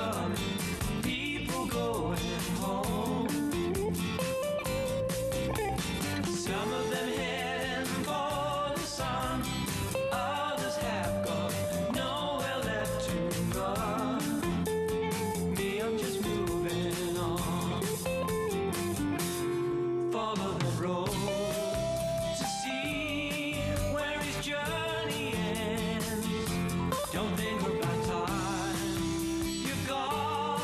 of people going home. Some of them heading for the sun, others have got nowhere left to run. Me, I'm just moving on. Follow the road to see where his journey ends. Don't think about time, you've got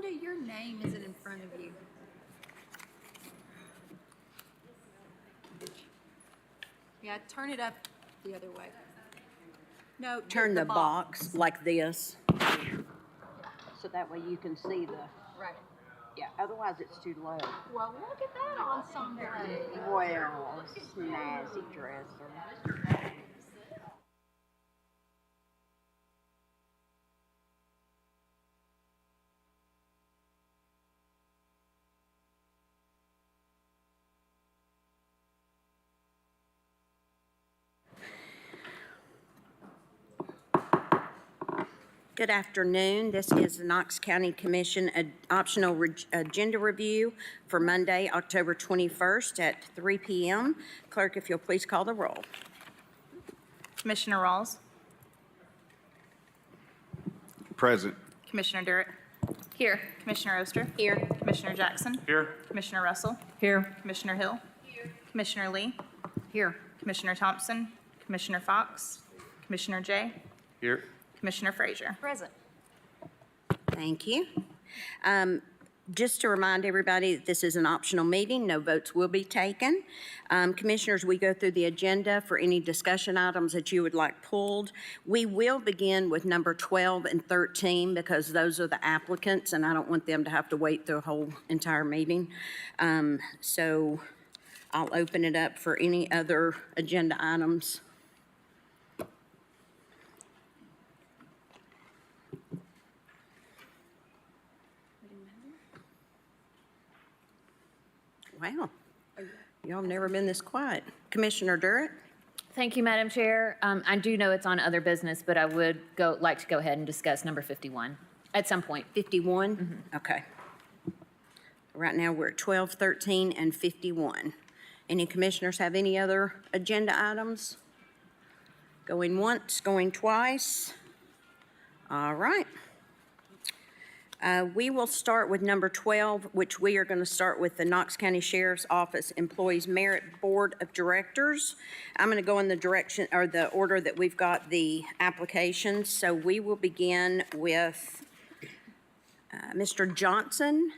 Rhonda, your name isn't in front of you. Yeah, turn it up the other way. No, Turn the box like this. So that way you can see the, Right. yeah, otherwise it's too low. Well, look at that ensemble. Well, snazzy dresser. Good afternoon. This is the Knox County Commission optional agenda review for Monday, October 21st at 3 p.m. Clerk, if you'll please call the roll. Commissioner Rawls, Present. Commissioner Durrett. Here. Commissioner Oster. Here. Commissioner Jackson. Here. Commissioner Russell. Here. Commissioner Hill. Here. Commissioner Lee. Here. Commissioner Thompson. Commissioner Fox. Commissioner Jay. Here. Commissioner Frazier. Present. Thank you. Just to remind everybody that this is an optional meeting, no votes will be taken. Commissioners, we go through the agenda for any discussion items that you would like pulled. We will begin with number 12 and 13 because those are the applicants and I don't want them to have to wait through a whole entire meeting. So I'll open it up for any other agenda items. Wow, y'all have never been this quiet. Commissioner Durrett? Thank you, Madam Chair. I do know it's on other business, but I would like to go ahead and discuss number 51 at some point. 51? Mm-hmm. Okay. Right now, we're at 12, 13, and 51. Any commissioners have any other agenda items? Going once, going twice? All right. We will start with number 12, which we are going to start with the Knox County Sheriff's Office Employees Merit Board of Directors. I'm going to go in the direction or the order that we've got the applications. So we will begin with Mr. Johnson.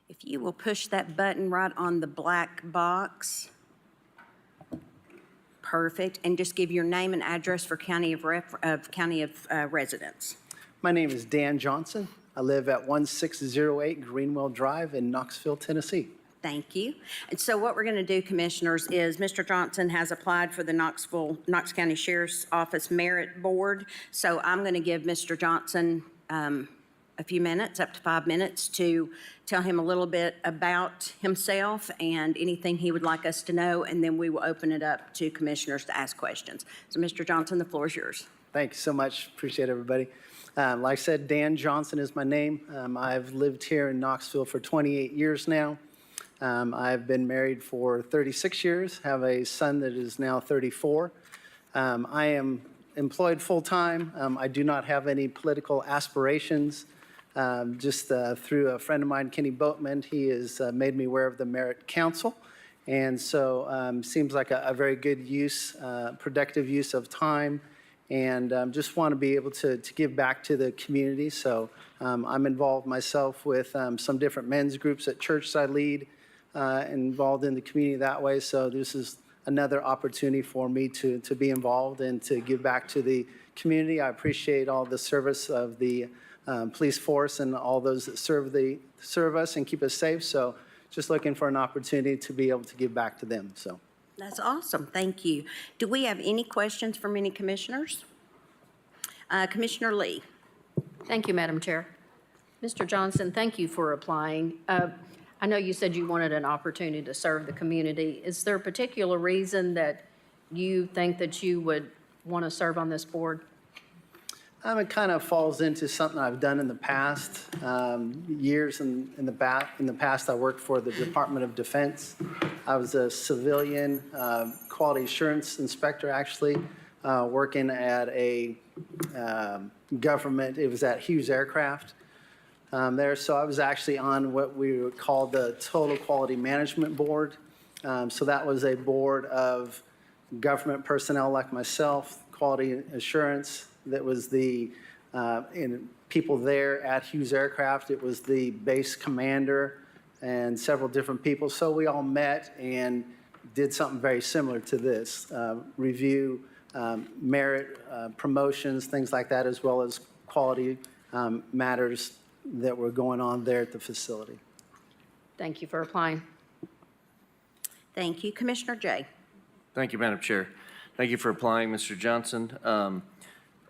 If you will push that button right on the black box. Perfect. And just give your name and address for county of residence. My name is Dan Johnson. I live at 1608 Greenwell Drive in Knoxville, Tennessee. Thank you. And so what we're going to do, Commissioners, is Mr. Johnson has applied for the Knox County Sheriff's Office Merit Board. So I'm going to give Mr. Johnson a few minutes, up to 5 minutes, to tell him a little bit about himself and anything he would like us to know, and then we will open it up to commissioners to ask questions. So, Mr. Johnson, the floor is yours. Thank you so much. Appreciate everybody. Like I said, Dan Johnson is my name. I've lived here in Knoxville for 28 years now. I've been married for 36 years, have a son that is now 34. I am employed full-time. I do not have any political aspirations. Just through a friend of mine, Kenny Boatman, he has made me aware of the Merit Council. And so seems like a very good use, productive use of time. And just want to be able to give back to the community. So I'm involved myself with some different men's groups at church I lead, involved in the community that way. So this is another opportunity for me to be involved and to give back to the community. I appreciate all the service of the police force and all those that serve us and keep us safe. So just looking for an opportunity to be able to give back to them. So That's awesome. Thank you. Do we have any questions from any commissioners? Commissioner Lee. Thank you, Madam Chair. Mr. Johnson, thank you for applying. I know you said you wanted an opportunity to serve the community. Is there a particular reason that you think that you would want to serve on this board? it kind of falls into something I've done in the past. Years in the past, I worked for the Department of Defense. I was a civilian quality assurance inspector, actually, working at a government. It was at Hughes Aircraft there. So I was actually on what we would call the Total Quality Management Board. So that was a board of government personnel like myself, quality assurance, that was the people there at Hughes Aircraft. It was the base commander and several different people. So we all met and did something very similar to this, review merit, promotions, things like that, as well as quality matters that were going on there at the facility. Thank you for applying. Thank you. Commissioner Jay? Thank you, Madam Chair. Thank you for applying, Mr. Johnson.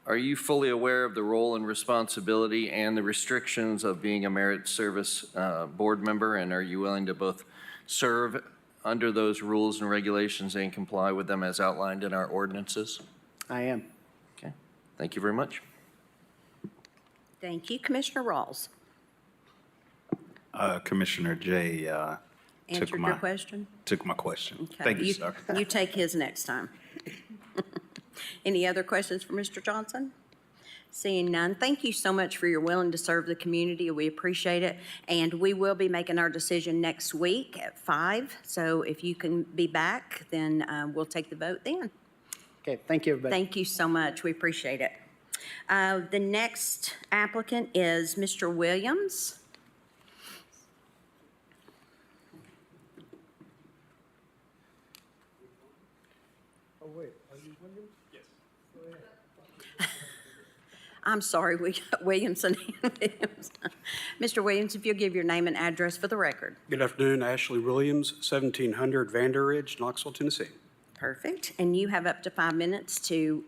Are you fully aware of the role and responsibility and the restrictions of being a merit service board member? And are you willing to both serve under those rules and regulations and comply with them as outlined in our ordinances? I am. Okay. Thank you very much. Thank you. Commissioner Rawls? Commissioner Jay Answered your question? took my question. Okay. Thank you, sir. You take his next time. Any other questions for Mr. Johnson? Seeing none, thank you so much for your willing to serve the community. We appreciate it. And we will be making our decision next week at 5. So if you can be back, then we'll take the vote then. Okay, thank you, everybody. Thank you so much. We appreciate it. The next applicant is Mr. Williams. I'm sorry, we got Williamson and Williams. Mr. Williams, if you'll give your name and address for the record. Good afternoon, Ashley Williams, 1700 Vander Ridge, Knoxville, Tennessee. Perfect. And you have up to 5 minutes to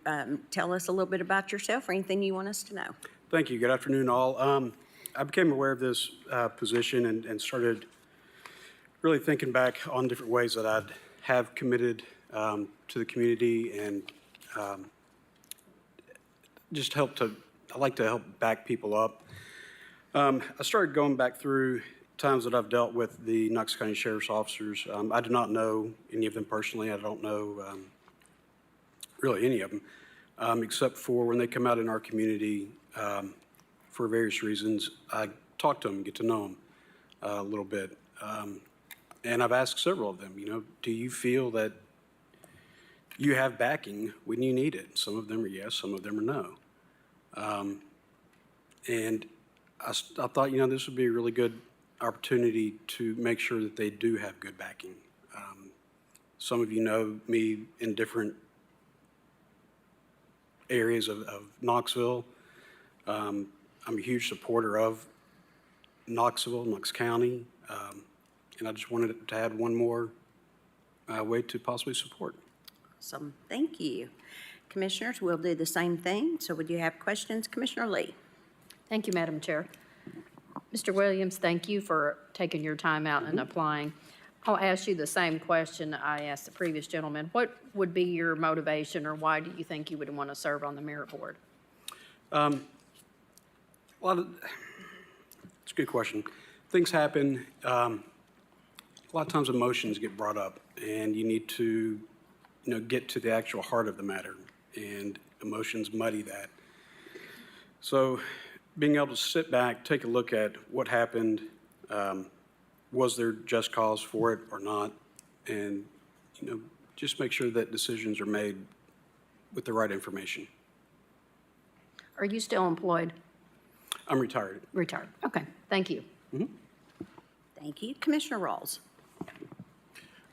tell us a little bit about yourself or anything you want us to know. Thank you. Good afternoon, all. I became aware of this position and started really thinking back on different ways that I'd have committed to the community and just I like to help back people up. I started going back through times that I've dealt with the Knox County Sheriff's officers. I do not know any of them personally. I don't know really any of them, except for when they come out in our community for various reasons. I talk to them, get to know them a little bit. And I've asked several of them, do you feel that you have backing when you need it? Some of them are yes, some of them are no. And I thought, this would be a really good opportunity to make sure that they do have good backing. Some of you know me in different areas of Knoxville. I'm a huge supporter of Knoxville, Knox County, and I just wanted to add one more way to possibly support. Awesome. Thank you. Commissioners, we'll do the same thing. So would you have questions? Commissioner Lee? Thank you, Madam Chair. Mr. Williams, thank you for taking your time out and applying. I'll ask you the same question I asked the previous gentleman. What would be your motivation, or why do you think you would want to serve on the merit board? It's a good question. Things happen. A lot of times emotions get brought up, and you need to, get to the actual heart of the matter, and emotions muddy that. So being able to sit back, take a look at what happened, was there just cause for it or not, and, just make sure that decisions are made with the right information. Are you still employed? I'm retired. Retired. Okay, thank you. Thank you. Commissioner Rawls?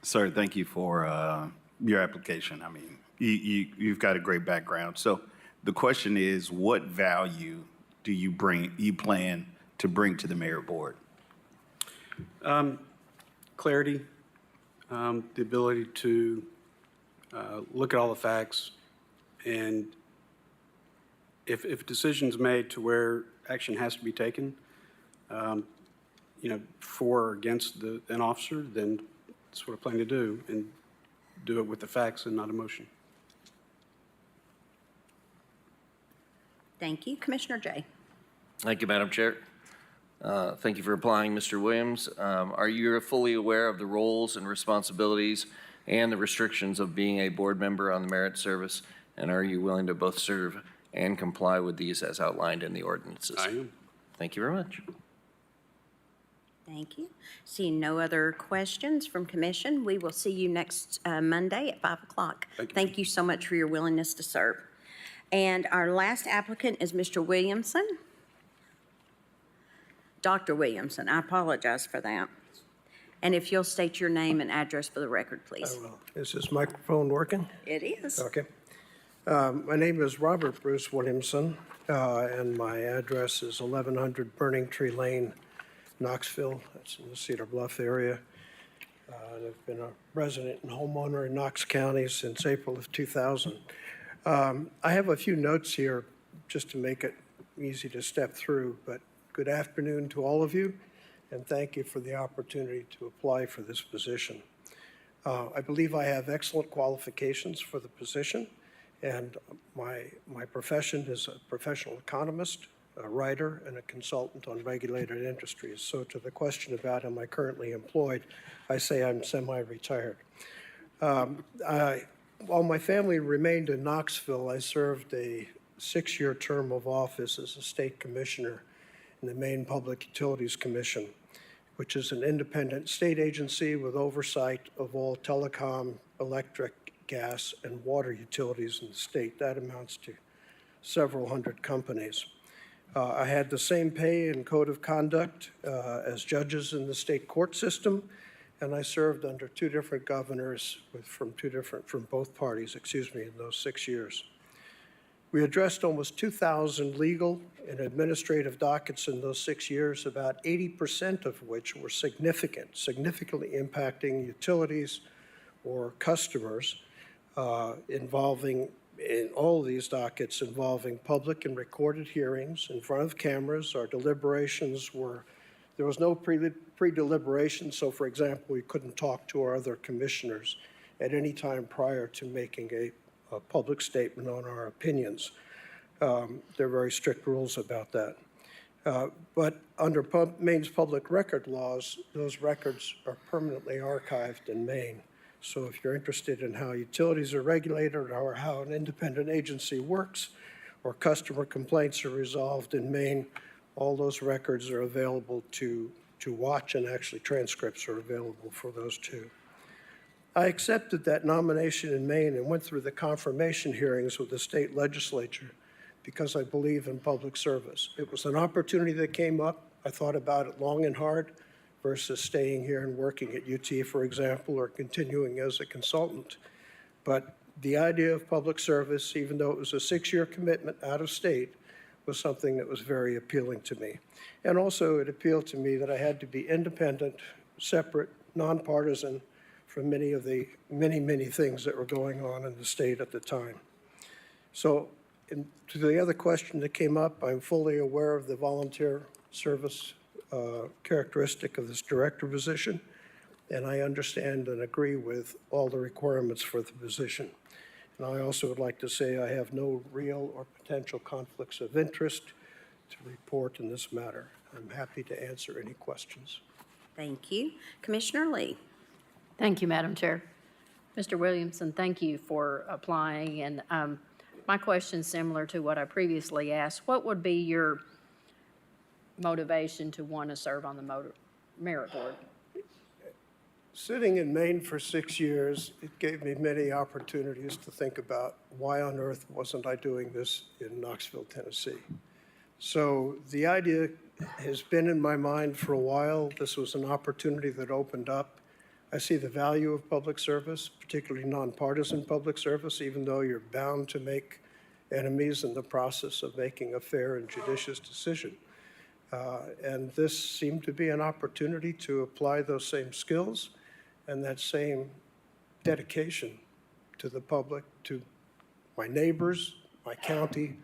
Sir, thank you for your application. I mean, you've got a great background. So the question is, what value do you plan to bring to the merit board? Clarity, the ability to look at all the facts, and if a decision's made to where action has to be taken, for or against an officer, then that's what I plan to do, and do it with the facts and not emotion. Thank you. Commissioner Jay? Thank you, Madam Chair. Thank you for applying, Mr. Williams. Are you fully aware of the roles and responsibilities and the restrictions of being a board member on the merit service? And are you willing to both serve and comply with these as outlined in the ordinances? I am. Thank you very much. Thank you. Seeing no other questions from commission, we will see you next Monday at 5 o'clock. Thank you so much for your willingness to serve. And our last applicant is Mr. Williamson. Dr. Williamson, I apologize for that. And if you'll state your name and address for the record, please. I will. Is this microphone working? It is. Okay. My name is Robert Bruce Williamson, and my address is 1100 Burning Tree Lane, Knoxville. That's in the Cedar Bluff area. I've been a resident and homeowner in Knox County since April of 2000. I have a few notes here just to make it easy to step through, but good afternoon to all of you, and thank you for the opportunity to apply for this position. I believe I have excellent qualifications for the position, and my profession is a professional economist, a writer, and a consultant on regulated industries. So to the question about am I currently employed, I say I'm semi-retired. While my family remained in Knoxville, I served a 6-year term of office as a state commissioner in the Maine Public Utilities Commission, which is an independent state agency with oversight of all telecom, electric, gas, and water utilities in the state. That amounts to several hundred companies. I had the same pay and code of conduct as judges in the state court system, and I served under 2 different governors from both parties, in those 6 years. We addressed almost 2,000 legal and administrative dockets in those 6 years, about 80% of which were significantly impacting utilities or customers, involving, in all of these dockets, involving public and recorded hearings in front of cameras. Our deliberations were, there was no pre-deliberation, so for example, we couldn't talk to our other commissioners at any time prior to making a public statement on our opinions. There are very strict rules about that. But under Maine's public record laws, those records are permanently archived in Maine. So if you're interested in how utilities are regulated or how an independent agency works or customer complaints are resolved in Maine, all those records are available to watch, and actually transcripts are available for those too. I accepted that nomination in Maine and went through the confirmation hearings with the state legislature because I believe in public service. It was an opportunity that came up. I thought about it long and hard versus staying here and working at UT, for example, or continuing as a consultant. But the idea of public service, even though it was a 6-year commitment out of state, was something that was very appealing to me. And also it appealed to me that I had to be independent, separate, nonpartisan, from many of the many things that were going on in the state at the time. So to the other question that came up, I'm fully aware of the volunteer service characteristic of this director position, and I understand and agree with all the requirements for the position. And I also would like to say I have no real or potential conflicts of interest to report in this matter. I'm happy to answer any questions. Thank you. Commissioner Lee. Thank you, Madam Chair. Mr. Williamson, thank you for applying. And my question is similar to what I previously asked. What would be your motivation to want to serve on the Merit Board? Sitting in Maine for 6 years, it gave me many opportunities to think about why on earth wasn't I doing this in Knoxville, Tennessee. So the idea has been in my mind for a while. This was an opportunity that opened up. I see the value of public service, particularly nonpartisan public service, even though you're bound to make enemies in the process of making a fair and judicious decision. And this seemed to be an opportunity to apply those same skills and that same dedication to the public, to my neighbors, my county,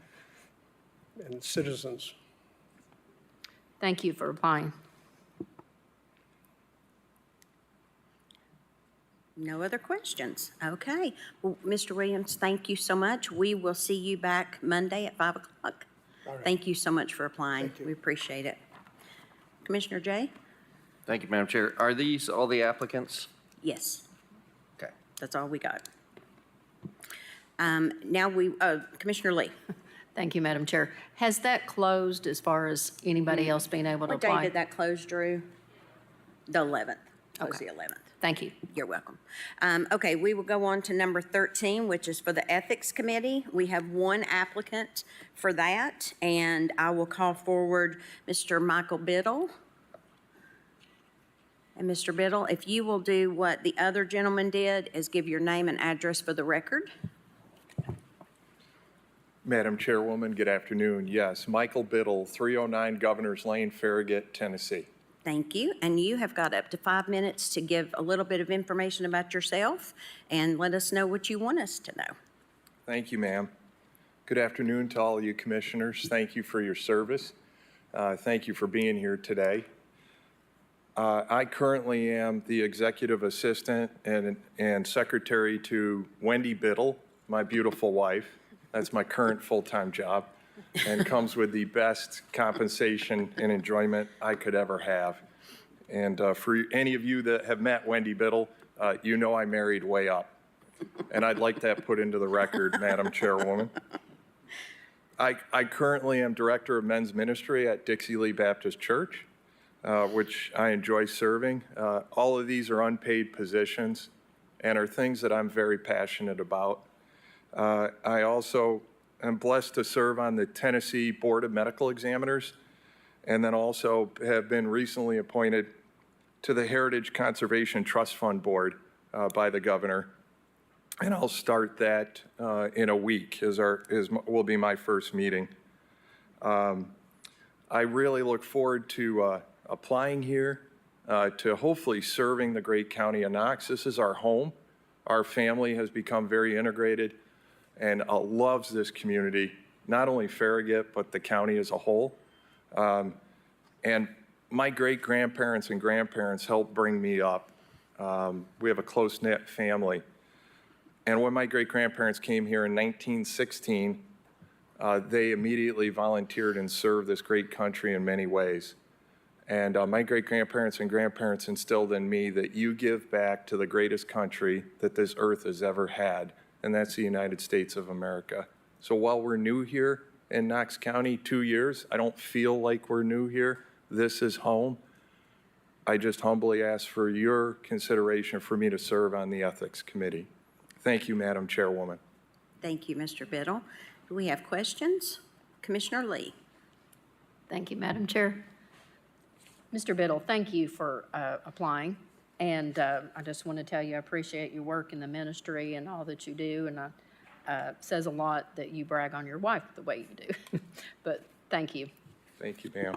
and citizens. Thank you for applying. No other questions? Okay. Well, Mr. Williams, thank you so much. We will see you back Monday at 5 o'clock. All right. Thank you so much for applying. Thank you. We appreciate it. Commissioner Jay? Thank you, Madam Chair. Are these all the applicants? Yes, Okay. that's all we got. Now Commissioner Lee. Thank you, Madam Chair. Has that closed as far as anybody else being able to What day apply? did that close, Drew? The 11th. Was Okay. the 11th. Thank you. You're welcome. Okay, we will go on to number 13, which is for the Ethics Committee. We have one applicant for that, and I will call forward Mr. Michael Biddle. And Mr. Biddle, if you will do what the other gentleman did, is give your name and address for the record. Madam Chairwoman, good afternoon. Yes, Michael Biddle, 309 Governor's Lane, Farragut, Tennessee. Thank you. And you have got up to 5 minutes to give a little bit of information about yourself and let us know what you want us to know. Thank you, ma'am. Good afternoon to all of you commissioners. Thank you for your service. Thank you for being here today. I currently am the executive assistant and secretary to Wendy Biddle, my beautiful wife. That's my current full-time job, and comes with the best compensation and enjoyment I could ever have. And for any of you that have met Wendy Biddle, you know I married way up. And I'd like that put into the record, Madam Chairwoman. I currently am Director of Men's Ministry at Dixie Lee Baptist Church, which I enjoy serving. All of these are unpaid positions and are things that I'm very passionate about. I also am blessed to serve on the Tennessee Board of Medical Examiners, and then also have been recently appointed to the Heritage Conservation Trust Fund Board by the governor. And I'll start that in a week, will be my first meeting. I really look forward to applying here, to hopefully serving the great county of Knox. This is our home. Our family has become very integrated and loves this community, not only Farragut, but the county as a whole. And my great-grandparents and grandparents helped bring me up. We have a close-knit family. And when my great-grandparents came here in 1916, they immediately volunteered and served this great country in many ways. And my great-grandparents and grandparents instilled in me that you give back to the greatest country that this earth has ever had, and that's the United States of America. So while we're new here in Knox County, 2 years, I don't feel like we're new here. This is home. I just humbly ask for your consideration for me to serve on the Ethics Committee. Thank you, Madam Chairwoman. Thank you, Mr. Biddle. Do we have questions? Commissioner Lee. Thank you, Madam Chair. Mr. Biddle, thank you for applying. And I just want to tell you, I appreciate your work in the ministry and all that you do. And it says a lot that you brag on your wife the way you do. But thank you. Thank you, ma'am.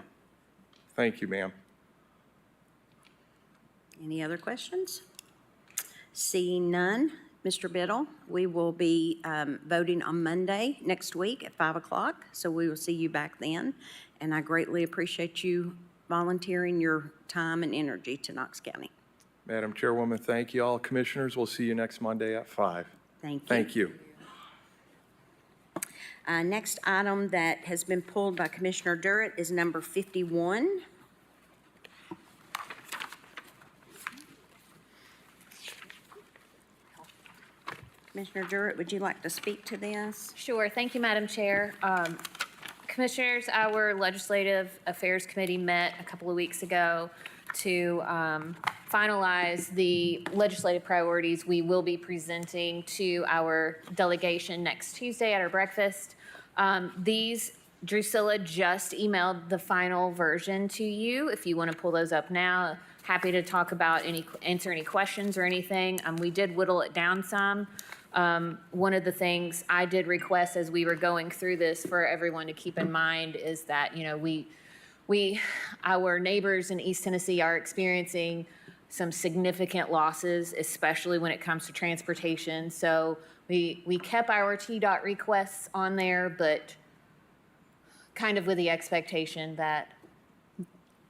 Thank you, ma'am. Any other questions? Seeing none, Mr. Biddle, we will be voting on Monday next week at 5 o'clock. So we will see you back then. And I greatly appreciate you volunteering your time and energy to Knox County. Madam Chairwoman, thank you all. Commissioners, we'll see you next Monday at 5. Thank you. Thank you. Next item that has been pulled by Commissioner Durrett is number 51. Commissioner Durrett, would you like to speak to this? Sure. Thank you, Madam Chair. Commissioners, our Legislative Affairs Committee met a couple of weeks ago to finalize the legislative priorities we will be presenting to our delegation next Tuesday at our breakfast. Drusilla just emailed the final version to you. If you want to pull those up now, happy to talk about answer any questions or anything. We did whittle it down some. One of the things I did request as we were going through this for everyone to keep in mind is that, our neighbors in East Tennessee are experiencing some significant losses, especially when it comes to transportation. So we kept our TDOT requests on there, but kind of with the expectation that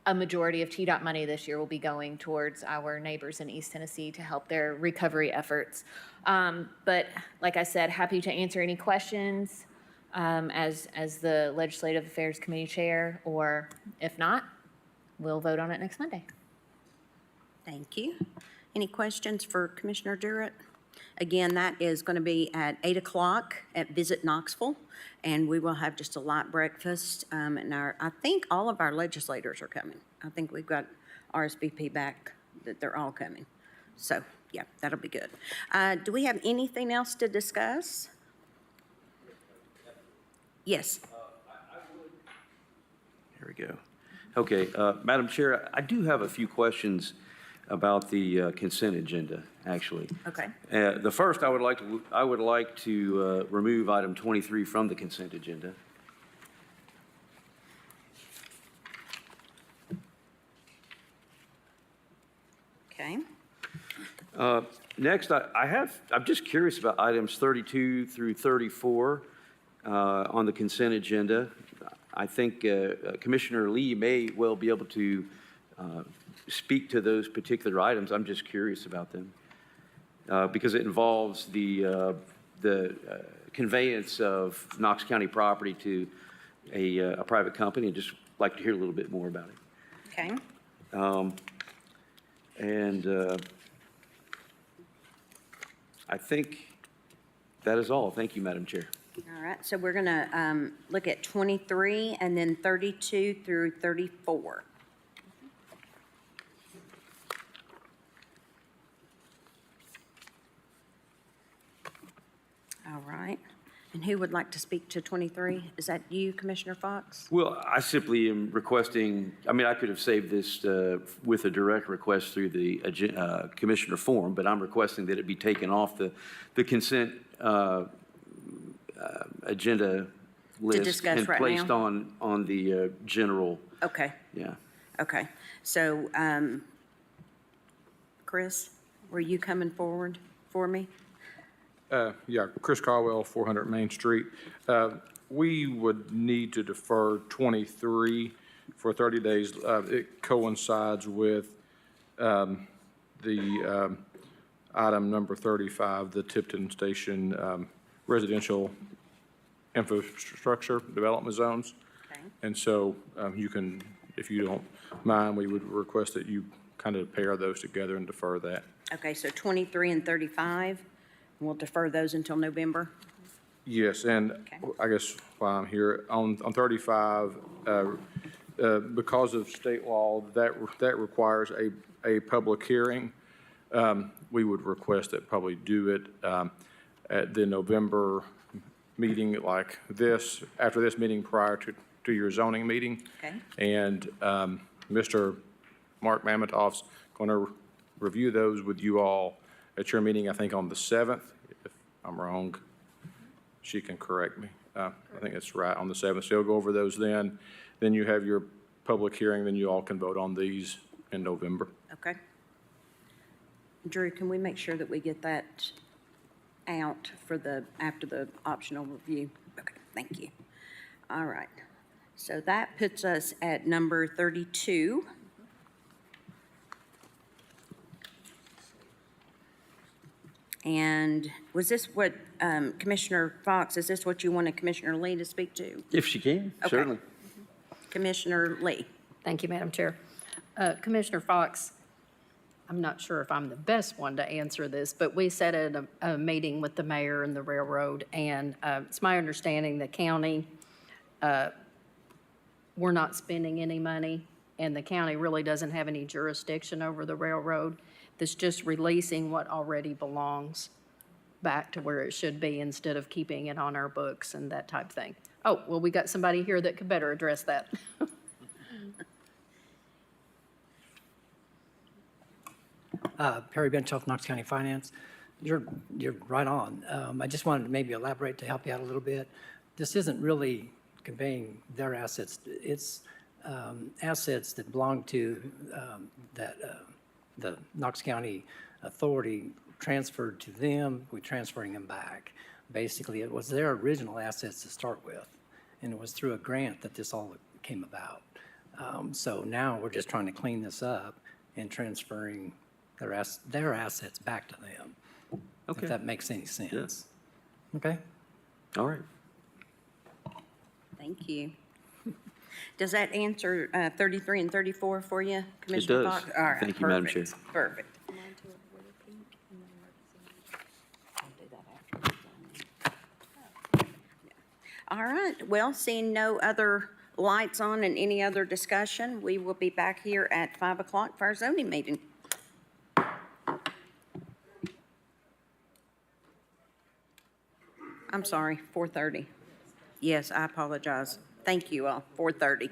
a majority of TDOT money this year will be going towards our neighbors in East Tennessee to help their recovery efforts. But like I said, happy to answer any questions as the Legislative Affairs Committee Chair, or if not, we'll vote on it next Monday. Thank you. Any questions for Commissioner Durrett? Again, that is going to be at 8 o'clock at Visit Knoxville, and we will have just a light breakfast. And I think all of our legislators are coming. I think we've got RSVP back that they're all coming. So, yeah, that'll be good. Do we have anything else to discuss? Yes. Here we go. Okay, Madam Chair, I do have a few questions about the consent agenda, actually. Okay. The first, I would like to remove item 23 from the consent agenda. Okay. Next, I'm just curious about items 32 through 34 on the consent agenda. I think Commissioner Lee may well be able to speak to those particular items. I'm just curious about them because it involves the conveyance of Knox County property to a private company. I'd just like to hear a little bit more about it. Okay. And I think that is all. Thank you, Madam Chair. All right, so we're going to look at 23 and then 32 through 34. All right. And who would like to speak to 23? Is that you, Commissioner Fox? Well, I simply am requesting, I mean, I could have saved this with a direct request through the commissioner form, but I'm requesting that it be taken off the consent agenda list discuss and right placed now? on the general. Okay, Yeah. okay. So, Chris, were you coming forward for me? Yeah, Chris Caldwell, 400 Main Street. We would need to defer 23 for 30 days. It coincides with the item number 35, the Tipton Station residential infrastructure development zones. Okay. And so you can, if you don't mind, we would request that you kind of pair those together and defer that. Okay, so 23 and 35, we'll defer those until November? Yes, and Okay. I guess while I'm here, on 35, because of state law, that requires a public hearing. We would request that probably do it at the November meeting like this, after this meeting prior to your zoning meeting. Okay. And Mr. Mark Mamatoff's going to review those with you all at your meeting, I think on the 7th. If I'm wrong, she can correct me. I think it's right, on the 7th. So he'll go over those then. Then you have your public hearing, then you all can vote on these in November. Okay. Drew, can we make sure that we get that out for after the optional review? Okay, thank you. All right. So that puts us at number 32. And was this what, Commissioner Fox, is this what you wanted Commissioner Lee to speak to? If she can, Okay. certainly. Commissioner Lee? Thank you, Madam Chair. Commissioner Fox, I'm not sure if I'm the best one to answer this, but we sat at a meeting with the mayor and the railroad, and it's my understanding the county, we're not spending any money, and the county really doesn't have any jurisdiction over the railroad. That's just releasing what already belongs back to where it should be instead of keeping it on our books and that type of thing. Oh, well, we got somebody here that could better address that. Perry Benchoff, Knox County Finance. You're right on. I just wanted to maybe elaborate to help you out a little bit. This isn't really conveying their assets. It's assets that belong to the Knox County Authority transferred to them. We're transferring them back. Basically, it was their original assets to start with, and it was through a grant that this all came about. So now we're just trying to clean this up and transferring their assets back to them. Okay. If that makes any sense. Yes. Okay? All right. Thank you. Does that answer 33 and 34 for you, Commissioner does. Fox? All right, Thank you, Madam perfect, Chair. Perfect. All right, well, seeing no other lights on and any other discussion, we will be back here at 5 o'clock for our zoning meeting. I'm sorry, 4:30. Yes, I apologize. Thank you all, 4:30.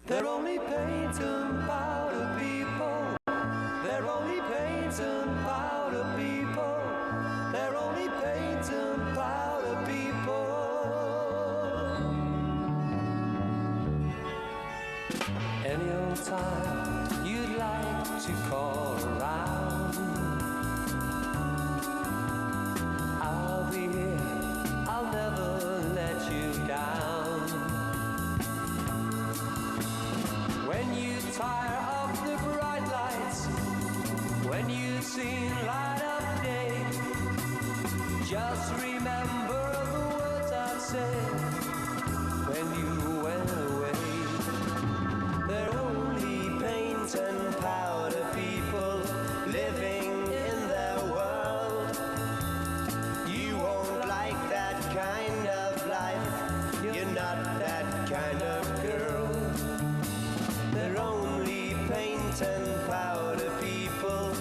They're only paint and powder people. They're only paint and powder people. They're only paint and powder people. Any old time you'd like to call around, I'll be here, I'll never let you down. When you tire of the bright lights, when you've seen light of day, just remember the words I've said when you went away. They're only paint and powder people living in their world. You won't like that kind of life. You're not that kind of girl. They're only paint and powder people.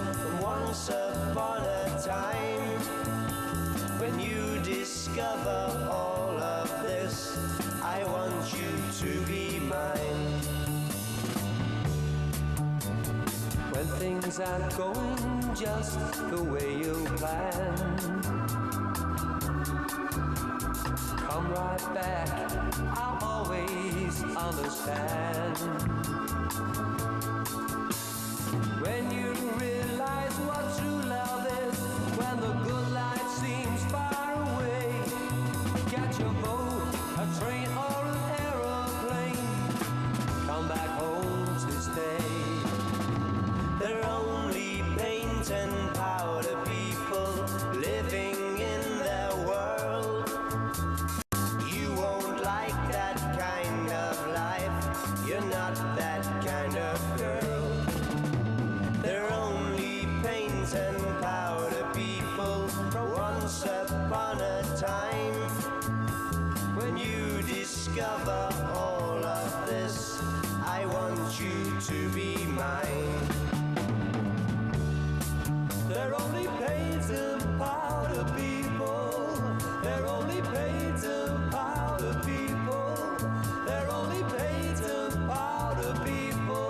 Once upon a time, when you discover all of this, I want you to be mine. When things aren't going just the way you planned, come right back, I'll always understand. When you realize what true love is, when the good life seems far away, catch a boat, a train or an aeroplane, come back home to stay. They're only paint and powder people living in their world. You won't like that kind of life. You're not that kind of girl. They're only paint and powder people. Once upon a time, when you discover all of this, I want you to be mine. They're only paint and powder people. They're only paint and powder people. They're only paint and powder people.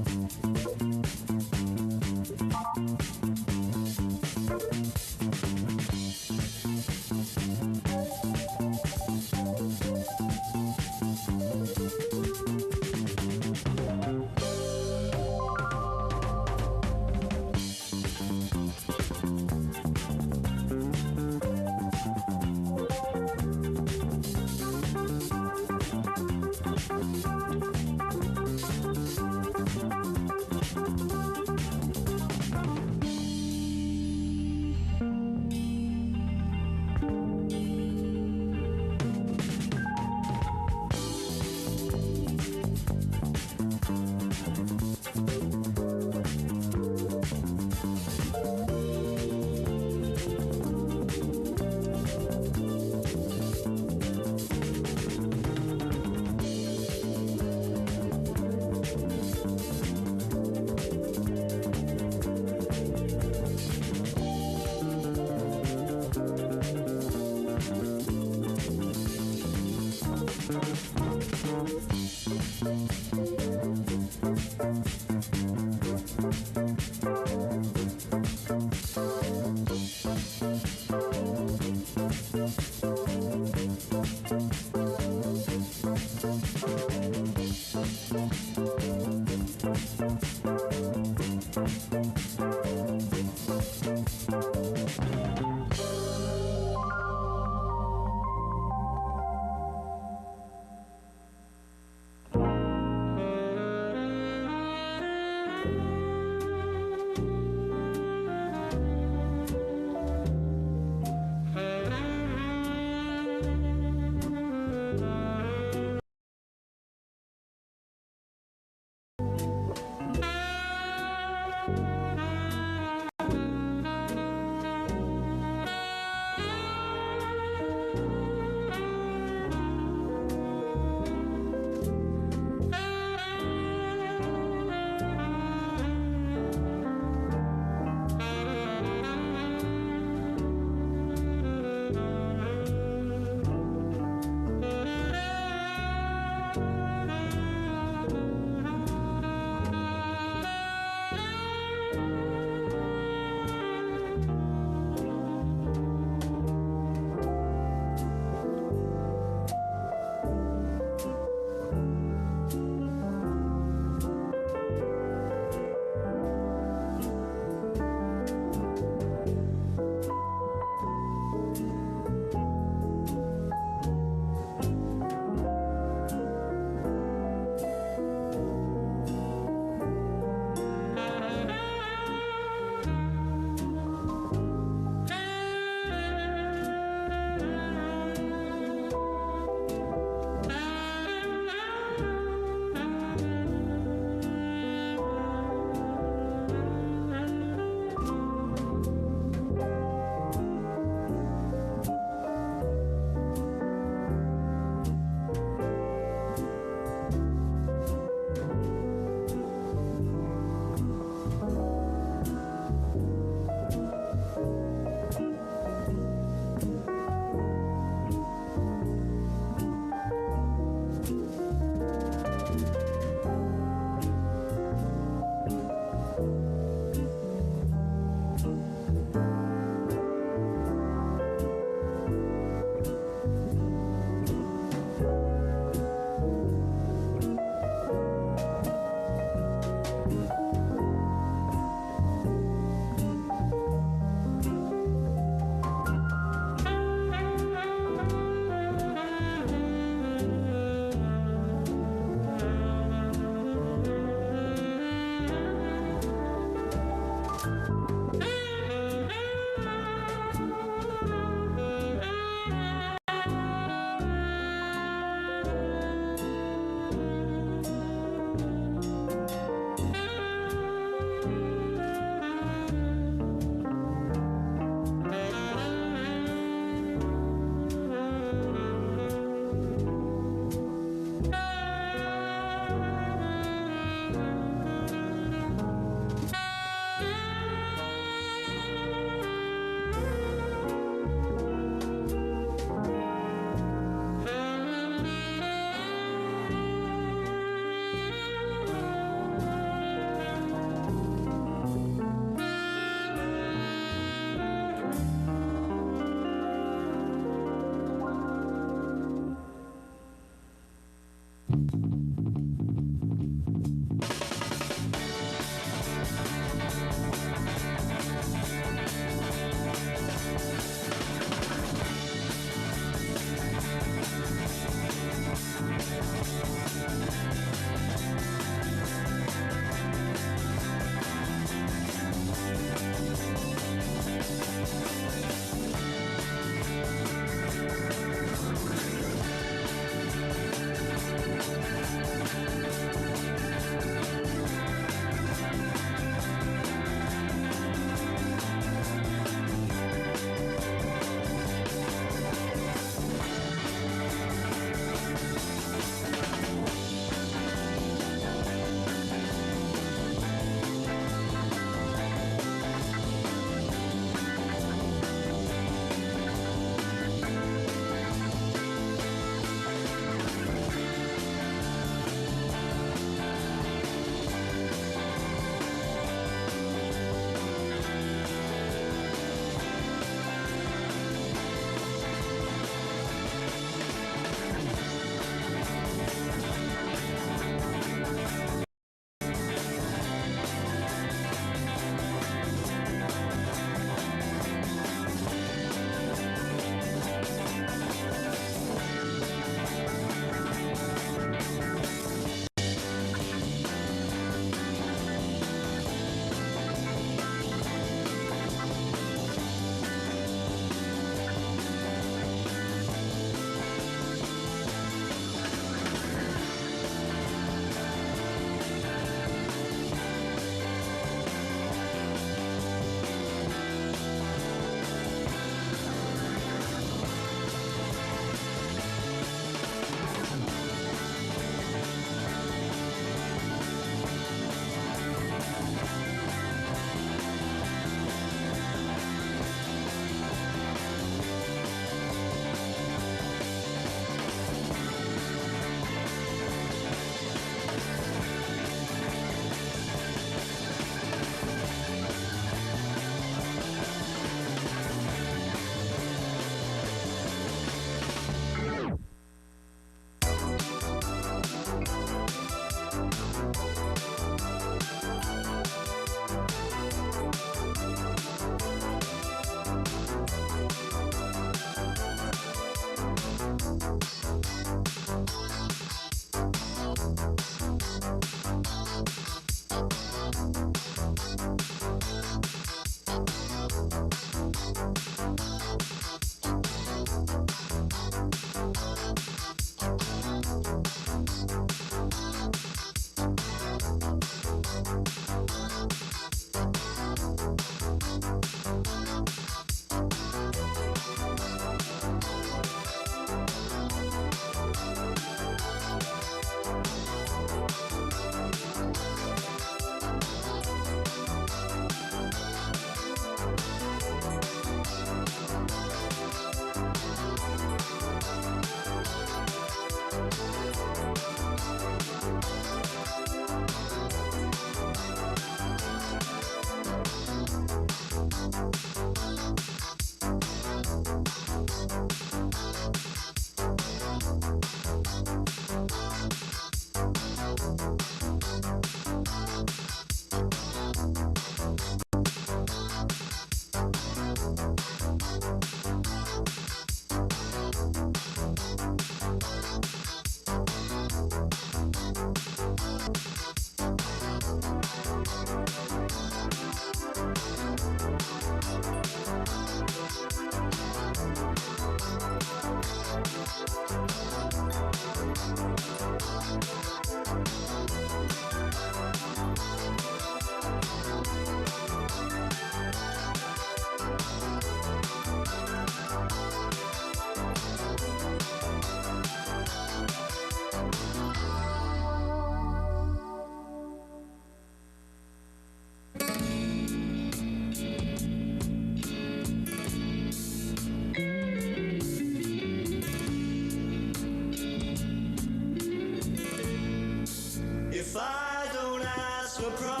If I don't ask for promises,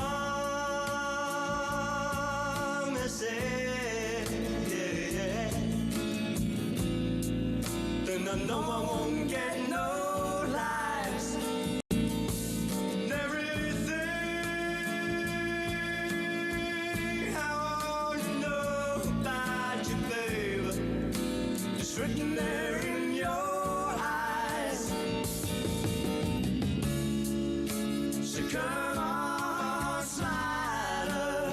yeah, then I know I won't get no lies. And everything I want to know about you, babe, is written there in your eyes. So come on, slider,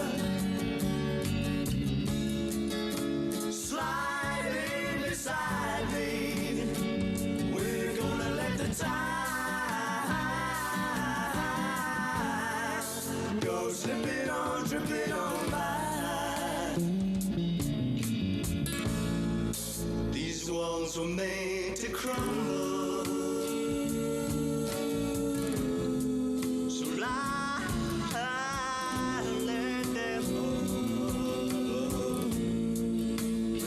slide in beside me. We're gonna let the time go slipping on, tripping on by. These walls were made to crumble. So lie, let them fall.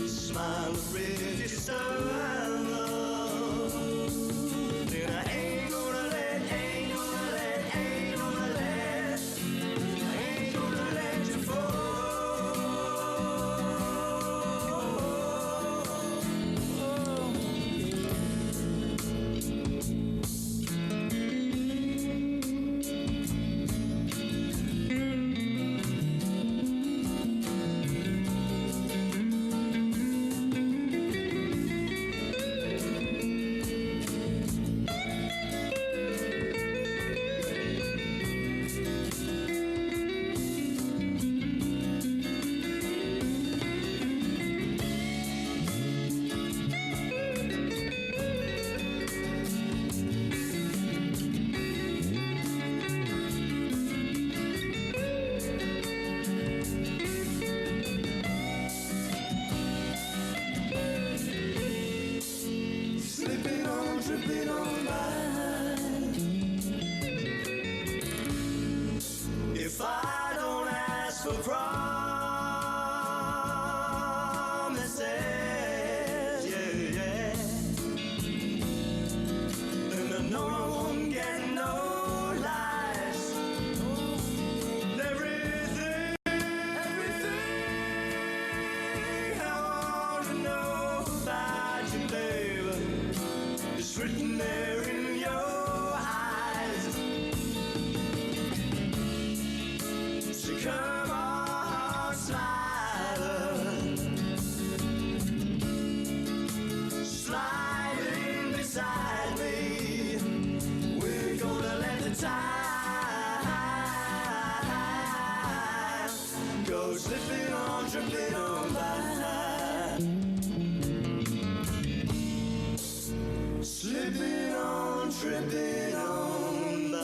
Smile pretty stern. Then I ain't gonna let you slipping on, tripping on by. If I don't ask for promises, yeah, then I know I won't get no lies. And everything I want to know about you, baby, it's written there in your eyes. So come on, slider, slide in beside me. We're gonna let the time go slipping on, tripping on by. Slipping on, tripping on by.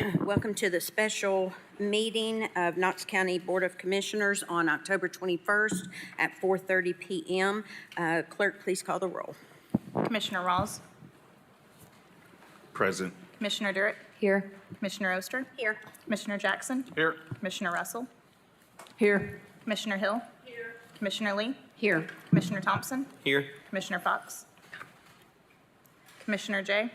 Welcome to the special meeting of Knox County Board of Commissioners on October 21st at 4:30 PM. Clerk, please call the roll. Commissioner Rawls, Present. Commissioner Durrett, Here. Commissioner Oster, Here. Commissioner Jackson, Here. Commissioner Russell, Here. Commissioner Hill, Commissioner Lee, Here. Commissioner Thompson, Here. Commissioner Fox, Commissioner Jay,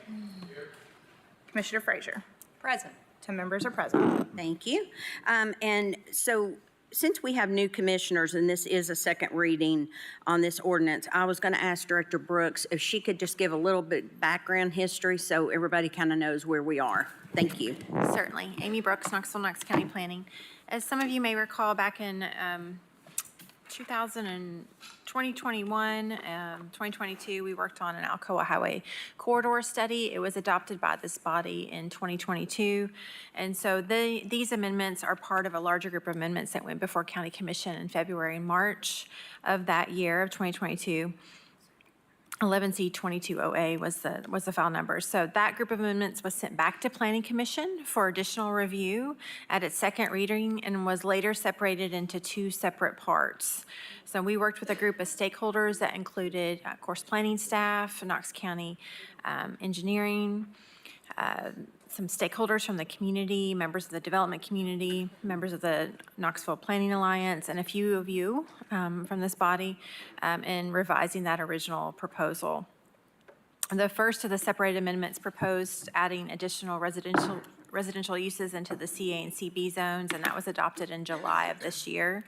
Commissioner Frazier. Present. 10 members are present. Thank you. And so since we have new commissioners and this is a second reading on this ordinance, I was going to ask Director Brooks if she could just give a little bit background history so everybody kind of knows where we are. Thank you. Certainly. Amy Brooks, Knoxville, Knox County Planning. As some of you may recall, back in 2021, 2022, we worked on an Alcoa Highway corridor study. It was adopted by this body in 2022. And so these amendments are part of a larger group of amendments that went before County Commission in February and March of that year of 2022. 11C22OA was the file number. So that group of amendments was sent back to Planning Commission for additional review at its second reading and was later separated into two separate parts. So we worked with a group of stakeholders that included, of course, planning staff, Knox County engineering, some stakeholders from the community, members of the development community, members of the Knoxville Planning Alliance, and a few of you from this body in revising that original proposal. The first of the separated amendments proposed adding additional residential uses into the CA and CB zones, and that was adopted in July of this year.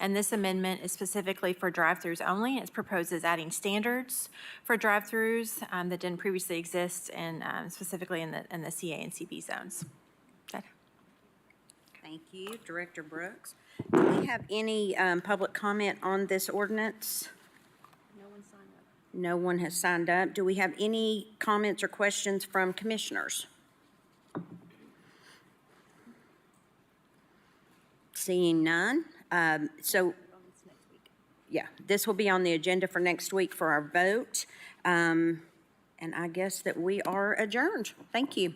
And this amendment is specifically for drive-throughs only. It proposes adding standards for drive-throughs that didn't previously exist, and specifically in the CA and CB zones. Good. Thank you, Director Brooks. Do we have any public comment on this ordinance? No one signed up. No one has signed up. Do we have any comments or questions from commissioners? Seeing none. Yeah, this will be on the agenda for next week for our vote. And I guess that we are adjourned. Thank you.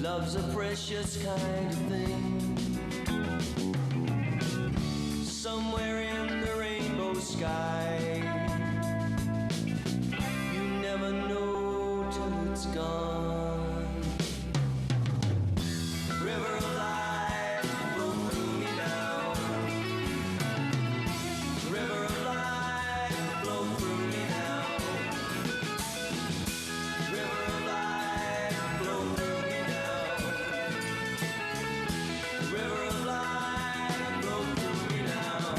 Love's a precious kind of thing. Somewhere in the rainbow sky, you never know till it's gone. River of life, flow through me now. River of life, flow through me now. River of life, flow through me now. River of life, flow through me now.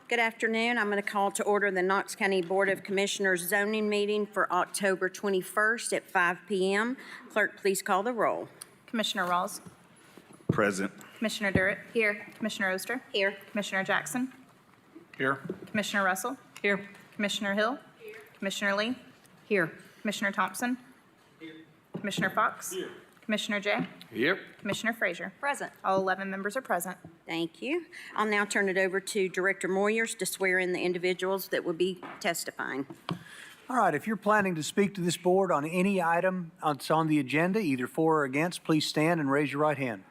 Good afternoon. I'm going to call to order the Knox County Board of Commissioners zoning meeting for October 21st at 5 p.m. Clerk, please call the roll. Commissioner Rawls. Present. Commissioner Durrett. Here. Commissioner Oster. Here. Commissioner Jackson. Here. Commissioner Russell. Here. Commissioner Hill. Here. Commissioner Lee. Here. Commissioner Thompson. Here. Commissioner Fox. Here. Commissioner Jay. Here. Commissioner Frazier. Present. All 11 members are present. Thank you. I'll now turn it over to Director Moyers to swear in the individuals that will be testifying. All right, if you're planning to speak to this board on any item that's on the agenda, either for or against, please stand and raise your right hand.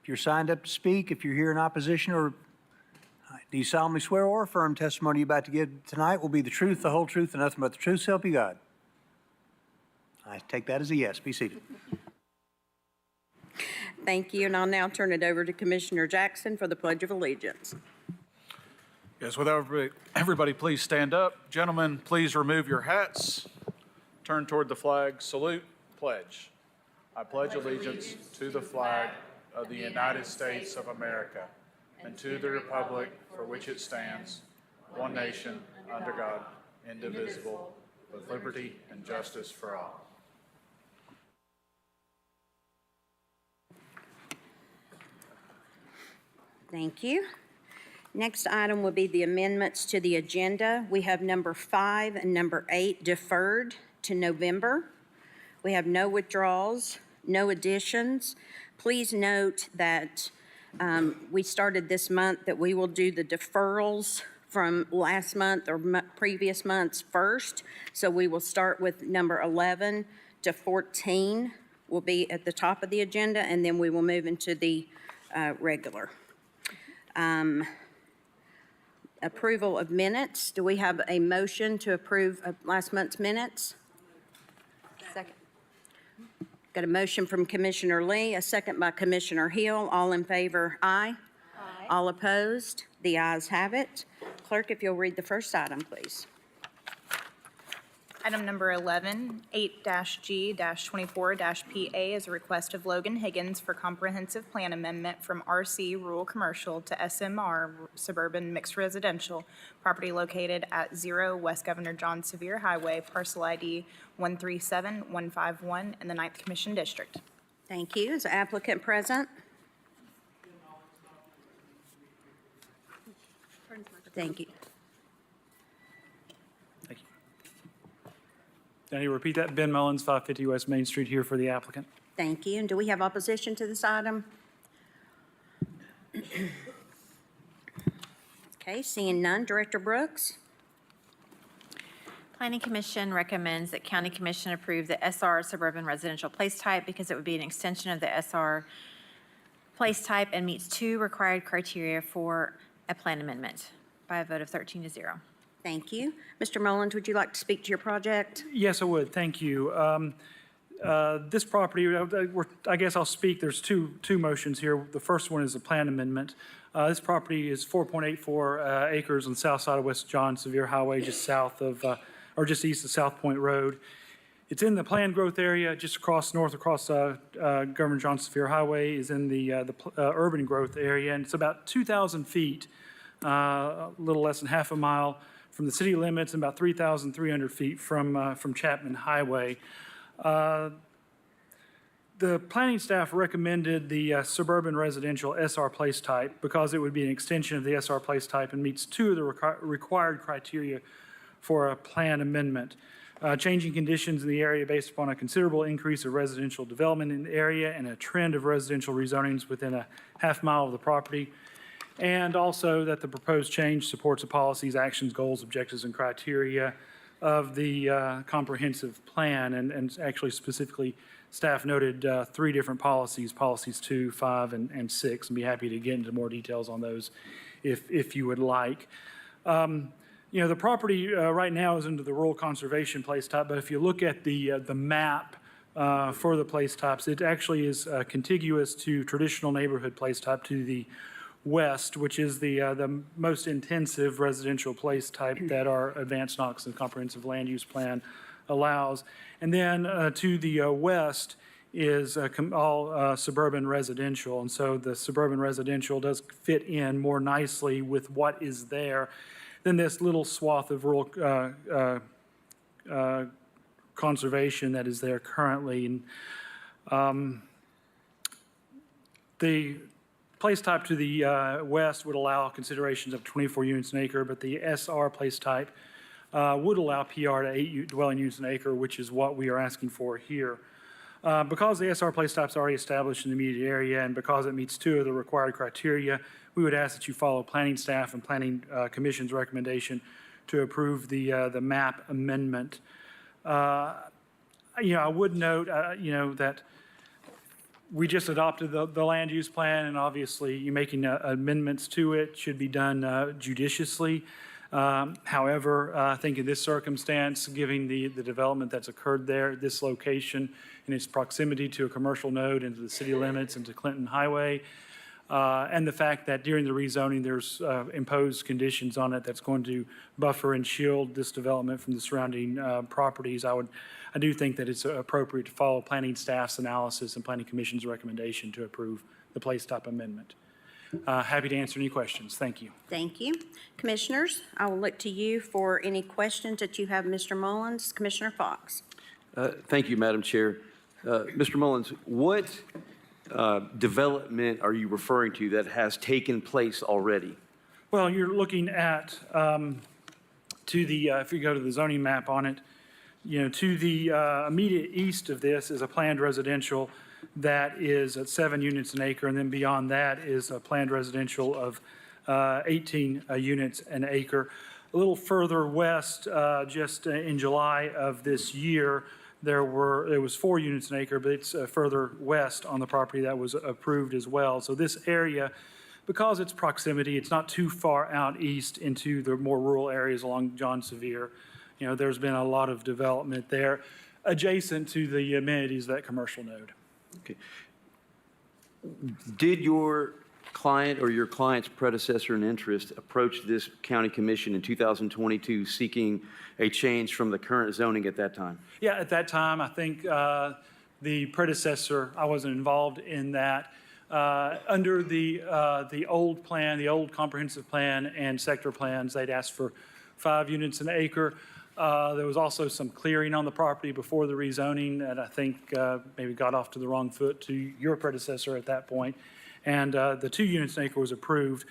If you're signed up to speak, if you're here in opposition, or do you solemnly swear or affirm testimony you're about to give tonight will be the truth, the whole truth, and nothing but the truth, so help you God? I take that as a yes. Be seated. Thank you, and I'll now turn it over to Commissioner Jackson for the Pledge of Allegiance. Yes, with everybody please stand up. Gentlemen, please remove your hats. Turn toward the flag, salute, pledge. I pledge allegiance to the flag of the United States of America and to the republic for which it stands, one nation, under God, indivisible, with liberty and justice for all. Thank you. Next item will be the amendments to the agenda. We have number 5 and number 8 deferred to November. We have no withdrawals, no additions. Please note that we started this month that we will do the deferrals from last month or previous months first. So we will start with number 11 to 14 will be at the top of the agenda, and then we will move into the regular. Approval of minutes. Do we have a motion to approve of last month's minutes? Second. Got a motion from Commissioner Lee, a second by Commissioner Hill. All in favor, aye. Aye. All opposed? The ayes have it. Clerk, if you'll read the first item, please. Item number 11, 8-G-24-PA is a request of Logan Higgins for comprehensive plan amendment from RC Rural Commercial to SMR Suburban Mixed Residential, property located at 0 West Governor John Sevier Highway, parcel ID 137151 in the 9th Commission District. Thank you. Is the applicant present? Thank you. Can you repeat that? Ben Mullins, 550 West Main Street, here for the applicant. Thank you. And do we have opposition to this item? Okay, seeing none. Director Brooks? Planning Commission recommends that County Commission approve the SR Suburban Residential Place Type because it would be an extension of the SR Place Type and meets 2 required criteria for a plan amendment by a vote of 13-0. Thank you. Mr. Mullins, would you like to speak to your project? Yes, I would. Thank you. This property, I guess I'll speak. There's two motions here. The first one is a plan amendment. This property is 4.84 acres on the south side of West John Sevier Highway, just south of, or just east of South Point Road. It's in the planned growth area, just north across Governor John Sevier Highway is in the urban growth area, and it's about 2,000 feet, a little less than half a mile from the city limits, and about 3,300 feet from Chapman Highway. The planning staff recommended the suburban residential SR place type because it would be an extension of the SR place type and meets 2 of the required criteria for a plan amendment. Changing conditions in the area based upon a considerable increase of residential development in the area and a trend of residential rezonings within a half mile of the property. And also that the proposed change supports the policies, actions, goals, objectives, and criteria of the comprehensive plan. And actually specifically, staff noted 3 different policies, policies 2, 5, and 6, and be happy to get into more details on those if you would like. You know, the property right now is under the rural conservation place type, but if you look at the map for the place types, it actually is contiguous to traditional neighborhood place type to the west, which is the most intensive residential place type that our Advanced Knoxville Comprehensive Land Use Plan allows. And then to the west is all suburban residential. And so the suburban residential does fit in more nicely with what is there than this little swath of rural conservation that is there currently. And, the place type to the west would allow considerations of 24 units an acre, but the SR place type would allow PR to 8 dwelling units an acre, which is what we are asking for here. Because the SR place type is already established in the immediate area and because it meets 2 of the required criteria, we would ask that you follow planning staff and planning commission's recommendation to approve the map amendment. I would note, that we just adopted the land use plan, and obviously you making amendments to it should be done judiciously. However, I think in this circumstance, given the development that's occurred there, this location and its proximity to a commercial node and to the city limits and to Clinton Highway, and the fact that during the rezoning there's imposed conditions on it that's going to buffer and shield this development from the surrounding properties, I do think that it's appropriate to follow planning staff's analysis and planning commission's recommendation to approve the place type amendment. Happy to answer any questions. Thank you. Thank you. Commissioners, I will look to you for any questions that you have, Mr. Mullins. Commissioner Fox. Thank you, Madam Chair. Mr. Mullins, what development are you referring to that has taken place already? Well, you're looking at, if you go to the zoning map on it, to the immediate east of this is a planned residential that is at 7 units an acre, and then beyond that is a planned residential of 18 units an acre. A little further west, just in July of this year, there was 4 units an acre, but it's further west on the property that was approved as well. So this area, because its proximity, it's not too far out east into the more rural areas along John Sevier. There's been a lot of development there adjacent to the amenities of that commercial node. Okay. Did your client or your client's predecessor in interest approach this county commission in 2022 seeking a change from the current zoning at that time? Yeah, at that time, I think the predecessor, I wasn't involved in that. Under the old plan, the old comprehensive plan and sector plans, they'd asked for 5 units an acre. There was also some clearing on the property before the rezoning that I think maybe got off to the wrong foot to your predecessor at that point. And the 2 units an acre was approved.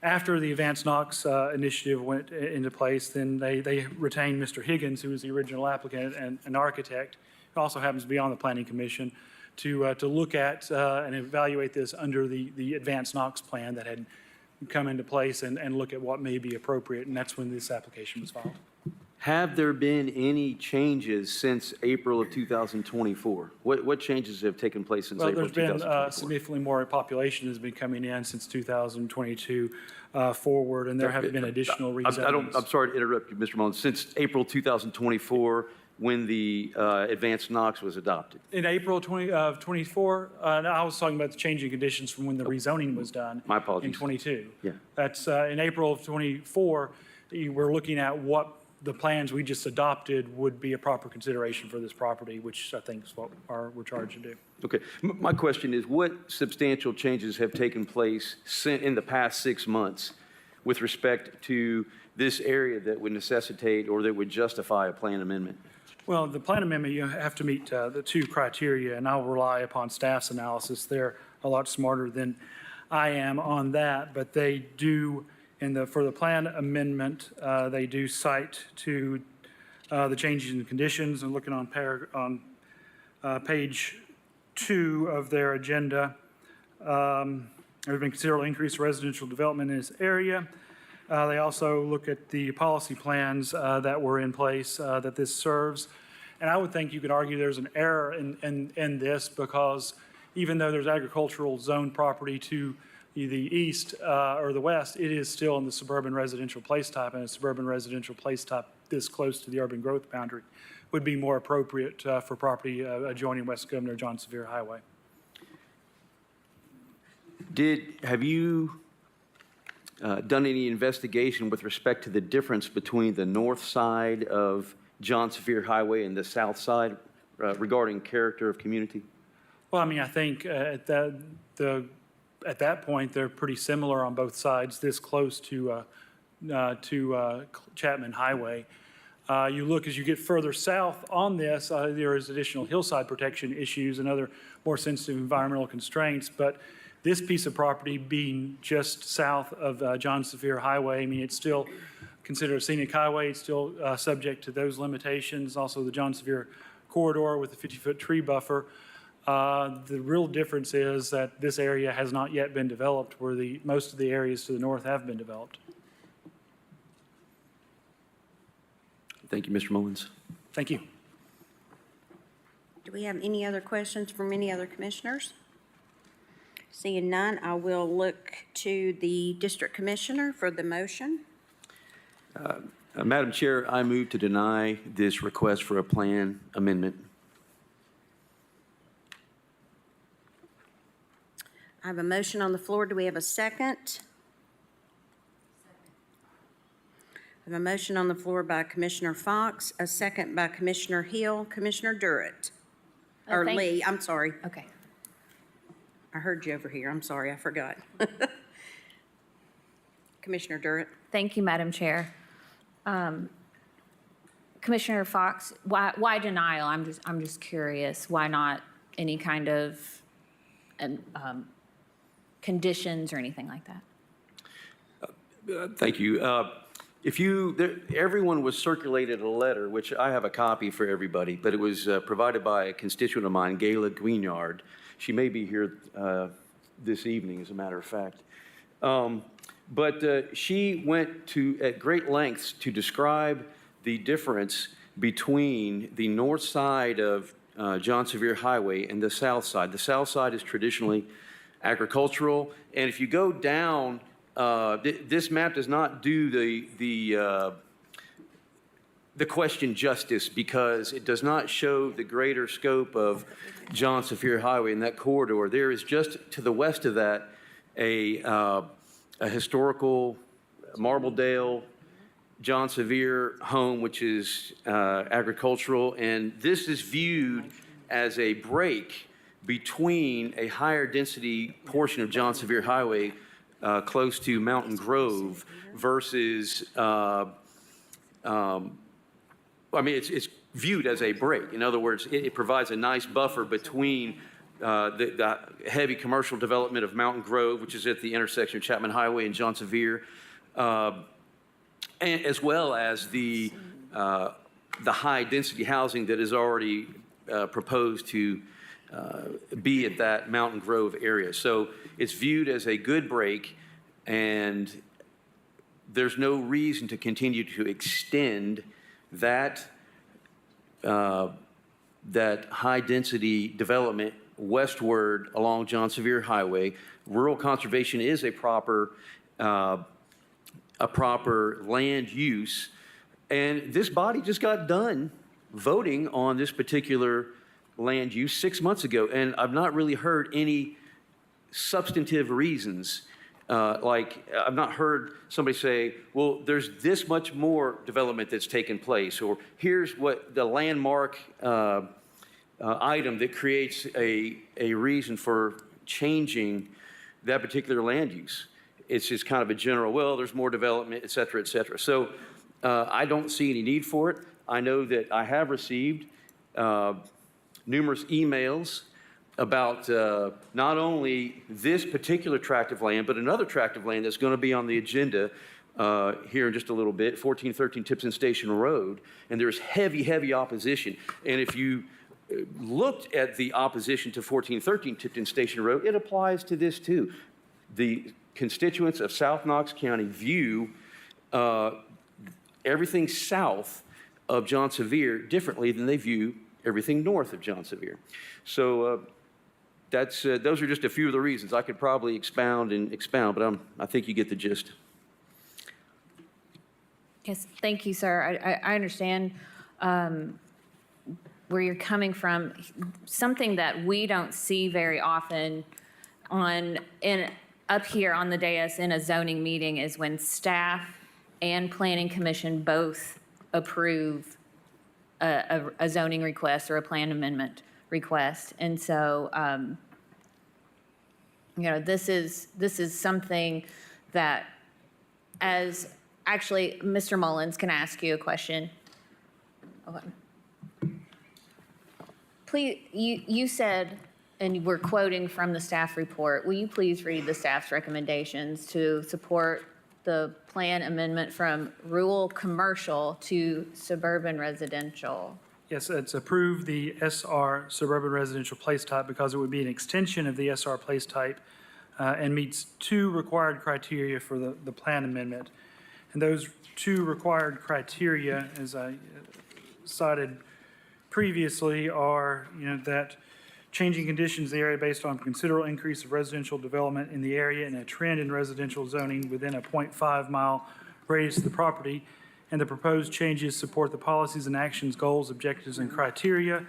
After the Advanced Knox initiative went into place, then they retained Mr. Higgins, who was the original applicant and an architect, who also happens to be on the Planning Commission, to look at and evaluate this under the Advanced Knox plan that had come into place and look at what may be appropriate. And that's when this application was filed. Have there been any changes since April of 2024? What changes have taken place since April of 2024? There's been significantly more population has been coming in since 2022 forward, and there have been additional rezonings. I'm sorry to interrupt you, Mr. Mullins. Since April 2024, when the Advanced Knox was adopted? In April 24, I was talking about the changing conditions from when the rezoning was done. My apologies. In 22. Yeah. That's in April of 24, we're looking at what the plans we just adopted would be a proper consideration for this property, which I think is what we're charged to do. Okay. My question is, what substantial changes have taken place in the past 6 months with respect to this area that would necessitate or that would justify a plan amendment? Well, the plan amendment, you have to meet the 2 criteria, and I'll rely upon staff's analysis. They're a lot smarter than I am on that, but they do, for the plan amendment, they do cite to the changes in conditions, and looking on page 2 of their agenda, there's been considerable increased residential development in this area. They also look at the policy plans that were in place that this serves. And I would think you could argue there's an error in this, because even though there's agricultural zone property to the east or the west, it is still in the suburban residential place type, and a suburban residential place type this close to the urban growth boundary would be more appropriate for property adjoining West Governor John Sevier Highway. Have you done any investigation with respect to the difference between the north side of John Sevier Highway and the south side regarding character of community? Well, I mean, I think at that point, they're pretty similar on both sides, this close to Chapman Highway. You look, as you get further south on this, there is additional hillside protection issues and other more sensitive environmental constraints, but this piece of property being just south of John Sevier Highway, I mean, it's still considered a scenic highway. It's still subject to those limitations. Also, the John Sevier corridor with the 50-foot tree buffer. The real difference is that this area has not yet been developed, where most of the areas to the north have been developed. Thank you, Mr. Mullins. Thank you. Do we have any other questions from any other commissioners? Seeing none, I will look to the district commissioner for the motion. Madam Chair, I move to deny this request for a plan amendment. I have a motion on the floor. Do we have a second? I have a motion on the floor by Commissioner Fox, a second by Commissioner Hill. Commissioner Durrett, or Lee, I'm sorry. Okay. I heard you over here. I'm sorry, I forgot. Commissioner Durrett. Thank you, Madam Chair. Commissioner Fox, why denial? I'm just curious. Why not any kind of conditions or anything like that? Thank you. Everyone was circulated a letter, which I have a copy for everybody, but it was provided by a constituent of mine, Gayla Guignard. She may be here this evening, as a matter of fact. But she went at great lengths to describe the difference between the north side of John Sevier Highway and the south side. The south side is traditionally agricultural, and if you go down, this map does not do the question justice, because it does not show the greater scope of John Sevier Highway in that corridor. There is just to the west of that a historical Marbledale John Sevier home, which is agricultural, and this is viewed as a break between a higher density portion of John Sevier Highway close to Mountain Grove versus I mean, it's viewed as a break. In other words, it provides a nice buffer between the heavy commercial development of Mountain Grove, which is at the intersection of Chapman Highway and John Sevier, and as well as the high-density housing that is already proposed to be at that Mountain Grove area. So it's viewed as a good break, and there's no reason to continue to extend that high-density development westward along John Sevier Highway. Rural conservation is a proper land use, and this body just got done voting on this particular land use 6 months ago, and I've not really heard any substantive reasons. Like, I've not heard somebody say, well, there's this much more development that's taken place, or here's what the landmark item that creates a reason for changing that particular land use. It's just kind of a general, well, there's more development, et cetera, et cetera. So I don't see any need for it. I know that I have received numerous emails about not only this particular tract of land, but another tract of land that's going to be on the agenda here in just a little bit, 1413 Tipton Station Road, and there's heavy, heavy opposition. And if you looked at the opposition to 1413 Tipton Station Road, it applies to this too. The constituents of South Knox County view everything south of John Sevier differently than they view everything north of John Sevier. So those are just a few of the reasons. I could probably expound, but I think you get the gist. Yes, thank you, sir. I understand where you're coming from. Something that we don't see very often up here on the dais in a zoning meeting is when staff and planning commission both approve a zoning request or a plan amendment request. And so, this is something that actually, Mr. Mullins, can I ask you a question? Okay. Please, you said, and we're quoting from the staff report, will you please read the staff's recommendations to support the plan amendment from rural commercial to suburban residential? Yes, it's approve the SR suburban residential place type because it would be an extension of the SR place type and meets 2 required criteria for the plan amendment. And those 2 required criteria, as I cited previously, are, that changing conditions in the area based on considerable increase of residential development in the area and a trend in residential zoning within a 0.5-mile radius of the property, and the proposed changes support the policies and actions, goals, objectives, and criteria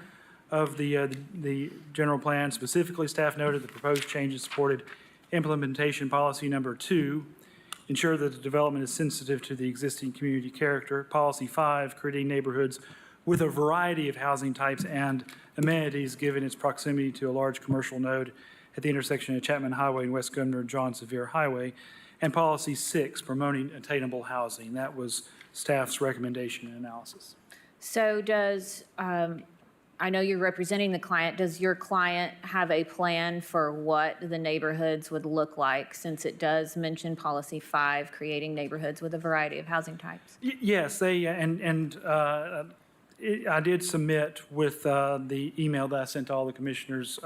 of the general plan. Specifically, staff noted the proposed changes supported implementation policy number 2, ensure that the development is sensitive to the existing community character. Policy 5, creating neighborhoods with a variety of housing types and amenities given its proximity to a large commercial node at the intersection of Chapman Highway and West Governor John Sevier Highway. And Policy 6, promoting attainable housing. That was staff's recommendation and analysis. So does, I know you're representing the client, does your client have a plan for what the neighborhoods would look like, since it does mention Policy 5, creating neighborhoods with a variety of housing types? Yes, they, I did submit with the email that I sent to all the commissioners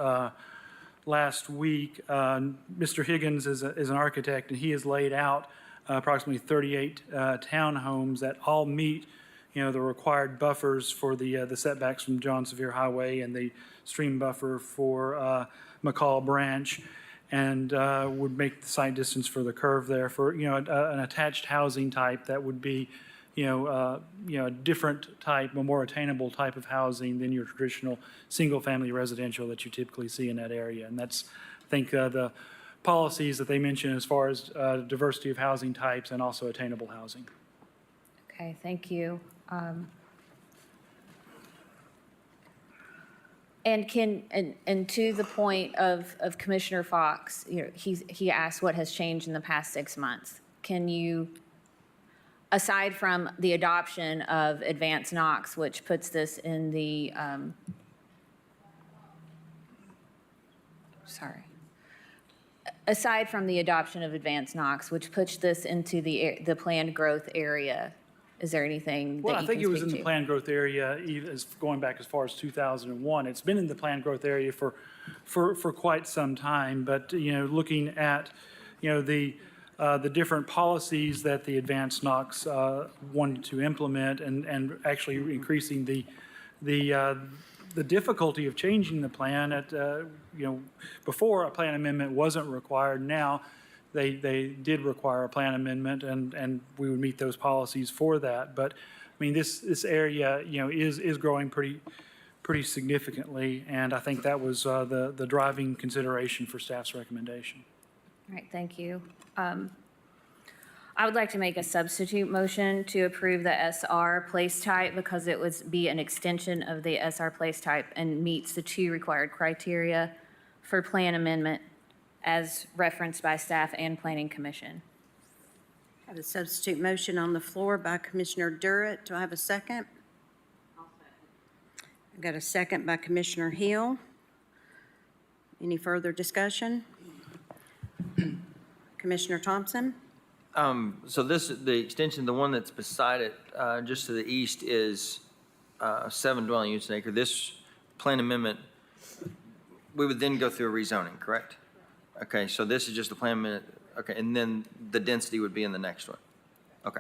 last week. Mr. Higgins is an architect, and he has laid out approximately 38 townhomes that all meet, the required buffers for the setbacks from John Sevier Highway and the stream buffer for McCall Branch, and would make the site distance for the curve there for, an attached housing type that would be, a different type, a more attainable type of housing than your traditional single-family residential that you typically see in that area. And that's, I think, the policies that they mention as far as diversity of housing types and also attainable housing. Okay, thank you. And to the point of Commissioner Fox, he asked what has changed in the past 6 months. Can you, aside from the adoption of Advanced Knox, which puts this in the, aside from the adoption of Advanced Knox, which puts this into the planned growth area, is there anything that you can speak to? Well, I think it was in the planned growth area, even going back as far as 2001. It's been in the planned growth area for quite some time, but, looking at, the different policies that the Advanced Knox wanted to implement and actually increasing the difficulty of changing the plan at, before a plan amendment wasn't required. Now they did require a plan amendment, and we would meet those policies for that. But I mean, this area, is growing pretty significantly, and I think that was the driving consideration for staff's recommendation. All right, thank you. I would like to make a substitute motion to approve the SR place type because it would be an extension of the SR place type and meets the 2 required criteria for plan amendment as referenced by staff and Planning Commission. I have a substitute motion on the floor by Commissioner Durrett. Do I have a second? I'll second. I've got a second by Commissioner Hill. Any further discussion? Commissioner Thompson? So the extension, the one that's beside it, just to the east, is 7 dwelling units an acre. This plan amendment, we would then go through a rezoning, correct? Okay, so this is just the plan amendment. Okay, and then the density would be in the next one. Okay.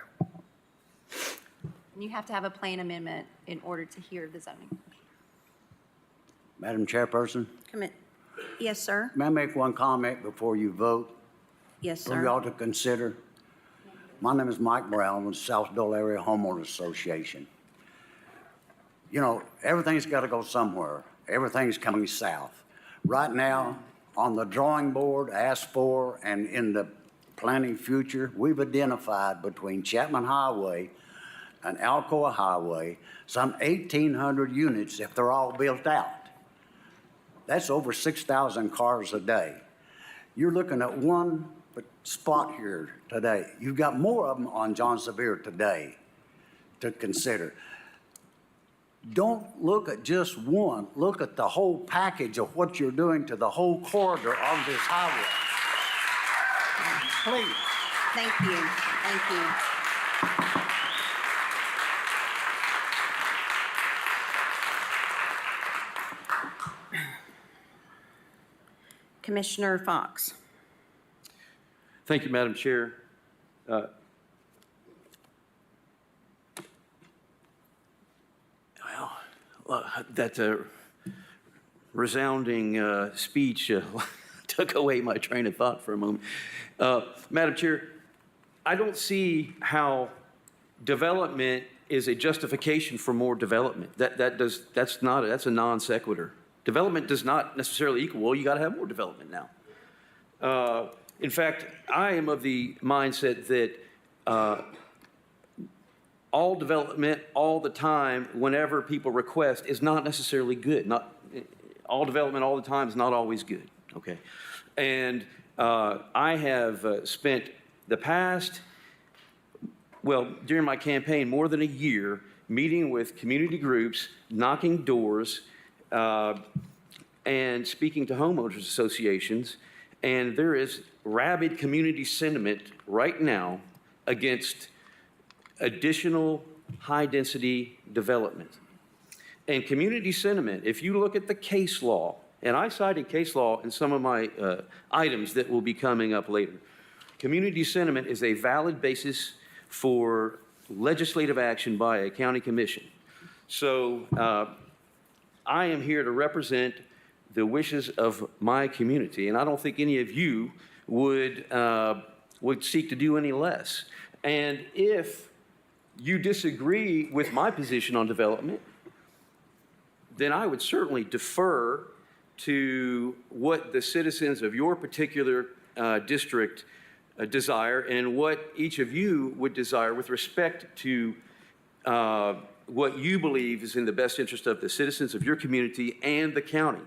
And you have to have a plan amendment in order to hear the zoning. Madam Chairperson, Yes, sir. may I make one comment before you vote? Yes, For y'all sir. to consider. My name is Mike Brown with South Dole Area Homeowners Association. Everything's got to go somewhere. Everything's coming south. Right now, on the drawing board, asked for, and in the planning future, we've identified between Chapman Highway and Alcoa Highway, some 1,800 units if they're all built out. That's over 6,000 cars a day. You're looking at one spot here today. You've got more of them on John Sevier today to consider. Don't look at just one. Look at the whole package of what you're doing to the whole corridor on this highway. Please. Thank you. Thank you. Commissioner Fox. Thank you, Madam Chair. That resounding speech took away my train of thought for a moment. Madam Chair, I don't see how development is a justification for more development. That's a non sequitur. Development does not necessarily equal, well, you got to have more development now. In fact, I am of the mindset that all development all the time, whenever people request, is not necessarily good. All development all the time is not always good, okay? And I have spent the past, during my campaign, more than a year meeting with community groups, knocking doors, and speaking to homeowners associations, and there is rabid community sentiment right now against additional high-density development. And community sentiment, if you look at the case law, and I cited case law in some of my items that will be coming up later, community sentiment is a valid basis for legislative action by a county commission. So I am here to represent the wishes of my community, and I don't think any of you would seek to do any less. And if you disagree with my position on development, then I would certainly defer to what the citizens of your particular district desire and what each of you would desire with respect to what you believe is in the best interest of the citizens of your community and the county.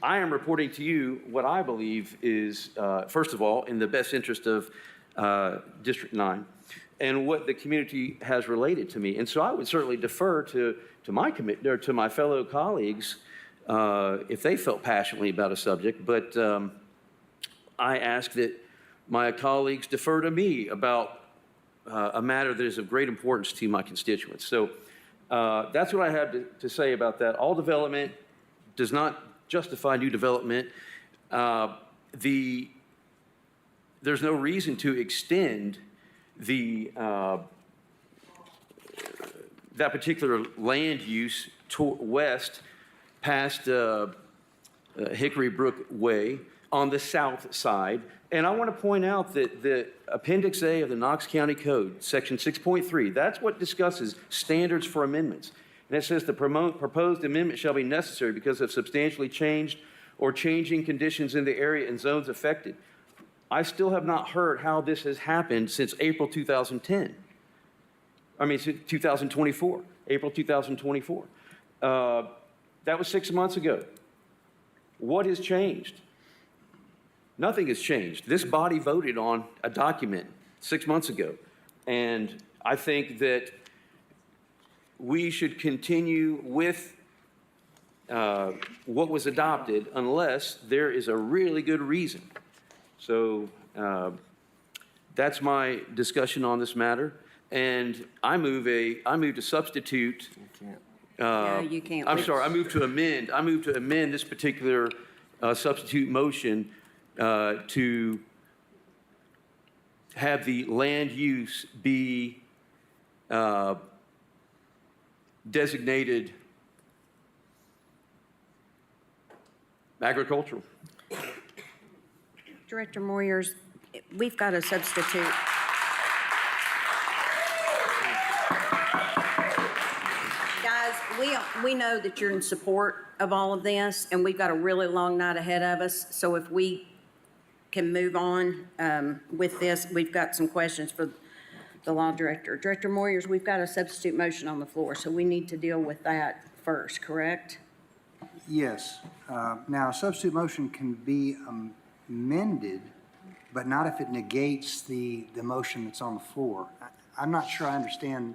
I am reporting to you what I believe is, first of all, in the best interest of District 9 and what the community has related to me. And so I would certainly defer to my fellow colleagues if they felt passionately about a subject, but I ask that my colleagues defer to me about a matter that is of great importance to my constituents. So that's what I have to say about that. All development does not justify new development. There's no reason to extend that particular land use west past Hickory Brook Way on the south side. And I want to point out that the Appendix A of the Knox County Code, Section 6.3, that's what discusses standards for amendments. And it says the proposed amendment shall be necessary because of substantially changed or changing conditions in the area and zones affected. I still have not heard how this has happened since April 2010. I mean, 2024, April 2024. That was 6 months ago. What has changed? Nothing has changed. This body voted on a document 6 months ago. And I think that we should continue with what was adopted unless there is a really good reason. So that's my discussion on this matter. And I move to substitute. No, you can't. I'm sorry, I move to amend this particular substitute motion to have the land use be designated agricultural. Director Moyers, we've got a substitute. Guys, we know that you're in support of all of this, and we've got a really long night ahead of us. So if we can move on with this, we've got some questions for the law director. Director Moyers, we've got a substitute motion on the floor, so we need to deal with that first, correct? Yes. Now, a substitute motion can be amended, but not if it negates the motion that's on the floor. I'm not sure I understand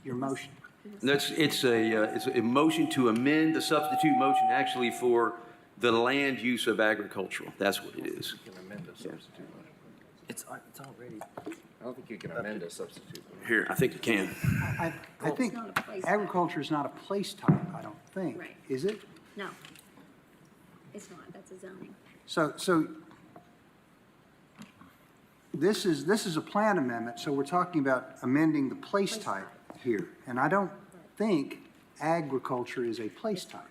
your motion. It's a motion to amend the substitute motion actually for the land use of agricultural. That's what it is. You can amend a substitute motion. It's already, I don't think you can amend a substitute motion. Here, I think you can. I think agriculture is not a place type, I don't think. Right. Is it? No, it's not. That's a zoning. So this is a plan amendment, so we're talking about amending the place type here. And I don't think agriculture is a place type.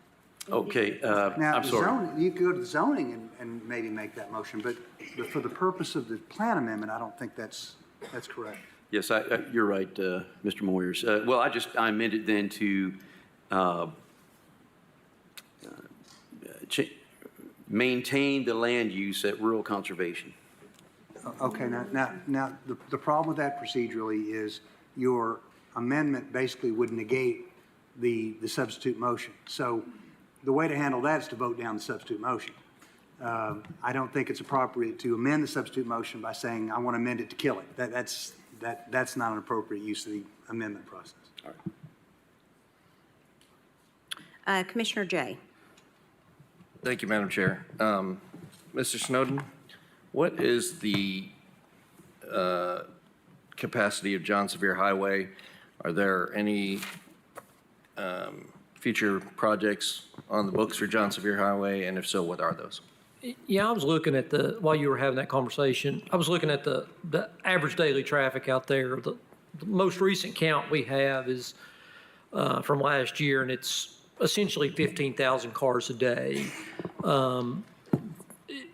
Okay, Now, I'm the sorry. zoning, you could go to the zoning and maybe make that motion, but for the purpose of the plan amendment, I don't think that's correct. Yes, you're right, Mr. Moyers. Well, I amended then to maintain the land use at rural conservation. Okay, now, the problem with that procedurally is your amendment basically would negate the substitute motion. So the way to handle that is to vote down the substitute motion. I don't think it's appropriate to amend the substitute motion by saying, I want to amend it to kill it. That's not an appropriate use of the amendment process. All right. Commissioner Jay. Thank you, Madam Chair. Mr. Snowden, what is the capacity of John Sevier Highway? Are there any future projects on the books for John Sevier Highway? And if so, what are those? Yeah, I was looking at while you were having that conversation, I was looking at the average daily traffic out there. The most recent count we have is from last year, and it's essentially 15,000 cars a day.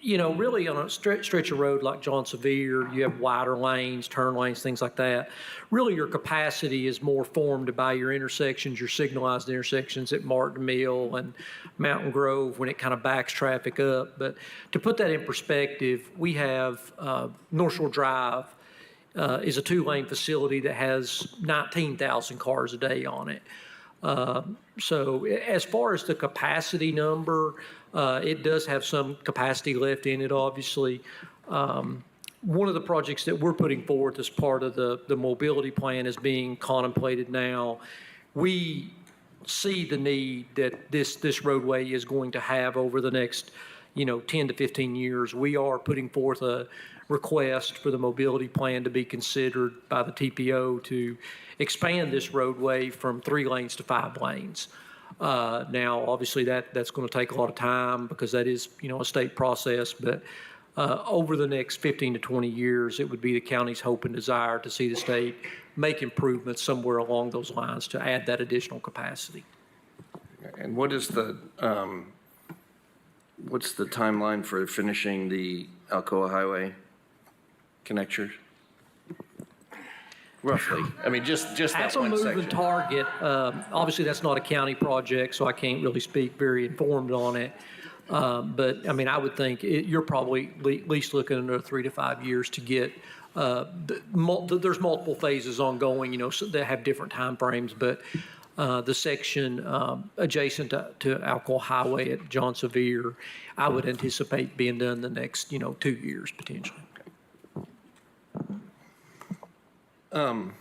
Really on a stretch of road like John Sevier, you have wider lanes, turn lanes, things like that. Really, your capacity is more formed by your intersections, your signalized intersections at Martin Mill and Mountain Grove when it kind of backs traffic up. But to put that in perspective, we have North Shore Drive is a 2-lane facility that has 19,000 cars a day on it. So as far as the capacity number, it does have some capacity left in it, obviously. One of the projects that we're putting forth as part of the mobility plan is being contemplated now. We see the need that this roadway is going to have over the next, 10 to 15 years. We are putting forth a request for the mobility plan to be considered by the TPO to expand this roadway from 3 lanes to 5 lanes. Now, obviously, that's going to take a lot of time because that is, a state process. But over the next 15 to 20 years, it would be the county's hope and desire to see the state make improvements somewhere along those lines to add that additional capacity. And what is what's the timeline for finishing the Alcoa Highway connector? Roughly. I mean, just that one section. That's a moving target. Obviously, that's not a county project, so I can't really speak very informed on it. But, I would think you're probably at least looking at another 3 to 5 years to get, there's multiple phases ongoing, so they have different timeframes, but the section adjacent to Alcoa Highway at John Sevier, I would anticipate being done the next, 2 years potentially. Thank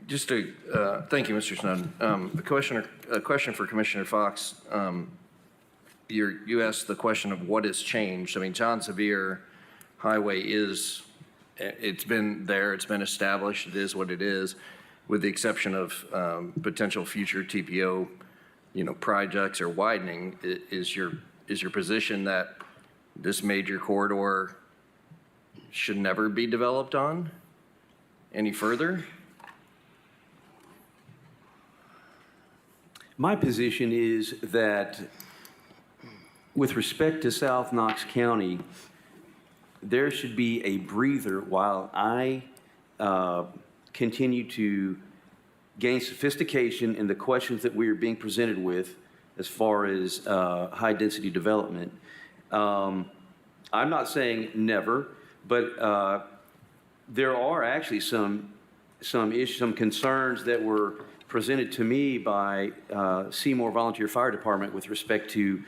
you, Mr. Snowden. A question for Commissioner Fox. You asked the question of what has changed. John Sevier Highway it's been there, it's been established, it is what it is, with the exception of potential future TPO, projects or widening. Is your position that this major corridor should never be developed on any further? My position is that with respect to South Knox County, there should be a breather while I continue to gain sophistication in the questions that we are being presented with as far as high-density development. I'm not saying never, but there are actually some concerns that were presented to me by Seymour Volunteer Fire Department with respect to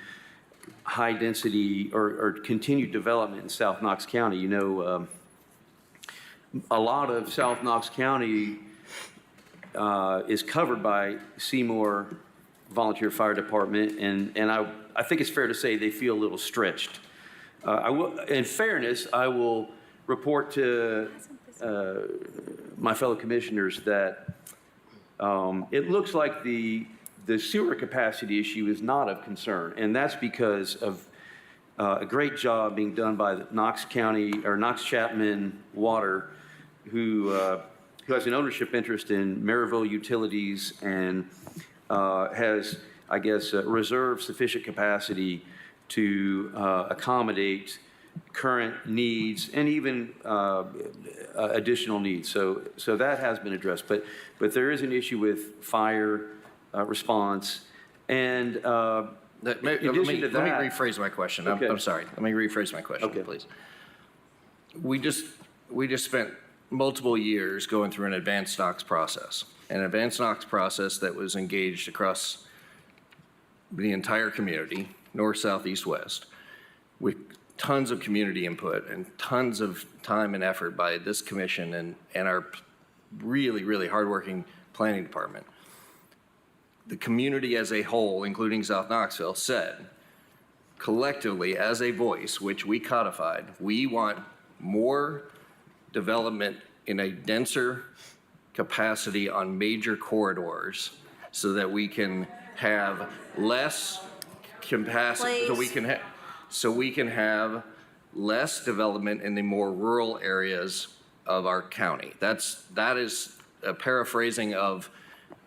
high density or continued development in South Knox County. You know, a lot of South Knox County is covered by Seymour Volunteer Fire Department, and I think it's fair to say they feel a little stretched. In fairness, I will report to my fellow commissioners that it looks like the sewer capacity issue is not of concern, and that's because of a great job being done by the Knox County or Knox Chapman Water, who has an ownership interest in Maryville Utilities and has, I guess, reserved sufficient capacity to accommodate current needs and even additional needs. So that has been addressed, but there is an issue with fire response, and let me rephrase my question. Okay. I'm sorry. Let me rephrase my question, please. We just spent multiple years going through an advanced Knox process, that was engaged across the entire community, north, south, east, west, with tons of community input and tons of time and effort by this commission and our really, really hardworking planning department. The community as a whole, including South Knoxville, said collectively as a voice, which we codified, we want more development in a denser capacity on major corridors so that we can have less capacity, so we can have less development in the more rural areas of our county. That is a paraphrasing of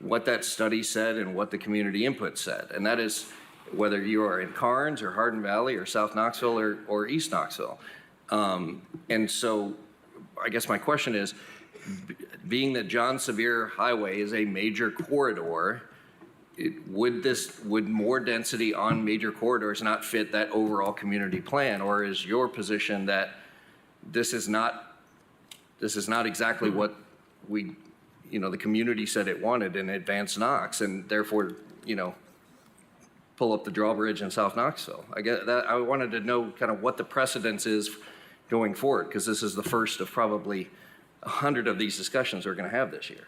what that study said and what the community input said. And that is whether you are in Karnes or Hardin Valley or South Knoxville or East Knoxville. And so I guess my question is, being that John Sevier Highway is a major corridor, would more density on major corridors not fit that overall community plan? Or is your position that this is not exactly what the community said it wanted in Advanced Knox, and therefore, pull up the drawbridge in South Knoxville? I wanted to know kind of what the precedence is going forward, because this is the first of probably 100 of these discussions we're going to have this year.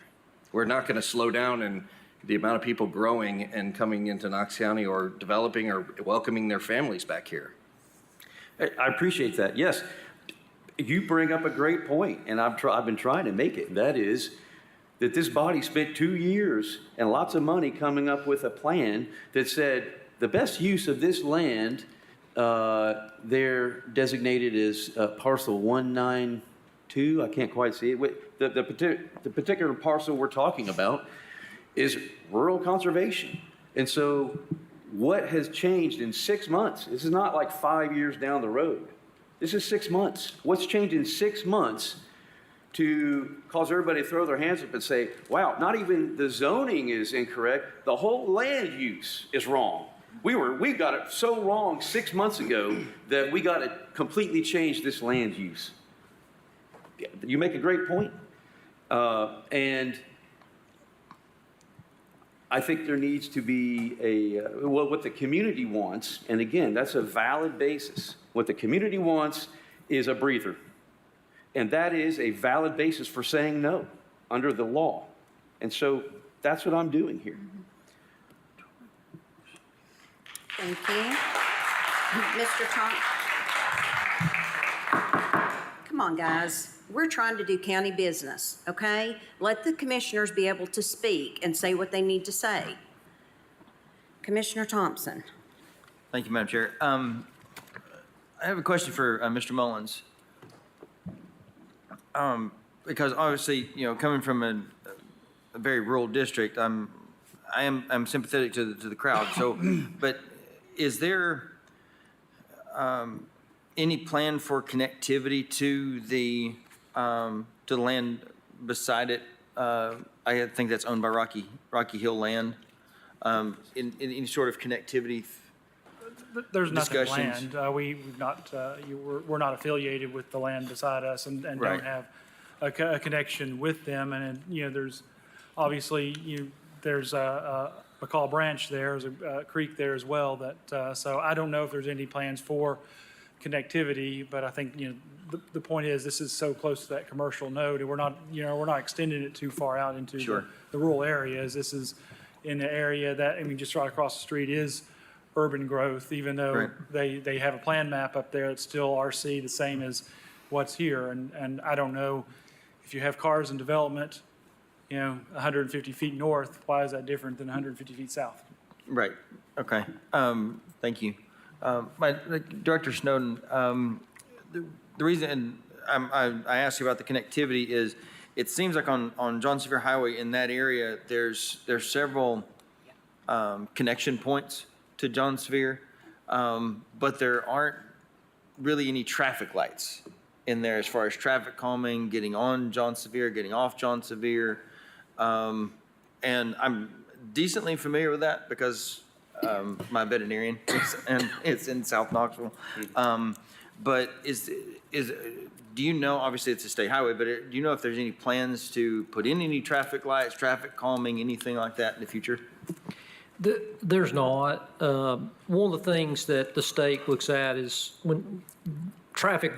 We're not going to slow down in the amount of people growing and coming into Knox County or developing or welcoming their families back here. I appreciate that. Yes, you bring up a great point, and I've been trying to make it. That is that this body spent 2 years and lots of money coming up with a plan that said the best use of this land, they're designated as parcel 192. I can't quite see it. The particular parcel we're talking about is rural conservation. And so what has changed in 6 months? This is not like 5 years down the road. This is 6 months. What's changed in 6 months to cause everybody to throw their hands up and say, wow, not even the zoning is incorrect, the whole land use is wrong. We got it so wrong 6 months ago that we got to completely change this land use. You make a great point. And I think there needs to be what the community wants, and again, that's a valid basis. What the community wants is a breather. And that is a valid basis for saying no under the law. And so that's what I'm doing here. Thank you. Mr. Thompson. Come on, guys. We're trying to do county business, okay? Let the commissioners be able to speak and say what they need to say. Commissioner Thompson. Thank you, Madam Chair. I have a question for Mr. Mullins. Because obviously, coming from a very rural district, I'm sympathetic to the crowd. So, but is there any plan for connectivity to the land beside it? I think that's owned by Rocky Hill Land. In any sort of connectivity. There's nothing discussions? land. We're not affiliated with the land beside us, and Right. don't have a connection with them. And there's obviously there's a McCall Branch there, there's a creek there as well that, so I don't know if there's any plans for connectivity, but I think, the point is, this is so close to that commercial node, and we're not extending it too far out into the rural areas. This is in the area that, just right across the street is urban growth, even though they have a plan map up there, it's still RC, the same as what's here. And I don't know, if you have cars in development, 150 feet north, why is that different than 150 feet south? Right, okay. Thank you. Director Snowden, the reason I asked you about the connectivity is, it seems like on John Sevier Highway in that area, there's several connection points to John Sevier, but there aren't really any traffic lights in there as far as traffic calming, getting on John Sevier, getting off John Sevier. And I'm decently familiar with that because my veterinarian and it's in South Knoxville. But do you know, obviously it's a state highway, but do you know if there's any plans to put in any traffic lights, traffic calming, anything like that in the future? There's not. One of the things that the state looks at is when traffic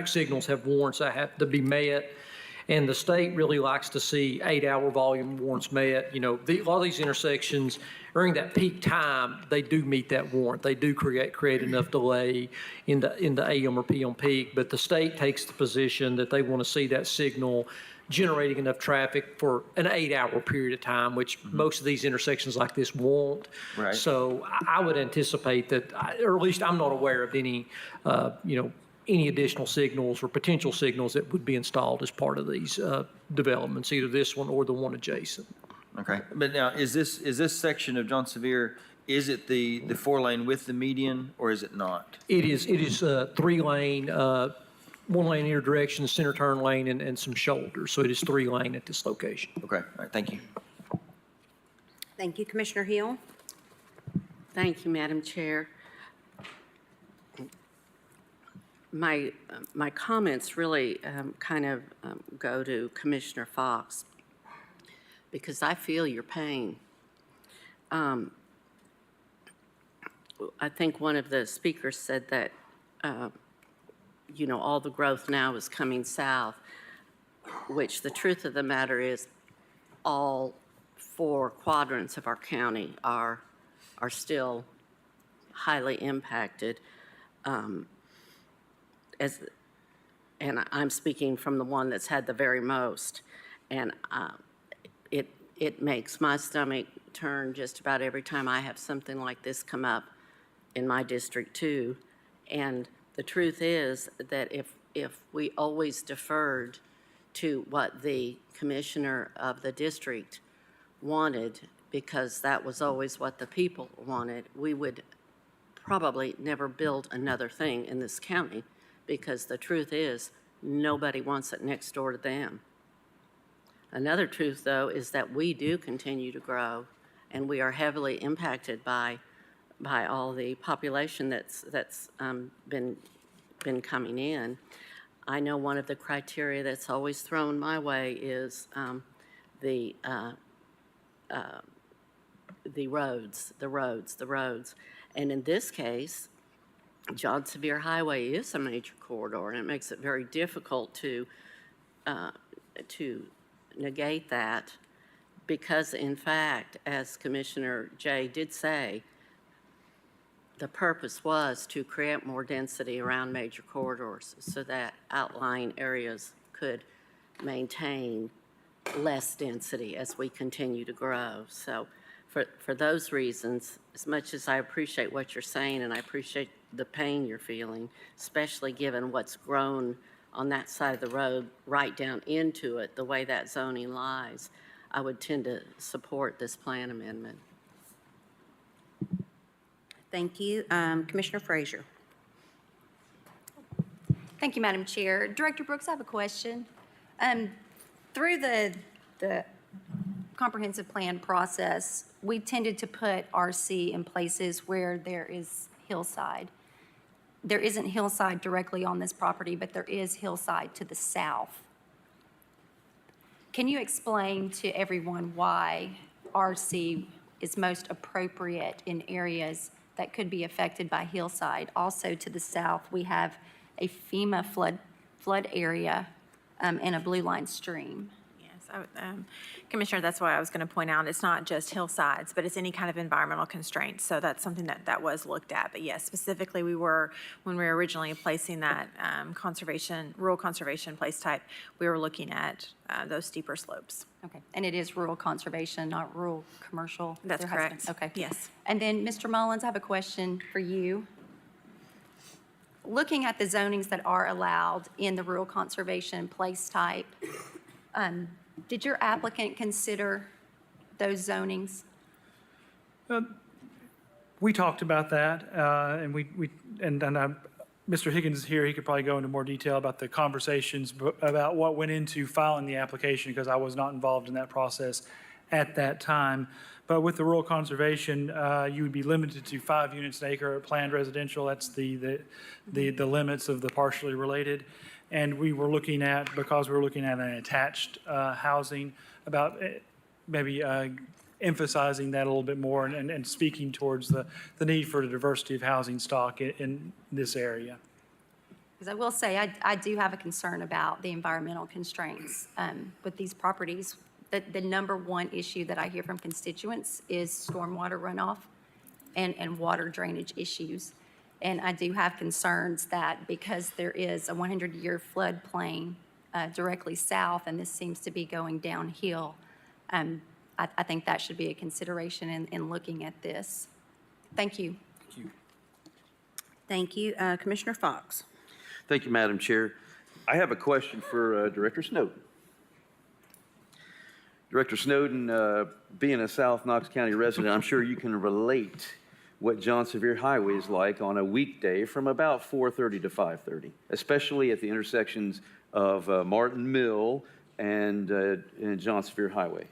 signals have warrants that have to be met. And the state really likes to see 8-hour volume warrants met. A lot of these intersections, during that peak time, they do meet that warrant. They do create enough delay in the AM or PM peak, but the state takes the position that they want to see that signal generating enough traffic for an 8-hour period of time, which most of these intersections like this won't. Right. So I would anticipate that, or at least I'm not aware of any, any additional signals or potential signals that would be installed as part of these developments, either this one or the one adjacent. Okay, but now is this section of John Sevier, is it the 4-lane with the median, or is it not? It is 3-lane, 1-lane interdirection, center turn lane, and some shoulders. So it is 3-lane at this location. Okay, all right, thank you. Thank you, Commissioner Hill. Thank you, Madam Chair. My comments really kind of go to Commissioner Fox, because I feel your pain. I think one of the speakers said that, all the growth now is coming south, which the truth of the matter is all 4 quadrants of our county are still highly impacted. And I'm speaking from the one that's had the very most. And it makes my stomach turn just about every time I have something like this come up in my district too. And the truth is that if we always deferred to what the commissioner of the district wanted, because that was always what the people wanted, we would probably never build another thing in this county, because the truth is nobody wants it next door to them. Another truth, though, is that we do continue to grow, and we are heavily impacted by all the population that's been coming in. I know one of the criteria that's always thrown my way is the roads. And in this case, John Sevier Highway is a major corridor, and it makes it very difficult to negate that, because in fact, as Commissioner Jay did say, the purpose was to create more density around major corridors so that outlying areas could maintain less density as we continue to grow. So for those reasons, as much as I appreciate what you're saying and I appreciate the pain you're feeling, especially given what's grown on that side of the road right down into it, the way that zoning lies, I would tend to support this plan amendment. Thank you. Commissioner Frazier. Thank you, Madam Chair. Director Brooks, I have a question. Through the comprehensive plan process, we tended to put RC in places where there is hillside. There isn't hillside directly on this property, but there is hillside to the south. Can you explain to everyone why RC is most appropriate in areas that could be affected by hillside. Also to the south, we have a FEMA flood area and a blue line stream. Yes, Commissioner, that's why I was going to point out, it's not just hillsides, but it's any kind of environmental constraints. So that's something that was looked at. But yes, specifically when we were originally placing that rural conservation place type, we were looking at those steeper slopes. Okay, and it is rural conservation, not rural commercial? That's There has correct. been- Okay. Yes. And then, Mr. Mullins, I have a question for you. Looking at the zonings that are allowed in the rural conservation place type, did your applicant consider those zonings? We talked about that, and Mr. Higgins is here. He could probably go into more detail about the conversations about what went into filing the application, because I was not involved in that process at that time. But with the rural conservation, you would be limited to 5 units an acre planned residential. That's the limits of the partially related. And we were looking at, because we were looking at an attached housing, about maybe emphasizing that a little bit more and speaking towards the need for the diversity of housing stock in this area. Because I will say, I do have a concern about the environmental constraints with these properties. The number one issue that I hear from constituents is stormwater runoff and water drainage issues. And I do have concerns that because there is a 100-year floodplain directly south, and this seems to be going downhill, I think that should be a consideration in looking at this. Thank you. Thank you. Commissioner Fox. Thank you, Madam Chair. I have a question for Director Snowden. Director Snowden, being a South Knox County resident, I'm sure you can relate what John Sevier Highway is like on a weekday from about 4:30 to 5:30, especially at the intersections of Martin Mill and John Sevier Highway.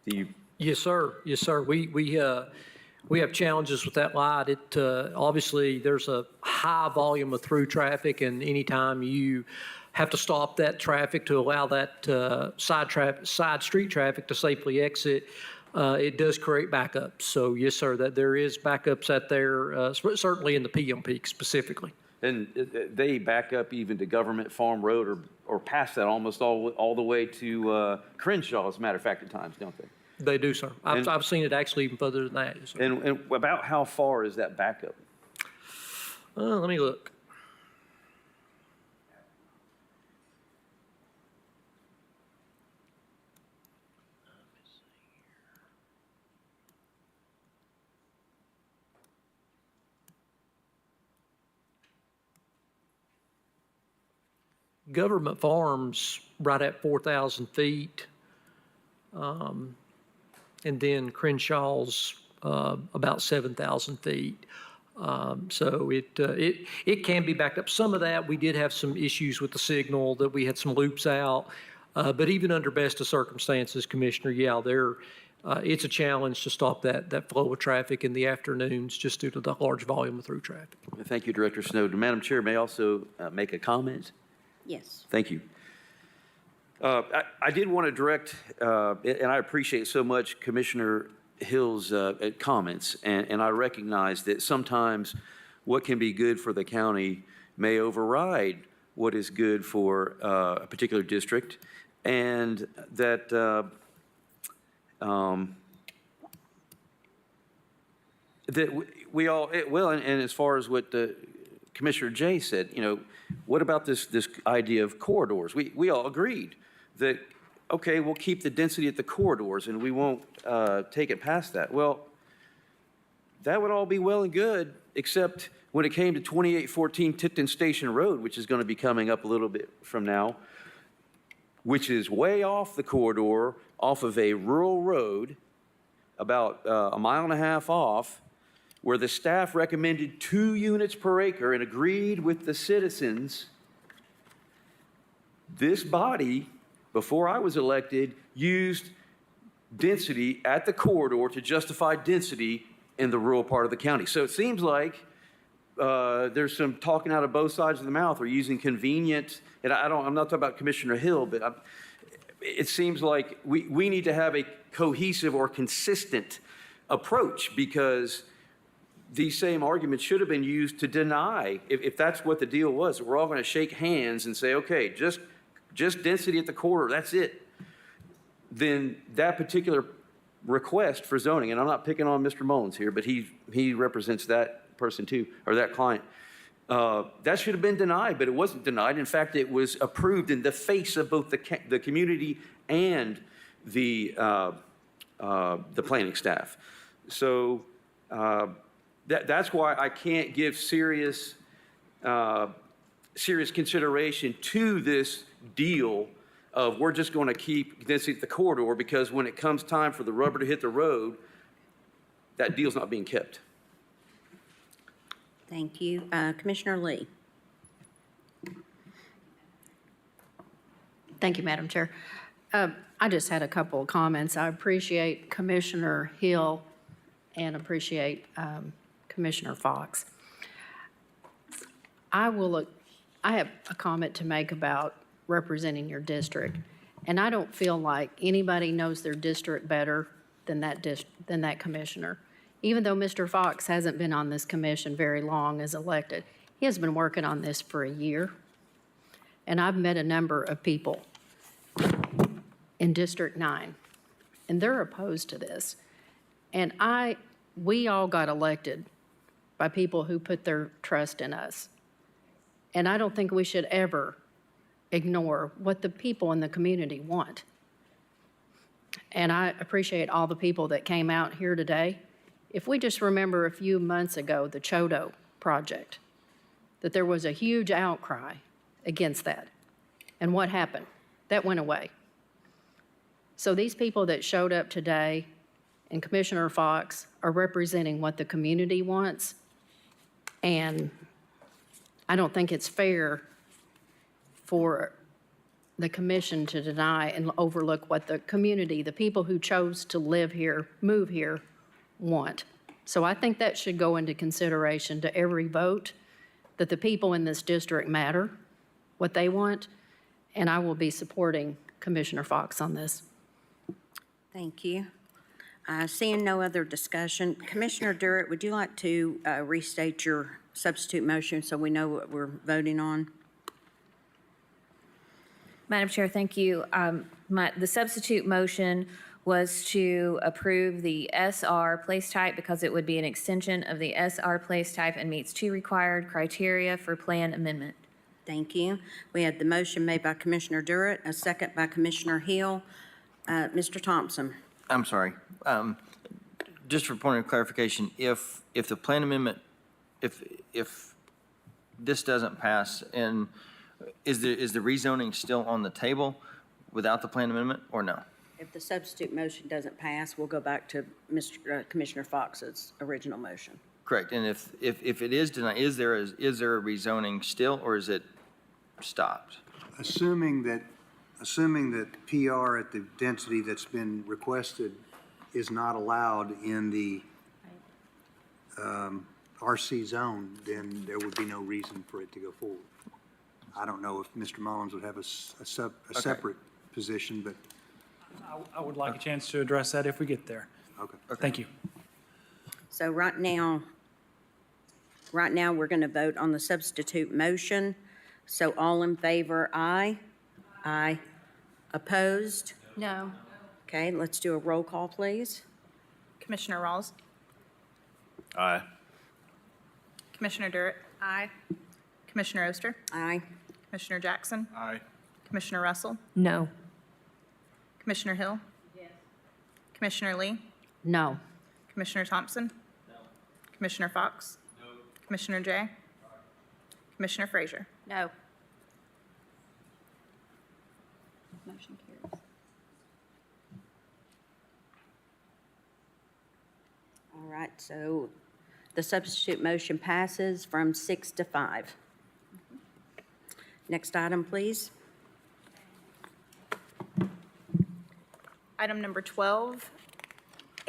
Do you? Yes, sir. Yes, sir. We have challenges with that light. It obviously there's a high volume of through traffic, and anytime you have to stop that traffic to allow that side street traffic to safely exit, it does create backups. So yes, sir, that there is backups out there, certainly in the PM peak specifically. And they back up even to Government Farm Road or past that almost all the way to Crenshaw, as a matter of fact, at times, don't they? They do, sir. I've seen it actually even further than that. Yes, sir. And about how far is that backup? Let me look. Government Farms right at 4,000 feet. And then Crenshaw's about 7,000 feet. So it can be backed up. Some of that, we did have some issues with the signal, that we had some loops out. But even under best of circumstances, Commissioner, yeah, it's a challenge to stop that flow of traffic in the afternoons just due to the large volume of through traffic. Thank you, Director Snowden. Madam Chair, may I also make a comment? Yes. Thank you. I did want to direct, and I appreciate so much Commissioner Hill's comments, and I recognize that sometimes what can be good for the county may override what is good for a particular district, and that that we all, well, and as far as what Commissioner Jay said, what about this idea of corridors? We all agreed that, okay, we'll keep the density at the corridors and we won't take it past that. Well, that would all be well and good, except when it came to 2814 Tipton Station Road, which is going to be coming up a little bit from now, which is way off the corridor, off of a rural road, about a mile and a half off, where the staff recommended 2 units per acre and agreed with the citizens. This body, before I was elected, used density at the corridor to justify density in the rural part of the county. So it seems like there's some talking out of both sides of the mouth or using convenient, and I'm not talking about Commissioner Hill, but it seems like we need to have a cohesive or consistent approach, because these same arguments should have been used to deny, if that's what the deal was, we're all going to shake hands and say, okay, just density at the corridor, that's it. Then that particular request for zoning, and I'm not picking on Mr. Mullins here, but he represents that person too, or that client. That should have been denied, but it wasn't denied. In fact, it was approved in the face of both the community and the planning staff. So that's why I can't give serious consideration to this deal of we're just going to keep density at the corridor, because when it comes time for the rubber to hit the road, that deal's not being kept. Thank you. Commissioner Lee. Thank you, Madam Chair. I just had a couple of comments. I appreciate Commissioner Hill and appreciate Commissioner Fox. I have a comment to make about representing your district, and I don't feel like anybody knows their district better than that commissioner. Even though Mr. Fox hasn't been on this commission very long as elected, he has been working on this for a year, and I've met a number of people in District 9, and they're opposed to this. And we all got elected by people who put their trust in us. And I don't think we should ever ignore what the people in the community want. And I appreciate all the people that came out here today. If we just remember a few months ago, the Chodo project, that there was a huge outcry against that. And what happened? That went away. So these people that showed up today and Commissioner Fox are representing what the community wants. And I don't think it's fair for the commission to deny and overlook what the community, the people who chose to live here, move here, want. So I think that should go into consideration to every vote, that the people in this district matter, what they want, and I will be supporting Commissioner Fox on this. Thank you. Seeing no other discussion, Commissioner Durrett, would you like to restate your substitute motion so we know what we're voting on? Madam Chair, thank you. The substitute motion was to approve the SR place type because it would be an extension of the SR place type and meets 2 required criteria for plan amendment. Thank you. We had the motion made by Commissioner Durrett, a second by Commissioner Hill. Mr. Thompson. I'm sorry. Just for point of clarification, if the plan amendment, if this doesn't pass, and is the rezoning still on the table without the plan amendment, or no? If the substitute motion doesn't pass, we'll go back to Commissioner Fox's original motion. Correct. And if it is denied, is there a rezoning still, or is it stopped? Assuming that PR at the density that's been requested is not allowed in the RC zone, then there would be no reason for it to go forward. I don't know if Mr. Mullins would have a separate position, but. I would like a chance to address that if we get there. Okay. Thank you. So right now, we're going to vote on the substitute motion. So all in favor, aye. Aye. Opposed? No. Okay, let's do a roll call, please. Commissioner Rawls? Aye. Commissioner Durrett? Aye. Commissioner Oster? Aye. Commissioner Jackson? Aye. Commissioner Russell? No. Commissioner Hill? Yes. Commissioner Lee? No. Commissioner Thompson? No. Commissioner Fox? No. Commissioner Jay? Commissioner Frazier? No. Motion carries. All right, so the substitute motion passes from 6 to 5. Next item, please. Item number 12,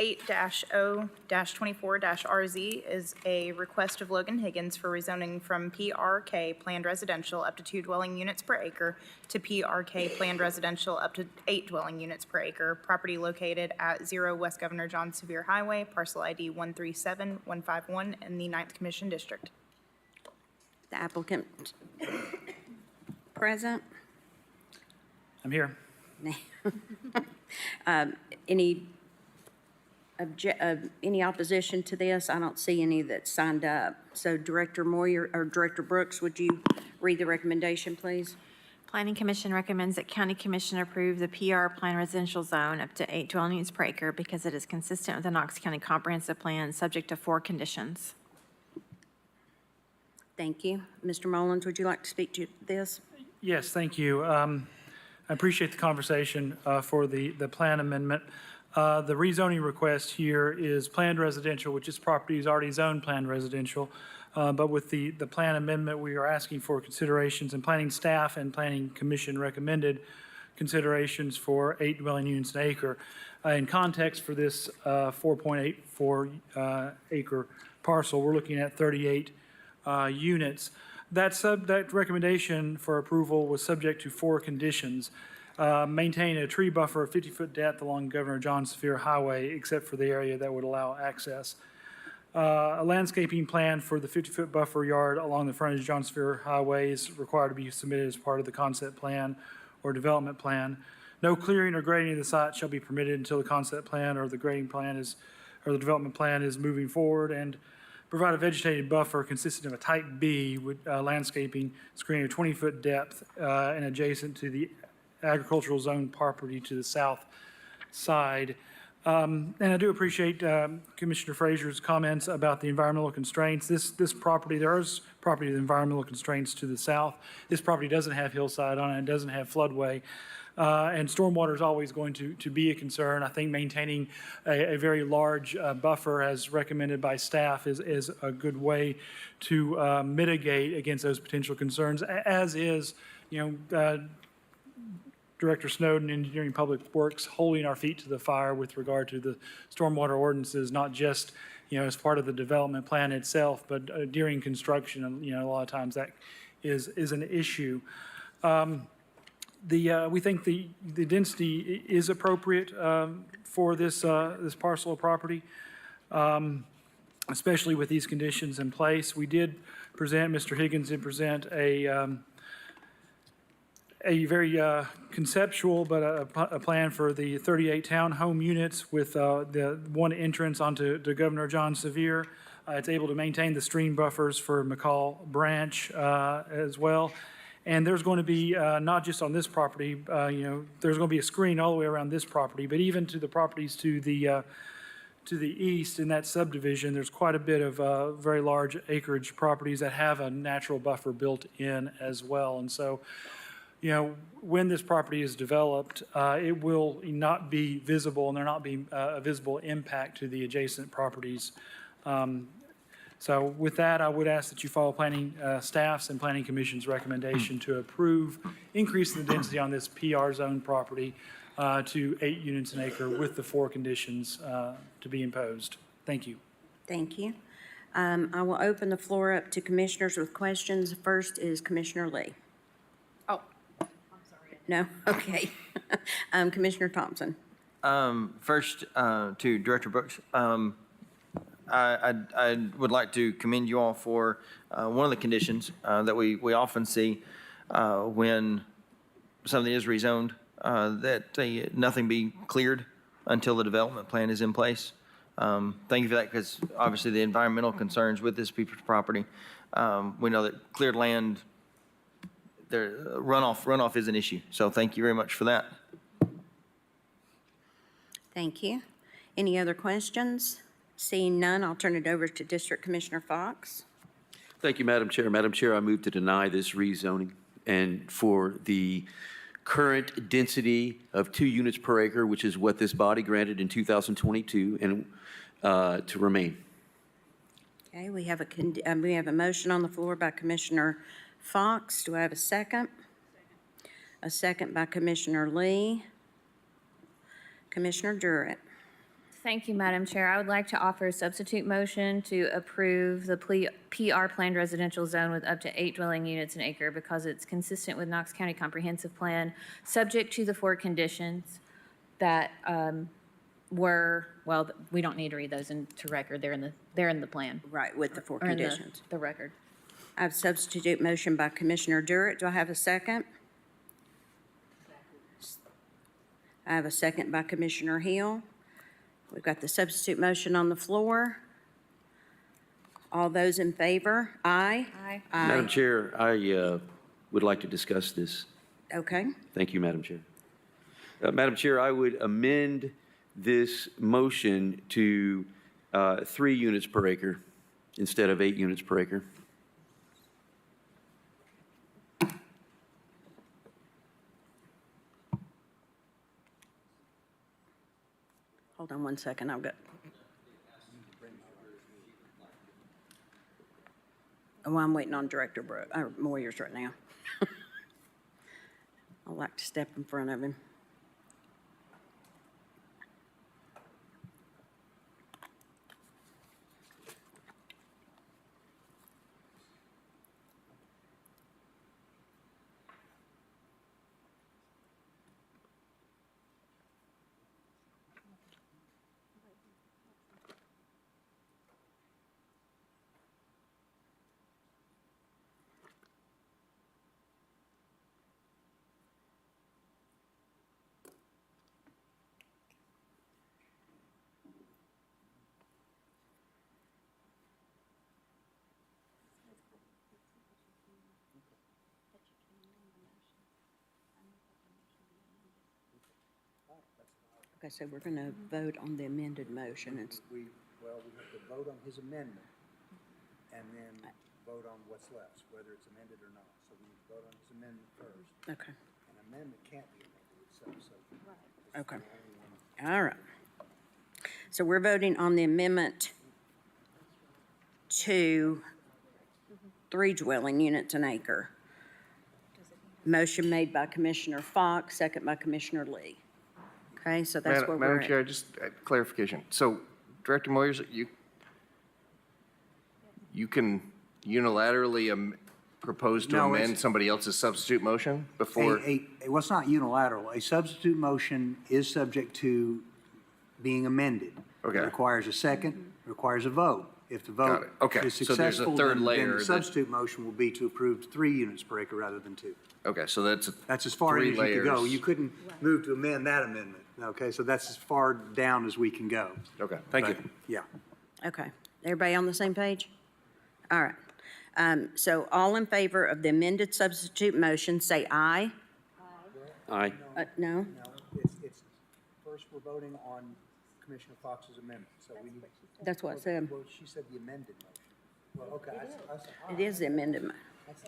8-0-24-RZ is a request of Logan Higgins for rezoning from PRK Planned Residential up to 2 dwelling units per acre to PRK Planned Residential up to 8 dwelling units per acre. Property located at 0 West Governor John Sevier Highway, parcel ID 137151 in the 9th Commission District. The applicant present? I'm here. Any opposition to this? I don't see any that signed up. So Director Moyer, or Director Brooks, would you read the recommendation, please? Planning Commission recommends that County Commission approve the PR Plan Residential Zone up to 8 dwelling units per acre because it is consistent with the Knox County Comprehensive Plan, subject to 4 conditions. Thank you. Mr. Mullins, would you like to speak to this? Yes, thank you. I appreciate the conversation for the plan amendment. The rezoning request here is planned residential, which is property is already zoned planned residential. But with the plan amendment, we are asking for considerations, and planning staff and planning commission recommended considerations for 8 dwelling units an acre. In context for this 4.84 acre parcel, we're looking at 38 units. That recommendation for approval was subject to 4 conditions. Maintain a tree buffer of 50-foot depth along Governor John Sevier Highway, except for the area that would allow access. A landscaping plan for the 50-foot buffer yard along the frontage of John Sevier Highway is required to be submitted as part of the concept plan or development plan. No clearing or grading of the site shall be permitted until the concept plan or the grading plan is, or the development plan is moving forward, and provide a vegetated buffer consisting of a type B with landscaping screen of 20-foot depth and adjacent to the agricultural zone property to the south side. And I do appreciate Commissioner Frazier's comments about the environmental constraints. This property, there is property with environmental constraints to the south. This property doesn't have hillside on it, it doesn't have floodway. And stormwater is always going to be a concern. I think maintaining a very large buffer as recommended by staff is a good way to mitigate against those potential concerns, as is, Director Snowden, Engineering Public Works, holding our feet to the fire with regard to the stormwater ordinances, not just, as part of the development plan itself, but during construction, and, a lot of times that is an issue. We think the density is appropriate for this parcel of property, especially with these conditions in place. We did present, Mr. Higgins did present a very conceptual, but a plan for the 38 townhome units with the one entrance onto Governor John Sevier. It's able to maintain the stream buffers for McCall Branch as well. And there's going to be, not just on this property, there's going to be a screen all the way around this property, but even to the properties to the east in that subdivision, there's quite a bit of very large acreage properties that have a natural buffer built in as well. And so, when this property is developed, it will not be visible, and there not be a visible impact to the adjacent properties. So with that, I would ask that you follow planning staff's and planning commission's recommendation to approve increasing the density on this PR zone property to 8 units an acre with the 4 conditions to be imposed. Thank you. Thank you. I will open the floor up to commissioners with questions. First is Commissioner Lee. No? Okay. Commissioner Thompson. First, to Director Brooks, I would like to commend you all for one of the conditions that we often see when something is rezoned, that nothing be cleared until the development plan is in place. Thank you for that, because obviously the environmental concerns with this piece of property, we know that cleared land, runoff is an issue. So thank you very much for that. Thank you. Any other questions? Seeing none, I'll turn it over to District Commissioner Fox. Thank you, Madam Chair. Madam Chair, I move to deny this rezoning, and for the current density of 2 units per acre, which is what this body granted in 2022, and to remain. Okay, we have a motion on the floor by Commissioner Fox. Do I have a second? A second by Commissioner Lee. Commissioner Durrett. Thank you, Madam Chair. I would like to offer a substitute motion to approve the PR planned residential zone with up to 8 dwelling units an acre because it's consistent with Knox County Comprehensive Plan, subject to the 4 conditions that well, we don't need to read those into record. They're in the plan. Right, with the 4 Or in conditions. the record. I have substitute motion by Commissioner Durrett. Do I have a second? I have a second by Commissioner Hill. We've got the substitute motion on the floor. All those in favor? Aye. Aye. Madam Chair, I would like to discuss this. Okay. Thank you, Madam Chair. Madam Chair, I would amend this motion to 3 units per acre instead of 8 units per acre. Hold on one second. I've got. Oh, I'm waiting on Director Moyers right now. I like to step in front of him. Okay, so we're going to vote on the amended motion. We have to vote on his amendment and then vote on what's left, whether it's amended or not. So we need to vote on his amendment first. Okay. An amendment can't be amended itself, so. Okay. All right. So we're voting on the amendment to 3 dwelling units an acre. Motion made by Commissioner Fox, second by Commissioner Lee. Okay, so that's where we're Madam at. Chair, just clarification. So Director Moyers, you can unilaterally propose to No, amend it's- somebody else's substitute motion before? Well, it's not unilateral. A substitute motion is subject to being amended. Okay. It requires a second, requires a vote. If the Got vote it. Okay. is So there's a successful, third then layer the that- substitute motion will be to approve 3 units per acre rather than 2. Okay, so that's That's as far as 3 you could go. layers. You couldn't move to amend that amendment, okay? So that's as far down as we can go. Okay, thank you. But, yeah. Okay. Everybody on the same page? All right. So all in favor of the amended substitute motion, say aye. Aye. No? No, it's, first we're voting on Commissioner Fox's amendment, so we need. That's what it said. Well, she said the amended motion. Well, okay. It is the amended motion. That's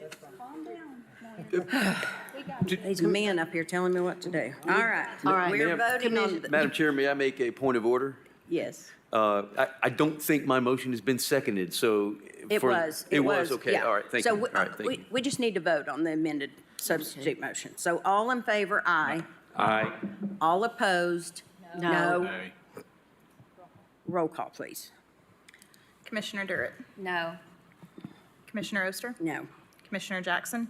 These men up here telling me what to do. All right. All right. We're voting on, Madam Chair, may I make a point of order? yes. I don't think my motion has been seconded, so. It was. It was, okay, yeah. all right, thank you. So All right, thank you. we just need to vote on the amended substitute motion. So all in favor, aye. Aye. All opposed? No. Roll call, please. Commissioner Durrett, No. Commissioner Oster, No. Commissioner Jackson,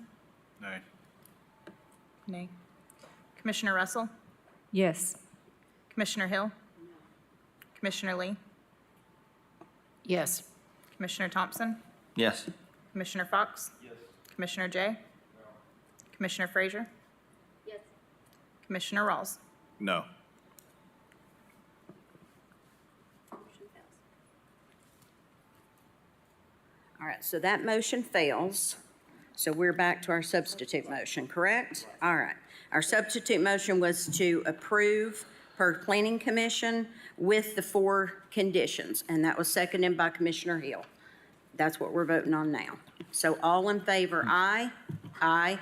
Nay. nay. Commissioner Russell, Yes. Commissioner Hill, Commissioner Lee, Yes. Commissioner Thompson, Yes. Commissioner Fox, Commissioner Jay, Commissioner Frazier, Commissioner Rawls. No. All right, so that motion fails. So we're back to our substitute motion, correct? All right. Our substitute motion was to approve per Planning Commission with the 4 conditions, and that was seconded by Commissioner Hill. That's what we're voting on now. So all in favor, aye? Aye.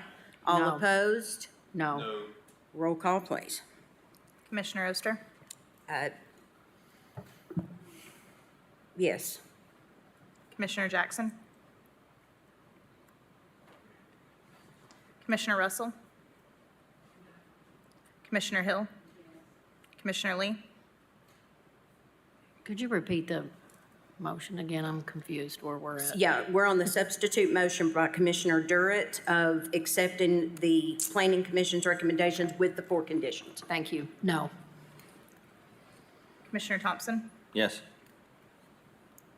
All No. opposed? No. Roll call, please. Commissioner Oster, Yes. Commissioner Jackson, Commissioner Russell, Commissioner Hill, Commissioner Lee, Could you repeat the motion again? I'm confused where we're at. Yeah, we're on the substitute motion by Commissioner Durrett of accepting the Planning Commission's recommendations with the 4 conditions. Thank you. No. Commissioner Thompson? Yes.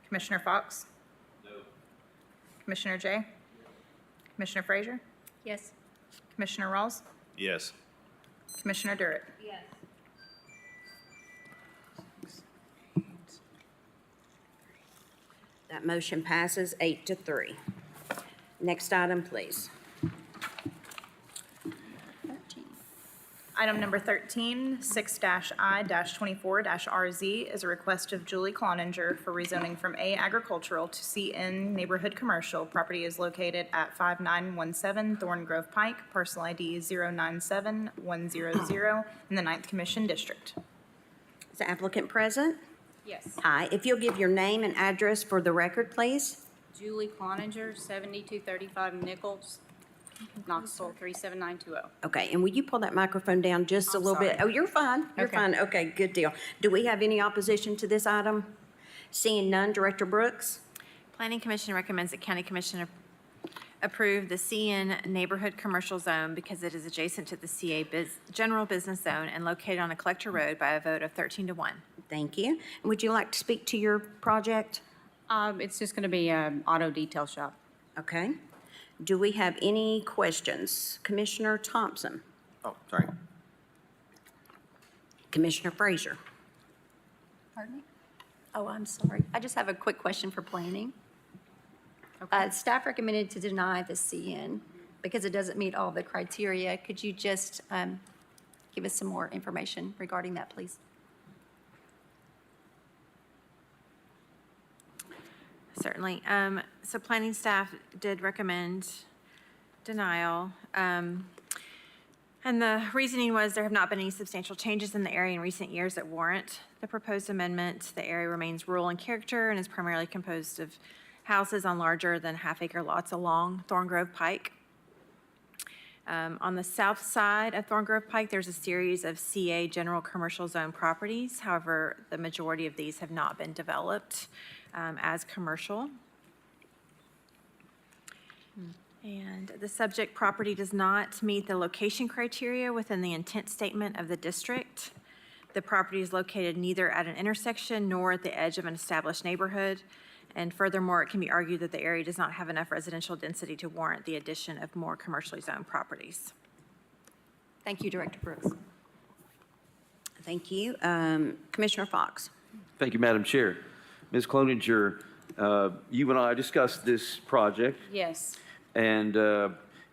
Commissioner Fox? No. Commissioner Jay? Commissioner Frazier? Yes. Commissioner Rawls? Yes. Commissioner Durrett? Yes. That motion passes 8-3. Next item, please. Item number 13, 6-I-24-RZ is a request of Julie Cloninger for rezoning from A agricultural to CN neighborhood commercial. Property is located at 5917 Thorn Grove Pike, parcel ID 097100 in the 9th Commission District. Is the applicant present? Yes. Hi, if you'll give your name and address for the record, please. Julie Cloninger, 7235 Nichols, Knoxville, 37920. Okay, and will you pull that microphone down just a little bit? sorry. Oh, you're fine, you're Okay. fine. Okay, good deal. Do we have any opposition to this item? Seeing none, Director Brooks? Planning Commission recommends that County Commission approve the CN Neighborhood Commercial Zone because it is adjacent to the CA General Business Zone and located on a collector road by a vote of 13-1. Thank you. And would you like to speak to your project? It's just going to be an auto detail shop. Okay. Do we have any questions? Commissioner Thompson? Oh, sorry. Commissioner Frazier? Pardon me? Oh, I'm sorry. I just have a quick question for planning. Staff recommended to deny the CN because it doesn't meet all the criteria. Could you just give us some more information regarding that, please? Certainly. So planning staff did recommend denial. And the reasoning was there have not been any substantial changes in the area in recent years that warrant the proposed amendment. The area remains rural in character and is primarily composed of houses on larger than half-acre lots along Thorn Grove Pike. On the south side of Thorn Grove Pike, there's a series of CA General Commercial Zone properties. However, the majority of these have not been developed as commercial. And the subject property does not meet the location criteria within the intent statement of the district. The property is located neither at an intersection nor at the edge of an established neighborhood. And furthermore, it can be argued that the area does not have enough residential density to warrant the addition of more commercially zoned properties. Thank you, Director Brooks. Thank you. Commissioner Fox? Thank you, Madam Chair. Ms. Cloninger, you and I discussed this project, Yes. and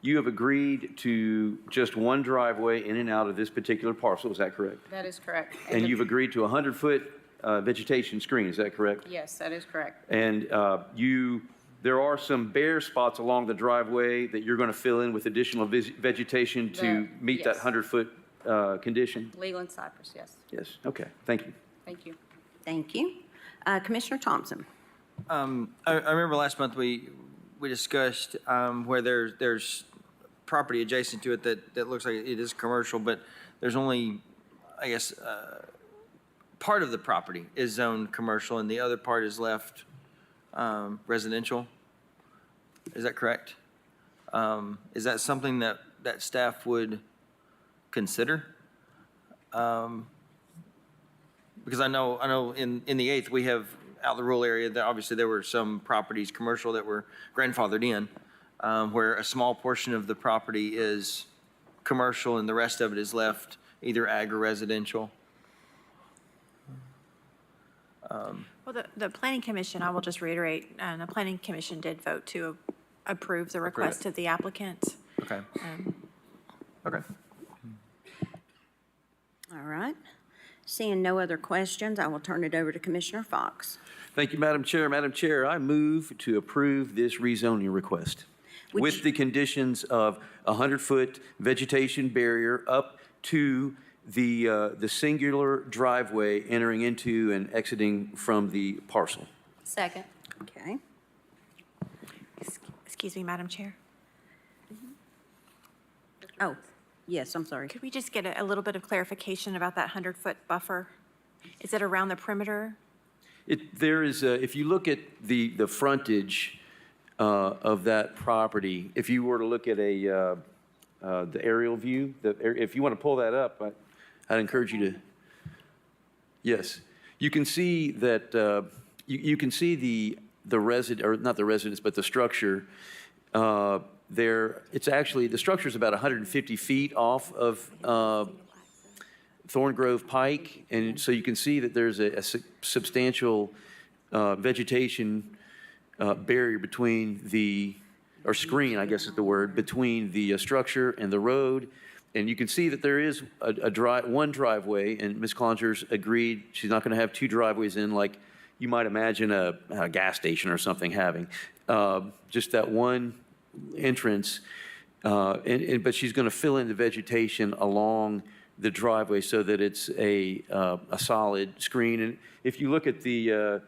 you have agreed to just one driveway in and out of this particular parcel, is that correct? That is correct. And you've agreed to a 100-foot vegetation screen, is that correct? Yes, that is correct. And there are some bare spots along the driveway that you're going to fill in with additional vegetation to meet that yes. 100-foot condition? Leland Cypress, yes. Yes, okay, thank you. Thank you. Thank you. Commissioner Thompson? I remember last month we discussed where there's property adjacent to it that looks like it is commercial, but there's only, I guess, part of the property is zoned commercial and the other part is left residential. Is that correct? Is that something that staff would consider? Because I know in the 8th, we have out in the rural area, that obviously there were some properties, commercial, that were grandfathered in, where a small portion of the property is commercial and the rest of it is left either ag or residential. Well, the Planning Commission, I will just reiterate, the Planning Commission did vote to approve the request of the applicant. Okay. Okay. All right. Seeing no other questions, I will turn it over to Commissioner Fox. Thank you, Madam Chair. Madam Chair, I move to approve this rezoning request with the conditions of a 100-foot vegetation barrier up to the singular driveway entering into and exiting from the parcel. Second. Okay. Excuse me, Madam Chair. Oh, yes, I'm sorry. Could we just get a little bit of clarification about that 100-foot buffer? Is it around the perimeter? There is, if you look at the frontage of that property, if you were to look at the aerial view, if you want to pull that up, I'd encourage you to, yes. You can see that, you can see the resident, or not the residence, but the structure there. It's actually, the structure is about 150 feet off of Thorn Grove Pike, and so you can see that there's a substantial vegetation barrier between or screen, I guess is the word, between the structure and the road. And you can see that there is one driveway, and Ms. Cloninger's agreed she's not going to have two driveways in like you might imagine a gas station or something having. Just that one entrance, but she's going to fill in the vegetation along the driveway so that it's a solid screen. And if you look at the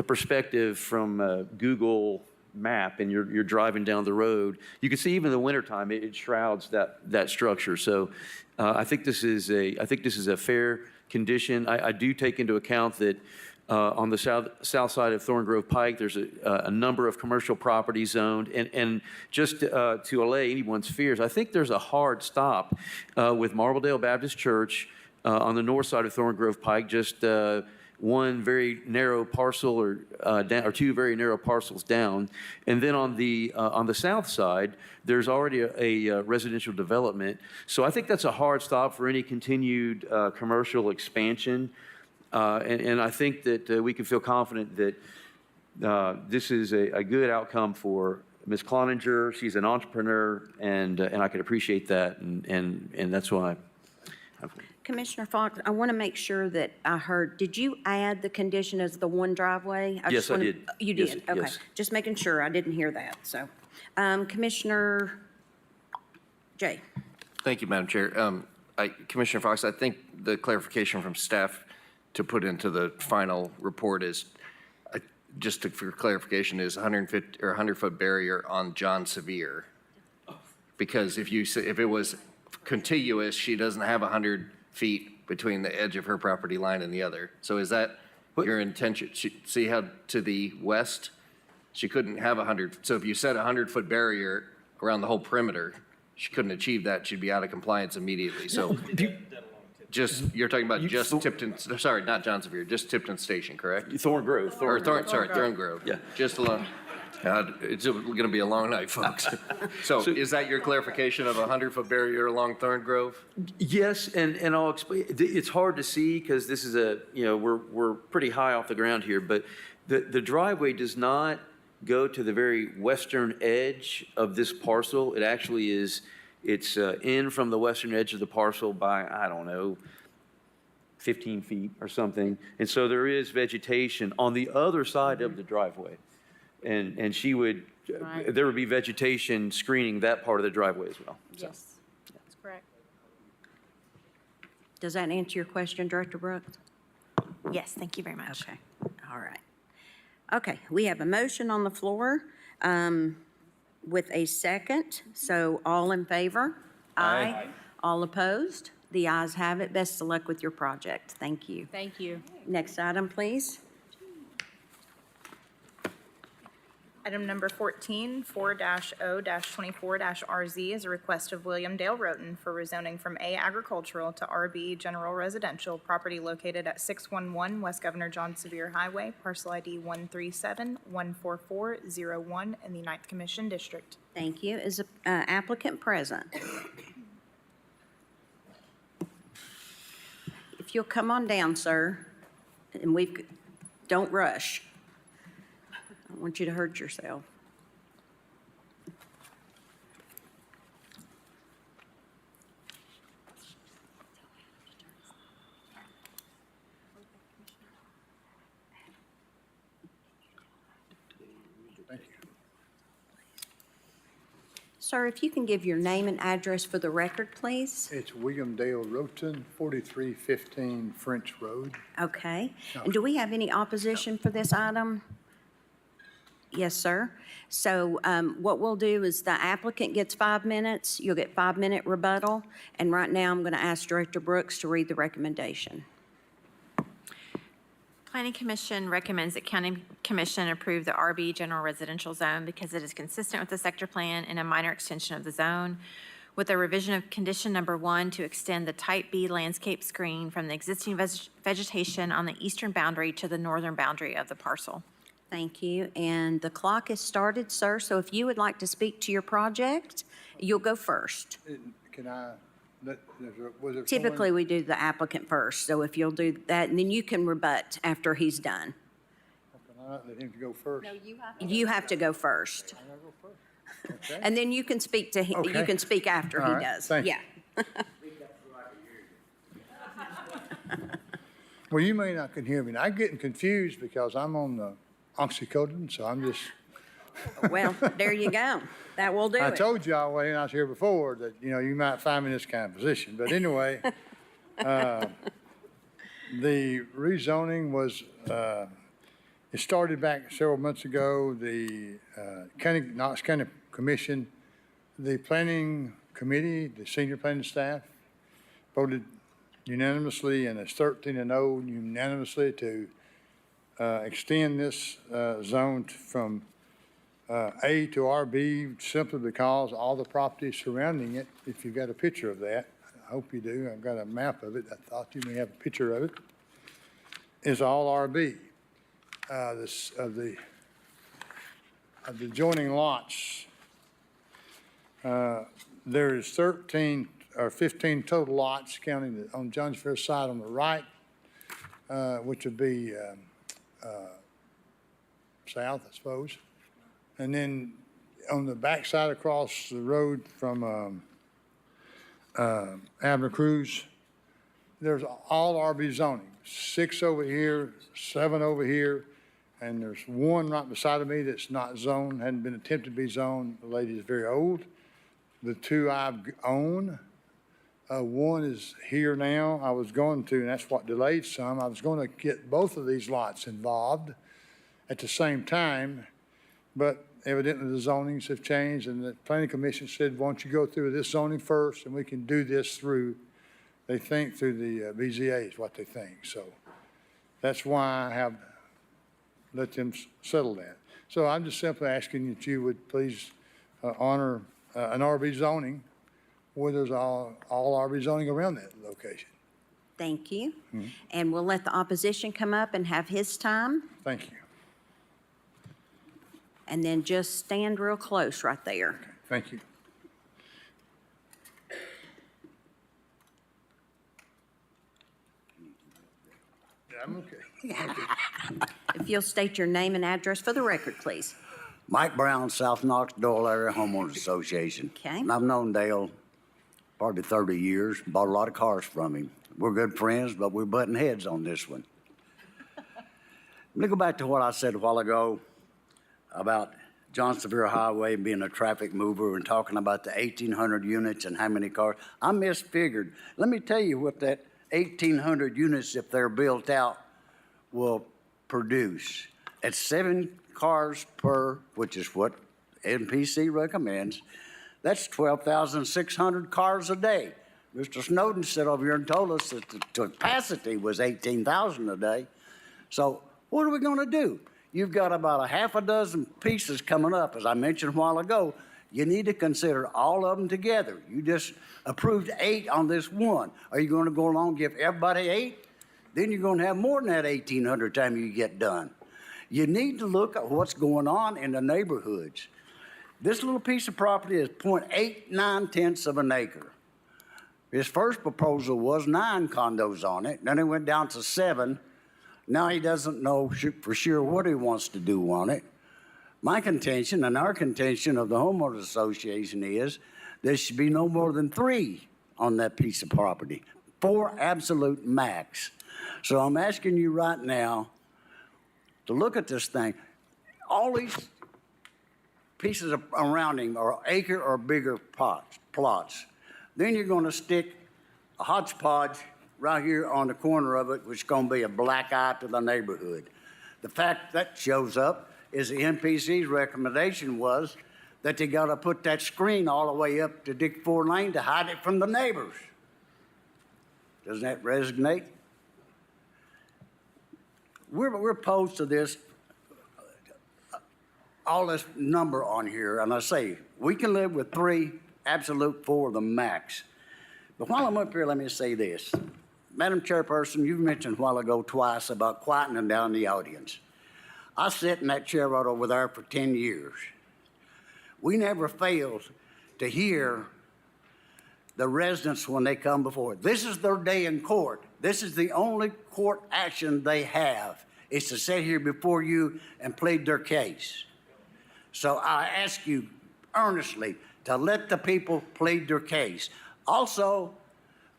perspective from Google Map and you're driving down the road, you can see even in the wintertime it shrouds that structure. So I think this is a fair condition. I do take into account that on the south side of Thorn Grove Pike, there's a number of commercial properties zoned. And just to allay anyone's fears, I think there's a hard stop with Marbledale Baptist Church on the north side of Thorn Grove Pike, just one very narrow parcel or two very narrow parcels down. And then on the south side, there's already a residential development. So I think that's a hard stop for any continued commercial expansion. And I think that we can feel confident that this is a good outcome for Ms. Cloninger. She's an entrepreneur, and I can appreciate that, and that's why. Commissioner Fox, I want to make sure that I heard, did you add the condition as the one driveway? Yes, I did. You Yes, did? Okay. yes. Just making sure. I didn't hear that, so. Commissioner Jay. Thank you, Madam Chair. Commissioner Fox, I think the clarification from staff to put into the final report is, just for clarification, is 150 or 100-foot barrier on John Sevier. Because if it was contiguous, she doesn't have 100 feet between the edge of her property line and the other. So is that your intention? See how to the west, she couldn't have 100. So if you set a 100-foot barrier around the whole perimeter, she couldn't achieve that. She'd be out of compliance immediately. So you're talking about just Tipton, sorry, not John Sevier, just Tipton Station, correct? Thorn Grove. Thorn Grove. Yeah. Just along. God, it's going to be a long night, folks. So is that your clarification of a 100-foot barrier along Thorn Grove? Yes, and I'll explain. It's hard to see because this is we're pretty high off the ground here, but the driveway does not go to the very western edge of this parcel. It actually is, it's in from the western edge of the parcel by, I don't know, 15 feet or something. And so there is vegetation on the other side of the driveway. And she would, there would be vegetation screening that part of the driveway as well. Yes, that's correct. Does that answer your question, Director Brooks? Yes, thank you very much. Okay, all right. Okay, we have a motion on the floor with a second. So all in favor? Aye. All opposed? The ayes have it. Best of luck with your project. Thank you. Thank you. Next item, please. Item number 14, 4-0-24-RZ is a request of William Dale Roten for rezoning from A agricultural to RB general residential, property located at 611 West Governor John Sevier Highway, parcel ID 137-14401 in the 9th Commission District. Thank you. Is the applicant present? If you'll come on down, sir, and don't rush. I don't want you to hurt yourself. Thank you. Sir, if you can give your name and address for the record, please. It's William Dale Roten, 4315 French Road. Okay. And do we have any opposition for this item? Yes, sir. So what we'll do is the applicant gets 5 minutes. You'll get 5-minute rebuttal. And right now, I'm going to ask Director Brooks to read the recommendation. Planning Commission recommends that County Commission approve the RB General Residential Zone because it is consistent with the sector plan and a minor extension of the zone, with a revision of condition number 1 to extend the Type B landscape screen from the existing vegetation on the eastern boundary to the northern boundary of the parcel. Thank you. And the clock is started, sir, so if you would like to speak to your project, you'll go first. Can I, was there Typically, we do the applicant first, so if you'll do that, and then you can rebut after he's done. Can I not let him go first? You have to go first. I gotta go first. Okay. And then you can speak to him, you Okay. can speak after All he right, does. thank you. Yeah. Well, you may not can hear me. I'm getting confused because I'm on the oxycodone, so I'm just. Well, there you go. That will do I it. told y'all when I was here before that, you know, you might find me in this kind of position. But anyway, the rezoning was, it started back several months ago. The Knox County Commission, the planning committee, the senior planning staff voted unanimously, and it's 13-0 unanimously to extend this zone from A to RB simply because all the properties surrounding it, if you've got a picture of that, I hope you do, I've got a map of it, I thought you may have a picture of it, is all RB. Of the adjoining lots, there is 13 or 15 total lots counting on Johns Fair side on the right, which would be south, I suppose. And then on the backside across the road from Abner Cruz, there's all RB zoning. 6 over here, 7 over here, and there's one right beside of me that's not zoned, hadn't been attempted to be zoned. The lady is very old. The 2 I own, one is here now. I was going to, and that's what delayed some. I was going to get both of these lots involved at the same time, but evidently the zonings have changed, and the planning commission said, why don't you go through this zoning first, and we can do this through, they think through the BZA is what they think. So that's why I have let them settle that. So I'm just simply asking that you would please honor an RB zoning where there's all RB zoning around that location. Thank you. And we'll let the opposition come up and have his time, Thank you. and then just stand real close right there. Thank you. Yeah, I'm okay. If you'll state your name and address for the record, please. Mike Brown, South Knoxville Area Homeowners Association. Okay. And I've known Dale probably 30 years, bought a lot of cars from him. We're good friends, but we're butting heads on this one. Let me go back to what I said a while ago about John Sevier Highway being a traffic mover and talking about the 1,800 units and how many cars. I misfigured. Let me tell you what that 1,800 units, if they're built out, will produce. At 7 cars per, which is what NPC recommends, that's 12,600 cars a day. Mr. Snowden sat over here and told us that the capacity was 18,000 a day. So what are we going to do? You've got about a half a dozen pieces coming up. As I mentioned a while ago, you need to consider all of them together. You just approved 8 on this one. Are you going to go along and give everybody 8? Then you're going to have more than that 1,800 time you get done. You need to look at what's going on in the neighborhoods. This little piece of property is 0.89 of an acre. His first proposal was 9 condos on it. Then it went down to 7. Now he doesn't know for sure what he wants to do on it. My contention and our contention of the homeowners association is there should be no more than 3 on that piece of property. 4 absolute max. So I'm asking you right now to look at this thing. All these pieces around him are acre or bigger plots. Then you're going to stick a hodgepodge right here on the corner of it, which is going to be a black eye to the neighborhood. The fact that shows up is the NPC's recommendation was that they got to put that screen all the way up to Dick Ford Lane to hide it from the neighbors. Doesn't that resonate? we're opposed to this, all this number on here, and I say, we can live with 3, absolute 4 the max. But while I'm up here, let me say this. Madam Chairperson, you've mentioned a while ago twice about quietening down the audience. I sat in that chair right over there for 10 years. We never failed to hear the residents when they come before. This is their day in court. This is the only court action they have, is to sit here before you and plead their case. So I ask you earnestly to let the people plead their case. Also,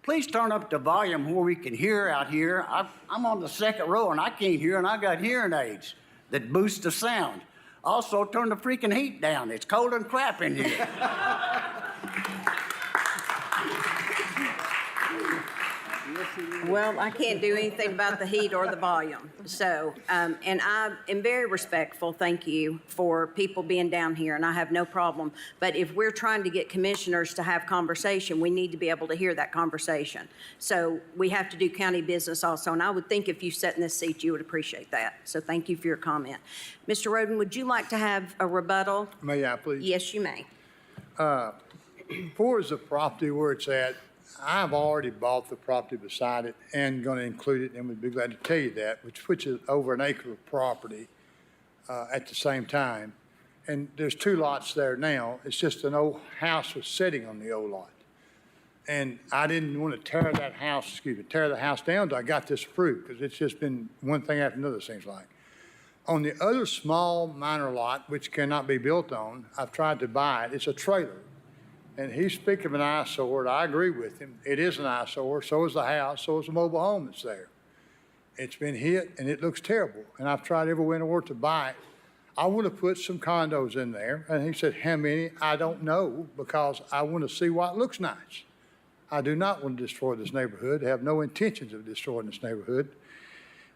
please turn up the volume where we can hear out here. I'm on the second row and I can't hear, and I got hearing aids that boost the sound. Also, turn the freaking heat down. It's cold and crap in here. Well, I can't do anything about the heat or the volume. So, and I am very respectful, thank you, for people being down here, and I have no problem. But if we're trying to get commissioners to have conversation, we need to be able to hear that conversation. So we have to do county business also, and I would think if you sat in this seat, you would appreciate that. So thank you for your comment. Mr. Roden, would you like to have a rebuttal? May I, please? Yes, you may. For the property where it's at, I've already bought the property beside it and going to include it, and we'd be glad to tell you that, which is over an acre of property at the same time. And there's 2 lots there now. It's just an old house was sitting on the old lot. And I didn't want to tear the house down until I got this approved, because it's just been one thing after another, seems like. On the other small minor lot, which cannot be built on, I've tried to buy it. It's a trailer. And he's speaking of an eyesore, and I agree with him. It is an eyesore, so is the house, so is the mobile home that's there. It's been hit, and it looks terrible. And I've tried every way in the world to buy it. I want to put some condos in there. And he said, how many? I don't know, because I want to see what looks nice. I do not want to destroy this neighborhood, have no intentions of destroying this neighborhood.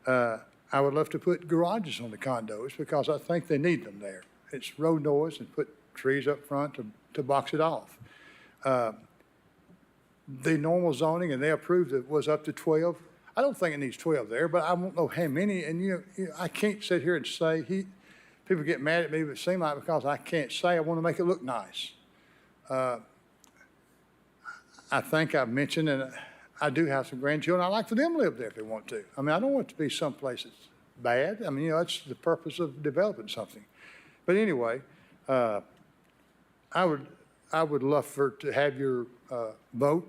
I would love to put garages on the condos, because I think they need them there. It's road noise, and put trees up front to box it off. The normal zoning, and they approved it, was up to 12. I don't think it needs 12 there, but I won't know how many. And you know, I can't sit here and say, people get mad at me, but it seems like because I can't say, I want to make it look nice. I think I've mentioned, and I do have some grandchildren. I like for them to live there if they want to. I mean, I don't want it to be someplace that's bad. I mean, you know, that's the purpose of developing something. But anyway, I would love to have your vote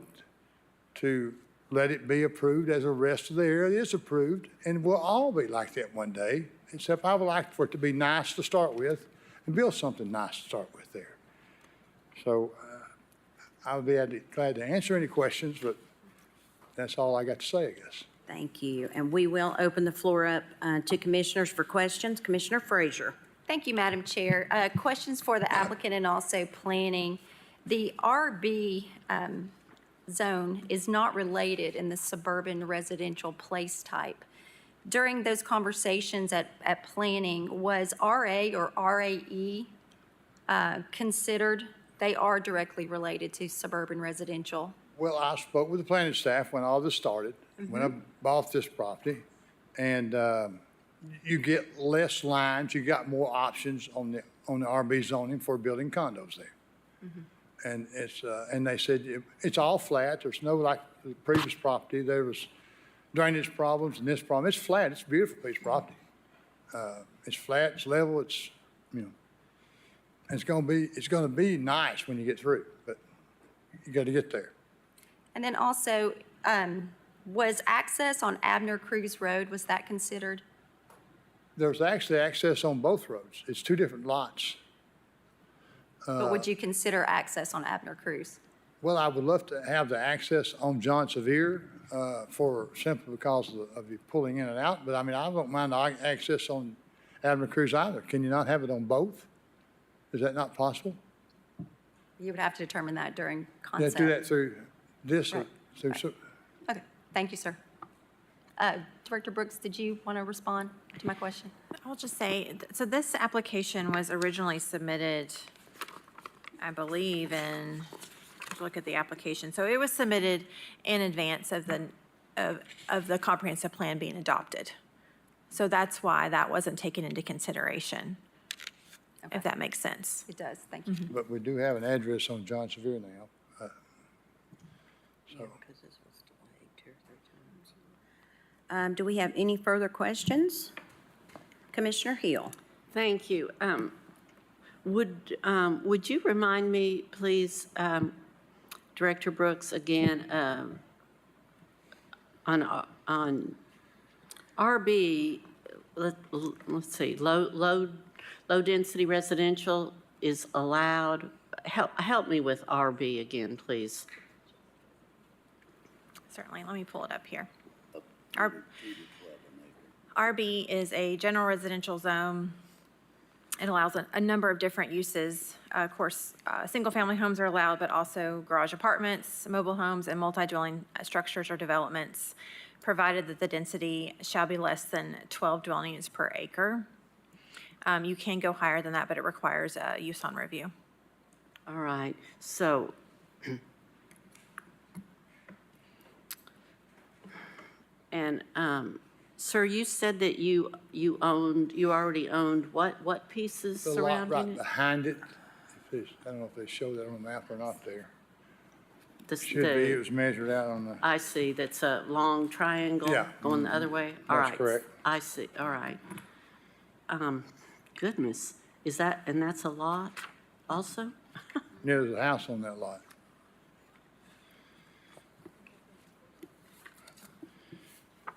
to let it be approved as the rest of the area is approved, and we'll all be like that one day, except I would like for it to be nice to start with and build something nice to start with there. So I would be glad to answer any questions, but that's all I got to say, I guess. Thank you. And we will open the floor up to commissioners for questions. Commissioner Frazier. Thank you, Madam Chair. Questions for the applicant and also planning. The RB zone is not related in the suburban residential place type. During those conversations at planning, was RA or RAE considered? They are directly related to suburban residential. Well, I spoke with the planning staff when all this started, when I bought this property, and you get less lines, you got more options on the RB zoning for building condos there. And it's and they said it's all flat. There's no, like the previous property, there was drainage problems and this problem. It's flat. It's a beautiful piece of property. It's flat. It's level. It's, you know, it's going to be nice when you get through, but you got to get there. And then also, was access on Abner Cruz Road, was that considered? There's actually access on both roads. It's 2 different lots. But would you consider access on Abner Cruz? Well, I would love to have the access on John Sevier for simply because of you pulling in and out. But I mean, I don't mind the access on Abner Cruz either. Can you not have it on both? Is that not possible? You would have to determine that during You concept. do that through this. Right. Through, Okay, thank you, sir. Director Brooks, did you want to respond to my question? I'll just say, so this application was originally submitted, I believe, look at the application. So it was submitted in advance of the comprehensive plan being adopted. So that's why that wasn't taken into consideration, if that makes sense. It does, thank you. But we do have an address on John Sevier now. Do we have any further questions? Commissioner Hill? Thank you. Would you remind me, please, Director Brooks, again, on RB, let's see, low-density residential is allowed. Help me with RB again, please. Certainly, let me pull it up here. RB is a general residential zone. It allows a number of different uses. Of course, single-family homes are allowed, but also garage apartments, mobile homes, and multi-dwelling structures or developments, provided that the density shall be less than 12 dwelling units per acre. You can go higher than that, but it requires use on review. All right, so and sir, you said that you already owned what pieces The lot surrounding right it? behind it, I don't know if they show that on the map or not there. The- Should be, it was measured out on the, I see, that's a long triangle Yeah. going the other way? All That's right. correct. I see, all right. Goodness, is that, and that's a lot also? there's a house on that lot.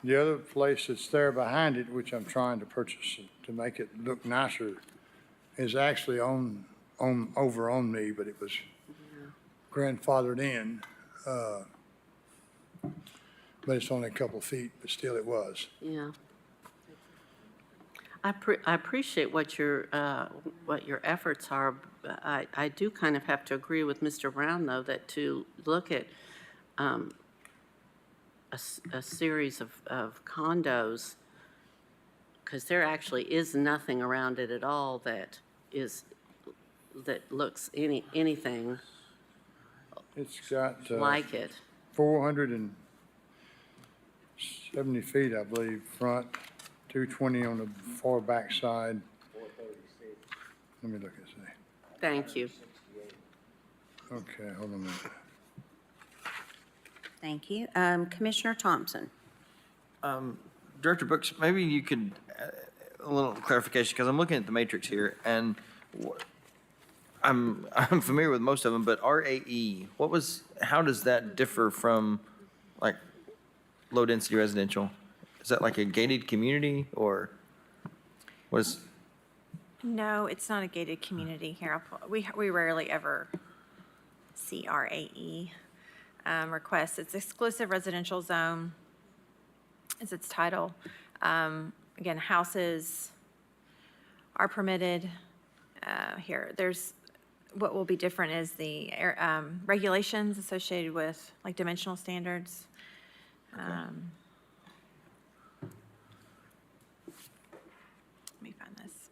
The other place that's there behind it, which I'm trying to purchase to make it look nicer, is actually over on me, but it was grandfathered in. But it's only a couple of feet, but still it was. Yeah. I appreciate what your efforts are. I do kind of have to agree with Mr. Brown, though, that to look at a series of condos, because there actually is nothing around it at all that looks anything It's got like it. 470 feet, I believe, front, 220 on the far back side. Let me look and see. Thank you. Okay, hold on a minute. Thank you. Commissioner Thompson? Director Brooks, maybe you could, a little clarification, because I'm looking at the matrix here, and I'm familiar with most of them, but RAE, how does that differ from, like, low-density residential? Is that like a gated community, or was? No, it's not a gated community here. We rarely ever see RAE requests. It's exclusive residential zone is its title. Again, houses are permitted here. What will be different is the regulations associated with like dimensional standards. Let me find this.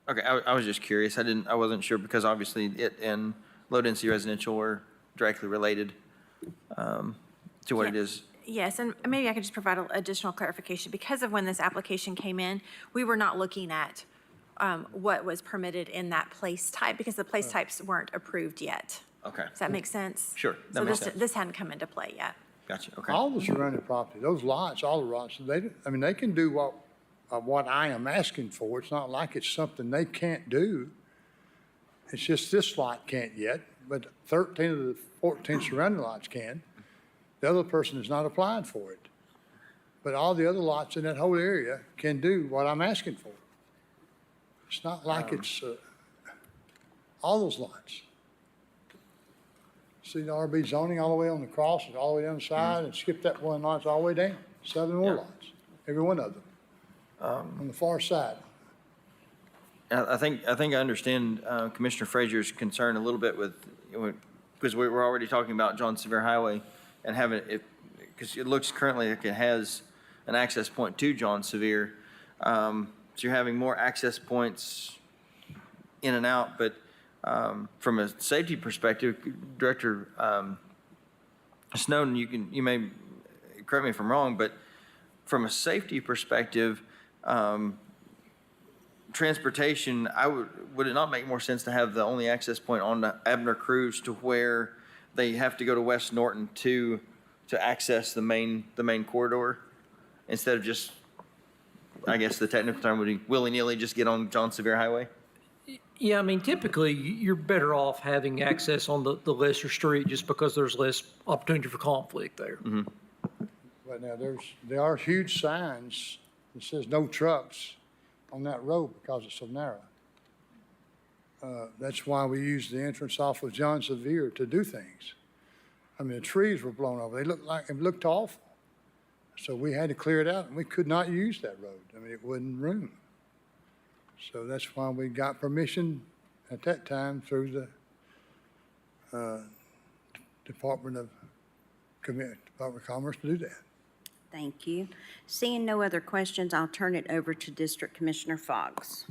Okay, I was just curious. I wasn't sure, because obviously it and low-density residential were directly related to what it is. Yes, and maybe I could just provide additional clarification. Because of when this application came in, we were not looking at what was permitted in that place type, because the place types weren't approved yet. Okay. Does that make sense? Sure, that makes sense. This hadn't come into play yet. Gotcha, okay. All the surrounding property, those lots, all the lots, they can do what I am asking for. It's not like it's something they can't do. It's just this lot can't yet, but 13 of the 14 surrounding lots can. The other person has not applied for it. But all the other lots in that whole area can do what I'm asking for. It's not like it's all those lots. See the RB zoning all the way on the cross and all the way down the side, and skip that one lot all the way down. 7 more lots, every one of them, on the far side. I think I understand Commissioner Frazier's concern a little bit because we're already talking about John Sevier Highway and having it, because it looks currently like it has an access point to John Sevier. So you're having more access points in and out, but from a safety perspective, Director Snowden, you may correct me if I'm wrong, but from a safety perspective, transportation, would it not make more sense to have the only access point on the Abner Cruise to where they have to go to West Norton to access the main corridor, instead of just, I guess the technical term would be willy-nilly just get on John Sevier Highway? Yeah, I mean, typically, you're better off having access on the lesser street just because there's less opportunity for conflict there. But now there are huge signs that says no trucks on that road because it's so narrow. That's why we use the entrance off of John Sevier to do things. I mean, the trees were blown over. It looked awful. So we had to clear it out, and we could not use that road. I mean, it wasn't room. So that's why we got permission at that time through the Department of Commerce to do that. Thank you. Seeing no other questions, I'll turn it over to District Commissioner Fox.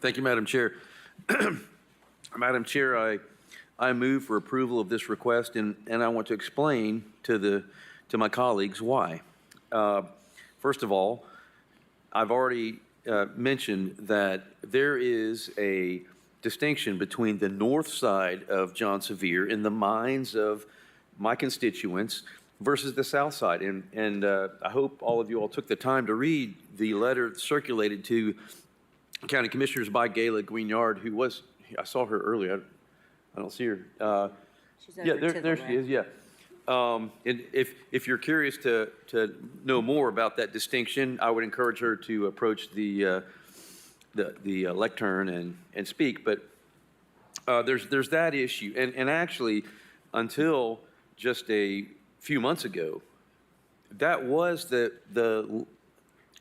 Thank you, Madam Chair. Madam Chair, I move for approval of this request, and I want to explain to my colleagues why. First of all, I've already mentioned that there is a distinction between the north side of John Sevier in the minds of my constituents versus the south side. And I hope all of you all took the time to read the letter circulated to County Commissioners by Gayla Guignard, who was, I saw her earlier. I don't see her. She's over yeah, to the there she left. is, yeah. And if you're curious to know more about that distinction, I would encourage her to approach the lectern and speak. But there's that issue, and actually, until just a few months ago, that was the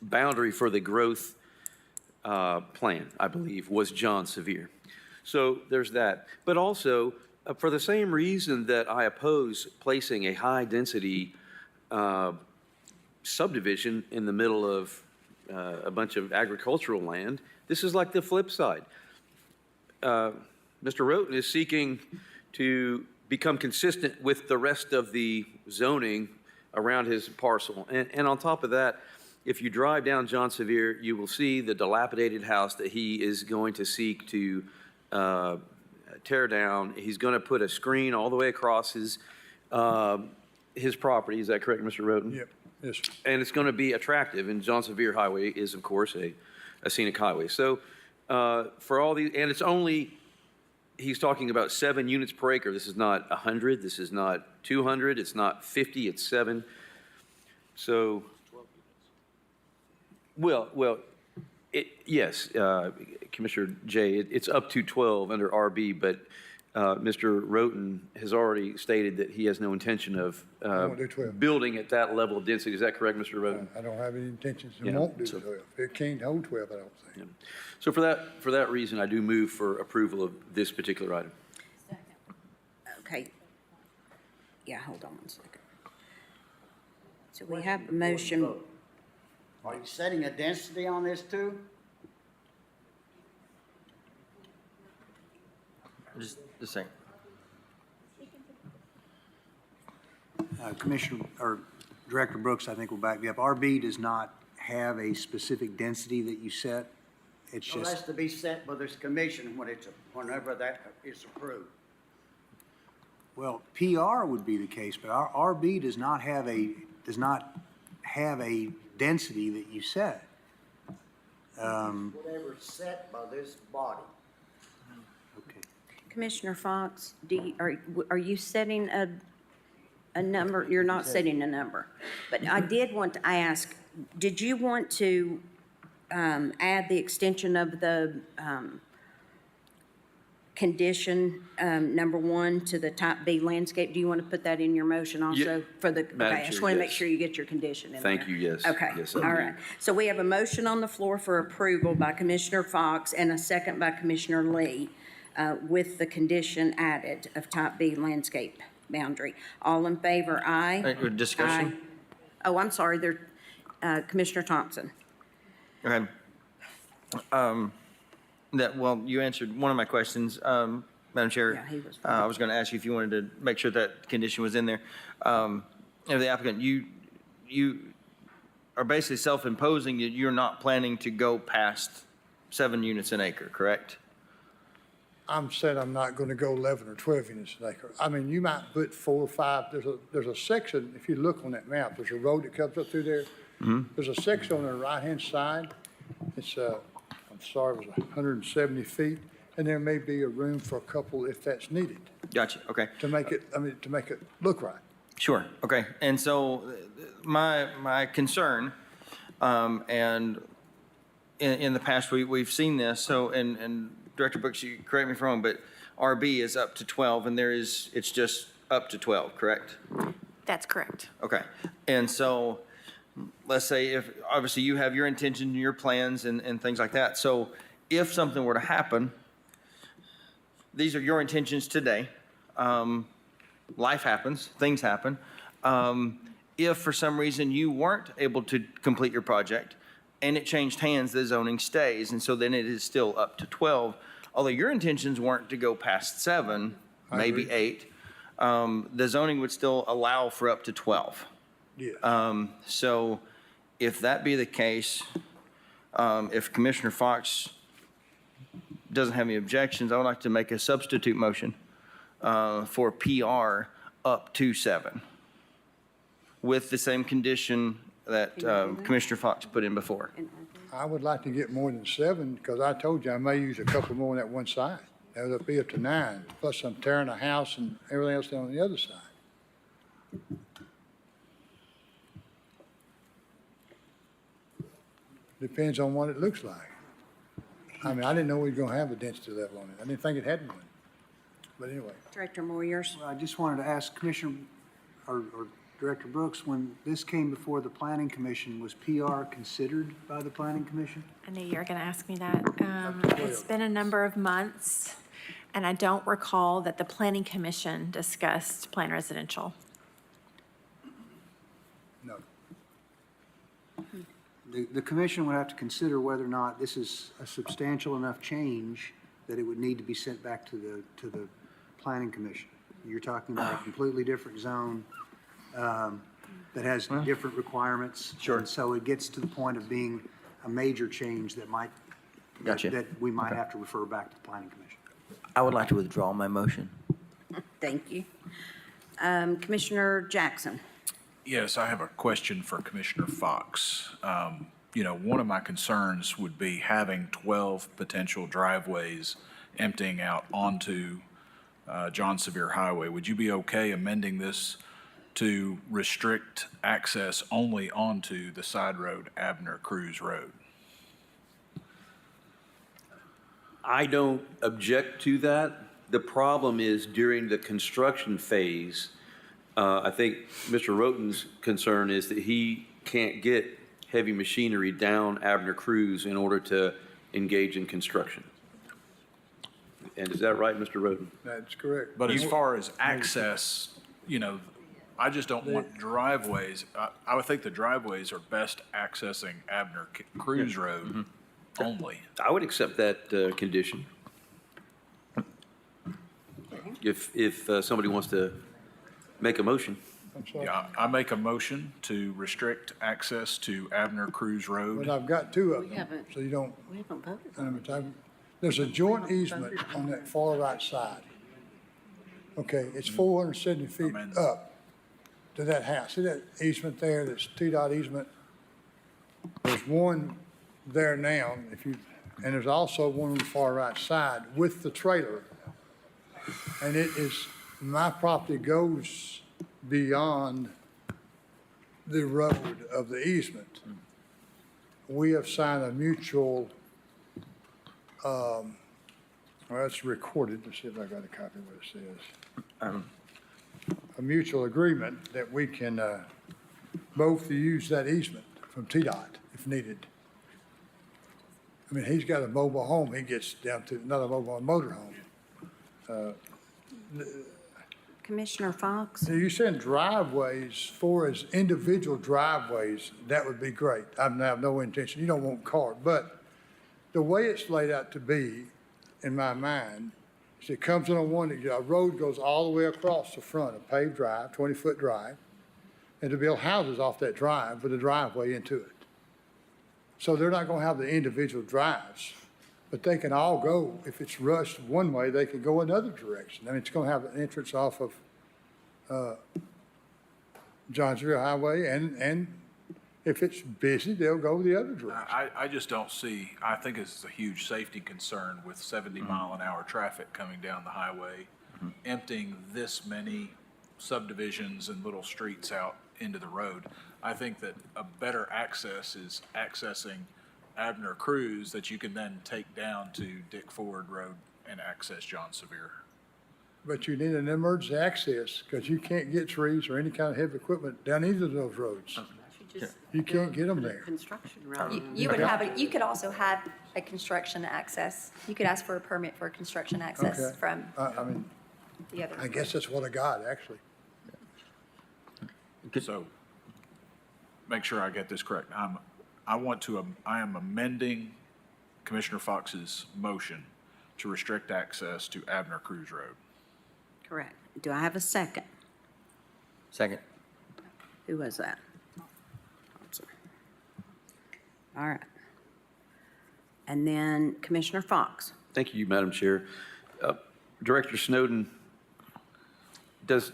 boundary for the growth plan, I believe, was John Sevier. So there's that. But also, for the same reason that I oppose placing a high-density subdivision in the middle of a bunch of agricultural land, this is like the flip side. Mr. Roten is seeking to become consistent with the rest of the zoning around his parcel. And on top of that, if you drive down John Sevier, you will see the dilapidated house that he is going to seek to tear down. He's going to put a screen all the way across his property. Is that correct, Mr. Roten? Yep. Yes. And it's going to be attractive. And John Sevier Highway is, of course, a scenic highway. So for all these, and it's only, he's talking about 7 units per acre. This is not 100. This is not 200. It's not 50. It's 7. So, well, yes, Commissioner Jay, it's up to 12 under RB, but Mr. Roten has already stated that he has no intention of won't do 12. building at that level of density. Is that correct, Mr. Roten? I don't have any intentions. It Yeah, won't do so- 12. It can't hold 12, I don't think. Yeah. So for that reason, I do move for approval of this particular item. Okay. Yeah, hold on one second. So we have a motion. Are you setting a density on this too? Just a second. Commissioner, or Director Brooks, I think will back me up. RB does not have a specific density that you set. It's So that's just, to be set by this commission whenever that is approved. well, PR would be the case, but our RB does not have a density that you set. Whatever set by this body. Okay. Commissioner Fox, are you setting a number? You're not setting a number. But I did want to ask, did you want to add the extension of the condition number 1 to the type B landscape? Do you want to put that in your motion also for the? Madam Okay, I just Chair, want to make yes. sure you get your condition in there. Thank you, yes. Okay, Yes, all I do. right. So we have a motion on the floor for approval by Commissioner Fox and a second by Commissioner Lee with the condition added of type B landscape boundary. All in favor, aye? Discussion? Aye. Oh, I'm sorry, Commissioner Thompson. Go ahead. Well, you answered one of my questions, Madam Chair. Yeah, he was- I was going to ask you if you wanted to make sure that condition was in there. The applicant, are basically self-imposing that you're not planning to go past 7 units an acre, correct? I'm saying I'm not gonna go 11 or 12 units an acre. I mean, you might put 4 or 5, there's a section, if you look on that map, there's a road that comes up through there. There's a section on the right-hand side. It's, I'm sorry, it was 170 feet, and there may be a room for a couple if that's needed Gotcha, okay. to make it, to make it look right. Sure, okay. And so my concern, and in the past, we've seen this, so, and Director Brooks, you correct me if I'm wrong, but RB is up to 12, and it's just up to 12, correct? That's correct. Okay. And so, let's say if, obviously you have your intentions and your plans and things like that. So if something were to happen, these are your intentions today. Life happens, things happen. If for some reason you weren't able to complete your project and it changed hands, the zoning stays. And so then it is still up to 12. Although your intentions weren't to go past 7, maybe 8, the zoning would still allow for up to 12. Yeah. So if that be the case, if Commissioner Fox doesn't have any objections, I would like to make a substitute motion for PR up to 7 with the same condition that Commissioner Fox put in before. I would like to get more than 7, because I told you I may use a couple more on that one side. That would be up to 9, plus I'm tearing a house and everything else down on the other side. Depends on what it looks like. I mean, I didn't know we were gonna have a density level on it. I didn't think it had one. But anyway. Director Moyers? I just wanted to ask Commissioner, or Director Brooks, when this came before the Planning Commission, was PR considered by the Planning Commission? I knew you were going to ask me that. It's been a number of months, and I don't recall that the Planning Commission discussed planned residential. No. The commission would have to consider whether or not this is a substantial enough change that it would need to be sent back to the Planning Commission. You're talking about a completely different zone that has different requirements. Sure. And so it gets to the point of being a major change that might, Gotcha. that we might have to refer back to the Planning Commission. I would like to withdraw my motion. Thank you. Commissioner Jackson? Yes, I have a question for Commissioner Fox. One of my concerns would be having 12 potential driveways emptying out onto John Sevier Highway. Would you be okay amending this to restrict access only onto the side road, Abner Cruz Road? I don't object to that. The problem is during the construction phase, I think Mr. Roten's concern is that he can't get heavy machinery down Abner Cruz in order to engage in construction. And is that right, Mr. Roten? That's correct. But as far as access, I just don't want driveways. I would think the driveways are best accessing Abner Cruz Road only. I would accept that condition. If somebody wants to make a motion. Yeah, I make a motion to restrict access to Abner Cruz Road. But I've got 2 of them, so you don't. We haven't voted on There's a joint easement on that far right side. Okay, it's 470 feet up to that house. See that easement there, that's T-Dot easement? There's one there now, and there's also one on the far right side with the trailer. And my property goes beyond the road of the easement. We have signed a mutual, well, it's recorded. Let's see if I got a copy of what it says. A mutual agreement that we can both use that easement from TDOT if needed. I mean, he's got a mobile home. He gets down to another mobile motor home. Commissioner Fox? So you said driveways, for as individual driveways, that would be great. I have no intention, you don't want car, but the way it's laid out to be, in my mind, is it comes in a road goes all the way across the front, a paved drive, 20-foot drive, and to build houses off that drive with a driveway into it. So they're not gonna have the individual drives, but they can all go, if it's rushed one way, they can go another direction. I mean, it's gonna have an entrance off of, Johnsonville Highway, and if it's busy, they'll go the other direction. I just don't see, I think it's a huge safety concern with 70 mile an hour traffic coming down the highway, emptying this many subdivisions and little streets out into the road. I think that a better access is accessing Abner Cruz that you can then take down to Dick Ford Road and access John Sevier. But you need an emergency access, because you can't get trees or any kind of heavy equipment down either of those roads. You can't get them there. Construction road. You would have, you could also have a construction access. You could ask for a permit for a construction access Okay. from I mean, the other. I guess that's what I got, actually. So, make sure I get this correct. I am amending Commissioner Fox's motion to restrict access to Abner Cruz Road. Correct. Do I have a second? Second. Who was that? All right. And then Commissioner Fox. Thank you, Madam Chair. Director Snowden, does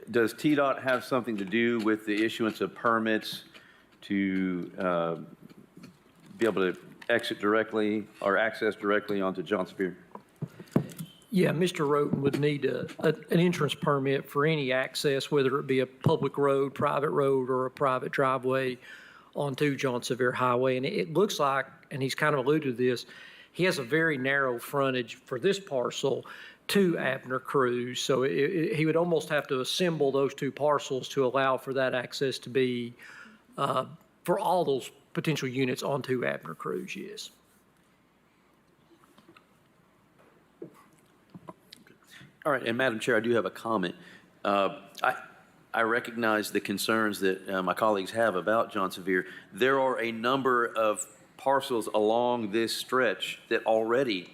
TDOT have something to do with the issuance of permits to be able to exit directly or access directly onto John Sevier? Yeah, Mr. Roten would need an entrance permit for any access, whether it be a public road, private road, or a private driveway onto John Sevier Highway. And it looks like, and he's kind of alluded to this, he has a very narrow frontage for this parcel to Abner Cruz. So he would almost have to assemble those two parcels to allow for that access to be, for all those potential units onto Abner Cruz, yes. All right, and Madam Chair, I do have a comment. I recognize the concerns that my colleagues have about John Sevier. There are a number of parcels along this stretch that already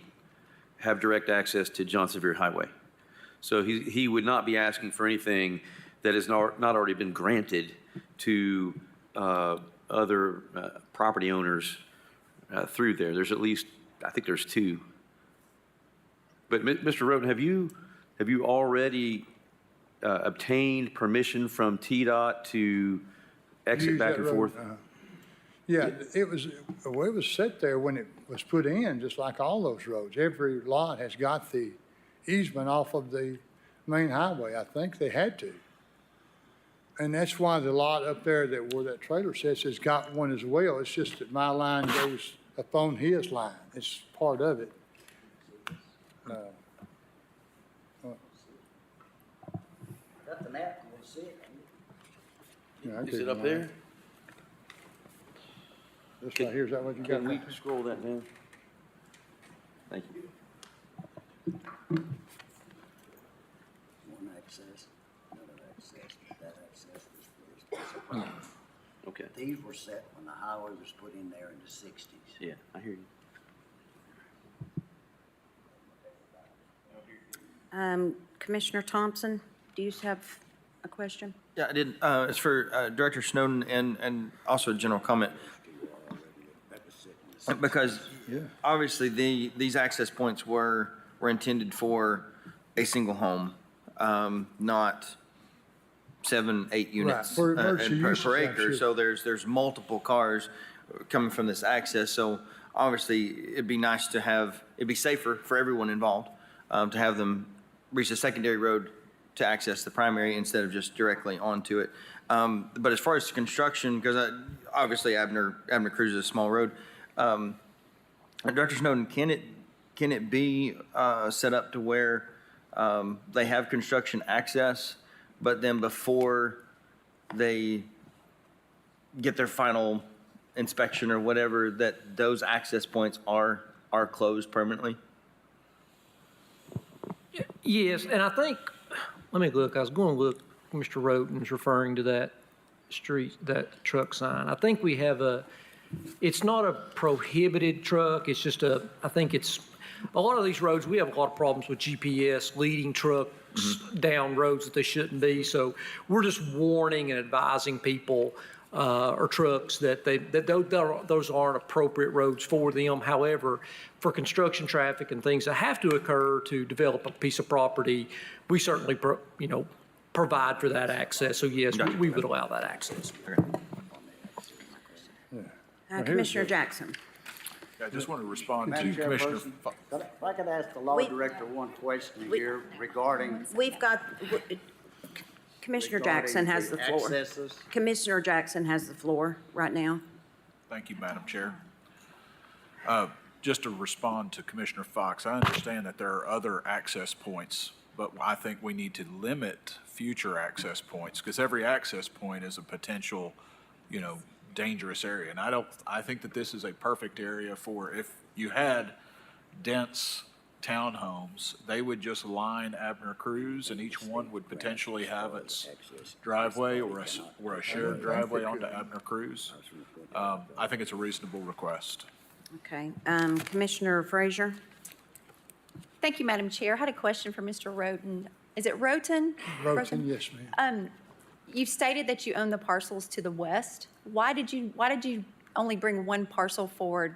have direct access to John Sevier Highway. So he would not be asking for anything that has not already been granted to other property owners through there. There's at least, I think there's two. But Mr. Roten, have you already obtained permission from TDOT to exit Use back that and road, forth? Yeah, it was set there when it was put in, just like all those roads. Every lot has got the easement off of the main highway. I think they had to. And that's why the lot up there where that trailer sits has got one as well. It's just that my line goes up on his line. It's part of it. Got the map, you want to see it? Yeah, I Is could- it up there? This right here, is that what you got? Can we scroll that down? Thank you. One access, another access, that access was first. Okay. These were set when the highway was put in there in the 60s. Yeah, I hear you. Commissioner Thompson, do you have a question? Yeah, I did. It's for Director Snowden and also a general comment. Because obviously these access points were intended for a single home, not 7, 8 units for emergency uses, per I'm acre. sure. So there's multiple cars coming from this access. So obviously it'd be nice to have, it'd be safer for everyone involved to have them reach the secondary road to access the primary instead of just directly onto it. But as far as construction, because obviously Abner Cruz is a small road. Director Snowden, can it be set up to where they have construction access, but then before they get their final inspection or whatever, that those access points are closed permanently? Yes, and I think, let me look, I was going to look, Mr. Roten's referring to that street, that truck sign. I think we have it's not a prohibited truck, it's just I think it's, a lot of these roads, we have a lot of problems with GPS leading truck down roads that they shouldn't be. So we're just warning and advising people or trucks that those aren't appropriate roads for them. However, for construction traffic and things that have to occur to develop a piece of property, we certainly, provide for that access. So yes, we would allow that access. Commissioner Jackson. I just want to respond to Madam Commissioner. Chairperson, if I could ask the law director one question here regarding. We've got, Commissioner Jackson has the floor. Accesses. Commissioner Jackson has the floor right now. Thank you, Madam Chair. Just to respond to Commissioner Fox, I understand that there are other access points, but I think we need to limit future access points because every access point is a potential, dangerous area. And I think that this is a perfect area for if you had dense townhomes, they would just line Abner Cruz and each one would potentially have its driveway or a shared driveway onto Abner Cruz. I think it's a reasonable request. Okay. Commissioner Frazier? Thank you, Madam Chair. I had a question for Mr. Roten. Is it Roten? Roten, yes, ma'am. You stated that you own the parcels to the west. Why did you only bring one parcel forward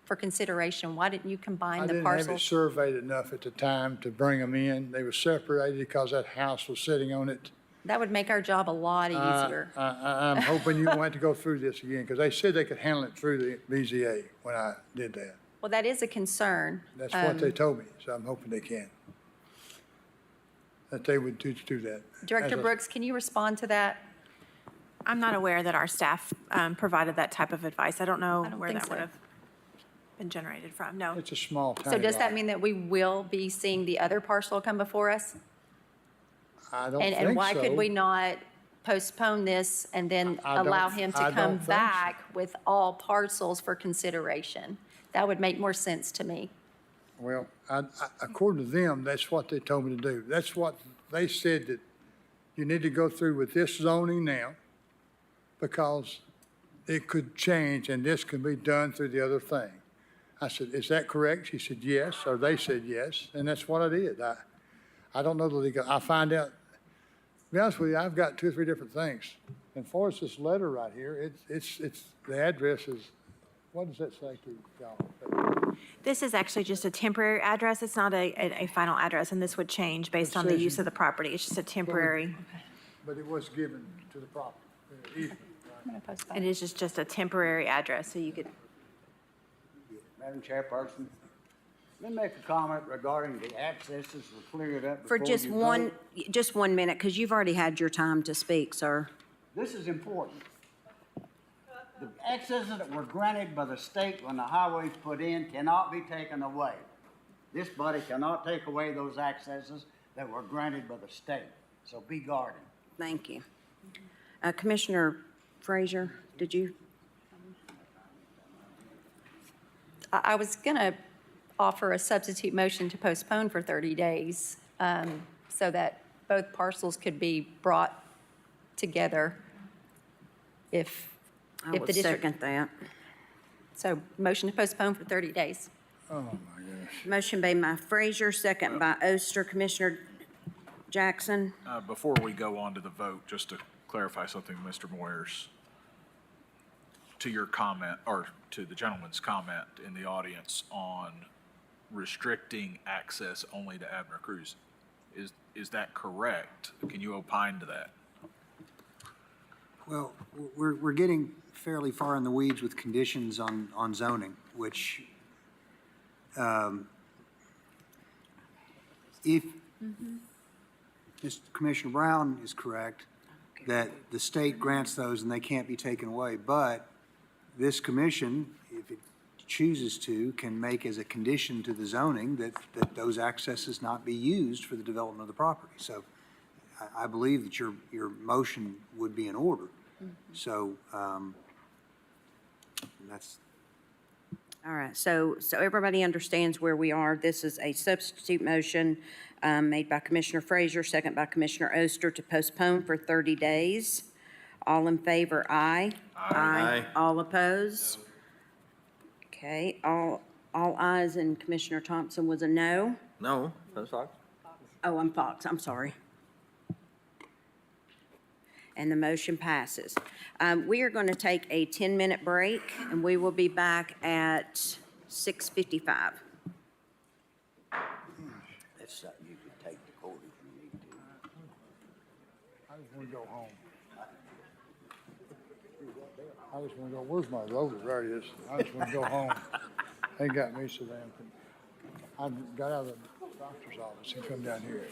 for consideration? Why didn't you combine the I didn't parcels? have it surveyed enough at the time to bring them in. They were separated because that house was sitting on it. That would make our job a lot easier. I'm hoping you won't have to go through this again, because they said they could handle it through the BZA when I did that. Well, that is a concern. That's what they told me, so I'm hoping they can. That they would do that. Director Brooks, can you respond to that? I'm not aware that our staff provided that type of advice. I don't know where think that so. would have been generated from. No. It's a small town. So does that mean that we will be seeing the other parcel come before us? I don't think so. And why could we not postpone this and then I don't- allow him I to don't come think so. back with all parcels for consideration? That would make more sense to me. Well, according to them, that's what they told me to do. That's what they said, that you need to go through with this zoning now because it could change and this can be done through the other thing. I said, is that correct? She said, yes, or they said yes, and that's what I did. I don't know that I find out, to be honest with you, I've got 2 or 3 different things. And as far as this letter right here, it's the address is, what does that say to y'all? This is actually just a temporary address. It's not a final address, and this would change based on the use of the property. It's just a temporary. But it was given to the property. I'm going to postpone. It is just a temporary address, so you could. Madam Chairperson, let me make a comment regarding the accesses were cleared up. For before just you one, vote. just 1 minute, because you've already had your time to speak, sir. This is important. The accesses that were granted by the state when the highway's put in cannot be taken away. This body cannot take away those accesses that were granted by the state. So be guarded. Thank you. Commissioner Frazier, did you? I was going to offer a substitute motion to postpone for 30 days so that both parcels could be brought together if I the would district. second that. So motion to postpone for 30 days. Oh, my goodness. Motion made by Frazier, second by Oster. Commissioner Jackson? Before we go on to the vote, just to clarify something, Mr. Moyers, to your comment, or to the gentleman's comment in the audience on restricting access only to Abner Cruz. Is that correct? Can you opine to that? Well, we're getting fairly far in the weeds with conditions on zoning, which if Mr. Commissioner Brown is correct, that the state grants those and they can't be taken away, but this commission, if it chooses to, can make as a condition to the zoning that those accesses not be used for the development of the property. So I believe that your motion would be in order. So that's. All right, so everybody understands where we are. This is a substitute motion made by Commissioner Frazier, second by Commissioner Oster, to postpone for 30 days. All in favor, aye. Aye. All opposed? Okay, all ayes, and Commissioner Thompson was a no. No, that's fine. Oh, I'm Fox, I'm sorry. And the motion passes. We are going to take a 10-minute break, and we will be back at 6:55. That's something you could take to court if you need to. I just want to go home. I just want to go, where's my roller? There it is. I just want to go home. They got me so damn. I got out of the doctor's office and come down here.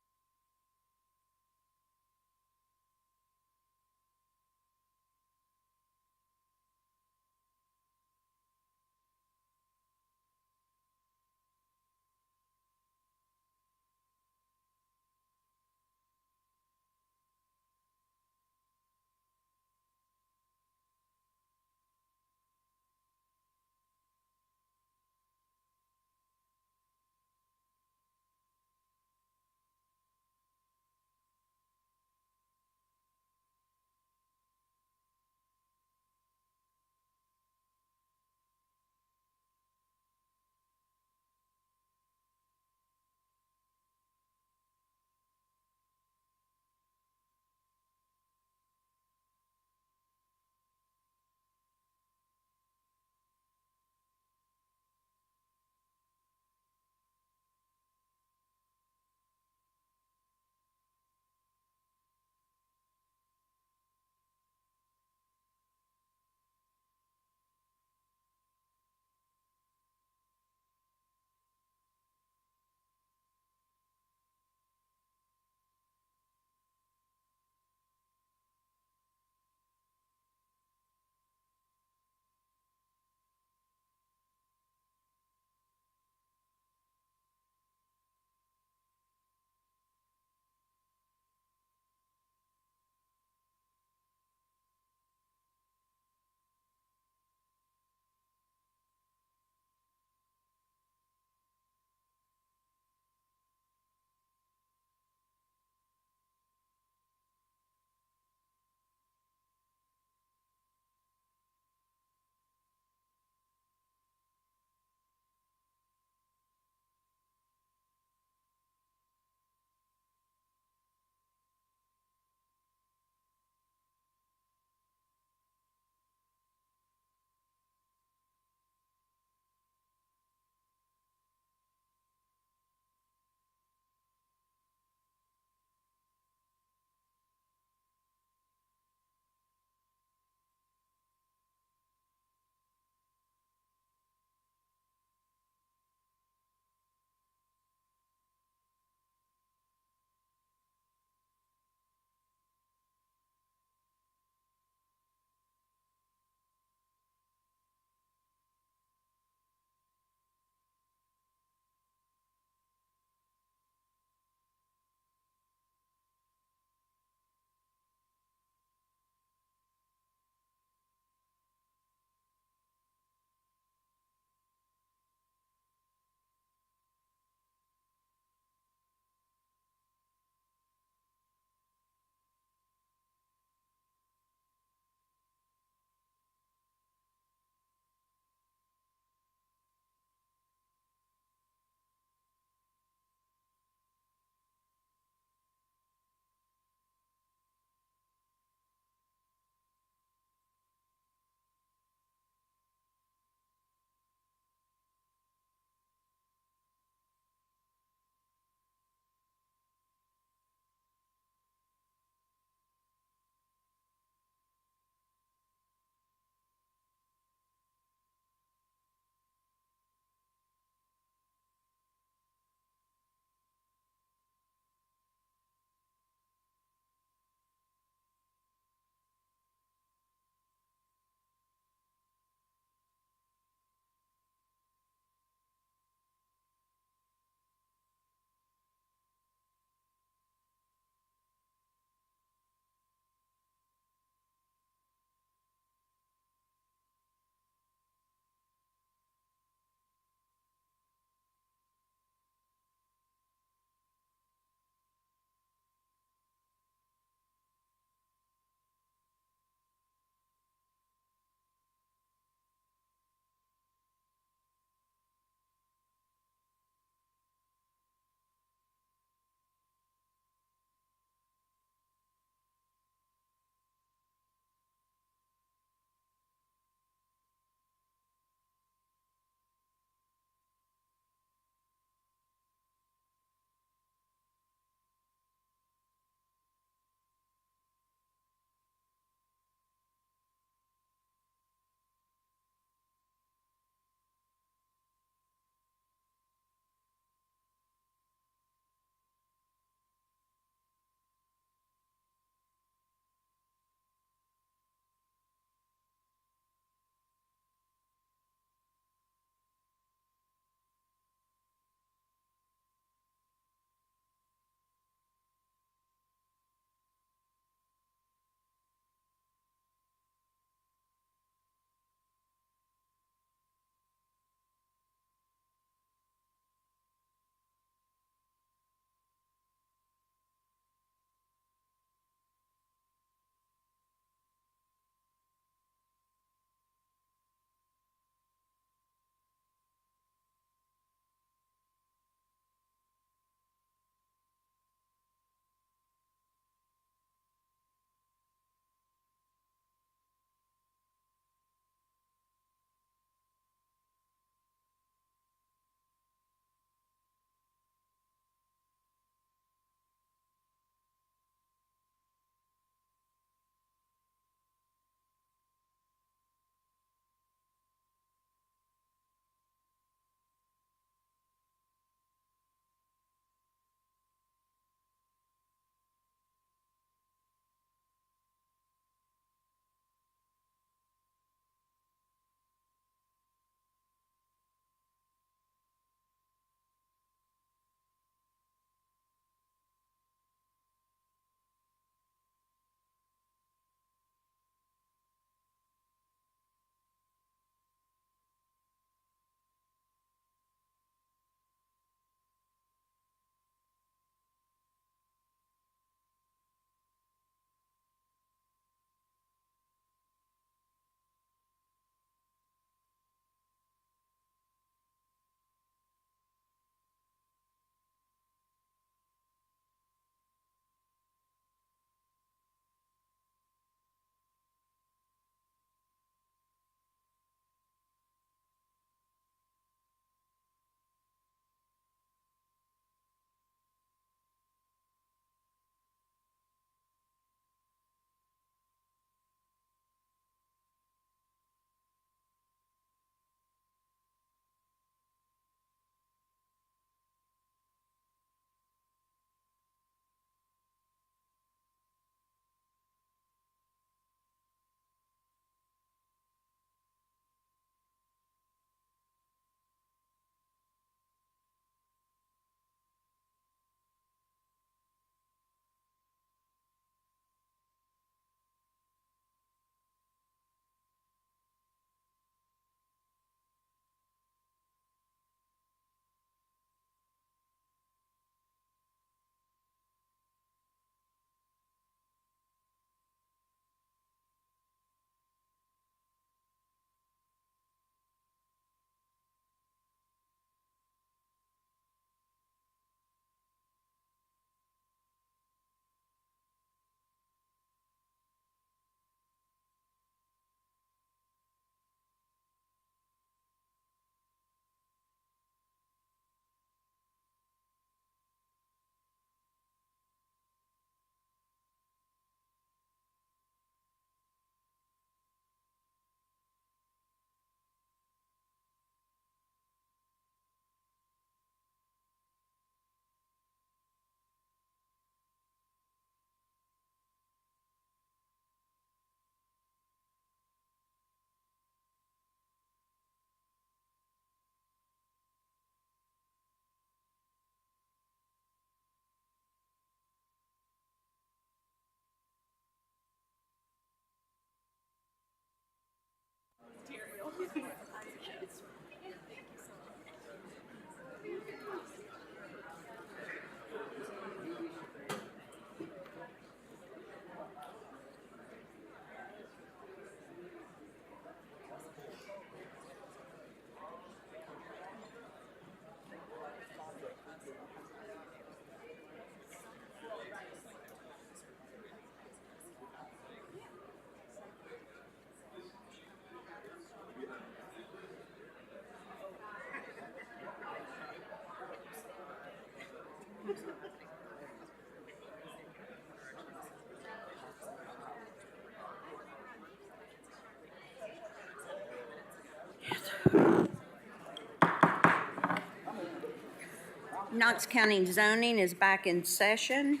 Knox County zoning is back in session.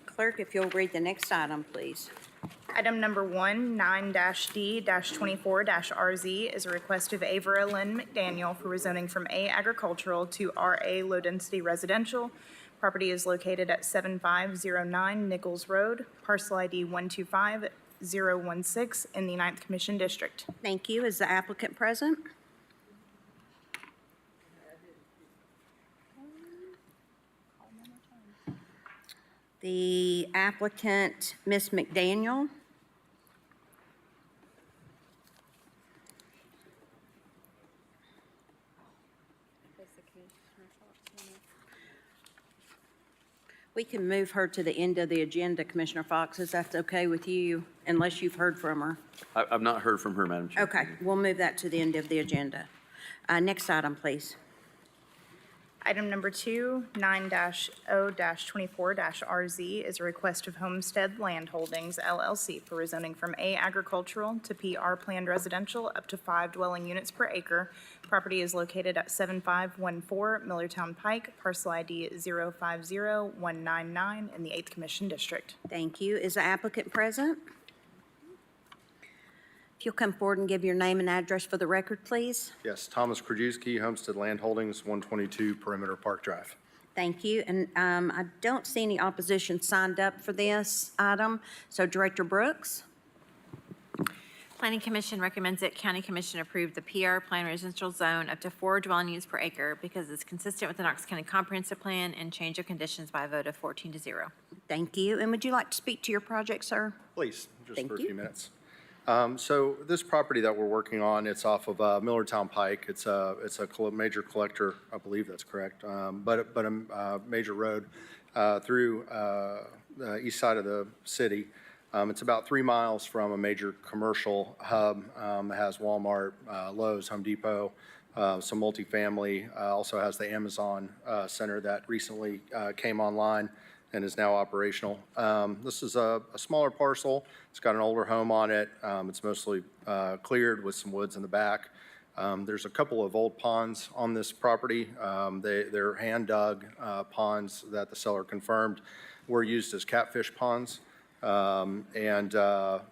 Clerk, if you'll read the next item, please. Item number 1, 9-D-24-RZ is a request of Avera Lynn McDaniel for rezoning from A agricultural to RA low-density residential. Property is located at 7509 Nichols Road, parcel ID 125016 in the 9th Commission District. Thank you. Is the applicant present? The applicant, Ms. McDaniel. We can move her to the end of the agenda, Commissioner Fox, if that's okay with you, unless you've heard from her. I've not heard from her, Madam Chair. Okay, we'll move that to the end of the agenda. Next item, please. Item number 2, 9-O-24-RZ is a request of Homestead Land Holdings LLC for rezoning from A agricultural to PR planned residential up to 5 dwelling units per acre. Property is located at 7514 Millertown Pike, parcel ID 050199 in the 8th Commission District. Thank you. Is the applicant present? If you'll come forward and give your name and address for the record, please. Yes, Thomas Krajewski, Homestead Land Holdings, 122 Perimeter Park Drive. Thank you. And I don't see any opposition signed up for this item. So Director Brooks? Planning Commission recommends that County Commission approve the PR Plan Residential Zone up to 4 dwelling units per acre because it's consistent with the Knox County Comprehensive Plan and change of conditions by a vote of 14-0. Thank you. And would you like to speak to your project, sir? Please, just Thank for a you. few minutes. So this property that we're working on, it's off of Millertown Pike. It's a major collector, I believe that's correct, but a major road through the east side of the city. It's about 3 miles from a major commercial hub. It has Walmart, Lowe's, Home Depot, some multifamily. Also has the Amazon Center that recently came online and is now operational. This is a smaller parcel. It's got an older home on it. It's mostly cleared with some woods in the back. There's a couple of old ponds on this property. They're hand-dug ponds that the seller confirmed were used as catfish ponds. The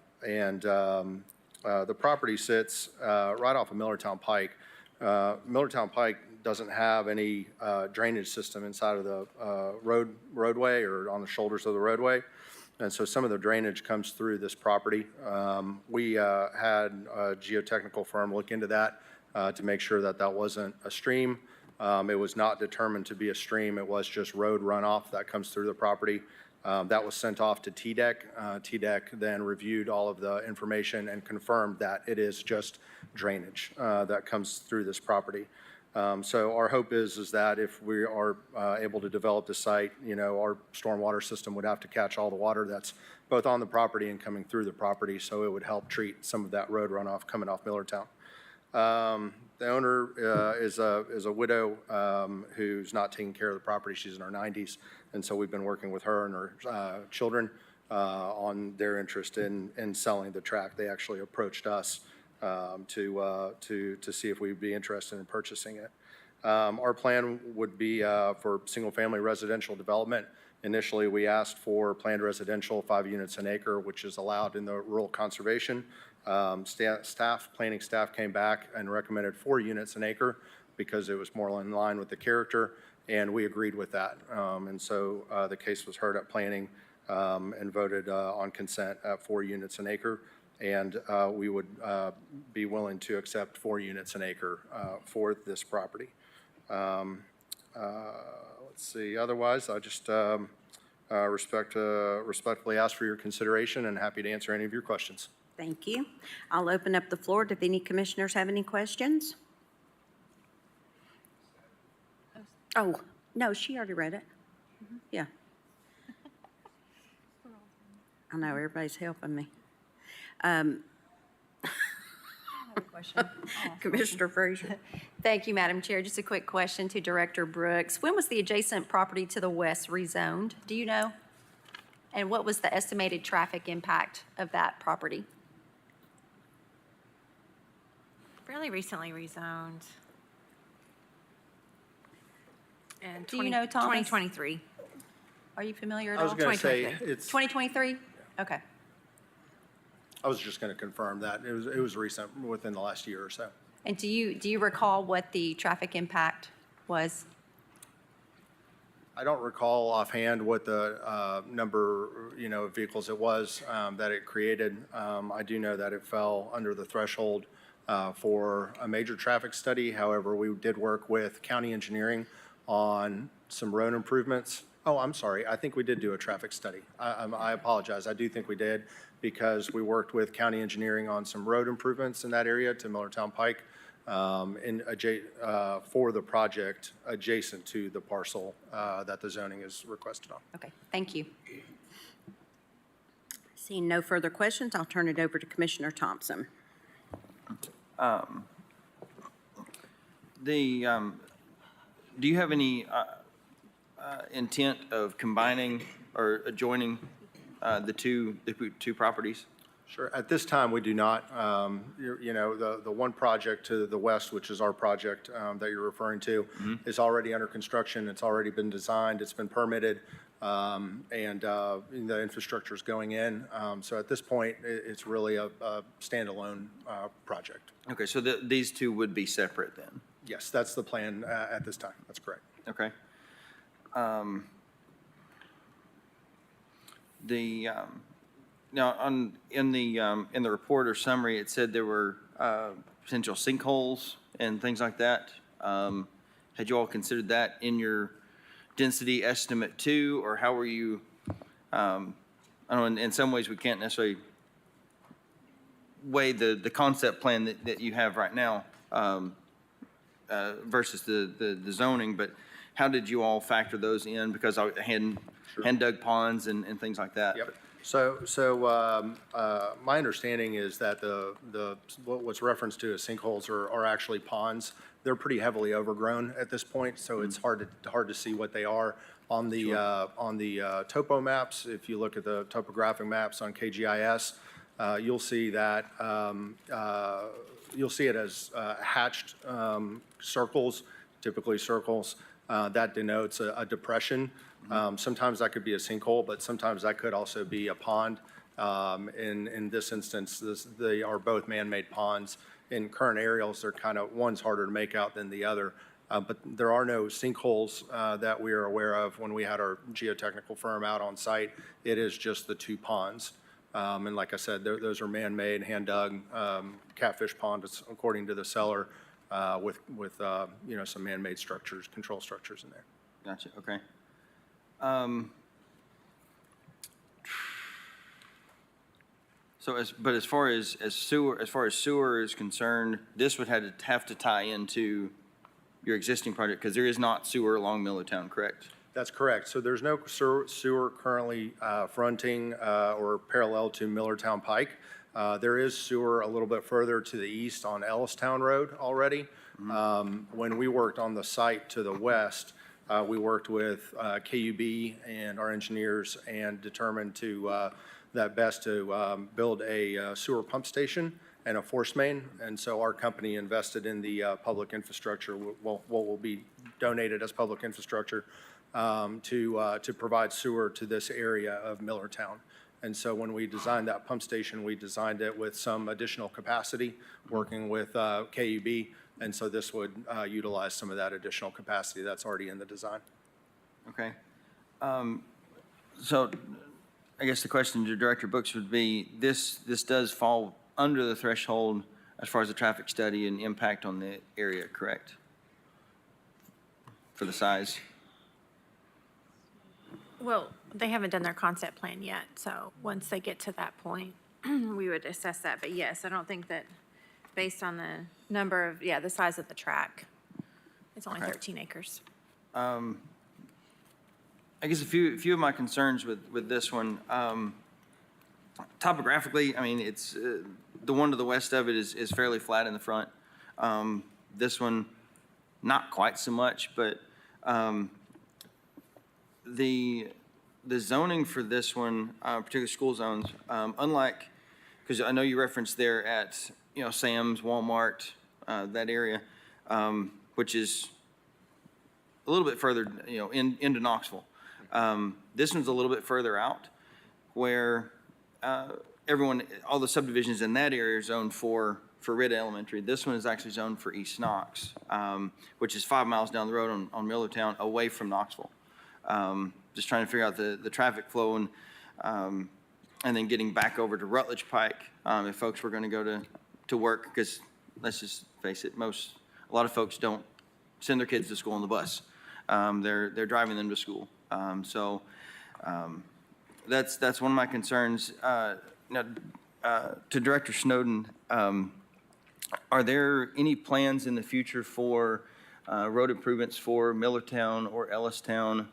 property sits right off of Millertown Pike. Millertown Pike doesn't have any drainage system inside of the roadway or on the shoulders of the roadway. And so some of the drainage comes through this property. We had a geotechnical firm look into that to make sure that that wasn't a stream. It was not determined to be a stream. It was just road runoff that comes through the property. That was sent off to TDEC. TDEC then reviewed all of the information and confirmed that it is just drainage that comes through this property. So our hope is that if we are able to develop the site, our stormwater system would have to catch all the water that's both on the property and coming through the property, so it would help treat some of that road runoff coming off Millertown. The owner is a widow who's not taking care of the property. She's in her 90s, and so we've been working with her and her children on their interest in selling the tract. They actually approached us to see if we'd be interested in purchasing it. Our plan would be for single-family residential development. Initially, we asked for planned residential, 5 units an acre, which is allowed in the rural conservation. Planning staff came back and recommended 4 units an acre because it was more in line with the character, and we agreed with that. And so the case was heard at planning and voted on consent at 4 units an acre. And we would be willing to accept 4 units an acre for this property. Let's see, otherwise, I just respectfully ask for your consideration and happy to answer any of your questions. Thank you. I'll open up the floor. If any commissioners have any questions? Oh, no, she already read it. Yeah. I know, everybody's helping me. Commissioner Frazier. Thank you, Madam Chair. Just a quick question to Director Brooks. When was the adjacent property to the west rezoned? Do you know? And what was the estimated traffic impact of that property? Fairly recently rezoned. in Do you know, Thomas? 2023. Are you familiar at I all? was going to say, 2023. it's, 2023? Okay. I was just going to confirm that. It was recent, within the last year or so. And do you recall what the traffic impact was? I don't recall offhand what the number, of vehicles it was that it created. I do know that it fell under the threshold for a major traffic study. However, we did work with county engineering on some road improvements. Oh, I'm sorry. I think we did do a traffic study. I apologize. I do think we did, because we worked with county engineering on some road improvements in that area to Millertown Pike for the project adjacent to the parcel that the zoning is requested on. Okay, thank you. Seeing no further questions, I'll turn it over to Commissioner Thompson. Do you have any intent of combining or adjoining the two properties? Sure. At this time, we do not. The one project to the west, which is our project that you're referring to, is already under construction. It's already been designed. It's been permitted, and the infrastructure is going in. So at this point, it's really a standalone project. Okay, so these two would be separate then? Yes, that's the plan at this time. That's correct. Okay. Now, in the report or summary, it said there were potential sinkholes and things like that. Had you all considered that in your density estimate too, or how were you? I don't know. In some ways, we can't necessarily weigh the concept plan that you have right now versus the zoning, but how did you all factor those in? Because I hand dug ponds and things like that. Yep. So my understanding is that what's referenced to as sinkholes are actually ponds. They're pretty heavily overgrown at this point, so it's hard to see what they are on the topo maps. If you look at the topographic maps on KGIS, you'll see that you'll see it as hatched circles, typically circles. That denotes a depression. Sometimes that could be a sinkhole, but sometimes that could also be a pond. In this instance, they are both man-made ponds. In current aerials, they're one's harder to make out than the other. But there are no sinkholes that we are aware of when we had our geotechnical firm out on site. It is just the two ponds. And like I said, those are man-made, hand-dug catfish ponds, according to the seller, with some man-made structures, control structures in there. Gotcha. Okay. So as far as sewer is concerned, this would have to tie into your existing project because there is not sewer along Millertown, correct? That's correct. So there's no sewer currently fronting or parallel to Millertown Pike. There is sewer a little bit further to the east on Ellistown Road already. When we worked on the site to the west, we worked with KUB and our engineers and determined that best to build a sewer pump station and a force main. And so our company invested in the public infrastructure, what will be donated as public infrastructure to provide sewer to this area of Millertown. And so when we designed that pump station, we designed it with some additional capacity, working with KUB. And so this would utilize some of that additional capacity that's already in the design. Okay. So I guess the question to Director Brooks would be, this does fall under the threshold as far as the traffic study and impact on the area, correct? For the size? Well, they haven't done their concept plan yet, so once they get to that point, we would assess that. But yes, I don't think that based on the number of, the size of the track, it's only 13 acres. I guess a few of my concerns with this one, topographically, I mean, it's the one to the west of it is fairly flat in the front. This one, not quite so much, but the zoning for this one, particularly school zones, unlike, because I know you referenced there at Sam's, Walmart, that area, which is a little bit further, into Knoxville. This one's a little bit further out where all the subdivisions in that area are zoned for Ritta Elementary. This one is actually zoned for East Knox, which is 5 miles down the road on Millertown, away from Knoxville. Just trying to figure out the traffic flow and then getting back over to Rutledge Pike if folks were going to go to work, because let's just face it, a lot of folks don't send their kids to school on the bus. They're driving them to school. So that's one of my concerns. Now, to Director Snowden, are there any plans in the future for road improvements for Millertown or Ellistown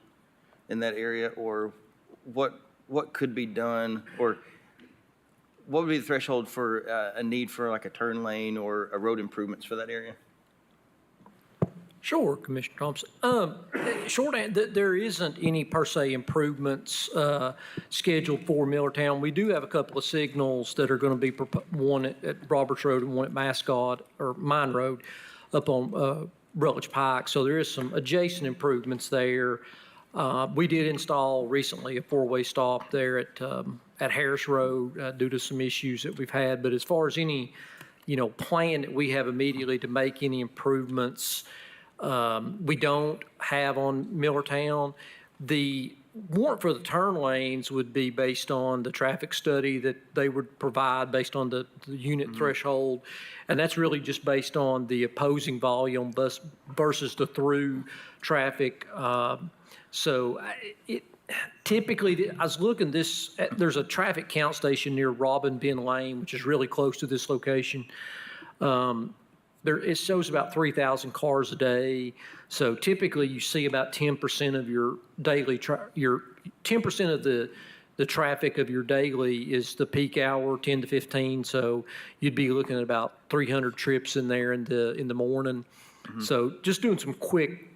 in that area, or what could be done, or what would be the threshold for a need for like a turn lane or a road improvements for that area? Sure, Commissioner Thompson. Short answer, there isn't any per se improvements scheduled for Millertown. We do have a couple of signals that are going to be one at Roberts Road and one at Mascot or Mine Road up on Rutledge Pike. So there is some adjacent improvements there. We did install recently a four-way stop there at Harris Road due to some issues that we've had. But as far as any, plan that we have immediately to make any improvements, we don't have on Millertown. The warrant for the turn lanes would be based on the traffic study that they would provide based on the unit threshold. And that's really just based on the opposing volume versus the through traffic. Typically, I was looking there's a traffic count station near Robin Ben Lane, which is really close to this location. It shows about 3,000 cars a day. So typically you see about 10% of your daily, 10% of the traffic of your daily is the peak hour, 10 to 15. So you'd be looking at about 300 trips in there in the morning. So just doing some quick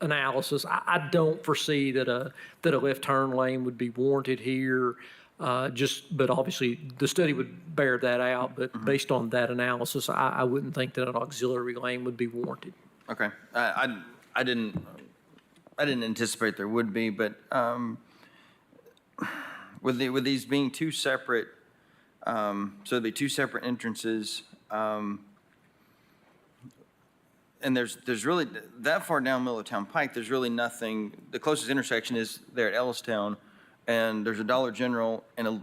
analysis, I don't foresee that a left turn lane would be warranted here. But obviously the study would bear that out. But based on that analysis, I wouldn't think that an auxiliary lane would be warranted. Okay, I didn't anticipate there would be, but with these being two separate, so there'd be two separate entrances, and there's really that far down Millertown Pike, there's really nothing. The closest intersection is there at Ellistown. And there's a Dollar General and a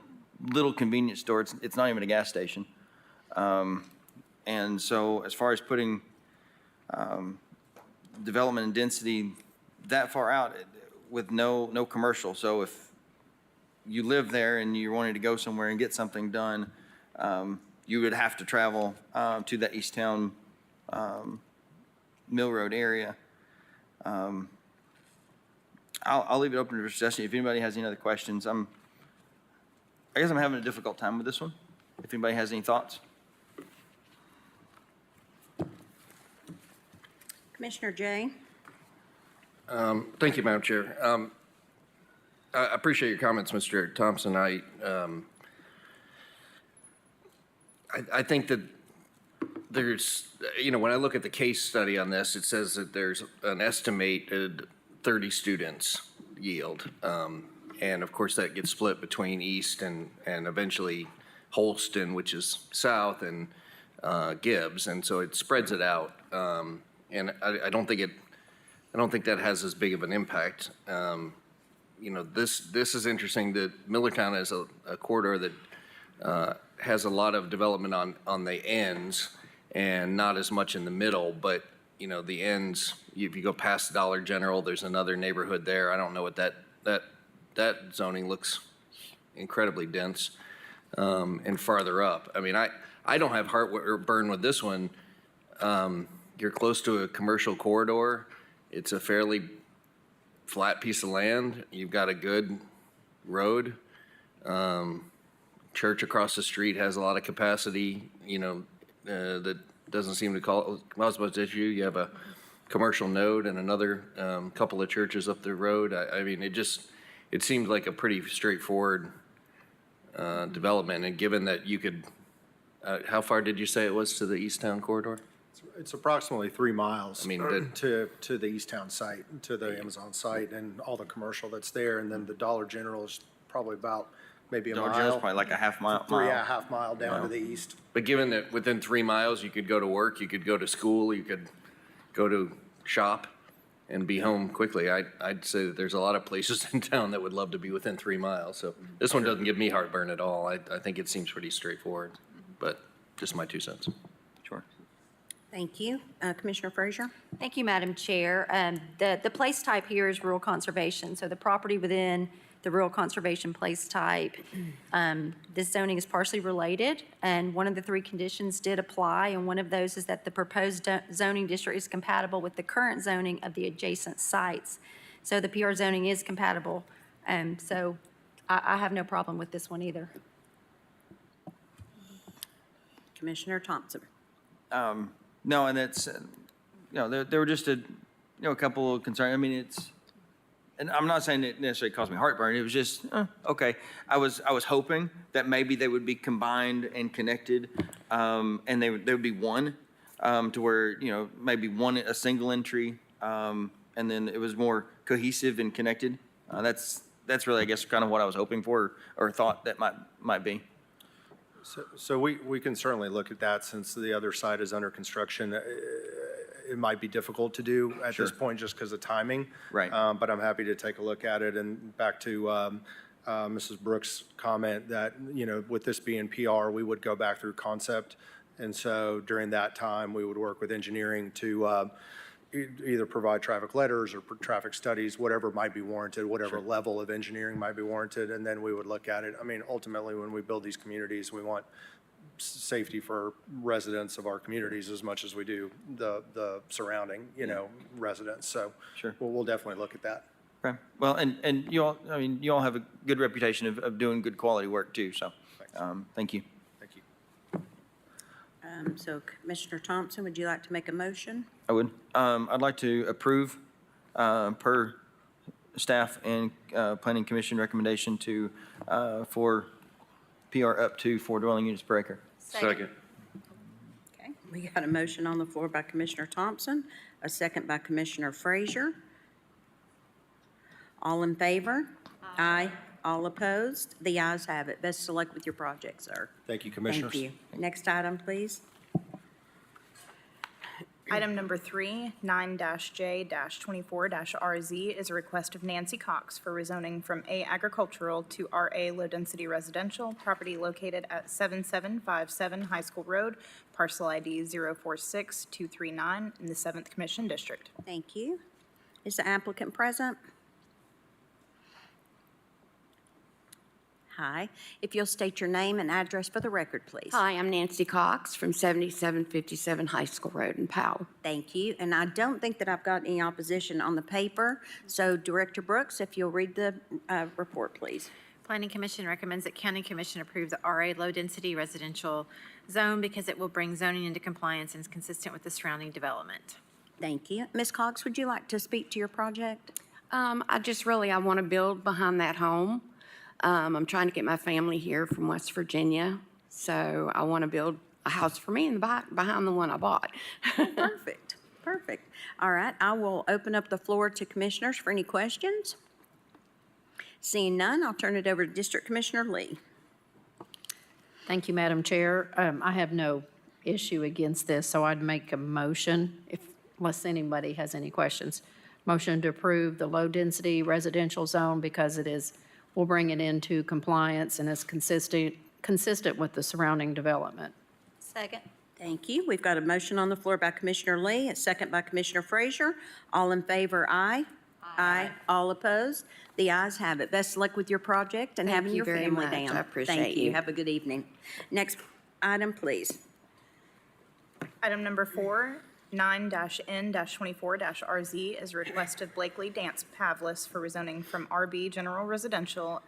little convenience store. It's not even a gas station. And so as far as putting development and density that far out with no commercial. So if you live there and you're wanting to go somewhere and get something done, you would have to travel to that Easttown Mill Road area. I'll leave it open to discussion. If anybody has any other questions, I guess I'm having a difficult time with this one. If anybody has any thoughts. Commissioner Jay? Thank you, Madam Chair. I appreciate your comments, Mr. Thompson. I think that there's, when I look at the case study on this, it says that there's an estimated 30 students yield. And of course that gets split between East and eventually Holston, which is south, and Gibbs. And so it spreads it out. And I don't think that has as big of an impact. This is interesting that Millertown is a corridor that has a lot of development on the ends and not as much in the middle, but the ends, if you go past Dollar General, there's another neighborhood there. I don't know what that zoning looks incredibly dense, and farther up. I mean, I don't have heartburn with this one. You're close to a commercial corridor. It's a fairly flat piece of land. You've got a good road. Church across the street has a lot of capacity, that doesn't seem to cause much issue. You have a commercial node and another couple of churches up the road. I mean, it seemed like a pretty straightforward development. And given that you could, how far did you say it was to the Easttown corridor? It's approximately 3 miles I mean, to the East Town site, to the Amazon site and all the commercial that's there. And then the Dollar General is probably about maybe a Dollar General's mile. probably like a half mile. Yeah, half mile down to the east. But given that within 3 miles, you could go to work, you could go to school, you could go to shop and be home quickly, I'd say that there's a lot of places in town that would love to be within 3 miles. So this one doesn't give me heartburn at all. I think it seems pretty straightforward, but just my 2 cents. Sure. Thank you. Commissioner Frazier? Thank you, Madam Chair. The place type here is rural conservation, so the property within the rural conservation place type, this zoning is partially related, and one of the 3 conditions did apply, and one of those is that the proposed zoning district is compatible with the current zoning of the adjacent sites. So the PR zoning is compatible, so I have no problem with this one either. Commissioner Thompson? No, and it's, there were just a couple of concerns. I mean, and I'm not saying it necessarily caused me heartburn. It was just, okay. I was hoping that maybe they would be combined and connected, and they would be one, to where, maybe a single entry, and then it was more cohesive and connected. That's really, I guess, kind of what I was hoping for or thought that might be. So we can certainly look at that since the other side is under construction. It might be difficult to do at this point just because of timing. Right. But I'm happy to take a look at it. And back to Mrs. Brooks' comment that, with this being PR, we would go back through concept. And so during that time, we would work with engineering to either provide traffic letters or traffic studies, whatever might be warranted, whatever level of engineering might be warranted. And then we would look at it. I mean, ultimately, when we build these communities, we want safety for residents of our communities as much as we do the surrounding, residents. So we'll definitely look at that. Okay. Well, and you all have a good reputation of doing good quality work too. So, thank you. Thank you. So Commissioner Thompson, would you like to make a motion? I would. I'd like to approve per staff and planning commission recommendation for PR up to 4 dwelling units per acre. Second. Okay, we got a motion on the floor by Commissioner Thompson, a second by Commissioner Frazier. All in favor? Aye. All opposed? The ayes have it. Best of luck with your project, sir. Thank you, Commissioners. Thank you. Next item, please. Item number 3, 9-J-24-RZ, is a request of Nancy Cox for rezoning from A agricultural to RA low-density residential, property located at 7757 High School Road, parcel ID 046239 in the 7th Commission District. Thank you. Is the applicant present? Hi. If you'll state your name and address for the record, please. Hi, I'm Nancy Cox from 7757 High School Road in Powell. Thank you. And I don't think that I've got any opposition on the paper. So Director Brooks, if you'll read the report, please. Planning Commission recommends that County Commission approve the RA low-density residential zone because it will bring zoning into compliance and is consistent with the surrounding development. Thank you. Ms. Cox, would you like to speak to your project? I want to build behind that home. I'm trying to get my family here from West Virginia, so I want to build a house for me behind the one I bought. Perfect. Perfect. All right, I will open up the floor to commissioners for any questions. Seeing none, I'll turn it over to District Commissioner Lee. Thank you, Madam Chair. I have no issue against this, so I'd make a motion, unless anybody has any questions. Motion to approve the low-density residential zone because we'll bring it into compliance and is consistent with the surrounding development. Second. Thank you. We've got a motion on the floor by Commissioner Lee, a second by Commissioner Frazier. All in favor, aye. Aye. All opposed? The ayes have it. Best of luck with your project and having your family down. Thank you very much. I appreciate Thank you. you. Have a good evening. Next item, please. Item number 4, 9-N-24-RZ, is a request of Blakely Dance Pavlis for rezoning from RB General Residential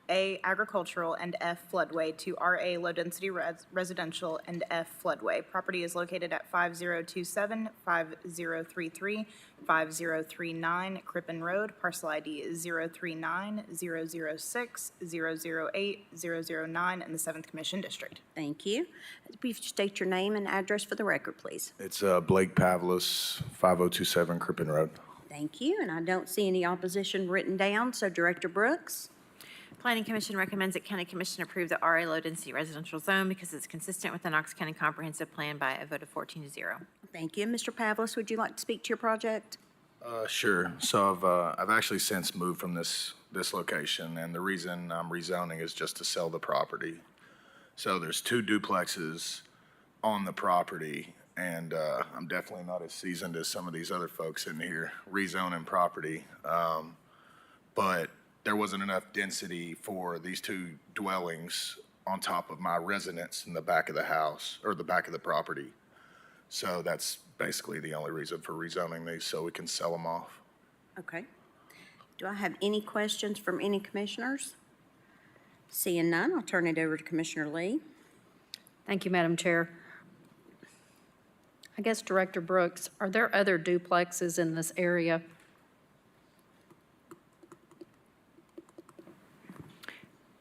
A agricultural and F floodway to RA low-density residential and F floodway. Property is located at 5027, 5033, 5039 Crippen Road. Parcel ID is 039 006 008 009 in the 7th Commission District. Thank you. Please state your name and address for the record, please. It's Blake Pavlis, 5027 Crippen Road. Thank you, and I don't see any opposition written down, so Director Brooks? Planning Commission recommends that County Commission approve the RA low-density residential zone because it's consistent with the Knox County Comprehensive Plan by a vote of 14-0. Thank you. Mr. Pavlis, would you like to speak to your project? Sure. So I've actually since moved from this location, and the reason I'm rezoning is just to sell the property. So there's 2 duplexes on the property, and I'm definitely not as seasoned as some of these other folks in here rezoning property. But there wasn't enough density for these 2 dwellings on top of my residence in the back of the house, or the back of the property. So that's basically the only reason for rezoning these, so we can sell them off. Okay. Do I have any questions from any commissioners? Seeing none, I'll turn it over to Commissioner Lee. Thank you, Madam Chair. I guess Director Brooks, are there other duplexes in this area?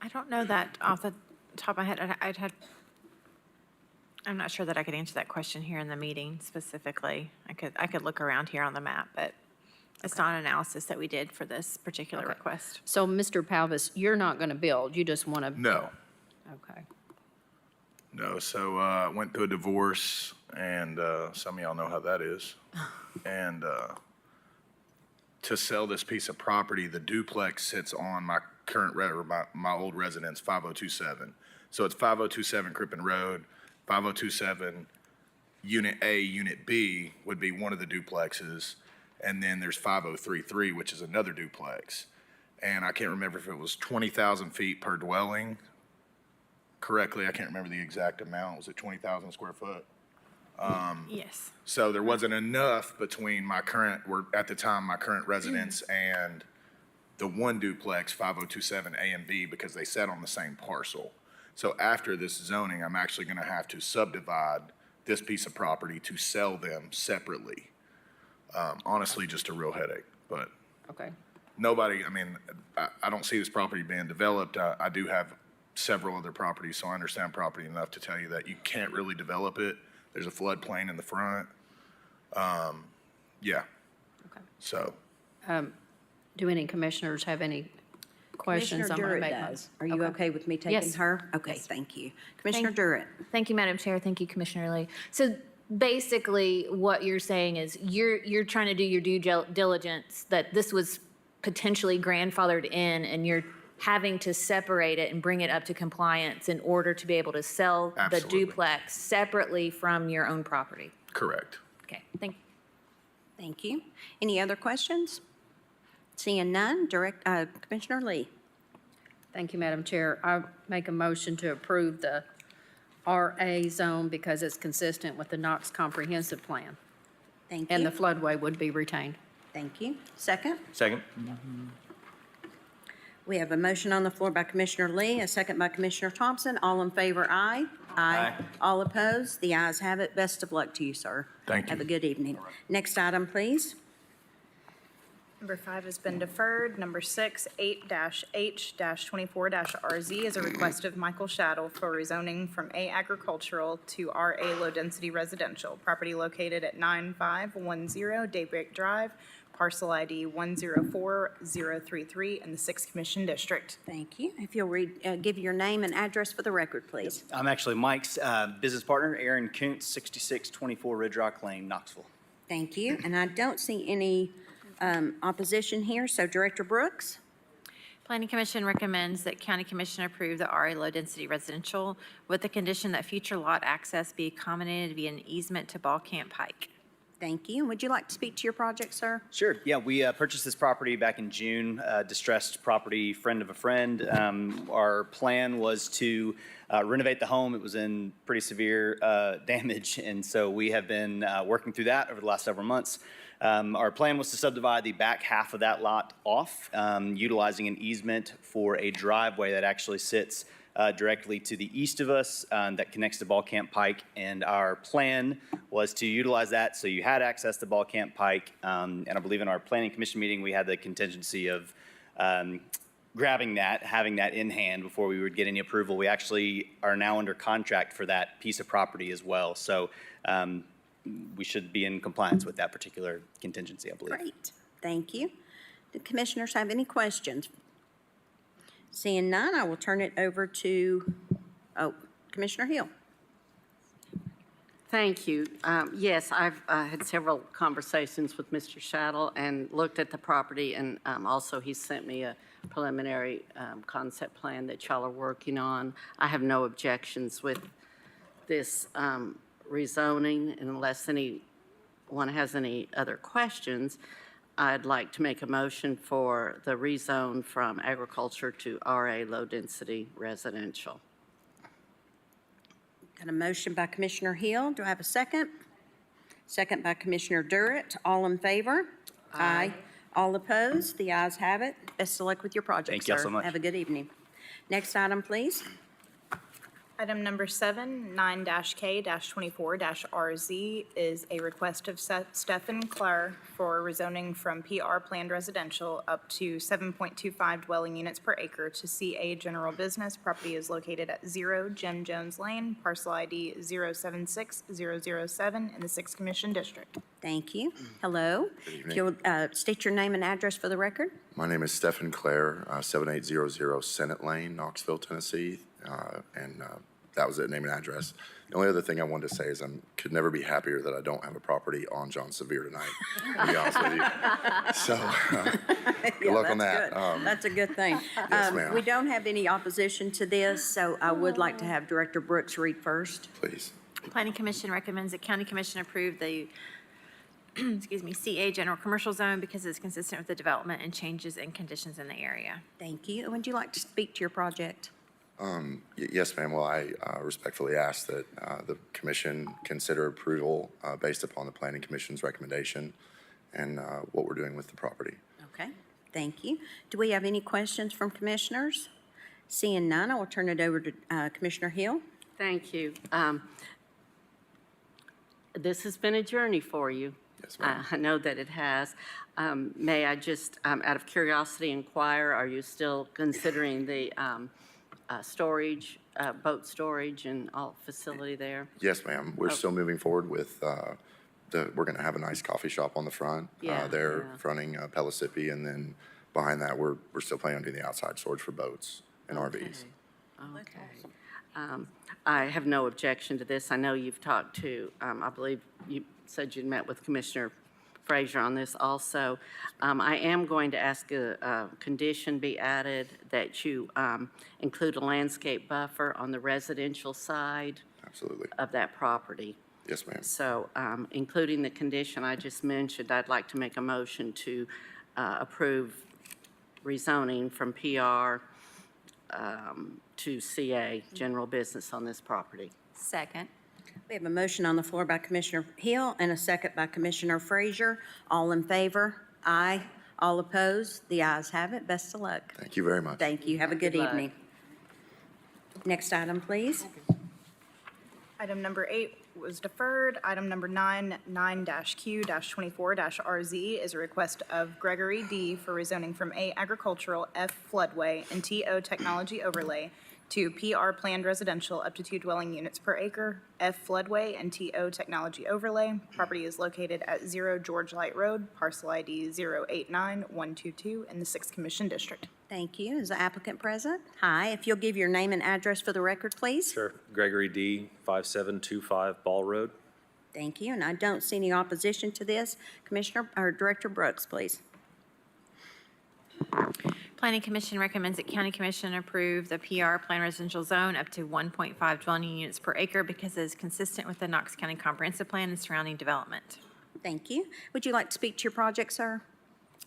I don't know that off the top of my head. I'm not sure that I could answer that question here in the meeting specifically. I could look around here on the map, but it's not an analysis that we did for this particular request. So, Mr. Pavlis, you're not going to build, you just want to? No. Okay. No, so I went through a divorce, and some of y'all know how that is. And to sell this piece of property, the duplex sits on my current, my old residence, 5027. So it's 5027 Crippen Road, 5027 Unit A, Unit B would be one of the duplexes, and then there's 5033, which is another duplex. And I can't remember if it was 20,000 feet per dwelling correctly. I can't remember the exact amount. Was it 20,000 square foot? Yes. So there wasn't enough between my current, at the time, my current residence and the one duplex, 5027 A and B, because they sat on the same parcel. So after this zoning, I'm actually going to have to subdivide this piece of property to sell them separately. Honestly, just a real headache, but Okay. nobody, I mean, I don't see this property being developed. I do have several other properties, so I understand property enough to tell you that you can't really develop it. There's a floodplain in the front. Yeah. Okay. So, Do any commissioners have any questions? Commissioner I'm gonna Durrett make mine. does. Are you okay with me taking Yes. her? Okay, Yes. thank you. Commissioner Durrett. Thank you, Madam Chair. Thank you, Commissioner Lee. So basically, what you're saying is you're trying to do your due diligence that this was potentially grandfathered in, and you're having to separate it and bring it up to compliance in order to be able to sell the Absolutely. duplex separately from your own property. correct. Okay, thank you. Thank you. Any other questions? Seeing none, Commissioner Lee. Thank you, Madam Chair. I make a motion to approve the RA zone because it's consistent with the Knox Comprehensive Plan. Thank you. And the floodway would be retained. Thank you. Second? Second. We have a motion on the floor by Commissioner Lee, a second by Commissioner Thompson. All in favor, aye. Aye. All opposed? The ayes have it. Best of luck to you, sir. Thank you. Have a good evening. Next item, please. Number 5 has been deferred. Number 6, 8-H-24-RZ is a request of Michael Shaddle for rezoning from A agricultural to RA low-density residential. Property located at 9510 Daybreak Drive, parcel ID 104033 in the 6th Commission District. Thank you. If you'll give your name and address for the record, please. I'm actually Mike's business partner, Aaron Kuntz, 6624 Ridge Rock Lane, Knoxville. Thank you. And I don't see any opposition here, so Director Brooks? Planning Commission recommends that County Commission approve the RA low-density residential with the condition that future lot access be accommodated via an easement to Ball Camp Pike. Thank you. Would you like to speak to your project, sir? Sure. Yeah, we purchased this property back in June, distressed property, friend of a friend. Our plan was to renovate the home. It was in pretty severe damage, and so we have been working through that over the last several months. Our plan was to subdivide the back half of that lot off, utilizing an easement for a driveway that actually sits directly to the east of us that connects to Ball Camp Pike. And our plan was to utilize that so you had access to Ball Camp Pike. And I believe in our planning commission meeting, we had the contingency of grabbing that, having that in hand before we would get any approval. We actually are now under contract for that piece of property as well. So we should be in compliance with that particular contingency, I believe. Great. Thank you. Do commissioners have any questions? Seeing none, I will turn it over to, Commissioner Hill. Thank you. Yes, I've had several conversations with Mr. Shattle and looked at the property, and also he sent me a preliminary concept plan that y'all are working on. I have no objections with this rezoning, unless anyone has any other questions. I'd like to make a motion for the rezone from agriculture to RA low-density residential. Got a motion by Commissioner Hill. Do I have a second? Second by Commissioner Durrett. All in favor? Aye. All opposed? The ayes have it. Best of luck with your project, Thank you all sir. so much. Have a good evening. Next item, please. Item number 7, 9-K-24-RZ is a request of Stephen Clare for rezoning from PR planned residential up to 7.25 dwelling units per acre to CA general business. Property is located at 0 Jim Jones Lane, parcel ID 076007 in the 6th Commission District. Thank you. Hello. If you'll state your name and address for the record. My name is Stephen Clare, 7800 Senate Lane, Knoxville, Tennessee, and that was it, name and address. The only other thing I wanted to say is I could never be happier that I don't have a property on John Sevier tonight, to be honest with you. So, good luck on that. That's a good thing. Yes, ma'am. We don't have any opposition to this, so I would like to have Director Brooks read first. Please. Planning Commission recommends that County Commission approve the CA General Commercial Zone because it's consistent with the development and changes in conditions in the area. Thank you. Would you like to speak to your project? Yes, ma'am. Well, I respectfully ask that the commission consider approval based upon the Planning Commission's recommendation and what we're doing with the property. Okay, thank you. Do we have any questions from commissioners? Seeing none, I will turn it over to Commissioner Hill. Thank you. This has been a journey for you. Yes, ma'am. I know that it has. May I just, out of curiosity, inquire, are you still considering the storage, boat storage and all facility there? Yes, ma'am. We're still moving forward with we're going to have a nice coffee shop on the front. They're fronting Pellissippi, and then behind that, we're still planning on doing the outside storage for boats and RVs. Okay. I have no objection to this. I know you've talked to, I believe you said you'd met with Commissioner Frazier on this also. I am going to ask a condition be added that you include a landscape buffer on the residential side Absolutely. of that property. Yes, ma'am. So including the condition I just mentioned, I'd like to make a motion to approve rezoning from PR to CA, general business on this property. Second. We have a motion on the floor by Commissioner Hill and a second by Commissioner Frazier. All in favor? Aye. All opposed? The ayes have it. Best of luck. Thank you very much. Thank you. Have a good Good luck. evening. Next item, please. Item number 8 was deferred. Item number 9, 9-Q-24-RZ is a request of Gregory D. for rezoning from A agricultural, F floodway, and TO technology overlay to PR planned residential up to 2 dwelling units per acre, F floodway and TO technology overlay. Property is located at 0 George Light Road, parcel ID 089122 in the 6th Commission District. Thank you. Is the applicant present? Hi. If you'll give your name and address for the record, please. Sure. Gregory D., 5725 Ball Road. Thank you. And I don't see any opposition to this. Commissioner or Director Brooks, please. Planning Commission recommends that County Commission approve the PR Plan Residential Zone up to 1.5 dwelling units per acre because it is consistent with the Knox County Comprehensive Plan and surrounding development. Thank you. Would you like to speak to your project, sir?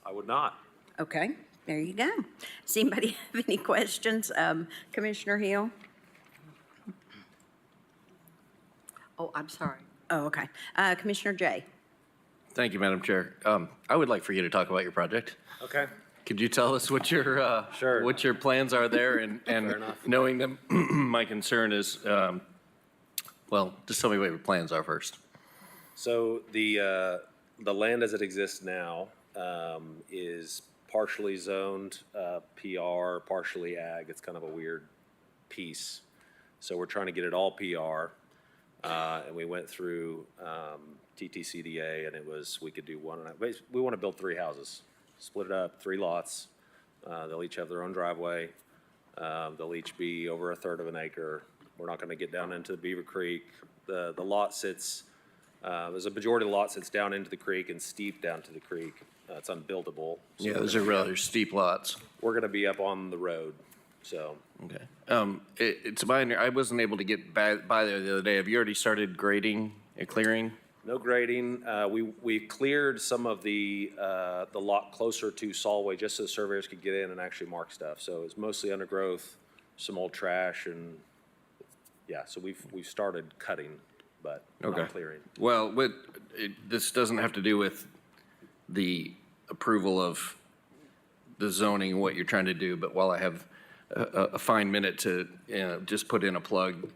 I would not. Okay, there you go. Does anybody have any questions? Commissioner Hill? Oh, I'm sorry. Oh, okay. Commissioner Jay? Thank you, Madam Chair. I would like for you to talk about your project. Okay. Could you tell us what your Sure. what your plans are there, and enough. knowing that my concern is, well, just tell me what your plans are first. So the land as it exists now is partially zoned PR, partially ag. It's kind of a weird piece. So we're trying to get it all PR. And we went through TTCDA, and it was, we could do one, and we want to build 3 houses, split it up, 3 lots. They'll each have their own driveway. They'll each be over 1/3 of an acre. We're not going to get down into the Beaver Creek. The lot sits, there's a majority of the lot sits down into the creek and steep down to the creek. It's unbuildable. So Yeah, those are rather steep lots. we're going to be up on the road, so. Okay. It's I wasn't able to get by there the other day. Have you already started grading and clearing? No grading. We cleared some of the lot closer to Solway just so the surveyors could get in and actually mark stuff. So it's mostly undergrowth, some old trash, and yeah. So we've started cutting, but not clearing. Well, this doesn't have to do with the approval of the zoning, what you're trying to do, but while I have a fine minute to just put in a plug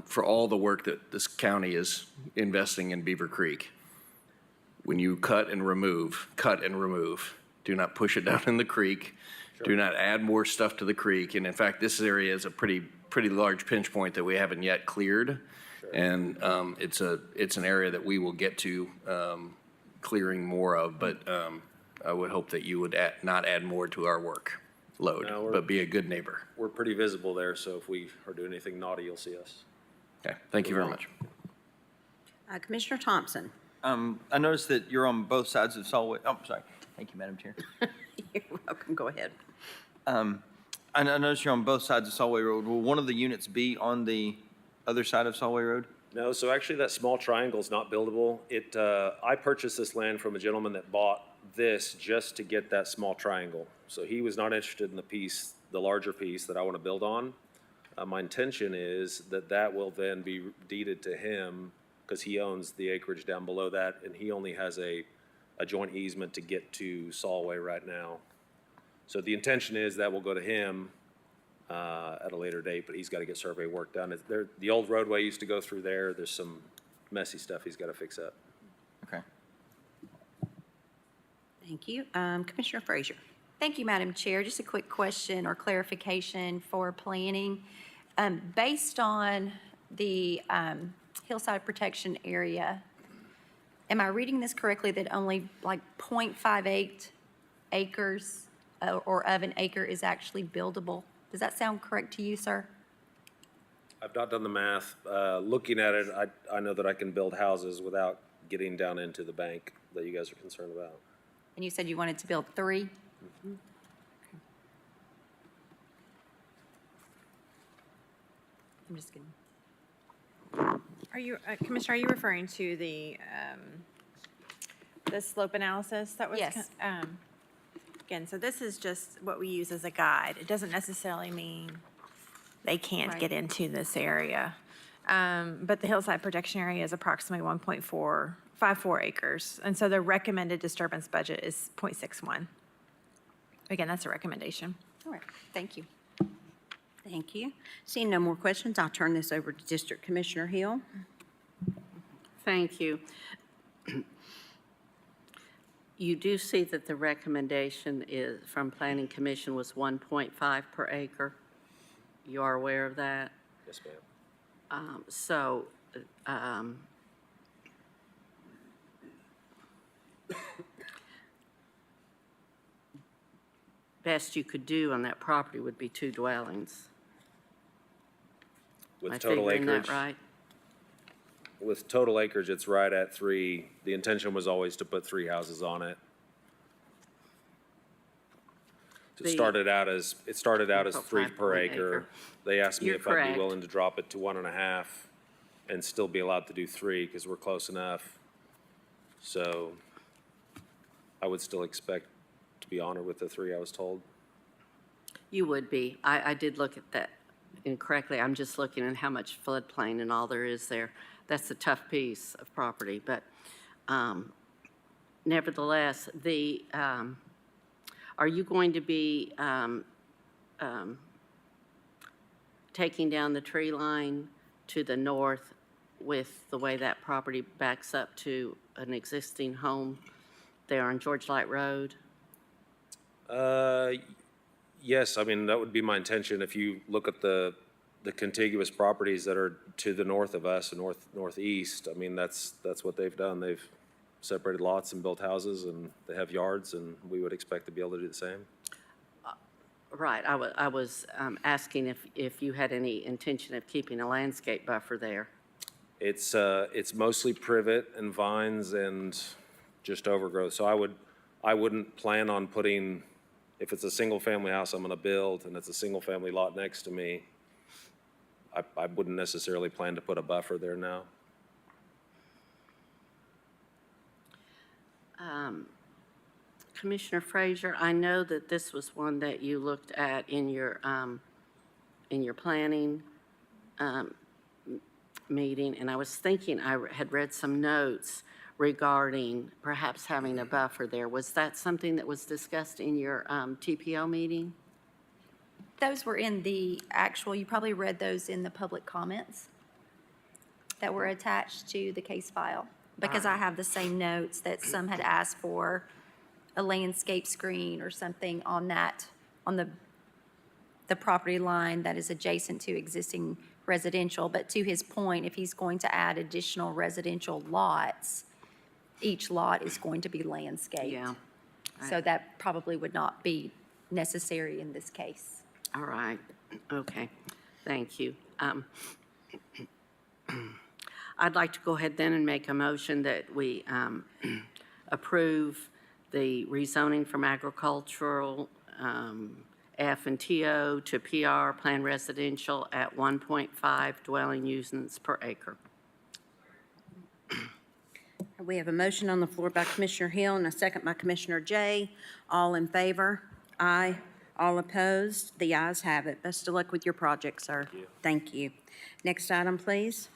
for all the work that this county is investing in Beaver Creek. When you cut and remove, do not push it down in the creek. Sure. Do not add more stuff to the creek. And in fact, this area is a pretty large pinch point that we haven't yet cleared. Sure. And it's an area that we will get to clearing more of, but I would hope that you would not add more to our work load, but be a good neighbor. We're pretty visible there, so if we are doing anything naughty, you'll see us. Okay, thank you very much. Commissioner Thompson? I noticed that you're on both sides of Solway. Oh, sorry. Thank you, Madam Chair. You're welcome. Go ahead. I noticed you're on both sides of Solway Road. Will one of the units be on the other side of Solway Road? No, so actually that small triangle is not buildable. I purchased this land from a gentleman that bought this just to get that small triangle. So he was not interested in the larger piece that I want to build on. My intention is that will then be deeded to him because he owns the acreage down below that, and he only has a joint easement to get to Solway right now. So the intention is that will go to him at a later date, but he's got to get survey work done. The old roadway used to go through there. There's some messy stuff he's got to fix up. Okay. Thank you. Commissioner Frazier? Thank you, Madam Chair. Just a quick question or clarification for planning. Based on the hillside protection area, am I reading this correctly that only like 0.58 acres or of an acre is actually buildable? Does that sound correct to you, sir? I've not done the math. Looking at it, I know that I can build houses without getting down into the bank that you guys are concerned about. And you said you wanted to build 3? Mm-hmm. I'm just kidding. Are you, Commissioner, are you referring to the slope analysis that was? Yes. Again, so this is just what we use as a guide. It doesn't necessarily mean they can't get into this area. But the hillside protection area is approximately 1.454 acres. And so the recommended disturbance budget is 0.61. Again, that's a recommendation. All right, thank you. Thank you. Seeing no more questions, I'll turn this over to District Commissioner Hill. Thank you. You do see that the recommendation from Planning Commission was 1.5 per acre. You are aware of that? Yes, ma'am. Best you could do on that property would be 2 dwellings. With Am I total figuring acreage, that right? with total acreage, it's right at 3. The intention was always to put 3 houses on it. It started out as 3 per acre. They asked me You're if I'd correct. be willing to drop it to 1.5 and still be allowed to do 3 because we're close enough. So I would still expect to be honored with the 3 I was told. You would be. I did look at that incorrectly. I'm just looking at how much floodplain and all there is there. That's a tough piece of property, but nevertheless, are you going to be taking down the tree line to the north with the way that property backs up to an existing home there on George Light Road? Yes, I mean, that would be my intention. If you look at the contiguous properties that are to the north of us and northeast, I mean, that's what they've done. They've separated lots and built houses, and they have yards, and we would expect to be able to do the same. Right, I was asking if you had any intention of keeping a landscape buffer there. It's mostly privet and vines and just overgrowth. So I wouldn't plan on putting, if it's a single-family house I'm gonna build and it's a single-family lot next to me, I wouldn't necessarily plan to put a buffer there now. Commissioner Frazier, I know that this was one that you looked at in your planning meeting, and I was thinking I had read some notes regarding perhaps having a buffer there. Was that something that was discussed in your TPO meeting? Those were in the actual, you probably read those in the public comments that were attached to the case file, because I have the same notes that some had asked for a landscape screen or something on that, on the property line that is adjacent to existing residential. But to his point, if he's going to add additional residential lots, each lot is going to be landscaped. Yeah. So that probably would not be necessary in this case. All right, okay, thank you. I'd like to go ahead then and make a motion that we approve the rezoning from agricultural F and TO to PR Plan Residential at 1.5 dwelling units per acre. We have a motion on the floor by Commissioner Hill and a second by Commissioner Jay. All in favor? Aye. All opposed? The ayes have it. Best of luck with your project, sir. Thank you. Thank you. Next item, please.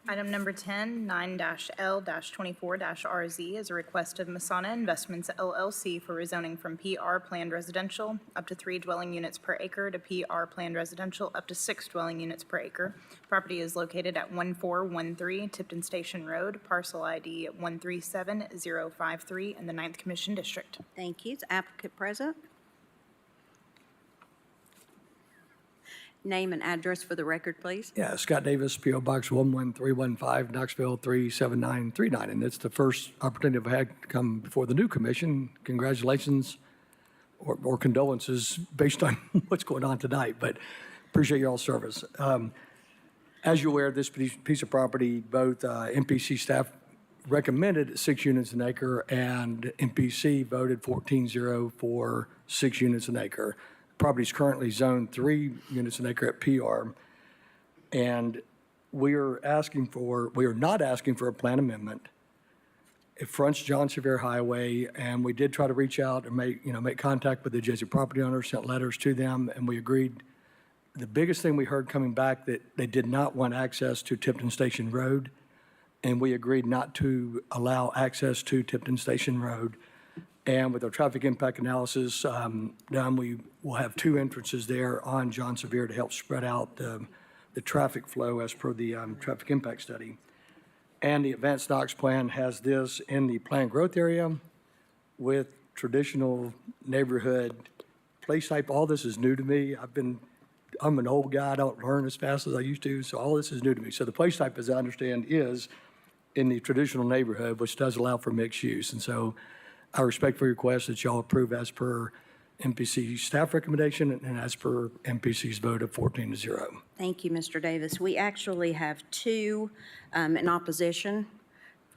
Item number 10, 9-L-24-RZ is a request of Masana Investments LLC for rezoning from PR Planned Residential up to 3 dwelling units per acre to PR Planned Residential up to 6 dwelling units per acre. Property is located at 1413 Tipton Station Road, parcel ID 137053 in the 9th Commission District. Thank you. Is the applicant present? Name and address for the record, please. Yeah, Scott Davis, P.O. Box 11315, Knoxville 37939. And it's the first opportunity I've had to come before the new commission. Congratulations or condolences based on what's going on tonight, but appreciate your all service. As you're aware, this piece of property, both MPC staff recommended 6 units an acre and MPC voted 14-0 for 6 units an acre. Property is currently zoned 3 units an acre at PR, and we are not asking for a plan amendment. It fronts John Sevier Highway, and we did try to reach out and make contact with the adjacent property owners, sent letters to them, and we agreed. The biggest thing we heard coming back that they did not want access to Tipton Station Road, and we agreed not to allow access to Tipton Station Road. And with our traffic impact analysis done, we will have 2 entrances there on John Sevier to help spread out the traffic flow as per the traffic impact study. And the Advanced Knox plan has this in the planned growth area with traditional neighborhood place type. All this is new to me. I'm an old guy. I don't learn as fast as I used to, so all this is new to me. So the place type, as I understand, is in the traditional neighborhood, which does allow for mixed use. And so I respect your request that y'all approve as per MPC staff recommendation and as per MPC's vote of 14-0. Thank you, Mr. Davis. We actually have 2 in opposition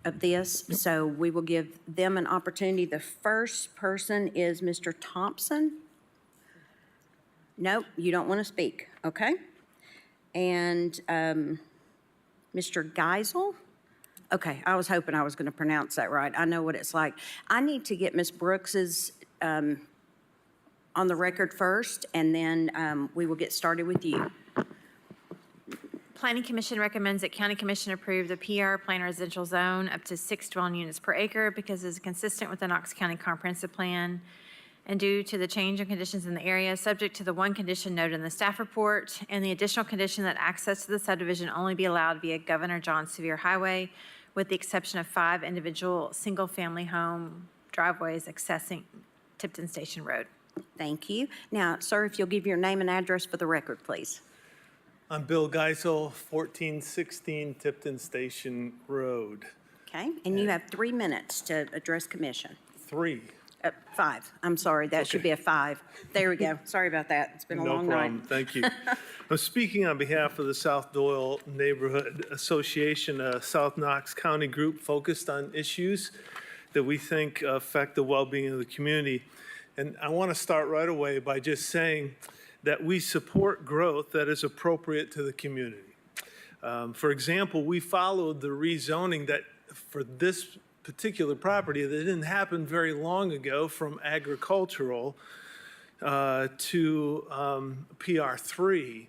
of this, so we will give them an opportunity. The first person is Mr. Thompson. Nope, you don't want to speak, okay? And Mr. Geisel, Okay, I was hoping I was going to pronounce that right. I know what it's like. I need to get Ms. Brooks's on the record first, and then we will get started with you. Planning Commission recommends that County Commission approve the PR Plan Residential Zone up to 6 dwelling units per acre because it's consistent with the Knox County Comprehensive Plan and due to the change in conditions in the area, subject to the one condition noted in the staff report and the additional condition that access to the subdivision only be allowed via Governor John Sevier Highway, with the exception of 5 individual single-family home driveways accessing Tipton Station Road. Thank you. Now, sir, if you'll give your name and address for the record, please. I'm Bill Geisel, 1416 Tipton Station Road. Okay, and you have 3 minutes to address commission. 3. 5. I'm sorry, that should be a 5. There we go. Sorry about that. It's been a long night. No problem. Thank you. I'm speaking on behalf of the South Doyle Neighborhood Association, a South Knox County group focused on issues that we think affect the well-being of the community. And I want to start right away by just saying that we support growth that is appropriate to the community. For example, we followed the rezoning that for this particular property that didn't happen very long ago from agricultural to PR3.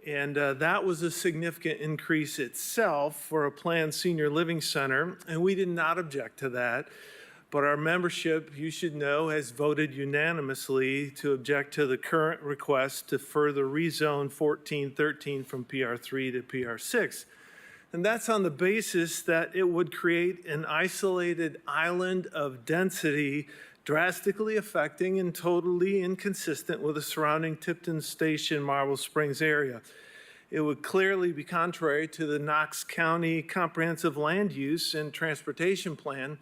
And that was a significant increase itself for a planned senior living center, and we did not object to that. But our membership, you should know, has voted unanimously to object to the current request to further rezone 1413 from PR3 to PR6. And that's on the basis that it would create an isolated island of density, drastically affecting and totally inconsistent with the surrounding Tipton Station, Marble Springs area. It would clearly be contrary to the Knox County Comprehensive Land Use and Transportation Plan,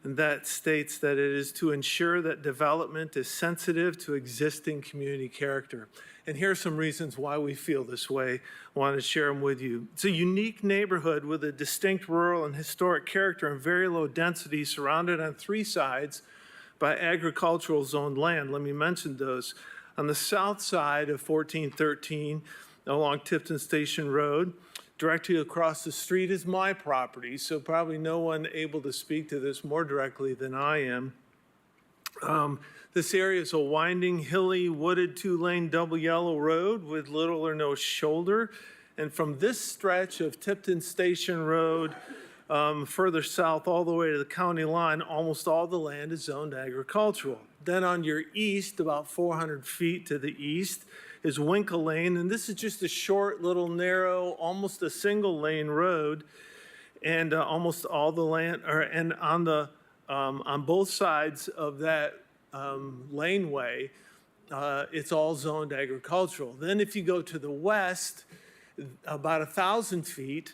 and that states that it is to ensure that development is sensitive to existing community character. And here are some reasons why we feel this way. I want to share them with you. It's a unique neighborhood with a distinct rural and historic character and very low density, surrounded on 3 sides by agricultural zoned land. Let me mention those. On the south side of 1413 along Tipton Station Road, directly across the street is my property, so probably no one able to speak to this more directly than I am. This area is a winding, hilly, wooded 2-lane double yellow road with little or no shoulder. And from this stretch of Tipton Station Road, further south all the way to the county line, almost all the land is zoned agricultural. Then on your east, about 400 feet to the east, is Winkle Lane, and this is just a short, little, narrow, almost a single-lane road, and almost all the land, and on both sides of that laneway, it's all zoned agricultural. Then if you go to the west, about 1,000 feet,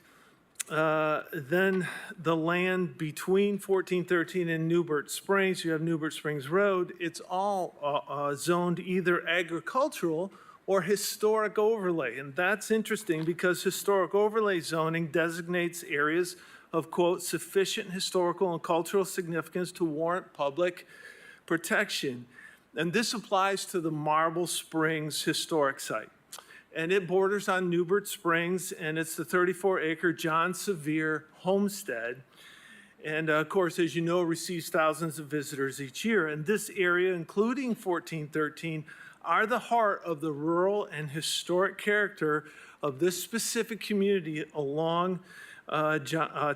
then the land between 1413 and Newbert Springs, you have Newbert Springs Road, it's all zoned either agricultural or historic overlay. And that's interesting because historic overlay zoning designates areas of, quote, sufficient historical and cultural significance to warrant public protection. And this applies to the Marble Springs historic site. And it borders on Newbert Springs, and it's the 34-acre John Sevier homestead. And of course, as you know, receives thousands of visitors each year. And this area, including 1413, are the heart of the rural and historic character of this specific community along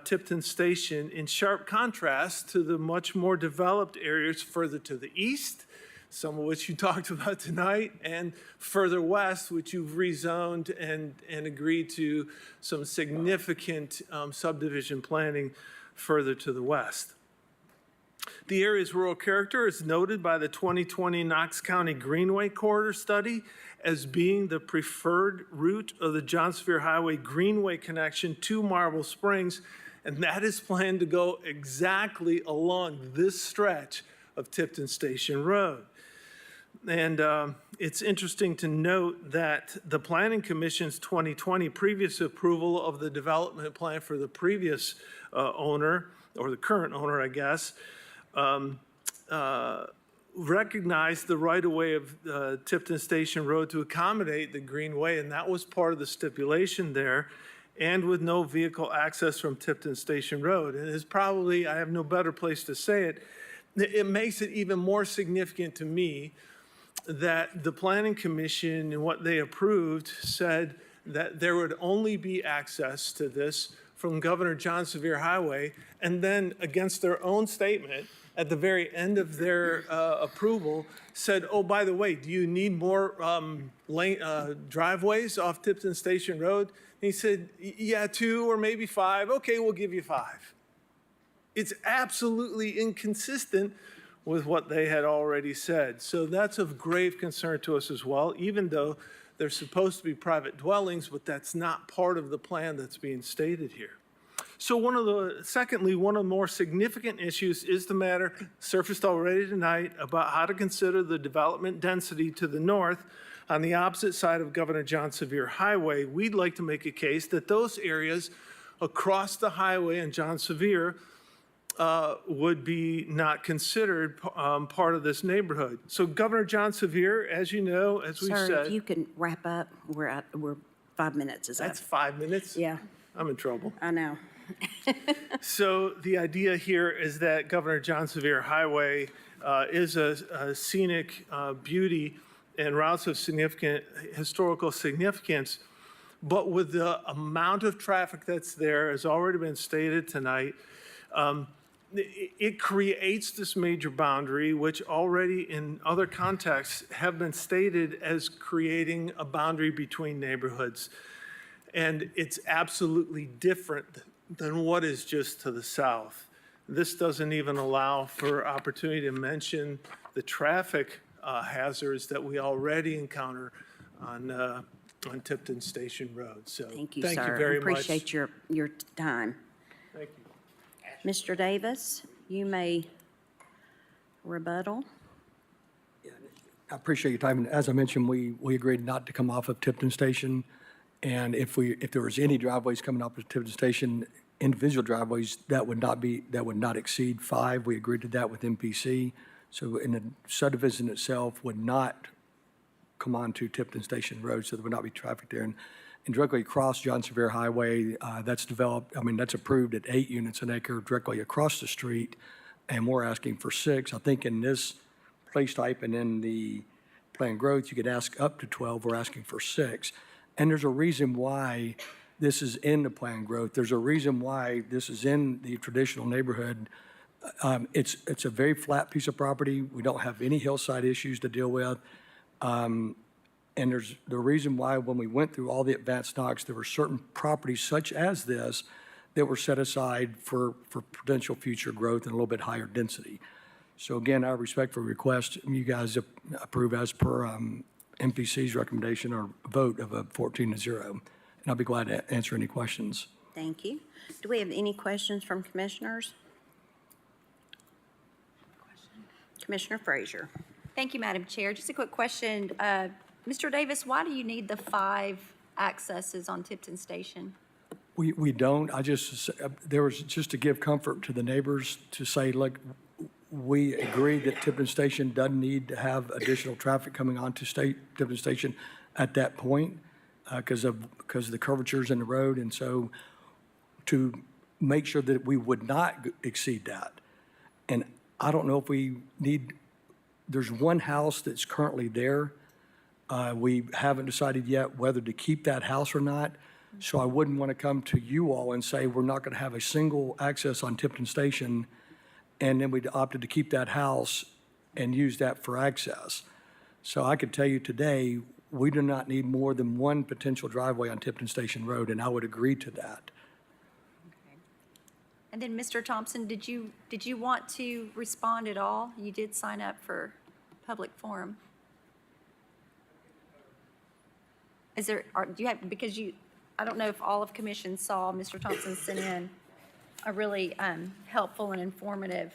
Tipton Station, in sharp contrast to the much more developed areas further to the east, some of which you talked about tonight, and further west, which you've rezoned and agreed to some significant subdivision planning further to the west. The area's rural character is noted by the 2020 Knox County Greenway Corridor Study as being the preferred route of the John Sevier Highway Greenway connection to Marble Springs, and that is planned to go exactly along this stretch of Tipton Station Road. And it's interesting to note that the Planning Commission's 2020 previous approval of the development plan for the previous owner, or the current owner, I guess, recognized the right-of-way of Tipton Station Road to accommodate the Greenway, and that was part of the stipulation there. and with no vehicle access from Tipton Station Road. And it's probably, I have no better place to say it, it makes it even more significant to me that the Planning Commission and what they approved said that there would only be access to this from Governor John Sevier Highway, and then against their own statement, at the very end of their approval, said, oh, by the way, do you need more driveways off Tipton Station Road? And he said, yeah, 2 or maybe 5. Okay, we'll give you 5. It's absolutely inconsistent with what they had already said. So that's of grave concern to us as well, even though they're supposed to be private dwellings, but that's not part of the plan that's being stated here. So secondly, one of the more significant issues is the matter surfaced already tonight about how to consider the development density to the north on the opposite side of Governor John Sevier Highway. We'd like to make a case that those areas across the highway and John Sevier would be not considered part of this neighborhood. So Governor John Sevier, as you know, as we said. Sir, if you can wrap up, we're 5 minutes is up. That's 5 minutes? Yeah. I'm in trouble. I know. So the idea here is that Governor John Sevier Highway is a scenic beauty and routes of significant historical significance, but with the amount of traffic that's there, has already been stated tonight, it creates this major boundary, which already in other contexts have been stated as creating a boundary between neighborhoods. And it's absolutely different than what is just to the south. This doesn't even allow for opportunity to mention the traffic hazards that we already encounter on Tipton Station Road. So Thank you, sir. Thank you very I appreciate much. your time. Thank you. Mr. Davis, you may rebuttal. I appreciate your time. And as I mentioned, we agreed not to come off of Tipton Station. And if there was any driveways coming off of Tipton Station, individual driveways, that would not exceed 5. We agreed to that with MPC. So in the subdivision itself would not come onto Tipton Station Road, so there would not be traffic there. And directly across John Sevier Highway, that's approved at 8 units an acre directly across the street, and we're asking for 6. I think in this place type and in the planned growth, you could ask up to 12. We're asking for 6. And there's a reason why this is in the planned growth. There's a reason why this is in the traditional neighborhood. It's a very flat piece of property. We don't have any hillside issues to deal with. And there's the reason why when we went through all the advanced knocks, there were certain properties such as this that were set aside for potential future growth and a little bit higher density. So again, our respectful request, you guys approve as per MPC's recommendation or vote of a 14-0. And I'll be glad to answer any questions. Thank you. Do we have any questions from commissioners? Commissioner Frazier. Thank you, Madam Chair. Just a quick question. Mr. Davis, why do you need the 5 accesses on Tipton Station? We don't. There was just to give comfort to the neighbors to say, look, we agree that Tipton Station doesn't need to have additional traffic coming onto Tipton Station at that point because of the curvatures in the road. And so to make sure that we would not exceed that. And I don't know if we need, there's one house that's currently there. We haven't decided yet whether to keep that house or not. So I wouldn't want to come to you all and say we're not going to have a single access on Tipton Station, and then we opted to keep that house and use that for access. So I could tell you today, we do not need more than one potential driveway on Tipton Station Road, and I would agree to that. And then, Mr. Thompson, did you want to respond at all? You did sign up for public forum. Do you have, because I don't know if all of commission saw Mr. Thompson sent in a really helpful and informative,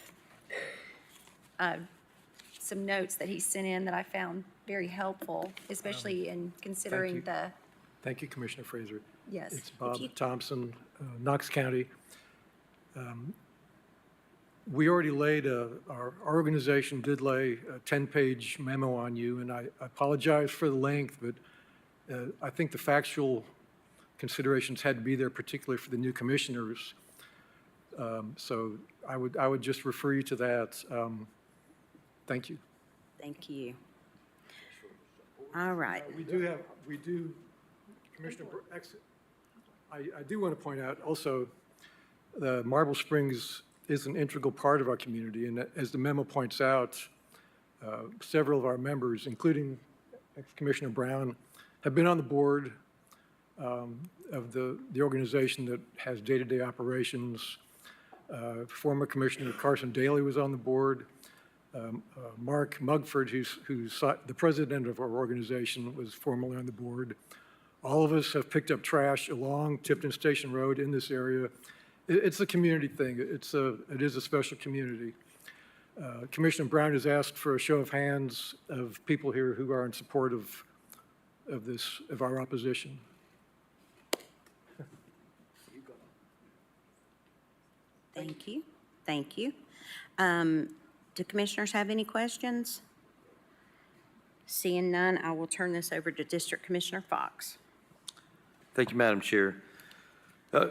some notes that he sent in that I found very helpful, especially in considering Thank you, Commissioner Frazier. Yes. It's Bob Thompson, Knox County. We already laid, our organization did lay a 10-page memo on you, and I apologize for the length, but I think the factual considerations had to be there, particularly for the new commissioners. So I would just refer you to that. Thank you. Thank you. All right. We do, Commissioner, I do want to point out also, the Marble Springs is an integral part of our community, and as the memo points out, several of our members, including Commissioner Brown, have been on the board of the organization that has day-to-day operations. Former Commissioner Carson Daly was on the board. Mark Mugford, who's the president of our organization, was formerly on the board. All of us have picked up trash along Tipton Station Road in this area. It's a community thing. It is a special community. Commissioner Brown has asked for a show of hands of people here who are in support of our opposition. Thank you. Thank you. Do commissioners have any questions? Seeing none, I will turn this over to District Commissioner Fox. Thank you, Madam Chair. Can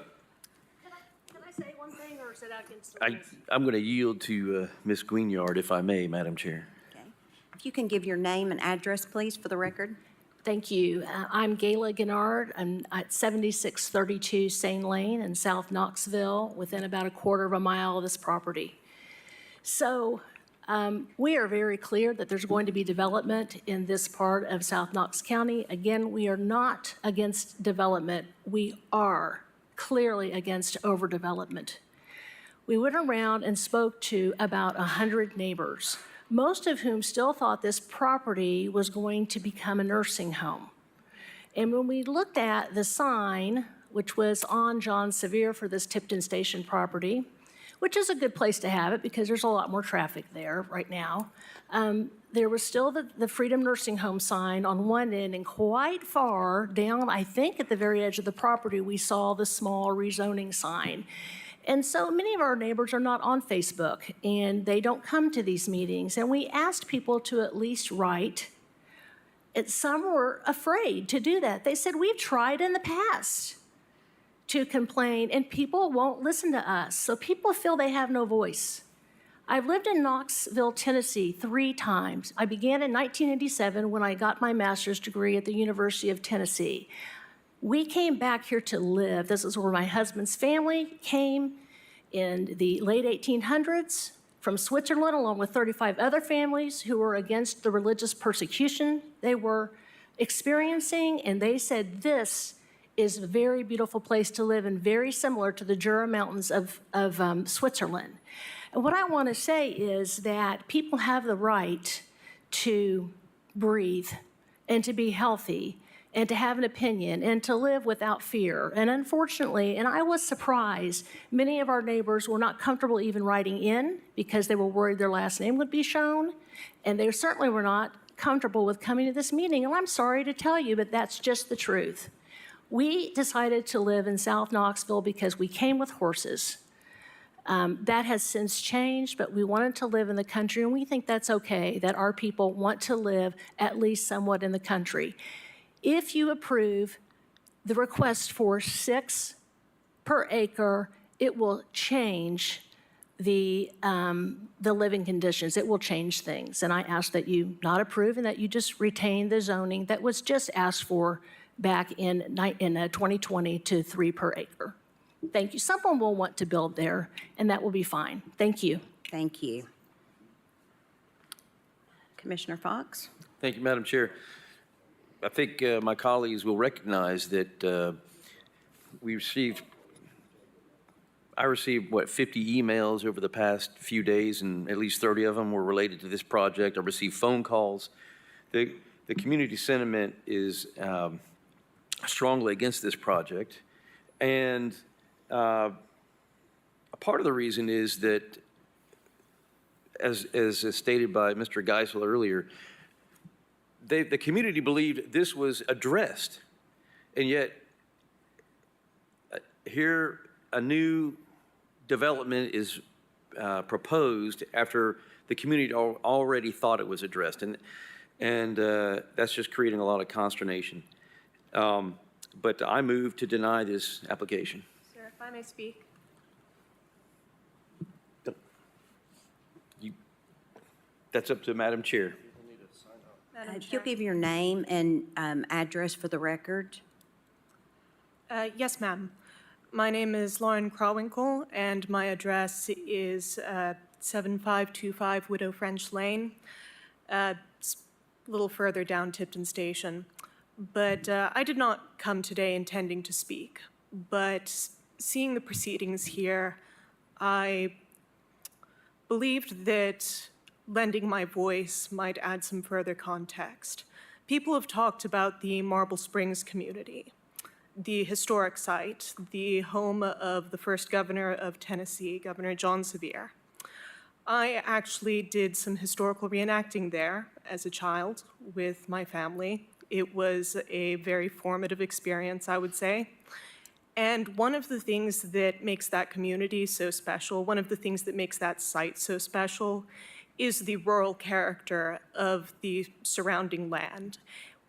I say one thing, or is it against the rules? I'm going to yield to Ms. Greenyard, if I may, Madam Chair. Okay. If you can give your name and address, please, for the record. Thank you. I'm Gayla Gennard. I'm at 7632 Sane Lane in South Knoxville, within about a quarter of a mile of this property. So we are very clear that there's going to be development in this part of South Knox County. Again, we are not against development. We are clearly against overdevelopment. We went around and spoke to about 100 neighbors, most of whom still thought this property was going to become a nursing home. And when we looked at the sign, which was on John Sevier for this Tipton Station property, which is a good place to have it because there's a lot more traffic there right now, there was still the Freedom Nursing Home sign on one end, and quite far down, I think at the very edge of the property, we saw the small rezoning sign. And so many of our neighbors are not on Facebook, and they don't come to these meetings. And we asked people to at least write. And some were afraid to do that. They said, we've tried in the past to complain, and people won't listen to us. So people feel they have no voice. I've lived in Knoxville, Tennessee 3 times. I began in 1987 when I got my master's degree at the University of Tennessee. We came back here to live. This is where my husband's family came in the late 1800s from Switzerland, along with 35 other families who were against the religious persecution they were experiencing. And they said, this is a very beautiful place to live and very similar to the Jura Mountains of Switzerland. And what I want to say is that people have the right to breathe and to be healthy and to have an opinion, and to live without fear. And unfortunately, and I was surprised, many of our neighbors were not comfortable even writing in because they were worried their last name would be shown, and they certainly were not comfortable with coming to this meeting. And I'm sorry to tell you, but that's just the truth. We decided to live in South Knoxville because we came with horses. That has since changed, but we wanted to live in the country, and we think that's okay, that our people want to live at least somewhat in the country. If you approve the request for 6 per acre, it will change the living conditions. It will change things. And I ask that you not approve and that you just retain the zoning that was just asked for back in 2020 to 3 per acre. Thank you. Someone will want to build there, and that will be fine. Thank you. Thank you. Commissioner Fox? Thank you, Madam Chair. I think my colleagues will recognize that I received, 50 emails over the past few days, and at least 30 of them were related to this project. I received phone calls. The community sentiment is strongly against this project, and a part of the reason is that, as stated by Mr. Geisel earlier, the community believed this was addressed, and yet here a new development is proposed after the community already thought it was addressed, and that's just creating a lot of consternation. but I move to deny this application. Sir, if I may speak. That's up to Madam Chair. If you'll give your name and address for the record. Yes, ma'am. My name is Lauren Crawwinkle, and my address is 7525 Widow French Lane, it's a little further down Tipton Station. But I did not come today intending to speak, but seeing the proceedings here, I believed that lending my voice might add some further context. People have talked about the Marble Springs community, the historic site, the home of the first governor of Tennessee, Governor John Sevier. I actually did some historical reenacting there as a child with my family. It was a very formative experience, I would say. And one of the things that makes that community so special, one of the things that makes that site so special, is the rural character of the surrounding land.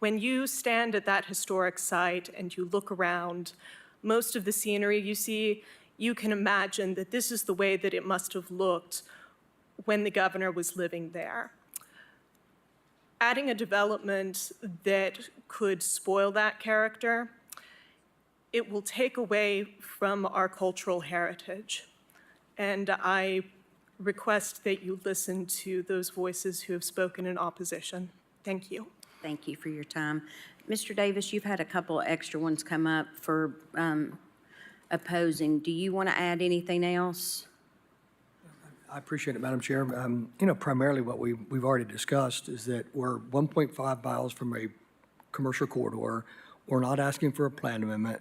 When you stand at that historic site and you look around, most of the scenery you see, you can imagine that this is the way that it must have looked when the governor was living there. Adding a development that could spoil that character, it will take away from our cultural heritage. And I request that you listen to those voices who have spoken in opposition. Thank you. Thank you for your time. Mr. Davis, you've had a couple extra ones come up for opposing. Do you want to add anything else? I appreciate it, Madam Chair. Primarily what we've already discussed is that we're 1.5 miles from a commercial corridor. We're not asking for a plan amendment.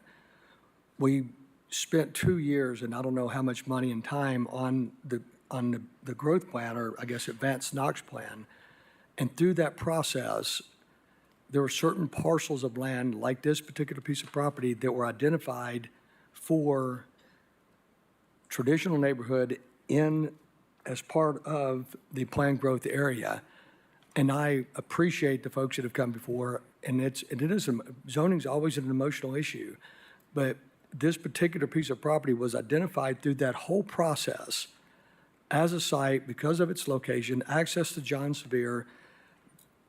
We spent 2 years, and I don't know how much money and time on the growth plan, or I guess advanced Knox plan. And through that process, there were certain parcels of land, like this particular piece of property, that were identified for traditional neighborhood as part of the planned growth area. And I appreciate the folks that have come before, and zoning's always an emotional issue, but this particular piece of property was identified through that whole process as a site because of its location, access to John Sevier,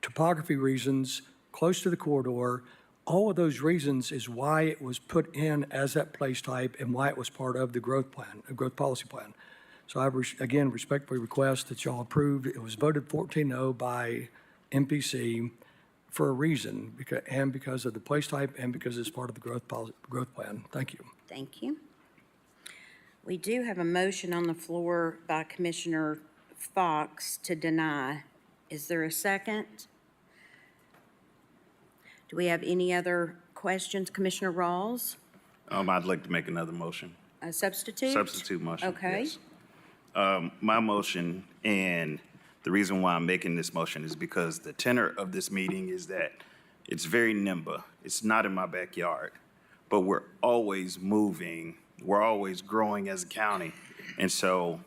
topography reasons, close to the corridor. All of those reasons is why it was put in as that place type and why it was part of the growth plan, a growth policy plan. So I, again, respectfully request that y'all approve. It was voted 14-0 by MPC for a reason, because of the place type and because it's part of the growth plan. Thank you. Thank you. We do have a motion on the floor by Commissioner Fox to deny. Is there a second? Do we have any other questions? Commissioner Rawls? I'd like to make another motion. A substitute? Substitute motion. Okay. Yes. My motion, and the reason why I'm making this motion is because the tenor of this meeting is that it's very nimble. It's not in my backyard, but we're always moving. We're always growing as a county. And so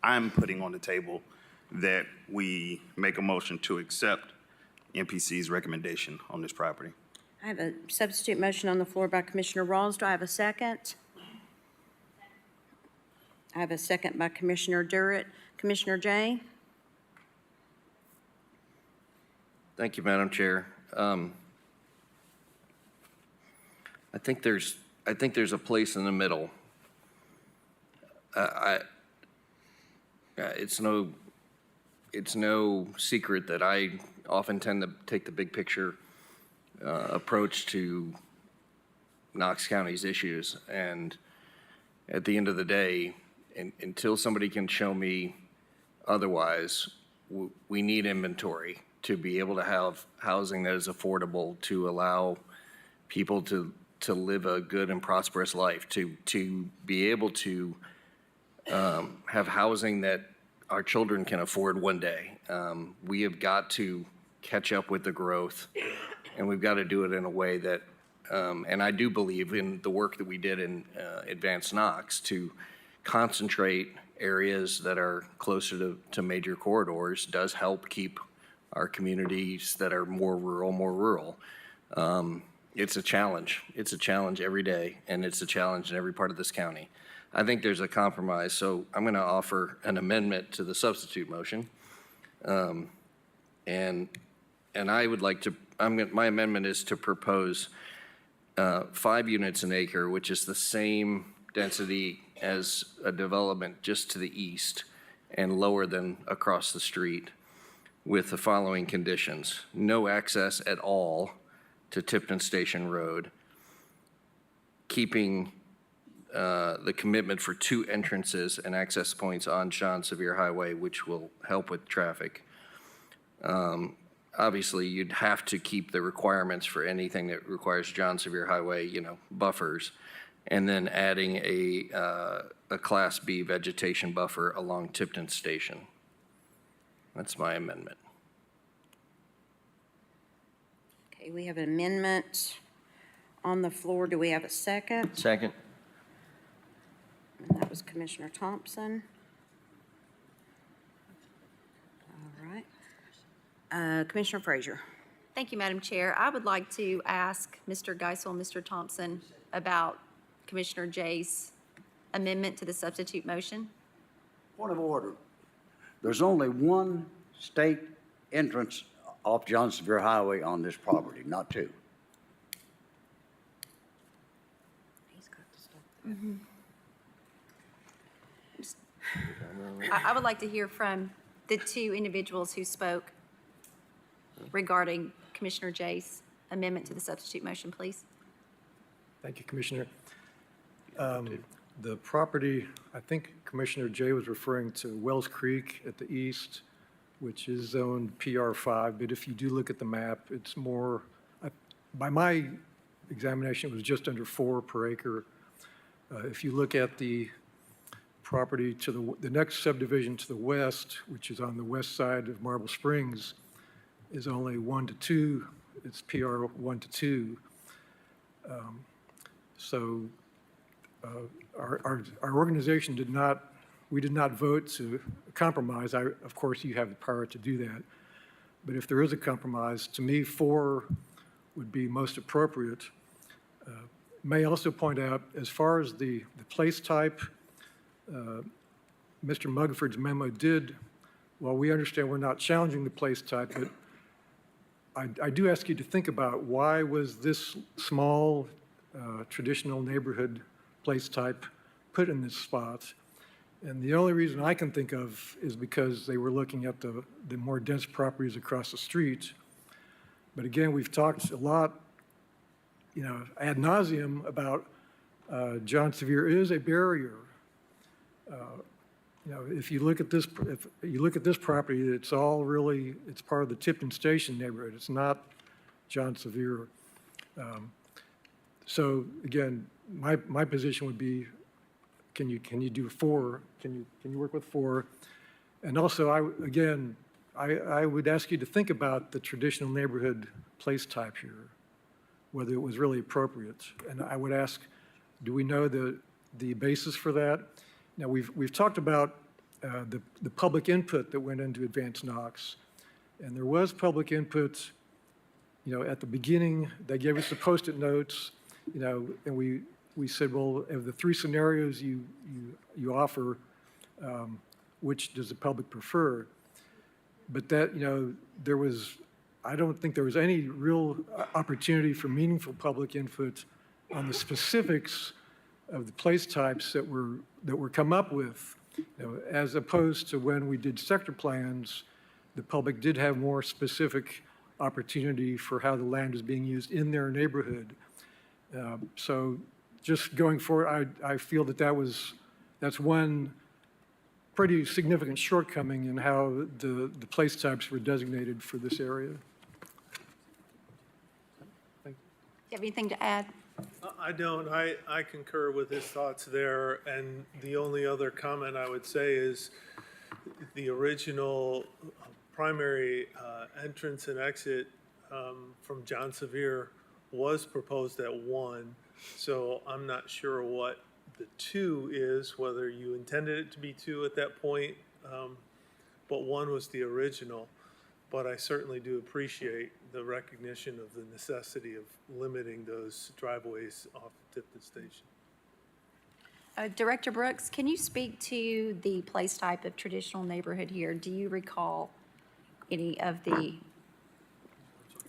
I'm putting on the table that we make a motion to accept MPC's recommendation on this property. I have a substitute motion on the floor by Commissioner Rawls. Do I have a second? I have a second by Commissioner Durrett. Commissioner Jay? Thank you, Madam Chair. I think there's a place in the middle. It's no secret that I often tend to take the big picture approach to Knox County's issues, and at the end of the day, until somebody can show me otherwise, we need inventory to be able to have housing that is affordable, to allow people to live a good and prosperous life, to be able to have housing that our children can afford one day. We have got to catch up with the growth, and we've got to do it in a way that, and I do believe in the work that we did in Advanced Knox to concentrate areas that are closer to major corridors does help keep our communities that are more rural. it's a challenge. It's a challenge every day, and it's a challenge in every part of this county. I think there's a compromise, so I'm going to offer an amendment to the substitute motion. And I would like to, my amendment is to propose 5 units an acre, which is the same density as a development just to the east and lower than across the street, with the following conditions: no access at all to Tipton Station Road, keeping the commitment for 2 entrances and access points on John Sevier Highway, which will help with traffic. Obviously, you'd have to keep the requirements for anything that requires John Sevier Highway, buffers, and then adding a Class B vegetation buffer along Tipton Station. That's my amendment. Okay, we have an amendment on the floor. Do we have a second? Second. And that was Commissioner Thompson. All right. Commissioner Frazier. Thank you, Madam Chair. I would like to ask Mr. Geisel and Mr. Thompson about Commissioner Jay's amendment to the substitute motion. Point of order. There's only one state entrance off John Sevier Highway on this property, not 2. He's got to stop. I would like to hear from the 2 individuals who spoke regarding Commissioner Jay's amendment to the substitute motion, please. Thank you, Commissioner. The property, I think Commissioner Jay was referring to Wells Creek at the east, which is zoned PR5, but if you do look at the map, it's more, by my examination, it was just under 4 per acre. If you look at the property to the next subdivision to the west, which is on the west side of Marble Springs, is only 1 to 2. It's PR 1 to 2. So our organization did not vote to compromise. Of course, you have the power to do that. But if there is a compromise, to me, 4 would be most appropriate. May also point out, as far as the place type, Mr. Mugford's memo did, while we understand we're not challenging the place type, but I do ask you to think about why was this small traditional neighborhood place type put in this spot. And the only reason I can think of is because they were looking at the more dense properties across the street. But again, we've talked a lot, ad nauseum about John Sevier is a barrier. If you look at this, property, it's part of the Tipton Station neighborhood. It's not John Sevier. So again, my position would be, can you do 4? Can you work with 4? And also, I would ask you to think about the traditional neighborhood place type here, whether it was really appropriate. And I would ask, do we know the basis for that? Now, we've talked about the public input that went into Advanced Knox, and there was public input, at the beginning. They gave us the Post-it notes, and we said, well, of the 3 scenarios you offer, which does the public prefer? But that, I don't think there was any real opportunity for meaningful public input on the specifics of the place types that were come up with. As opposed to when we did sector plans, the public did have more specific opportunity for how the land is being used in their neighborhood. So just going forward, I feel that's one pretty significant shortcoming in how the place types were designated for this area. Do you have anything to add? I don't. I concur with his thoughts there. And the only other comment I would say is the original primary entrance and exit from John Sevier was proposed at 1. So I'm not sure what the 2 is, whether you intended it to be 2 at that point, but 1 was the original. but I certainly do appreciate the recognition of the necessity of limiting those driveways off Tipton Station. Director Brooks, can you speak to the place type of traditional neighborhood here? Do you recall any of the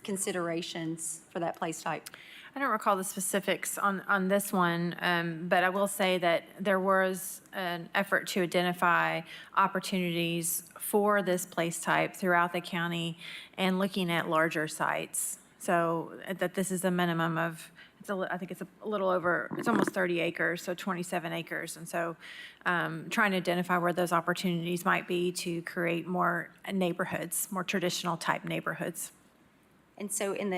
considerations for that place type? I don't recall the specifics on this one, but I will say that there was an effort to identify opportunities for this place type throughout the county and looking at larger sites. So that this is a minimum of, I think it's a little over, it's almost 30 acres, so 27 acres. And so trying to identify where those opportunities might be to create more neighborhoods, more traditional type neighborhoods. And so in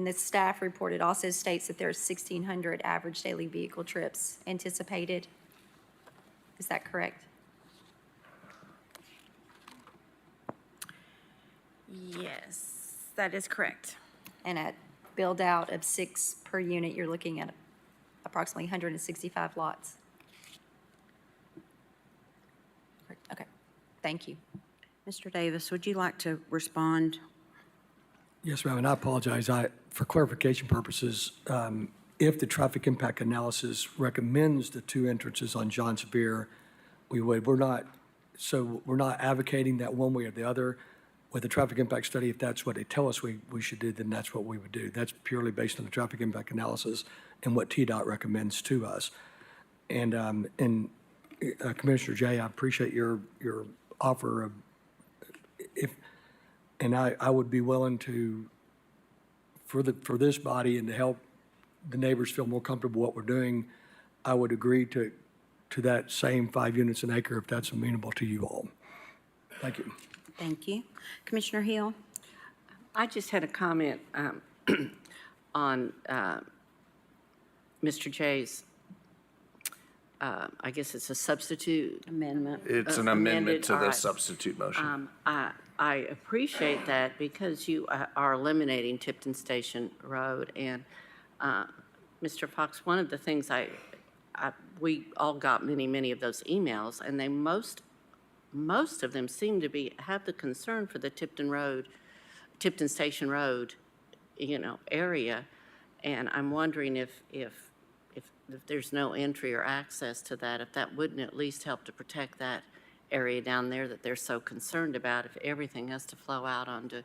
the staff report, it also states that there's 1,600 average daily vehicle trips anticipated. Is that correct? Yes, that is correct. And at build out of 6 per unit, you're looking at approximately 165 lots. Okay, thank you. Mr. Davis, would you like to respond? Yes, ma'am, and I apologize. For clarification purposes, if the traffic impact analysis recommends the 2 entrances on John Sevier, we would. We're not advocating that one way or the other. With the traffic impact study, if that's what they tell us we should do, then that's what we would do. That's purely based on the traffic impact analysis and what TDOT recommends to us. And Commissioner Jay, I appreciate your offer of I would be willing to, for this body and to help the neighbors feel more comfortable what we're doing, I would agree to that same 5 units an acre if that's amenable to you all. Thank you. Thank you. Commissioner Hill? I just had a comment on Mr. Jay's, I guess it's a substitute amendment. It's an amendment to All the right. substitute motion. I appreciate that because you are eliminating Tipton Station Road. And Mr. Fox, one of the things we all got many of those emails, and they most of them seem to have the concern for the Tipton Station Road, area. And I'm wondering if there's no entry or access to that, if that wouldn't at least help to protect that area down there that they're so concerned about if everything has to flow out onto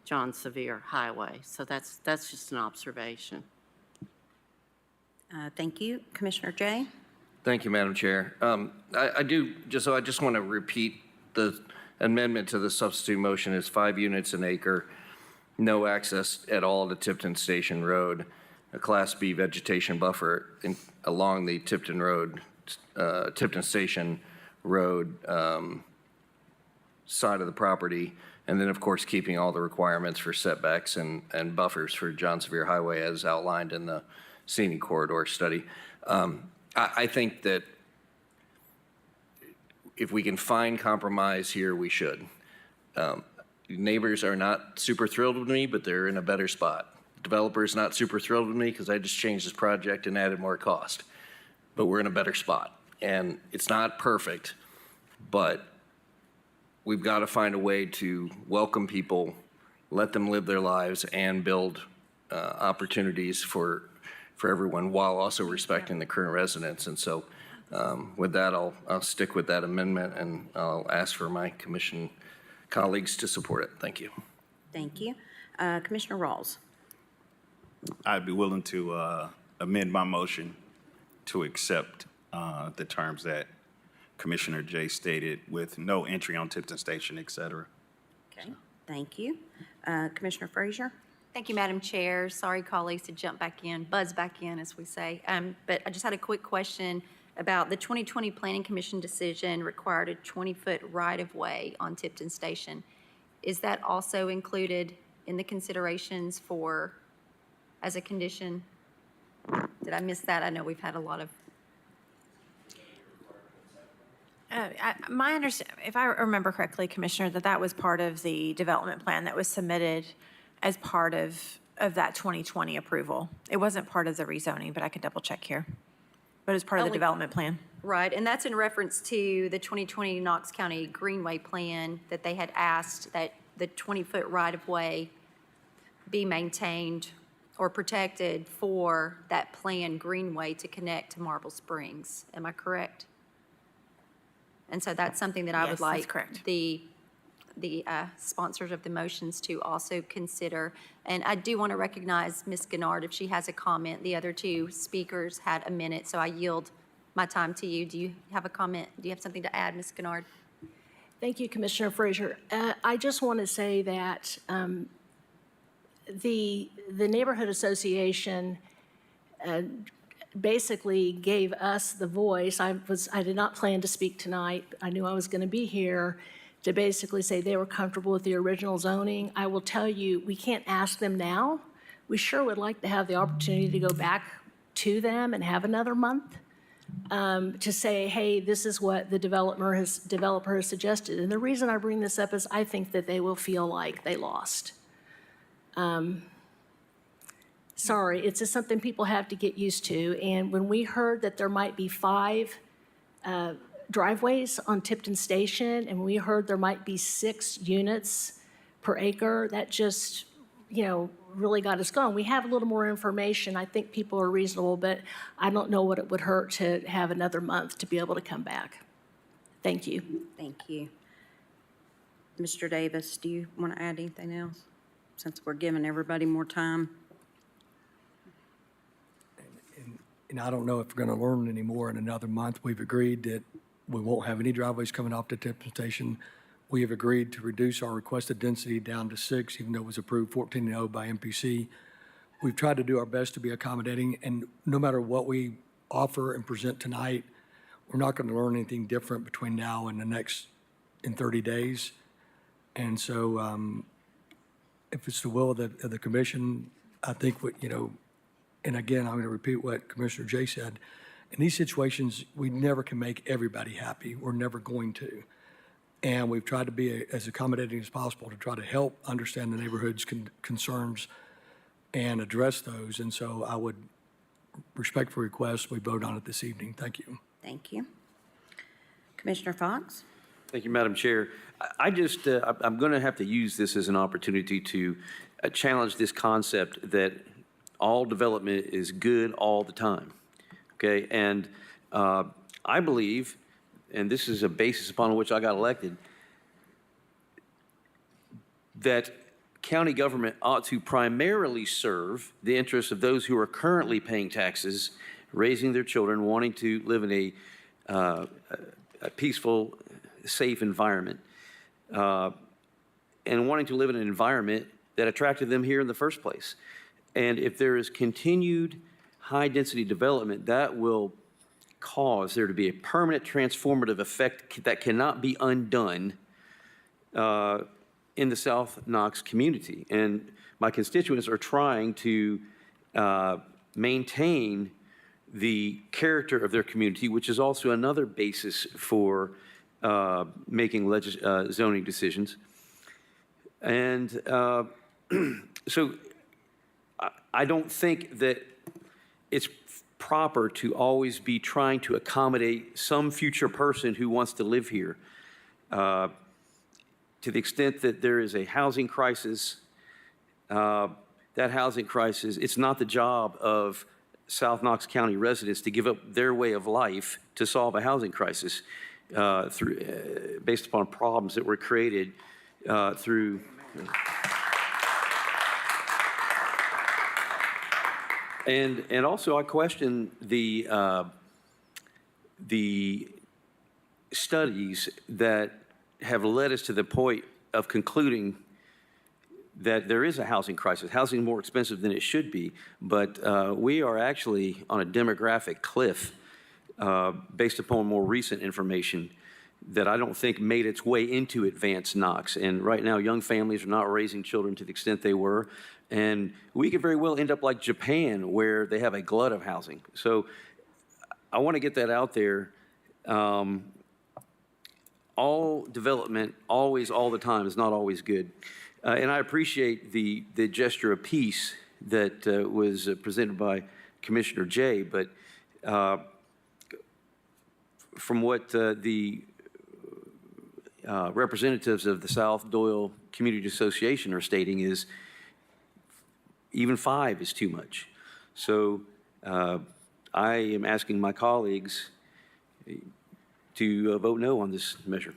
John Sevier Highway. So that's just an observation. Thank you. Commissioner Jay? Thank you, Madam Chair. I just want to repeat the amendment to the substitute motion is 5 units an acre, no access at all to Tipton Station Road, a Class B vegetation buffer along the Tipton Station Road side of the property, and then, of course, keeping all the requirements for setbacks and buffers for John Sevier Highway as outlined in the scenic corridor study. I think that if we can find compromise here, we should. Neighbors are not super thrilled with me, but they're in a better spot. Developer's not super thrilled with me because I just changed this project and added more cost. But we're in a better spot. And it's not perfect, but we've got to find a way to welcome people, let them live their lives, and build opportunities for everyone while also respecting the current residents. And so with that, I'll stick with that amendment, and I'll ask for my commission colleagues to support it. Thank you. Thank you. Commissioner Rawls? I'd be willing to amend my motion to accept the terms that Commissioner Jay stated with no entry on Tipton Station, et cetera. Okay. Thank you. Commissioner Frazier? Thank you, Madam Chair. Sorry, colleagues, to jump back in, buzz back in, as we say. But I just had a quick question about the 2020 Planning Commission decision required a 20-foot right-of-way on Tipton Station. Is that also included in the considerations as a condition? Did I miss that? I know we've had a lot of. My understanding, if I remember correctly, Commissioner, that was part of the development plan that was submitted as part of that 2020 approval. It wasn't part of the rezoning, but I can double check here. But it was part of the development plan. Right, and that's in reference to the 2020 Knox County Greenway Plan that they had asked that the 20-foot right-of-way be maintained or protected for that planned greenway to connect to Marble Springs. Am I correct? And so that's something that I would Yes, that's like correct. the sponsors of the motions to also consider. And I do want to recognize Ms. Gennard if she has a comment. The other two speakers had a minute, so I yield my time to you. Do you have a comment? Do you have something to add, Ms. Gennard? Thank you, Commissioner Frazier. I just want to say that the neighborhood association basically gave us the voice. I did not plan to speak tonight. I knew I was going to be here to basically say they were comfortable with the original zoning. I will tell you, we can't ask them now. We sure would like to have the opportunity to go back to them and have another month to say, hey, this is what the developer has suggested. And the reason I bring this up is I think that they will feel like they lost. Sorry, it's just something people have to get used to. And when we heard that there might be 5 driveways on Tipton Station, and we heard there might be 6 units per acre, that just, really got us going. We have a little more information. I think people are reasonable, but I don't know what it would hurt to have another month to be able to come back. Thank you. Thank you. Mr. Davis, do you want to add anything else, since we're giving everybody more time? And I don't know if we're going to learn any more in another month. We've agreed that we won't have any driveways coming off the Tipton Station. We have agreed to reduce our requested density down to 6, even though it was approved 14-0 by MPC. We've tried to do our best to be accommodating, and no matter what we offer and present tonight, we're not going to learn anything different between now and in 30 days. And so if it's the will of the commission, I think and again, I'm going to repeat what Commissioner Jay said. In these situations, we never can make everybody happy. We're never going to. And we've tried to be as accommodating as possible to try to help understand the neighborhood's concerns and address those. And so I would respectfully request we vote on it this evening. Thank you. Thank you. Commissioner Fox? Thank you, Madam Chair. I'm going to have to use this as an opportunity to challenge this concept that all development is good all the time, okay? And I believe, and this is a basis upon which I got elected, that county government ought to primarily serve the interests of those who are currently paying taxes, raising their children, wanting to live in a peaceful, safe environment, and wanting to live in an environment that attracted them here in the first place. And if there is continued high-density development, that will cause there to be a permanent transformative effect that cannot be undone in the South Knox community. And my constituents are trying to maintain the character of their community, which is also another basis for making zoning decisions. And so I don't think that it's proper to always be trying to accommodate some future person who wants to live here. To the extent that there is a housing crisis, that housing crisis, it's not the job of South Knox County residents to give up their way of life to solve a housing crisis based upon problems that were created through. And also, I question the studies that have led us to the point of concluding that there is a housing crisis. Housing is more expensive than it should be, but we are actually on a demographic cliff based upon more recent information that I don't think made its way into advanced Knox. And right now, young families are not raising children to the extent they were. And we could very well end up like Japan, where they have a glut of housing. So I want to get that out there. All development, always, all the time, is not always good. And I appreciate the gesture of peace that was presented by Commissioner Jay, but from what representatives of the South Doyle Community Association are stating is even 5 is too much. So I am asking my colleagues to vote no on this measure.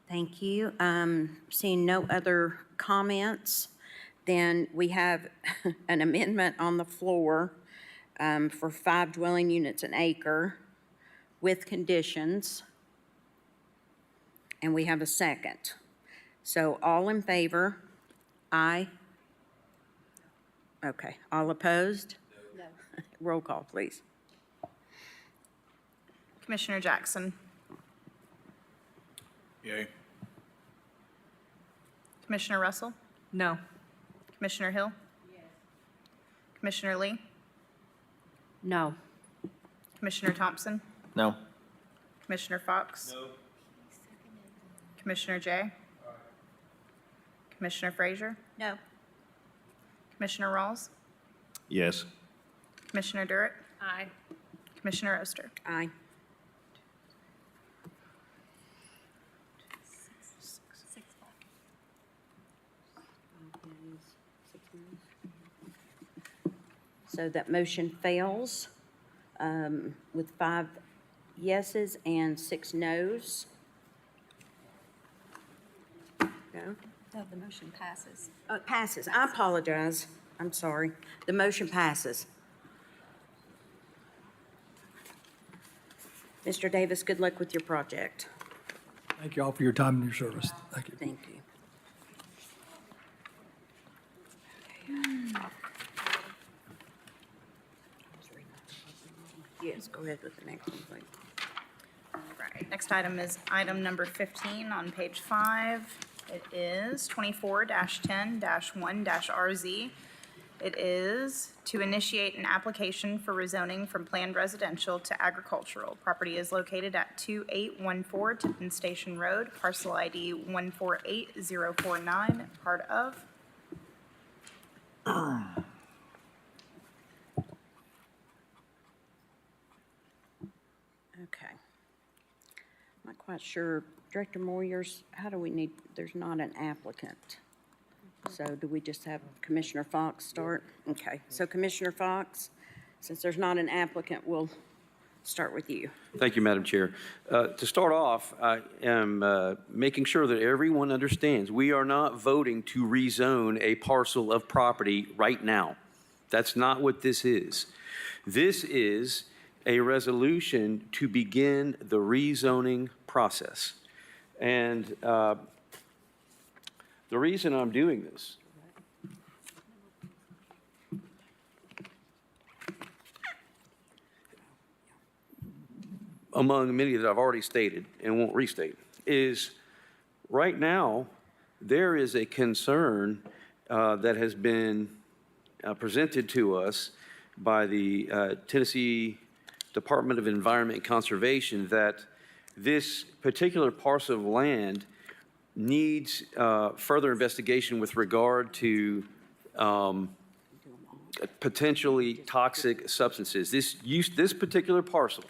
Thank you. Seeing no other comments, then we have an amendment on the floor for 5 dwelling units an acre with conditions. And we have a second. So all in favor? Aye. Okay. All opposed? No. Roll call, please. Commissioner Jackson. Yay. Commissioner Russell. No. Commissioner Hill. Yes. Commissioner Lee. No. Commissioner Thompson. No. Commissioner Fox. No. Commissioner Jay. Commissioner Frazier. No. Commissioner Rawls. Yes. Commissioner Durrett. Aye. Commissioner Oster. Aye. So that motion fails with 5 yeses and 6 nos. No? No, the motion passes. Oh, it passes. I apologize. I'm sorry. The motion passes. Mr. Davis, good luck with your project. Thank you all for your time and your service. Thank you. Thank you. Yes, go ahead with the next one, please. All right, next item is item number 15 on page 5. It is 24-10-1-RZ. It is to initiate an application for rezoning from planned residential to agricultural. Property is located at 2814 Tipton Station Road, parcel ID 148049, part of. Okay. Not quite sure. Director Moyers, how do we need, there's not an applicant. So do we just have Commissioner Fox start? Okay, so Commissioner Fox, since there's not an applicant, we'll start with you. Thank you, Madam Chair. To start off, I am making sure that everyone understands we are not voting to rezone a parcel of property right now. That's not what this is. This is a resolution to begin the rezoning process. And the reason I'm doing this among many that I've already stated and won't restate, is right now there is a concern that has been presented to us by the Tennessee Department of Environment and Conservation that this particular parcel of land needs further investigation with regard to potentially toxic substances. This particular parcel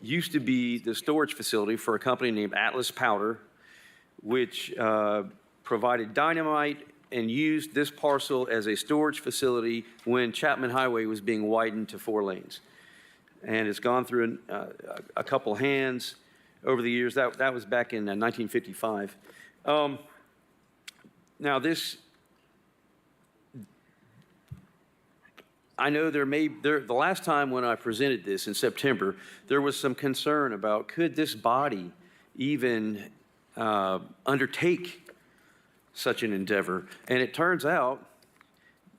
used to be the storage facility for a company named Atlas Powder, which provided dynamite and used this parcel as a storage facility when Chapman Highway was being widened to 4 lanes. And it's gone through a couple hands over the years. That was back in 1955. Now this, I know the last time when I presented this in September, there was some concern about could this body even undertake such an endeavor? And it turns out,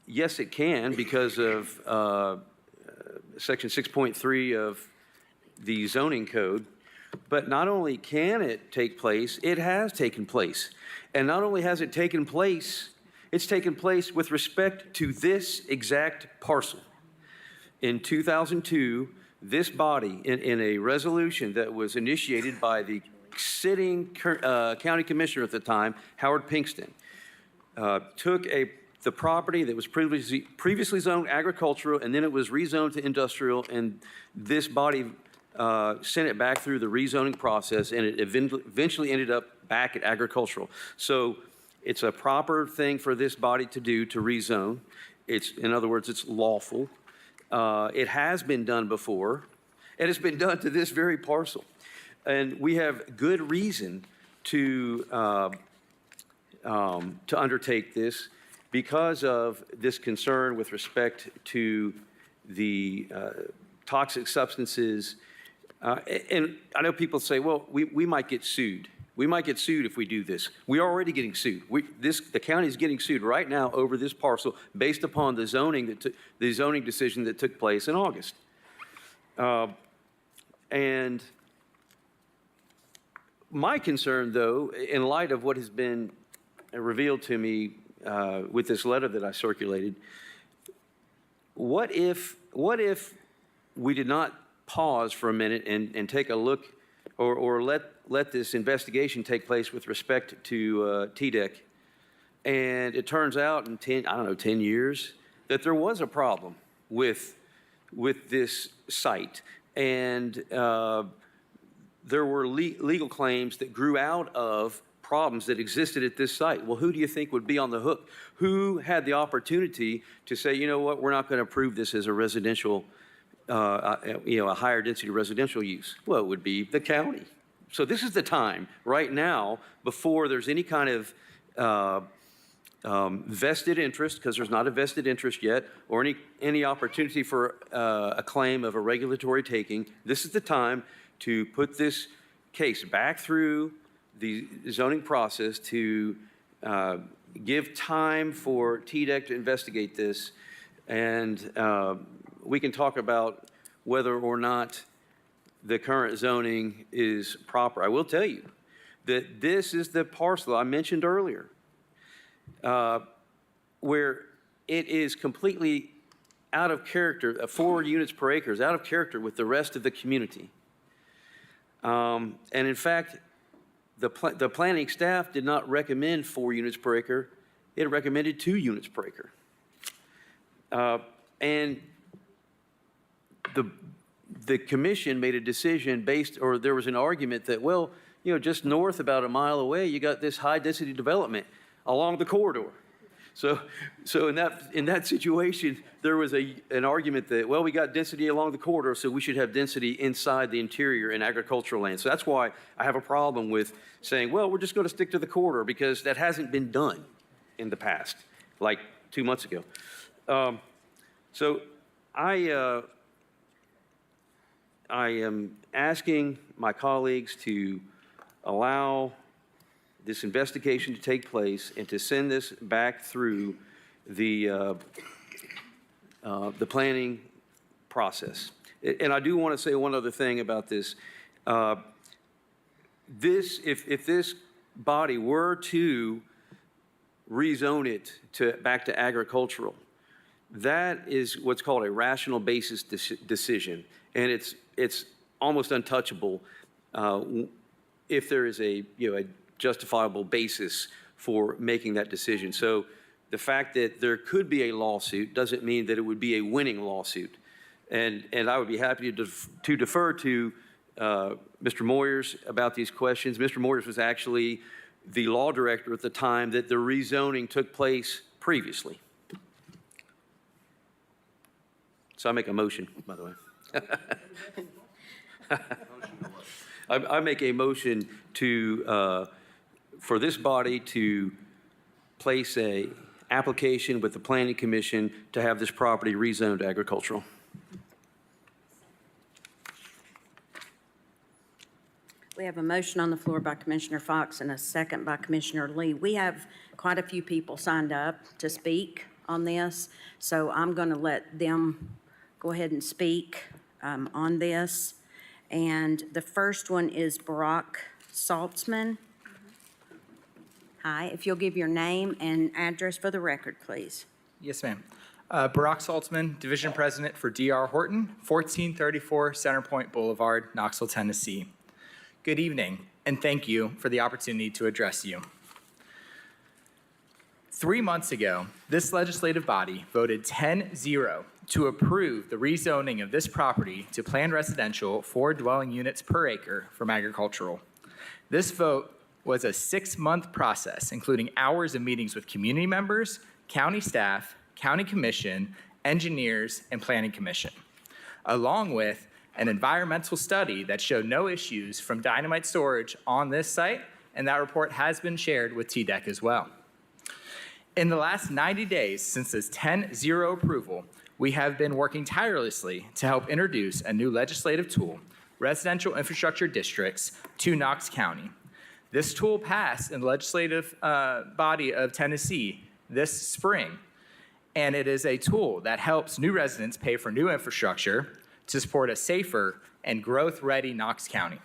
yes, it can because of Section 6.3 of the zoning code. But not only can it take place, it has taken place. And not only has it taken place, it's taken place with respect to this exact parcel. In 2002, this body, in a resolution that was initiated by the sitting county commissioner at the time, Howard Pinkston, took the property that was previously zoned agricultural, and then it was rezoned to industrial, and this body sent it back through the rezoning process, and it eventually ended up back at agricultural. So it's a proper thing for this body to do, to rezone. In other words, it's lawful. It has been done before, and it's been done to this very parcel. And we have good reason to undertake this because of this concern with respect to the toxic substances. And I know people say, well, we might get sued. We might get sued if we do this. We are already getting sued. The county is getting sued right now over this parcel based upon the zoning decision that took place in August. And my concern, though, in light of what has been revealed to me with this letter that I circulated, what if we did not pause for a minute and take a look or let this investigation take place with respect to TDEC, and it turns out in 10 years that there was a problem with this site, and there were legal claims that grew out of problems that existed at this site. Well, who do you think would be on the hook? Who had the opportunity to say, you know what, we're not going to approve this as a residential, a higher density residential use? Well, it would be the county. So this is the time right now, before there's any kind of vested interest, because there's not a vested interest yet, or any opportunity for a claim of a regulatory taking. This is the time to put this case back through the zoning process, to give time for TDEC to investigate this, and we can talk about whether or not the current zoning is proper. I will tell you that this is the parcel I mentioned earlier, where it is completely out of character, 4 units per acre is out of character with the rest of the community. And in fact, the planning staff did not recommend 4 units per acre. It recommended 2 units per acre. And the commission made a decision there was an argument that, well, just north about a mile away, you got this high density development along the corridor. So in that situation, there was an argument that, well, we got density along the corridor, so we should have density inside the interior in agricultural land. So that's why I have a problem with saying, well, we're just going to stick to the corridor, because that hasn't been done in the past, like 2 months ago. So I am asking my colleagues to allow this investigation to take place and to send this back through the planning process. And I do want to say one other thing about this. If this body were to rezone it back to agricultural, that is what's called a rational basis decision, and it's almost untouchable if there is a justifiable basis for making that decision. So the fact that there could be a lawsuit doesn't mean that it would be a winning lawsuit. And I would be happy to defer to Mr. Moyers about these questions. Mr. Moyers was actually the law director at the time that the rezoning took place previously. So I make a motion, by the way. I make a motion for this body to place a application with the Planning Commission to have this property rezoned agricultural. We have a motion on the floor by Commissioner Fox and a second by Commissioner Lee. We have quite a few people signed up to speak on this, so I'm going to let them go ahead and speak on this. And the first one is Barack Saltzman. Hi, if you'll give your name and address for the record, please. Yes, ma'am. Barack Saltzman, Division President for D.R. Horton, 1434 Centerpoint Boulevard, Knoxville, Tennessee. Good evening, and thank you for the opportunity to address you. 3 months ago, this legislative body voted 10-0 to approve the rezoning of this property to planned residential 4 dwelling units per acre from agricultural. This vote was a 6-month process, including hours of meetings with community members, county staff, county commission, engineers, and planning commission, along with an environmental study that showed no issues from dynamite storage on this site, and that report has been shared with TDEC as well. In the last 90 days since this 10-0 approval, we have been working tirelessly to help introduce a new legislative tool, residential infrastructure districts, to Knox County. This tool passed in the legislative body of Tennessee this spring, and it is a tool that helps new residents pay for new infrastructure to support a safer and growth-ready Knox County.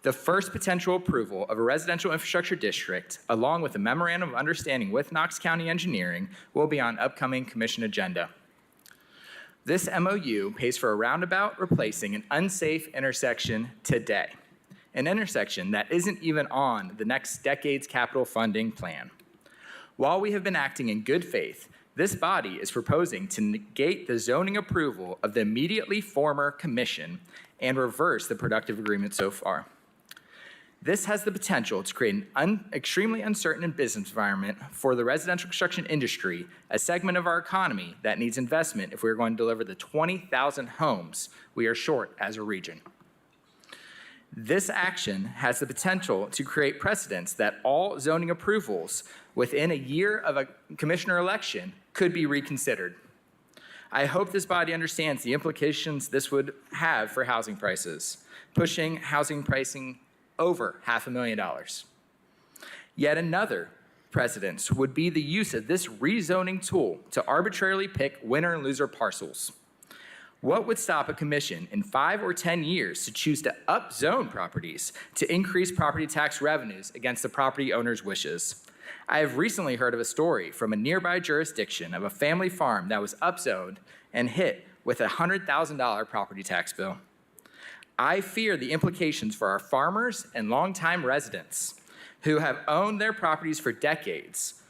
The first potential approval of a residential infrastructure district, along with a memorandum of understanding with Knox County Engineering, will be on upcoming commission agenda. This MOU pays for a roundabout replacing an unsafe intersection today, an intersection that isn't even on the next decade's capital funding plan. While we have been acting in good faith, this body is proposing to negate the zoning approval of the immediately former commission and reverse the productive agreement so far. This has the potential to create an extremely uncertain business environment for the residential construction industry, a segment of our economy that needs investment if we are going to deliver the 20,000 homes we are short as a region. This action has the potential to create precedents that all zoning approvals within a year of a commissioner election could be reconsidered. I hope this body understands the implications this would have for housing prices, pushing housing pricing over $500,000. Yet another precedent would be the use of this rezoning tool to arbitrarily pick winner and loser parcels. What would stop a commission in 5 or 10 years to choose to upzone properties to increase property tax revenues against the property owner's wishes? I have recently heard of a story from a nearby jurisdiction of a family farm that was upzoned and hit with a $100,000 property tax bill. I fear the implications for our farmers and longtime residents who have owned their properties for decades.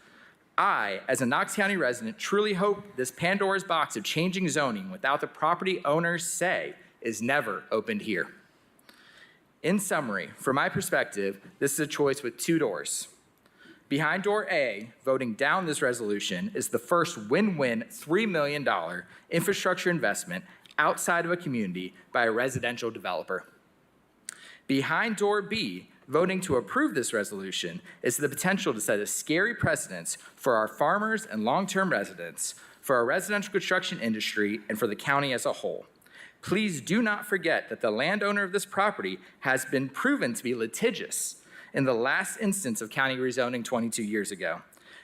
I, as a Knox County resident, truly hope this Pandora's box of changing zoning without the property owner's say is never opened here. In summary, from my perspective, this is a choice with 2 doors. Behind door A, voting down this resolution, is the first win-win $3 million infrastructure investment outside of a community by a residential developer. Behind door B, voting to approve this resolution is the potential to set a scary precedent for our farmers and long-term residents, for our residential construction industry, and for the county as a whole. Please do not forget that the landowner of this property has been proven to be litigious in the last instance of county rezoning 22 years ago.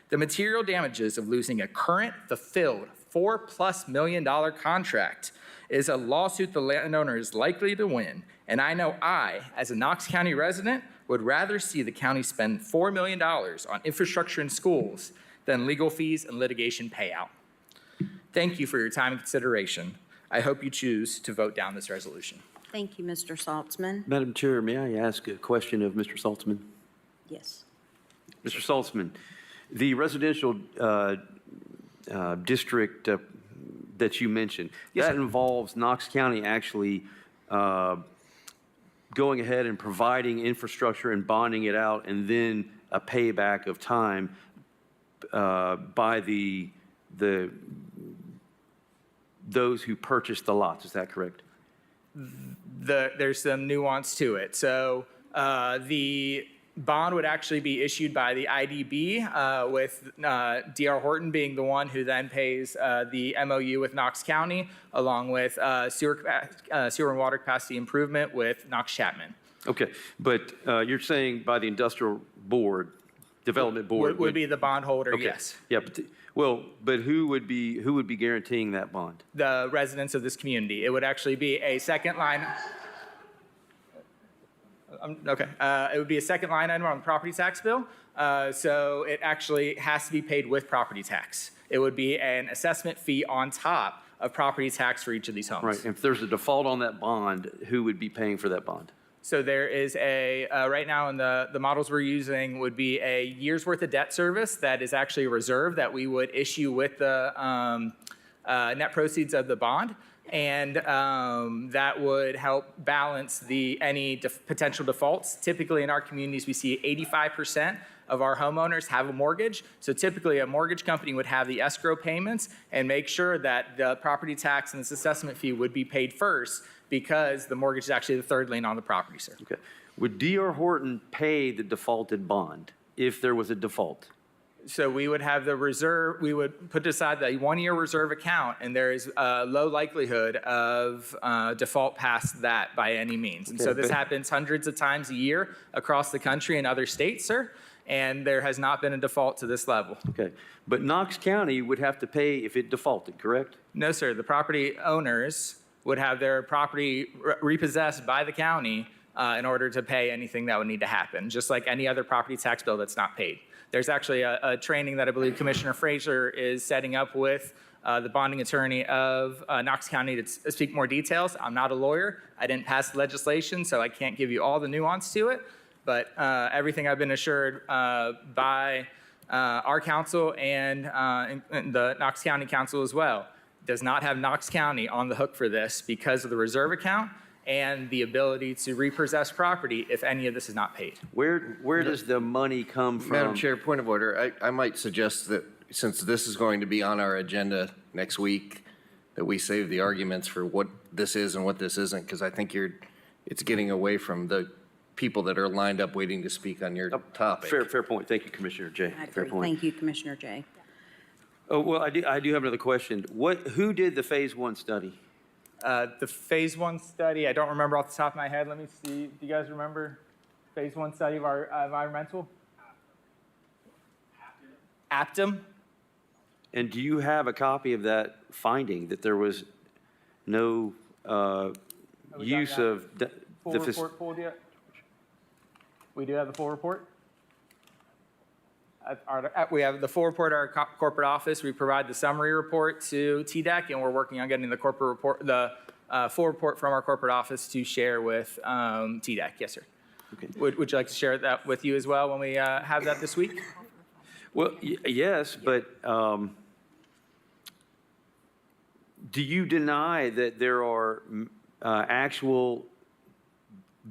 The material damages of losing a current fulfilled $4+ million contract is a lawsuit the landowner is likely to win, and I know I, as a Knox County resident, would rather see the county spend $4 million on infrastructure and schools than legal fees and litigation payout. Thank you for your time and consideration. I hope you choose to vote down this resolution. Thank you, Mr. Saltzman. Madam Chair, may I ask a question of Mr. Saltzman? Yes. Mr. Saltzman, the residential district that you mentioned, that involves Knox County actually going ahead and providing infrastructure and bonding it out, and then a payback of time by those who purchased the lots. Is that correct? There's some nuance to it. So the bond would actually be issued by the IDB, with D.R. Horton being the one who then pays the MOU with Knox County, along with sewer and water capacity improvement with Knox Chapman. Okay, but you're saying by the industrial board, development board would be the bondholder, okay. Yes. Yeah, but who would be guaranteeing that bond? The residents of this community. It would actually be a second line. It would be a second line item on the property tax bill. So it actually has to be paid with property tax. It would be an assessment fee on top of property tax for each of these homes. Right. If there's a default on that bond, who would be paying for that bond? So there is right now in the models we're using would be a year's worth of debt service that is actually a reserve that we would issue with the net proceeds of the bond, and that would help balance any potential defaults. Typically in our communities, we see 85% of our homeowners have a mortgage. So typically a mortgage company would have the escrow payments and make sure that the property tax and this assessment fee would be paid first because the mortgage is actually the third lien on the property, sir. Okay. Would D.R. Horton pay the defaulted bond if there was a default? So we would have the reserve, we would put aside the 1-year reserve account, and there is a low likelihood of default past that by any means. And so this happens hundreds of times a year across the country and other states, sir, and there has not been a default to this level. Okay. But Knox County would have to pay if it defaulted, correct? No, sir. The property owners would have their property repossessed by the county in order to pay anything that would need to happen, just like any other property tax bill that's not paid. There's actually a training that I believe Commissioner Frazier is setting up with the bonding attorney of Knox County to speak more details. I'm not a lawyer. I didn't pass the legislation, so I can't give you all the nuance to it. But everything I've been assured by our council and the Knox County Council as well does not have Knox County on the hook for this because of the reserve account and the ability to repossess property if any of this is not paid. Where does the money come from? Madam Chair, point of order. I might suggest that since this is going to be on our agenda next week, that we save the arguments for what this is and what this isn't, because I think it's getting away from the people that are lined up waiting to speak on your topic. Fair point. Thank you, Commissioner Jay. I Fair agree. point. Thank you, Commissioner Jay. Oh, well, I do have another question. Who did the Phase 1 study? The Phase 1 study, I don't remember off the top of my head. Let me see. Do you guys remember Phase 1 study of our environmental? Aptum. And do you have a copy of that finding, that there was no use of Full report pulled yet? We do have the full report. We have the full report at our corporate office. We provide the summary report to TDEC, and we're working on getting the corporate report, the full report from our corporate office to share with TDEC. Yes, sir. Okay. Would you like to share that with you as well when we have that this week? Well, yes, but do you deny that there are actual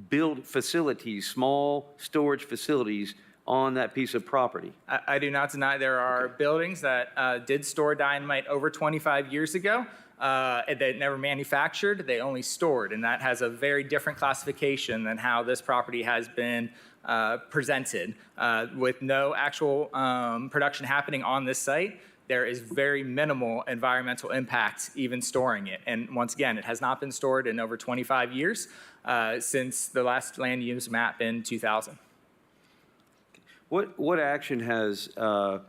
build facilities, small storage facilities on that piece of property? I do not deny there are buildings that did store dynamite over 25 years ago. They never manufactured, they only stored, and that has a very different classification than how this property has been presented. With no actual production happening on this site, there is very minimal environmental impact even storing it. And once again, it has not been stored in over 25 years since the last land use map in 2000. What action has there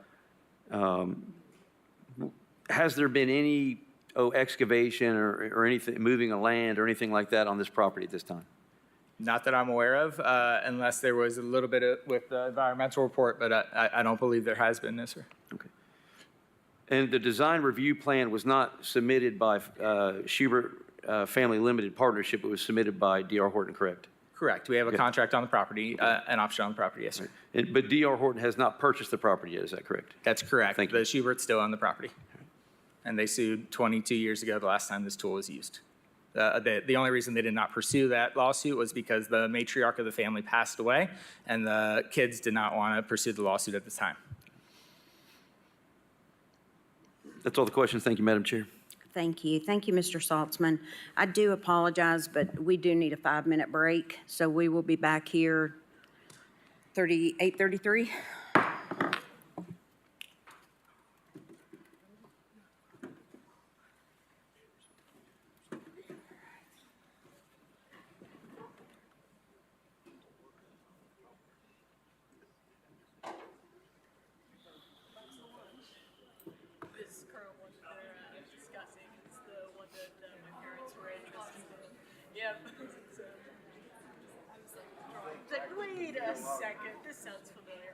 been any excavation or anything, moving of land or anything like that on this property at this time? Not that I'm aware of, unless there was a little bit with the environmental report, but I don't believe there has been, this, sir. Okay. And the design review plan was not submitted by Schubert Family Limited Partnership, it was submitted by D.R. Horton, correct? Correct. We have a contract on the property, an option on the property, yes, sir. But D.R. Horton has not purchased the property yet, is that correct? That's correct. Thank you. The Schubert's still on the property. And they sued 22 years ago, the last time this tool was used. The only reason they did not pursue that lawsuit was because the matriarch of the family passed away, and the kids did not want to pursue the lawsuit at the time. That's all the questions. Thank you, Madam Chair. Thank you. Thank you, Mr. Saltzman. I do apologize, but we do need a 5-minute break, so we will be back here 8:33. Wait a second, this sounds familiar.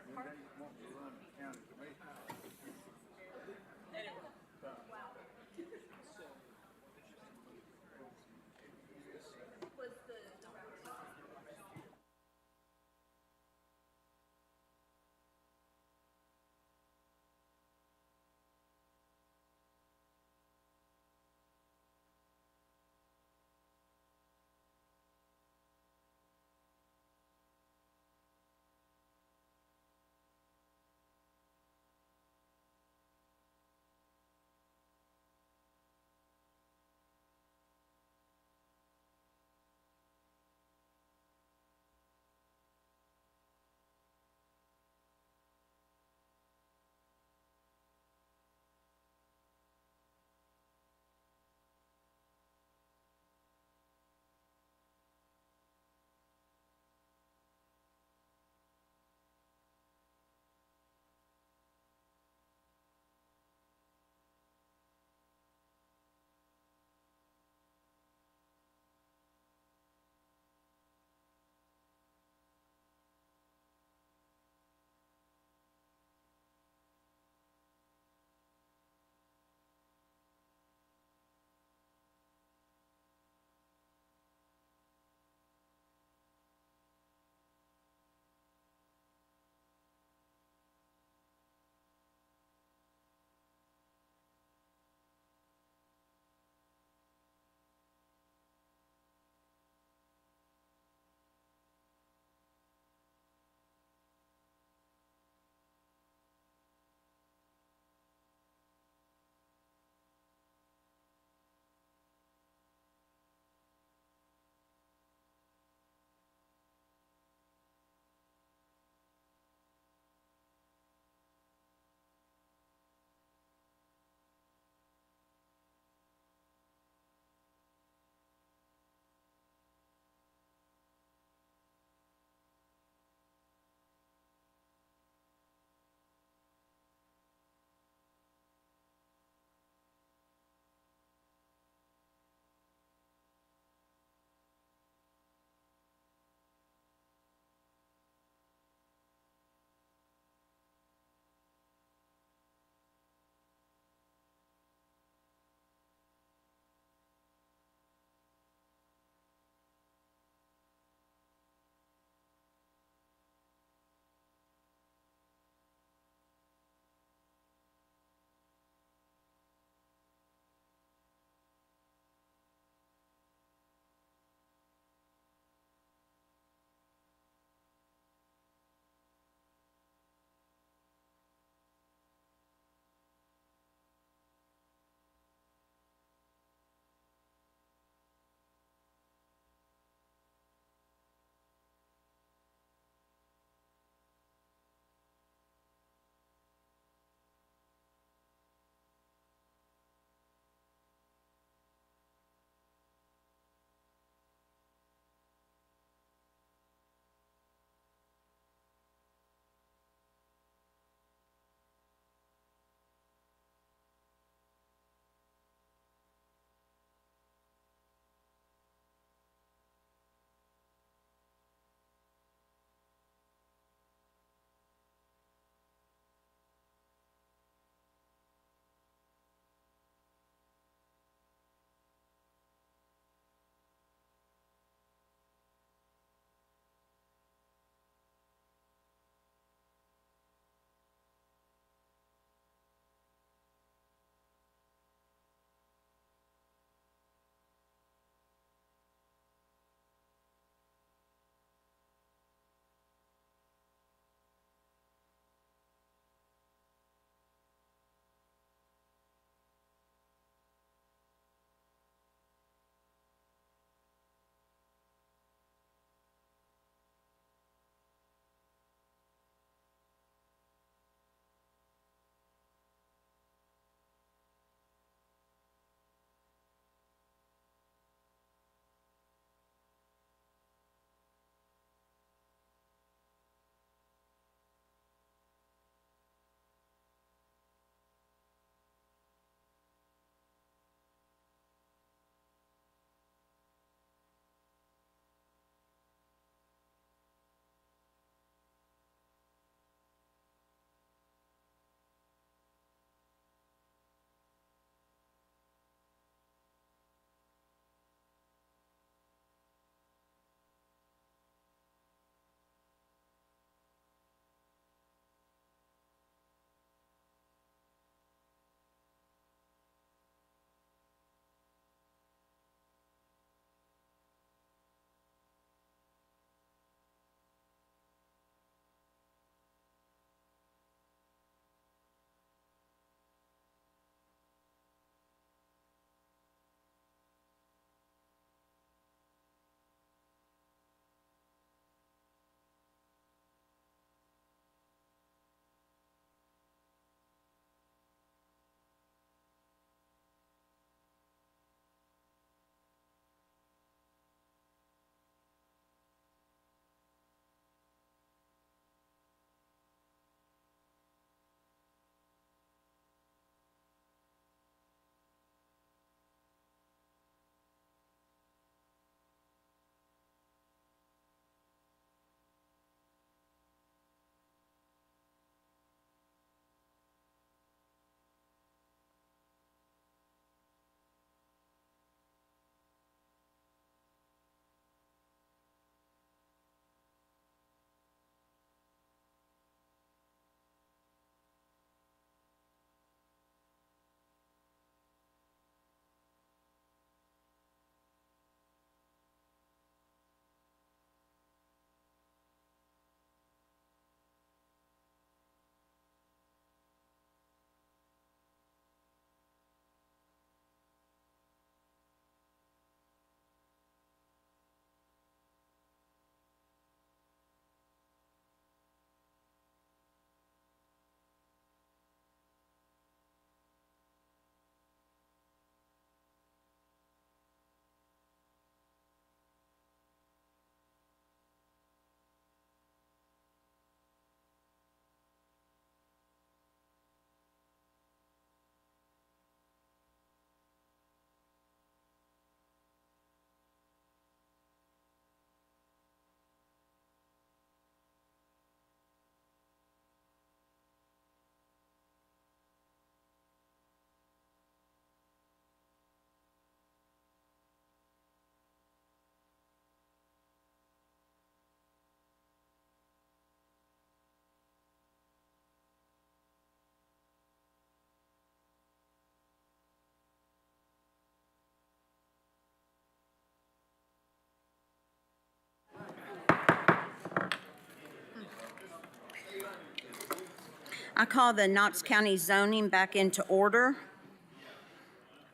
I call the Knox County zoning back into order.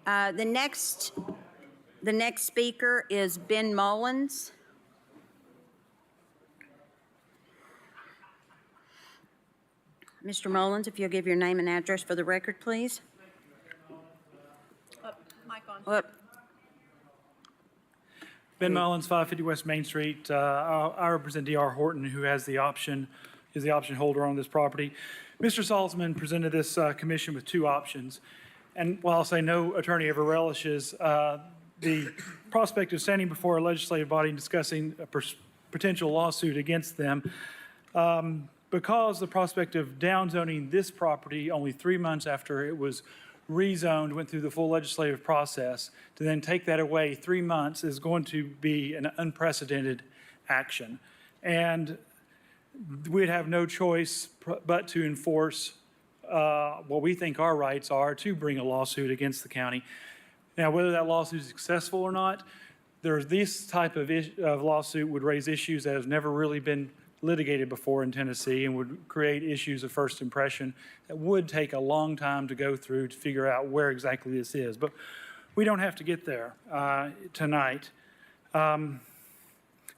The next speaker is Ben Mullins. Mr. Mullins, if you'll give your name and address for the record, please. Mic on. Up. Ben Mullins, 550 West Main Street. I represent D.R. Horton, who is the option holder on this property. Mr. Salzman presented this commission with two options. And while I'll say no attorney ever relishes the prospect of standing before a legislative body and discussing a potential lawsuit against them, because the prospect of downzoning this property only 3 months after it was rezoned, went through the full legislative process, to then take that away 3 months is going to be an unprecedented action. And we'd have no choice but to enforce what we think our rights are to bring a lawsuit against the county. Now, whether that lawsuit is successful or not, this type of lawsuit would raise issues that have never really been litigated before in Tennessee and would create issues of first impression that would take a long time to go through to figure out where exactly this is. But we don't have to get there tonight. The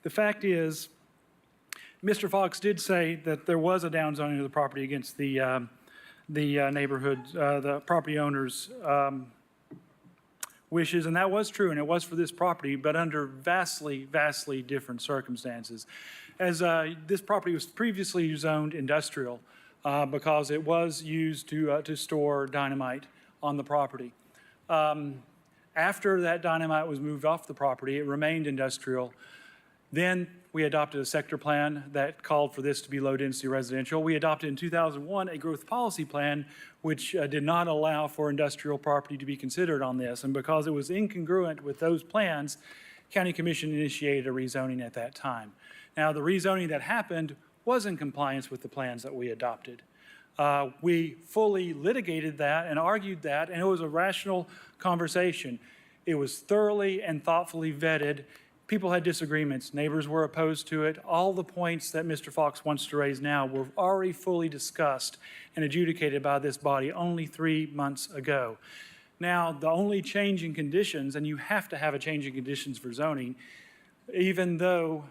fact is, Mr. Fox did say that there was a downzoning of the property against the neighborhood, the property owner's wishes, and that was true, and it was for this property, but under vastly, vastly different circumstances. As this property was previously zoned industrial because it was used to store dynamite on the property. After that dynamite was moved off the property, it remained industrial. Then we adopted a sector plan that called for this to be low-density residential. We adopted in 2001 a growth policy plan which did not allow for industrial property to be considered on this. And because it was incongruent with those plans, County Commission initiated a rezoning at that time. Now, the rezoning that happened was in compliance with the plans that we adopted. We fully litigated that and argued that, and it was a rational conversation. It was thoroughly and thoughtfully vetted. People had disagreements. Neighbors were opposed to it. All the points that Mr. Fox wants to raise now were already fully discussed and adjudicated by this body only 3 months ago. Now, the only change in conditions, and you have to have a change in conditions for zoning, even though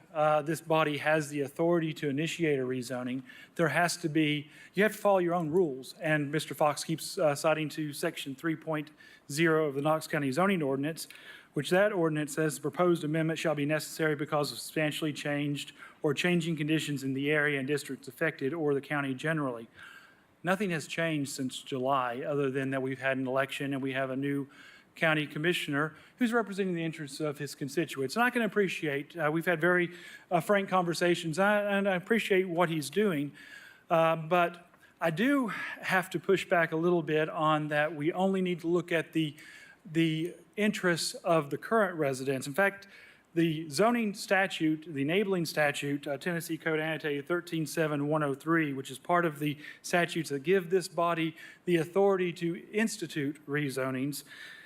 this body has the authority to initiate a rezoning, there has to be, you have to follow your own rules. And Mr. Fox keeps citing to section 3.0 of the Knox County zoning ordinance, which that ordinance says the proposed amendment shall be necessary because of substantially changed or changing conditions in the area and districts affected or the county generally. Nothing has changed since July other than that we've had an election and we have a new county commissioner who's representing the interests of his constituents. And I can appreciate, we've had very frank conversations, and I appreciate what he's doing. But I do have to push back a little bit on that we only need to look at the interests of the current residents. In fact, the zoning statute, the enabling statute, Tennessee Code Annotated 137103, which is part of the statutes that give this body the authority to institute rezonings,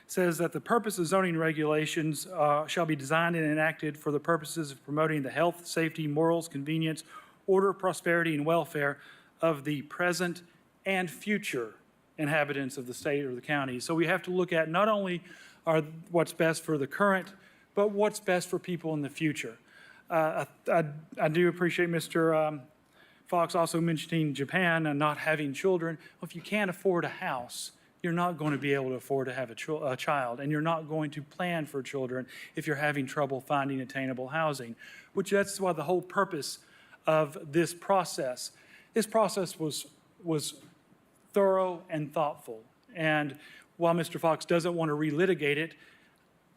says that the purpose of zoning regulations shall be designed and enacted for the purposes of promoting the health, safety, morals, convenience, order, prosperity, and welfare of the present and future inhabitants of the state or the county. So we have to look at not only what's best for the current, but what's best for people in the future. I do appreciate Mr. Fox also mentioning Japan and not having children. Well, if you can't afford a house, you're not going to be able to afford to have a child, and you're not going to plan for children if you're having trouble finding attainable housing, which that's why the whole purpose of this process was thorough and thoughtful. And while Mr. Fox doesn't want to relitigate it,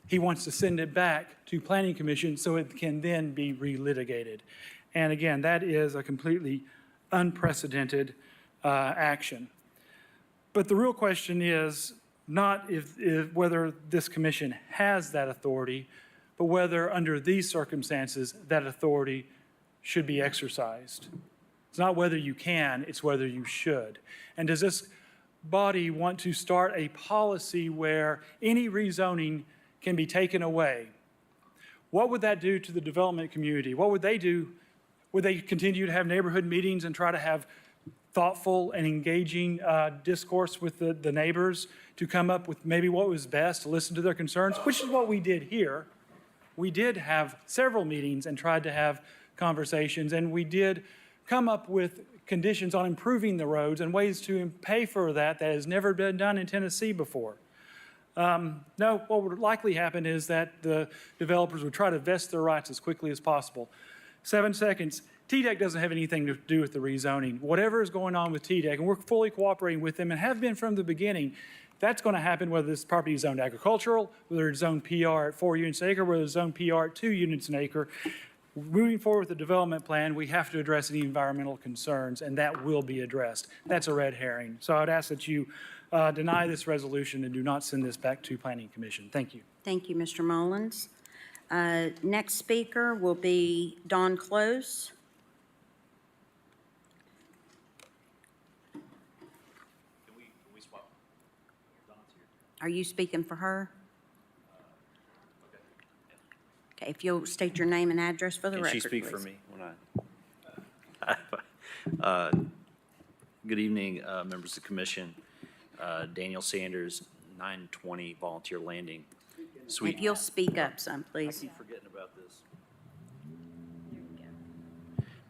he wants to send it back to Planning Commission so it can then be relitigated. And again, that is a completely unprecedented action. But the real question is not if whether this commission has that authority, but whether under these circumstances that authority should be exercised. It's not whether you can, it's whether you should. And does this body want to start a policy where any rezoning can be taken away? What would that do to the development community? What would they do? Would they continue to have neighborhood meetings and try to have thoughtful and engaging discourse with the neighbors to come up with maybe what was best, to listen to their concerns, which is what we did here. We did have several meetings and tried to have conversations, and we did come up with conditions on improving the roads and ways to pay for that has never been done in Tennessee before. No, what would likely happen is that the developers would try to vest their rights as quickly as possible. 7 seconds. TDEC doesn't have anything to do with the rezoning. Whatever is going on with TDEC, and we're fully cooperating with them and have been from the beginning, that's going to happen whether this property is zoned agricultural, whether it's zoned PR at 4 units an acre, whether it's zoned PR at 2 units an acre. Moving forward with the development plan, we have to address any environmental concerns, and that will be addressed. That's a red herring. So I'd ask that you deny this resolution and do not send this back to Planning Commission. Thank you. Thank you, Mr. Mullins. Next speaker will be Dawn Close. Are you speaking for her? Okay, if you'll state your name and address for the record, Can she speak please. for me when I? Good evening, members of the commission. Daniel Sanders, 920 Volunteer Landing, Suite. If you'll speak up some, please. I keep forgetting about this.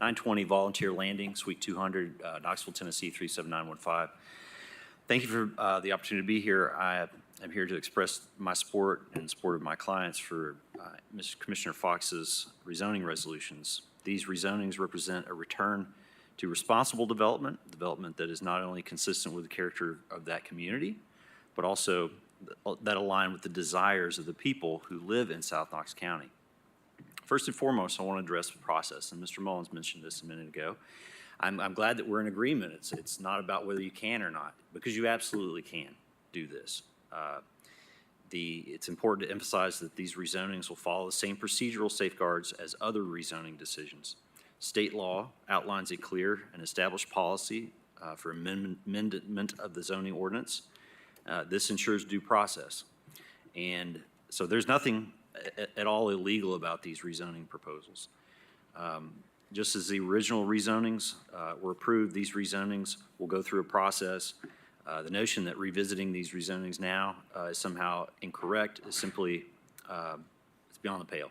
920 Volunteer Landing, Suite 200, Knoxville, Tennessee, 37915. Thank you for the opportunity to be here. I am here to express my support and support of my clients for Mr. Commissioner Fox's rezoning resolutions. These rezonings represent a return to responsible development that is not only consistent with the character of that community, but also that align with the desires of the people who live in South Knox County. First and foremost, I want to address the process, and Mr. Mullins mentioned this a minute ago. I'm glad that we're in agreement. It's not about whether you can or not, because you absolutely can do this. It's important to emphasize that these rezonings will follow the same procedural safeguards as other rezoning decisions. State law outlines a clear and established policy for amendment of the zoning ordinance. This ensures due process. And so there's nothing at all illegal about these rezoning proposals. Just as the original rezonings were approved, these rezonings will go through a process. The notion that revisiting these rezonings now is somehow incorrect is simply, it's beyond the pale.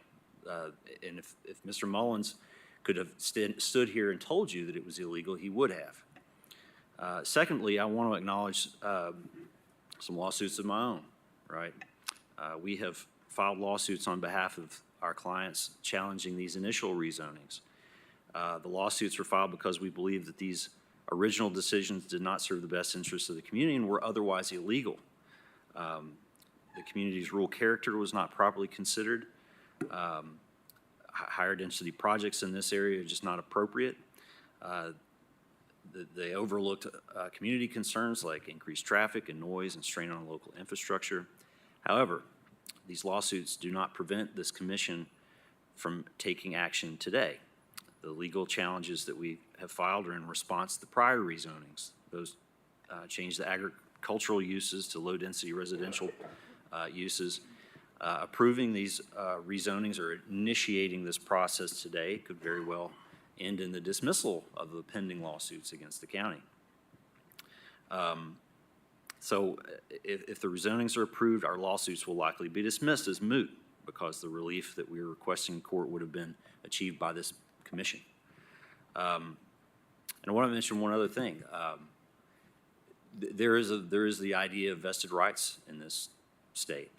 And if Mr. Mullins could have stood here and told you that it was illegal, he would have. Secondly, I want to acknowledge some lawsuits of my own, right? We have filed lawsuits on behalf of our clients challenging these initial rezonings. The lawsuits were filed because we believe that these original decisions did not serve the best interests of the community and were otherwise illegal. The community's rural character was not properly considered. Higher density projects in this area are just not appropriate. They overlooked community concerns like increased traffic and noise and strain on local infrastructure. However, these lawsuits do not prevent this commission from taking action today. The legal challenges that we have filed are in response to the prior rezonings. Those changed the agricultural uses to low-density residential uses. Approving these rezonings or initiating this process today could very well end in the dismissal of the pending lawsuits against the county. So if the rezonings are approved, our lawsuits will likely be dismissed as moot because the relief that we are requesting in court would have been achieved by this commission. And I want to mention one other thing. There is the idea of vested rights in this state.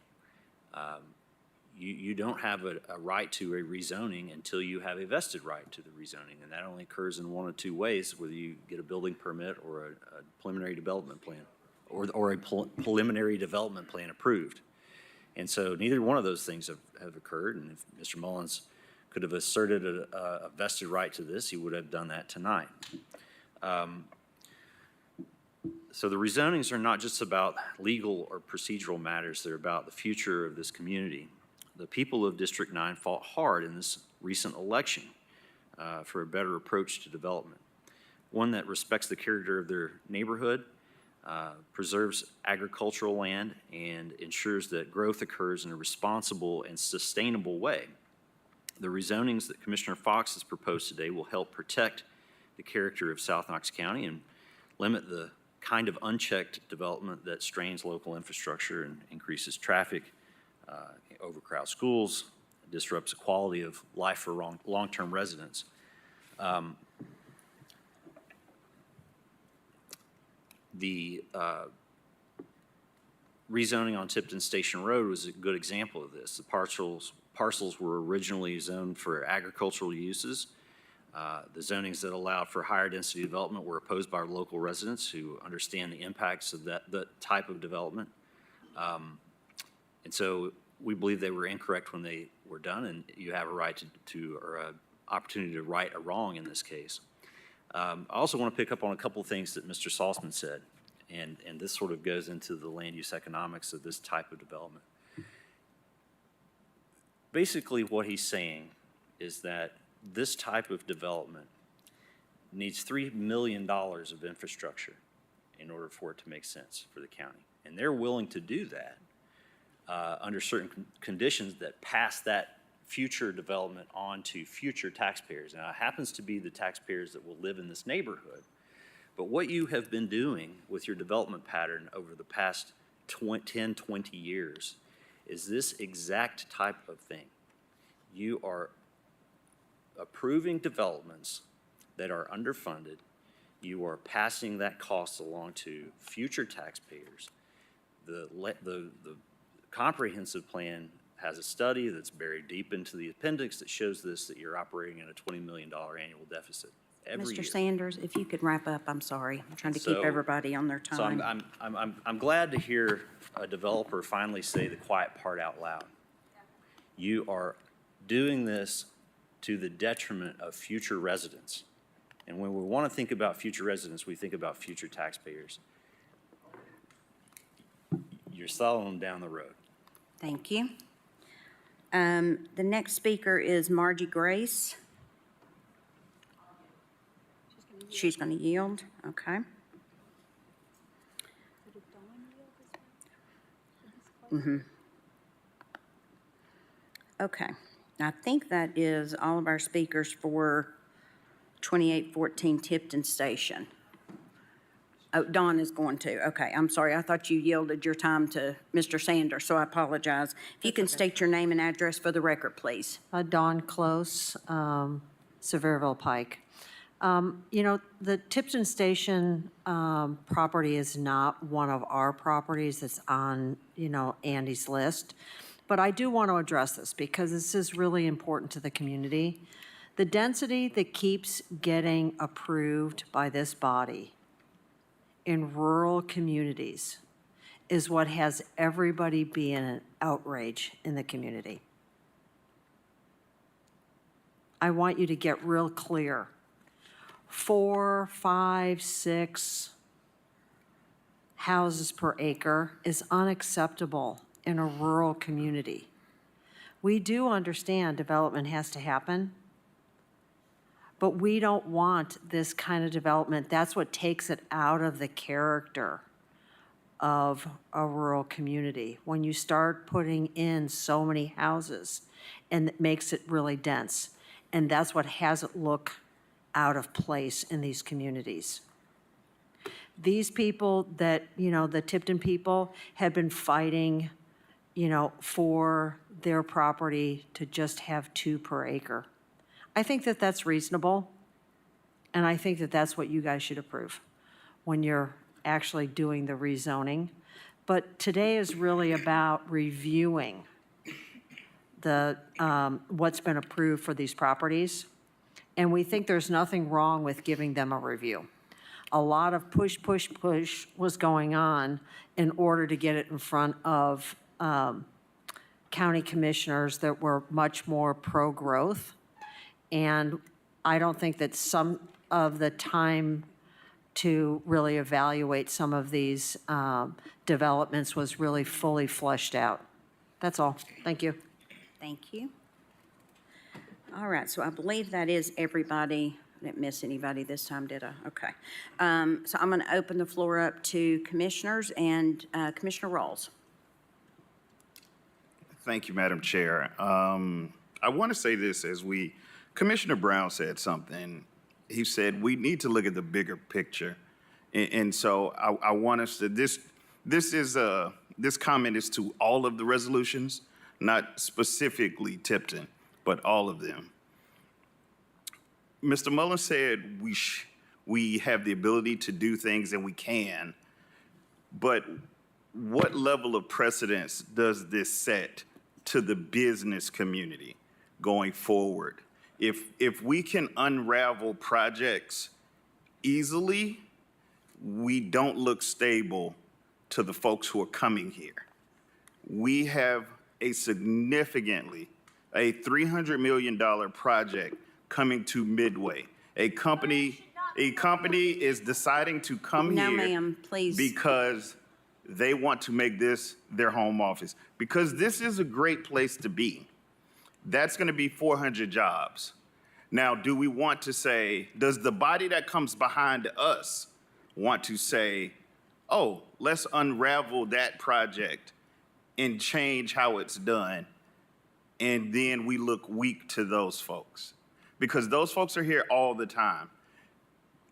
You don't have a right to a rezoning until you have a vested right to the rezoning, and that only occurs in one of two ways, whether you get a building permit or a preliminary development plan, or a preliminary development plan approved. And so neither one of those things have occurred, and if Mr. Mullins could have asserted a vested right to this, he would have done that tonight. So the rezonings are not just about legal or procedural matters, they're about the future of this community. The people of District 9 fought hard in this recent election for a better approach to development, one that respects the character of their neighborhood, preserves agricultural land, and ensures that growth occurs in a responsible and sustainable way. The rezonings that Commissioner Fox has proposed today will help protect the character of South Knox County and limit the kind of unchecked development that strains local infrastructure and increases traffic, overcrowds schools, disrupts the quality of life for long-term residents. The rezoning on Tipton Station Road was a good example of this. The parcels were originally zoned for agricultural uses. The zonings that allowed for higher density development were opposed by our local residents who understand the impacts of that type of development. And so we believe they were incorrect when they were done, and you have a right or an opportunity to right a wrong in this case. I also want to pick up on a couple of things that Mr. Saltzman said, and this sort of goes into the land use economics of this type of development. Basically, what he's saying is that this type of development needs $3 million of infrastructure in order for it to make sense for the county. And they're willing to do that under certain conditions that pass that future development on to future taxpayers. Now, it happens to be the taxpayers that will live in this neighborhood. But what you have been doing with your development pattern over the past 10, 20 years is this exact type of thing. You are approving developments that are underfunded. You are passing that cost along to future taxpayers. The comprehensive plan has a study that's buried deep into the appendix that shows this, that you're operating at a $20 million annual deficit every year. Mr. Sanders, if you could wrap up, I'm sorry. I'm trying to keep So- everybody on their So time. I'm glad to hear a developer finally say the quiet part out loud. You are doing this to the detriment of future residents. And when we want to think about future residents, we think about future taxpayers. You're selling them down the road. Thank you. The next speaker is Margie Grace. She's going to yield, okay. Okay, I think that is all of our speakers for 2814 Tipton Station. Oh, Dawn is going to, okay, I'm sorry, I thought you yielded your time to Mr. Sanders, so I apologize. If you can state your name and address for the record, please. Dawn Close, Sevierville Pike. You know, the Tipton Station property is not one of our properties that's on, you know, Andy's list. But I do want to address this because this is really important to the community. The density that keeps getting approved by this body in rural communities is what has everybody be in an outrage in the community. I want you to get real clear. 4, 5, 6 houses per acre is unacceptable in a rural community. We do understand development has to happen, but we don't want this kind of development. That's what takes it out of the character of a rural community. When you start putting in so many houses, and it makes it really dense. And that's what has it look out of place in these communities. These people that, you know, the Tipton people have been fighting, you know, for their property to just have 2 per acre. I think that that's reasonable, and I think that that's what you guys should approve when you're actually doing the rezoning. But today is really about reviewing the, what's been approved for these properties, and we think there's nothing wrong with giving them a review. A lot of push was going on in order to get it in front of county commissioners that were much more pro-growth. And I don't think that some of the time to really evaluate some of these developments was really fully fleshed out. That's all. Thank you. Thank you. All right, so I believe that is everybody. I didn't miss anybody this time, did I? Okay. So I'm going to open the floor up to commissioners and Commissioner Rawls. Thank you, Madam Chair. I want to say this as Commissioner Brown said something. He said we need to look at the bigger picture And so I want us to, this comment is to all of the resolutions, not specifically Tipton, but all of them. Mr. Mullins said we have the ability to do things, and we can, but what level of precedence does this set to the business community going forward? If we can unravel projects easily, we don't look stable to the folks who are coming here. We have a $300 million project coming to Midway. A company is deciding to come No, here ma'am, please. because they want to make this their home office, because this is a great place to be. That's going to be 400 jobs. Now, do we want to say, does the body that comes behind us want to say, oh, let's unravel that project and change how it's done, and then we look weak to those folks? Because those folks are here all the time.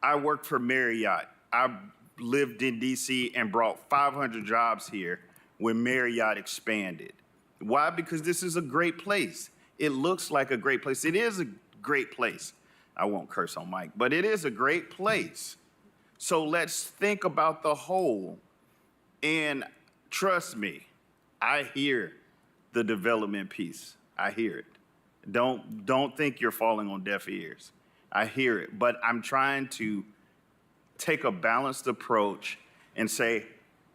I worked for Marriott. I lived in DC and brought 500 jobs here when Marriott expanded. Why? Because this is a great place. It looks like a great place. It is a great place. I won't curse on Mike, but it is a great place. So let's think about the whole. And trust me, I hear the development piece. I hear it. Don't think you're falling on deaf ears. I hear it, but I'm trying to take a balanced approach and say,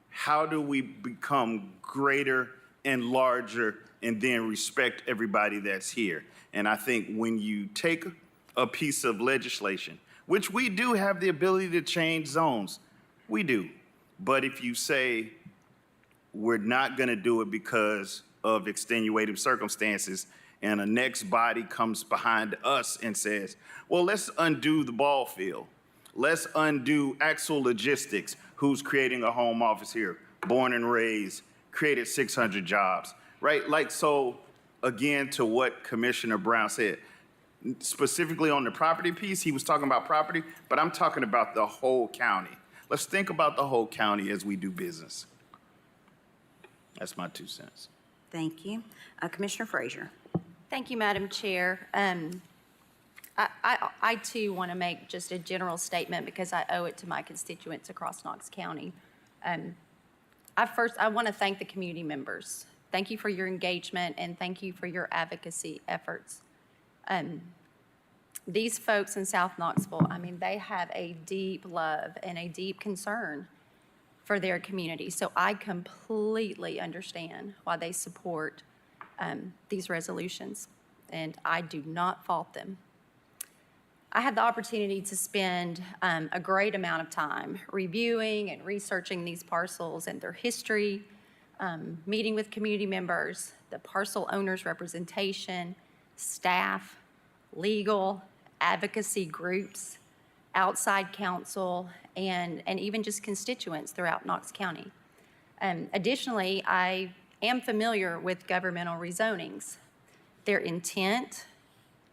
how do we become greater and larger and then respect everybody that's here? And I think when you take a piece of legislation, which we do have the ability to change zones, we do. But if you say we're not going to do it because of extenuating circumstances, and the next body comes behind us and says, well, let's undo the ball field. Let's undo Axel Logistics, who's creating a home office here, born and raised, created 600 jobs, right? Like, so again, to what Commissioner Brown said, specifically on the property piece, he was talking about property, but I'm talking about the whole county. Let's think about the whole county as we do business. That's my 2 cents. Thank you. Commissioner Frazier. Thank you, Madam Chair. I too want to make just a general statement because I owe it to my constituents across Knox County. I want to thank the community members. Thank you for your engagement and thank you for your advocacy efforts. These folks in South Knoxville, I mean, they have a deep love and a deep concern for their community. So I completely understand why they support these resolutions, and I do not fault them. I had the opportunity to spend a great amount of time reviewing and researching these parcels and their history, meeting with community members, the parcel owners' representation, staff, legal, advocacy groups, outside counsel, and even just constituents throughout Knox County. Additionally, I am familiar with governmental rezonings, their intent,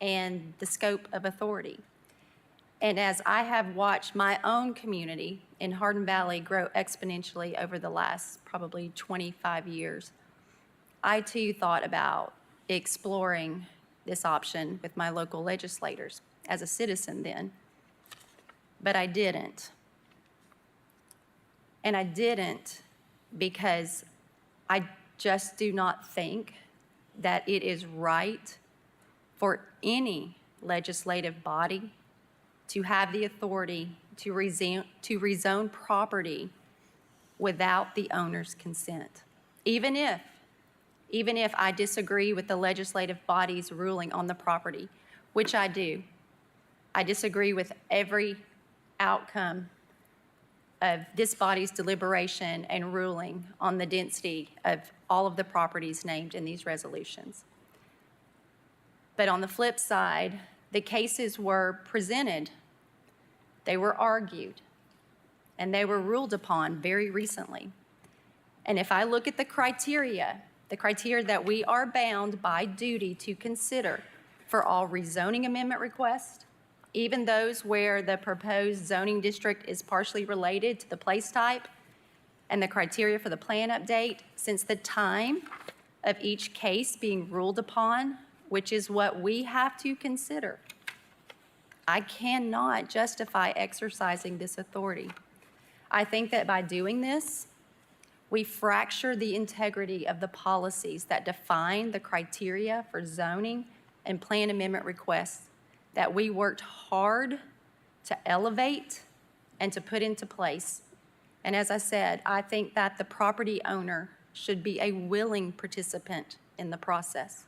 and the scope of authority. And as I have watched my own community in Hardin Valley grow exponentially over the last probably 25 years, I too thought about exploring this option with my local legislators as a citizen then, but I didn't. And I didn't because I just do not think that it is right for any legislative body to have the authority to rezone property without the owner's consent. Even if I disagree with the legislative body's ruling on the property, which I do. I disagree with every outcome of this body's deliberation and ruling on the density of all of the properties named in these resolutions. But on the flip side, the cases were presented, they were argued, and they were ruled upon very recently. And if I look at the criteria that we are bound by duty to consider for all rezoning amendment requests, even those where the proposed zoning district is partially related to the place type and the criteria for the plan update, since the time of each case being ruled upon, which is what we have to consider, I cannot justify exercising this authority. I think that by doing this, we fracture the integrity of the policies that define the criteria for zoning and plan amendment requests that we worked hard to elevate and to put into place. And as I said, I think that the property owner should be a willing participant in the process.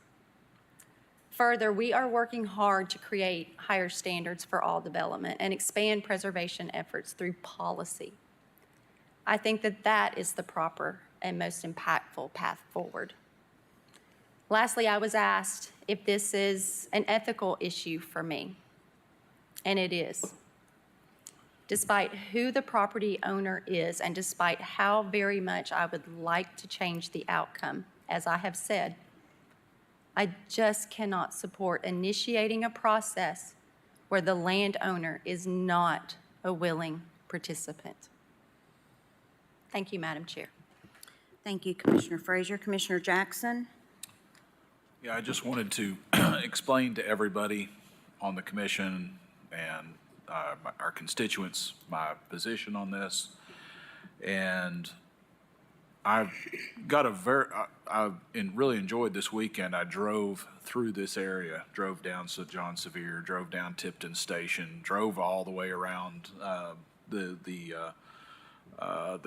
Further, we are working hard to create higher standards for all development and expand preservation efforts through policy. I think that that is the proper and most impactful path forward. Lastly, I was asked if this is an ethical issue for me, and it is. Despite who the property owner is and despite how very much I would like to change the outcome, as I have said, I just cannot support initiating a process where the landowner is not a willing participant. Thank you, Madam Chair. Thank you, Commissioner Frazier. Commissioner Jackson? Yeah, I just wanted to explain to everybody on the commission and our constituents my position on this. And I've got I really enjoyed this weekend. I drove through this area, drove down St. John Sevier, drove down Tipton Station, drove all the way around the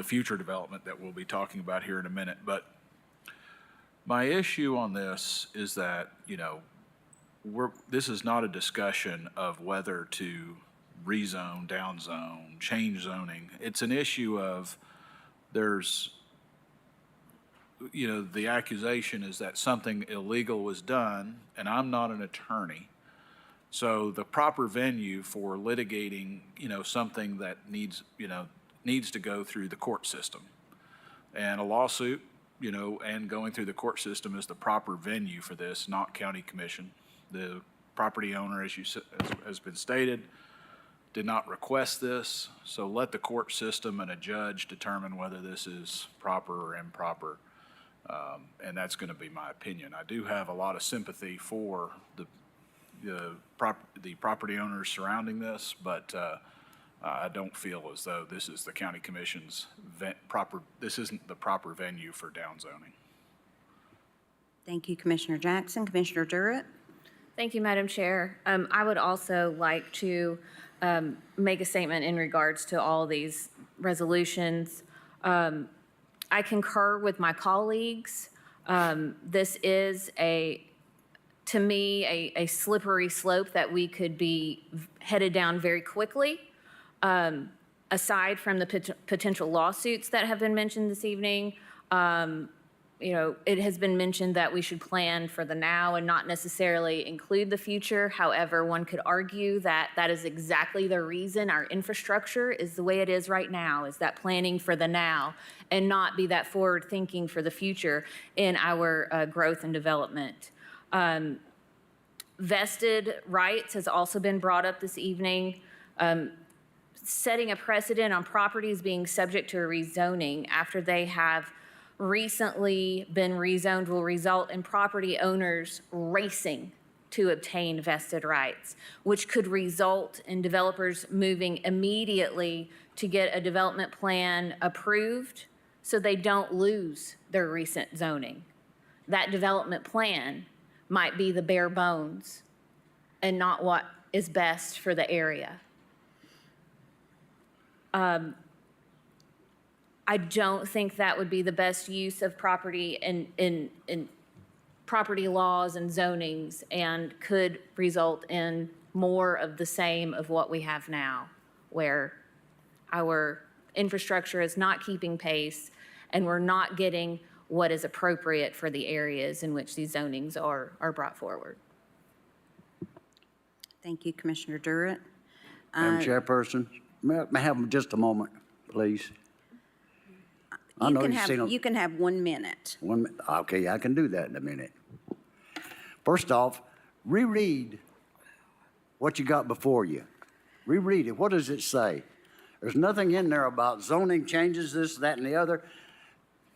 future development that we'll be talking about here in a minute. But my issue on this is that, you know, this is not a discussion of whether to rezone, downzone, change zoning. It's an issue of there's, you know, the accusation is that something illegal was done, and I'm not an attorney. So the proper venue for litigating, you know, something that needs to go through the court system. And a lawsuit, you know, and going through the court system is the proper venue for this, not county commission. The property owner, as has been stated, did not request this, so let the court system and a judge determine whether this is proper or improper, and that's going to be my opinion. I do have a lot of sympathy for the property owners surrounding this, but I don't feel as though this is the county commission's this isn't the proper venue for downzoning. Thank you, Commissioner Jackson. Commissioner Durrett? Thank you, Madam Chair. I would also like to make a statement in regards to all these resolutions. I concur with my colleagues. This is to me, a slippery slope that we could be headed down very quickly. Aside from the potential lawsuits that have been mentioned this evening, you know, it has been mentioned that we should plan for the now and not necessarily include the future. However, one could argue that that is exactly the reason our infrastructure is the way it is right now, is that planning for the now and not be that forward thinking for the future in our growth and development. Vested rights has also been brought up this evening. Setting a precedent on properties being subject to a rezoning after they have recently been rezoned will result in property owners racing to obtain vested rights, which could result in developers moving immediately to get a development plan approved so they don't lose their recent zoning. That development plan might be the bare bones and not what is best for the area. I don't think that would be the best use of property in property laws and zonings, and could result in more of the same of what we have now, where our infrastructure is not keeping pace and we're not getting what is appropriate for the areas in which these zonings are brought forward. Thank you, Commissioner Durrett. Madam Chairperson, may I have just a moment, please? You can have 1 minute. Okay, I can do that in a minute. First off, reread what you got before you. Reread it. What does it say? There's nothing in there about zoning changes, this, that, and the other,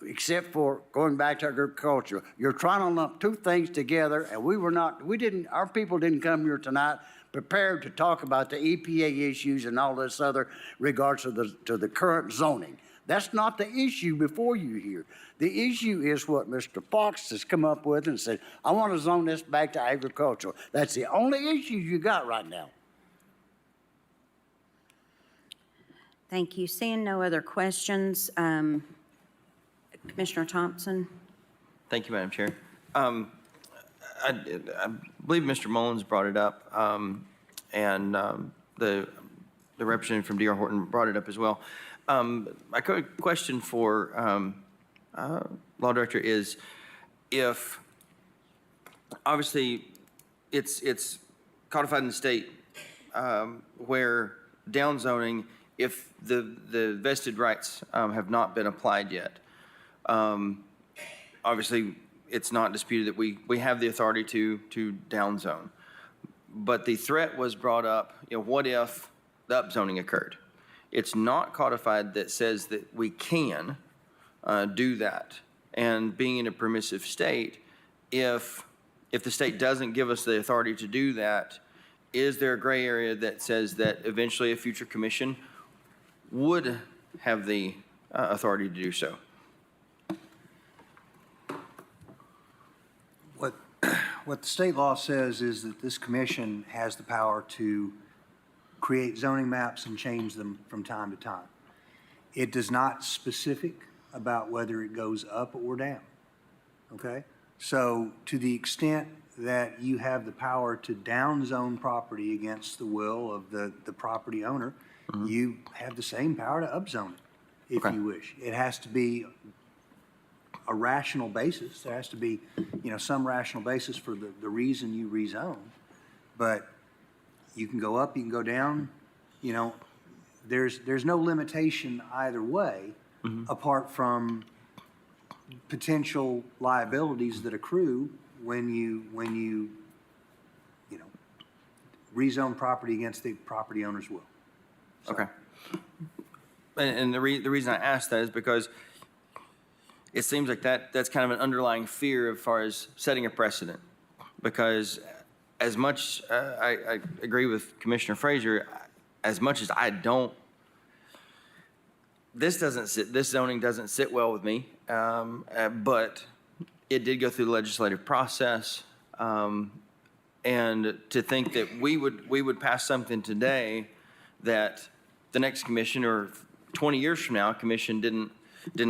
except for going back to agriculture. You're trying to lump two things together, and our people didn't come here tonight prepared to talk about the EPA issues and all this other regards to the current zoning. That's not the issue before you here. The issue is what Mr. Fox has come up with and said, I want to zone this back to agricultural. That's the only issue you got right now. Thank you. Seeing no other questions, Commissioner Thompson? Thank you, Madam Chair. I believe Mr. Mullins brought it up, and the representative from D.R. Horton brought it up as well. My question for Law Director is, if, obviously, it's codified in the state where downzoning, if the vested rights have not been applied yet, obviously, it's not disputed that we have the authority to downzone. But the threat was brought up, what if the upzoning occurred? It's not codified that says that we can do that. And being in a permissive state, if the state doesn't give us the authority to do that, is there a gray area that says that eventually a future commission would have the authority to do so? What the state law says is that this commission has the power to create zoning maps and change them from time to time. It does not specific about whether it goes up or down, okay? So to the extent that you have the power to downzone property against the will of the property owner, you have the same power to upzone it if you wish. It has to be a rational basis. There has to be, some rational basis for the reason you rezone. But you can go up, you can go down, there's no limitation either way, apart from potential liabilities that accrue when you rezone property against the property owner's will. So. Okay. And the reason I asked that is because it seems like that's kind of an underlying fear as far as setting a precedent. Because as much, I agree with Commissioner Frazier, as much as I don't, this zoning doesn't sit well with me, but it did go through the legislative process. And to think that we would pass something today that the next commission or 20 years from now, commission didn't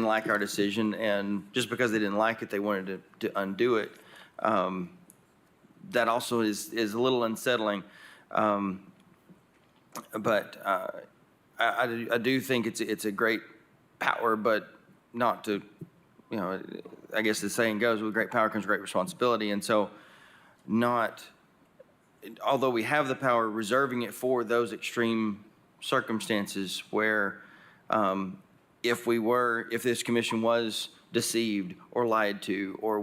like our decision, and just because they didn't like it, they wanted to undo it. That also is a little unsettling. But I do think it's a great power, but not to, I guess the saying goes, with great power comes great responsibility. And so although we have the power, reserving it for those extreme circumstances where if this commission was deceived or lied to, or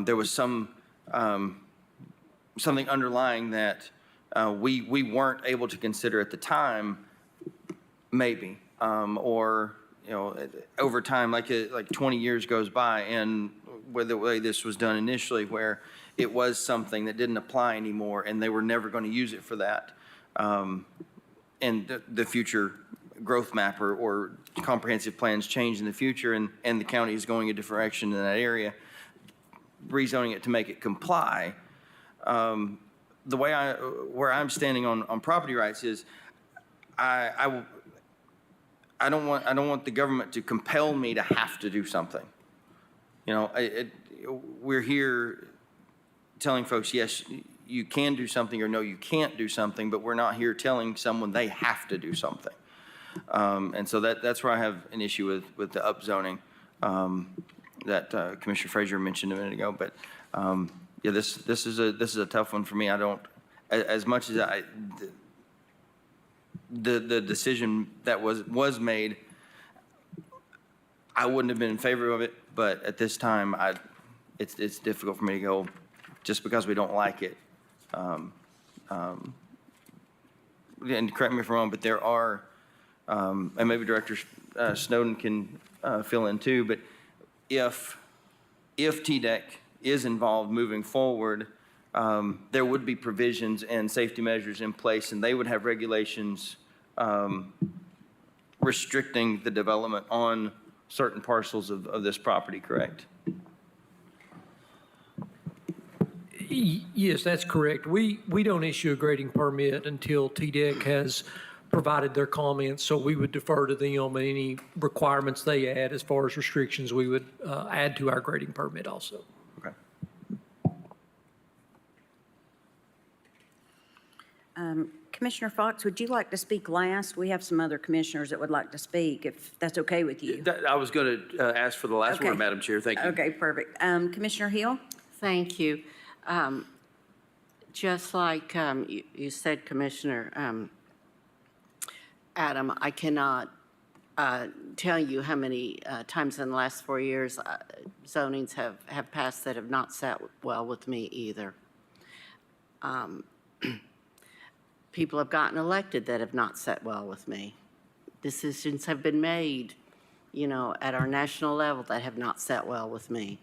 there was something underlying that we weren't able to consider at the time, maybe, or over time, like 20 years goes by, and with the way this was done initially, where it was something that didn't apply anymore, and they were never going to use it for that, and the future growth map or comprehensive plans change in the future, and the county is going a different direction in that area, rezoning it to make it comply. The way where I'm standing on property rights is, I don't want the government to compel me to have to do something. We're here telling folks, yes, you can do something, or no, you can't do something, but we're not here telling someone they have to do something. And so that's where I have an issue with the upzoning that Commissioner Frazier mentioned a minute ago. But yeah, this is a tough one for me. I don't, as much as the decision that was made, I wouldn't have been in favor of it. But at this time, it's difficult for me to go and correct me if I'm wrong, but there are, and maybe Director Snowden can fill in too, but if TDEC is involved moving forward, there would be provisions and safety measures in place, and they would have regulations restricting the development on certain parcels of this property, correct? Yes, that's correct. We don't issue a grading permit until TDEC has provided their comments, so we would defer to them and any requirements they add as far as restrictions we would add to our grading permit also. Okay. Commissioner Fox, would you like to speak last? We have some other commissioners that would like to speak, if that's okay with you. I was going to ask for the last Okay. word, Madam Chair. Thank you. Okay, perfect. Commissioner Hill? Thank you. Just like you said, Commissioner Adam, I cannot tell you how many times in the last 4 years zonings have passed that have not sat well with me either. People have gotten elected that have not sat well with me. Decisions have been made, at our national level that have not sat well with me.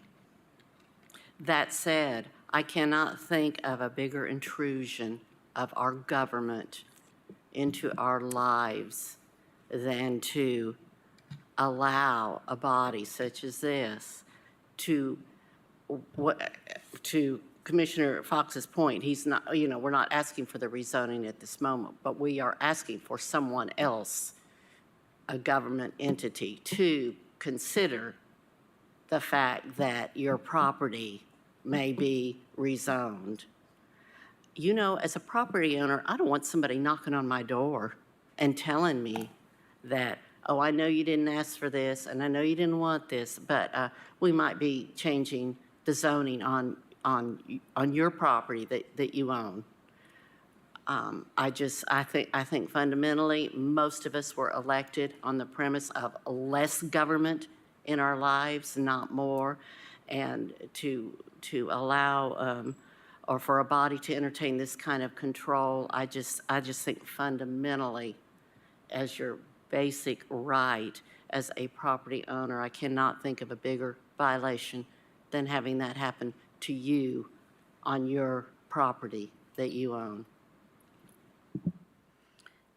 That said, I cannot think of a bigger intrusion of our government into our lives than to allow a body such as this to Commissioner Fox's point, he's not, we're not asking for the rezoning at this moment, but we are asking for someone else, a government entity, to consider the fact that your property may be rezoned. As a property owner, I don't want somebody knocking on my door and telling me that, oh, I know you didn't ask for this, and I know you didn't want this, but we might be changing the zoning on your property that you own. I think fundamentally, most of us were elected on the premise of less government in our lives, not more, and to allow or for a body to entertain this kind of control, I just think fundamentally, as your basic right as a property owner, I cannot think of a bigger violation than having that happen to you on your property that you own.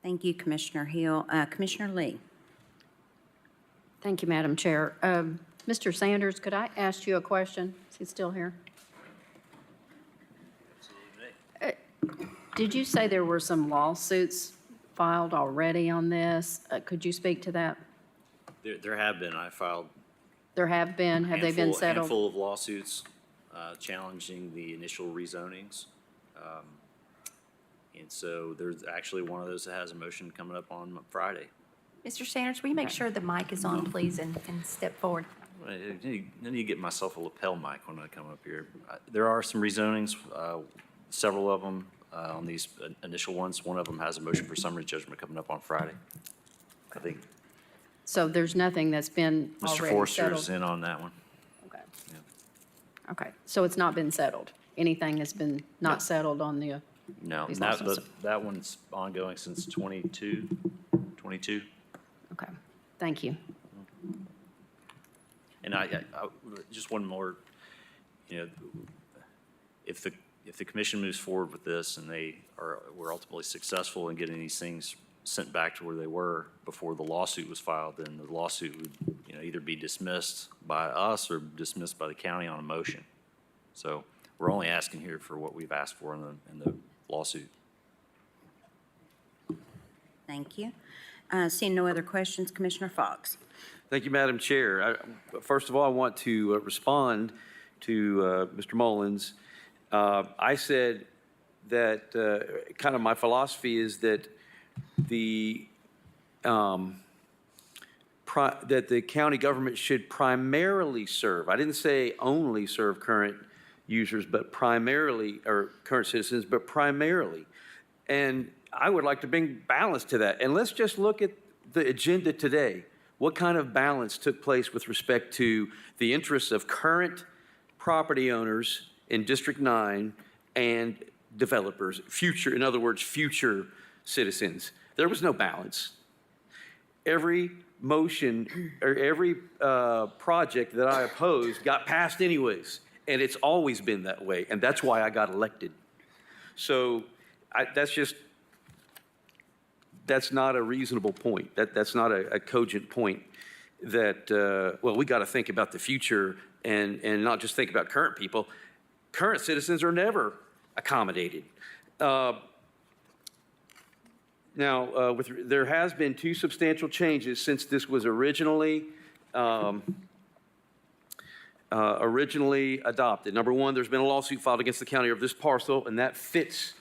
Thank you, Commissioner Hill. Commissioner Lee? Thank you, Madam Chair. Mr. Sanders, could I ask you a question? Is he still here? Did you say there were some lawsuits filed already on this? Could you speak to that? There have been. I filed There have been. Have they been settled? handful of lawsuits challenging the initial rezonings. And so there's actually one of those that has a motion coming up on Friday. Mr. Sanders, will you make sure the mic is on, please, and step forward? I need to get myself a lapel mic when I come up here. There are some rezonings, several of them on these initial ones. One of them has a motion for summary judgment coming up on Friday. I think So there's nothing that's been Mr. already Forster settled? is in on that one. Okay. Okay, so it's not been settled? Anything has been not settled on the, No, these that, lawsuits? that one's ongoing since 22. Okay, thank you. And I just one more, if the commission moves forward with this and we're ultimately successful in getting these things sent back to where they were before the lawsuit was filed, then the lawsuit would, either be dismissed by us or dismissed by the county on a motion. So we're only asking here for what we've asked for in the lawsuit. Thank you. Seeing no other questions, Commissioner Fox? Thank you, Madam Chair. First of all, I want to respond to Mr. Mullins. I said that kind of my philosophy is that the county government should primarily serve. I didn't say only serve current users, but primarily, or current citizens, but primarily. And I would like to bring balance to that. And let's just look at the agenda today. What kind of balance took place with respect to the interests of current property owners in District 9 and developers, future, in other words, future citizens. There was no balance. Every motion or every project that I opposed got passed anyways, and it's always been that way, and that's why I got elected. So that's not a reasonable point. That's not a cogent point that, well, we got to think about the future and not just think about current people. Current citizens are never accommodated. Now, there has been 2 substantial changes since this was originally adopted. Number 1, there's been a lawsuit filed against the county of this parcel, and that fits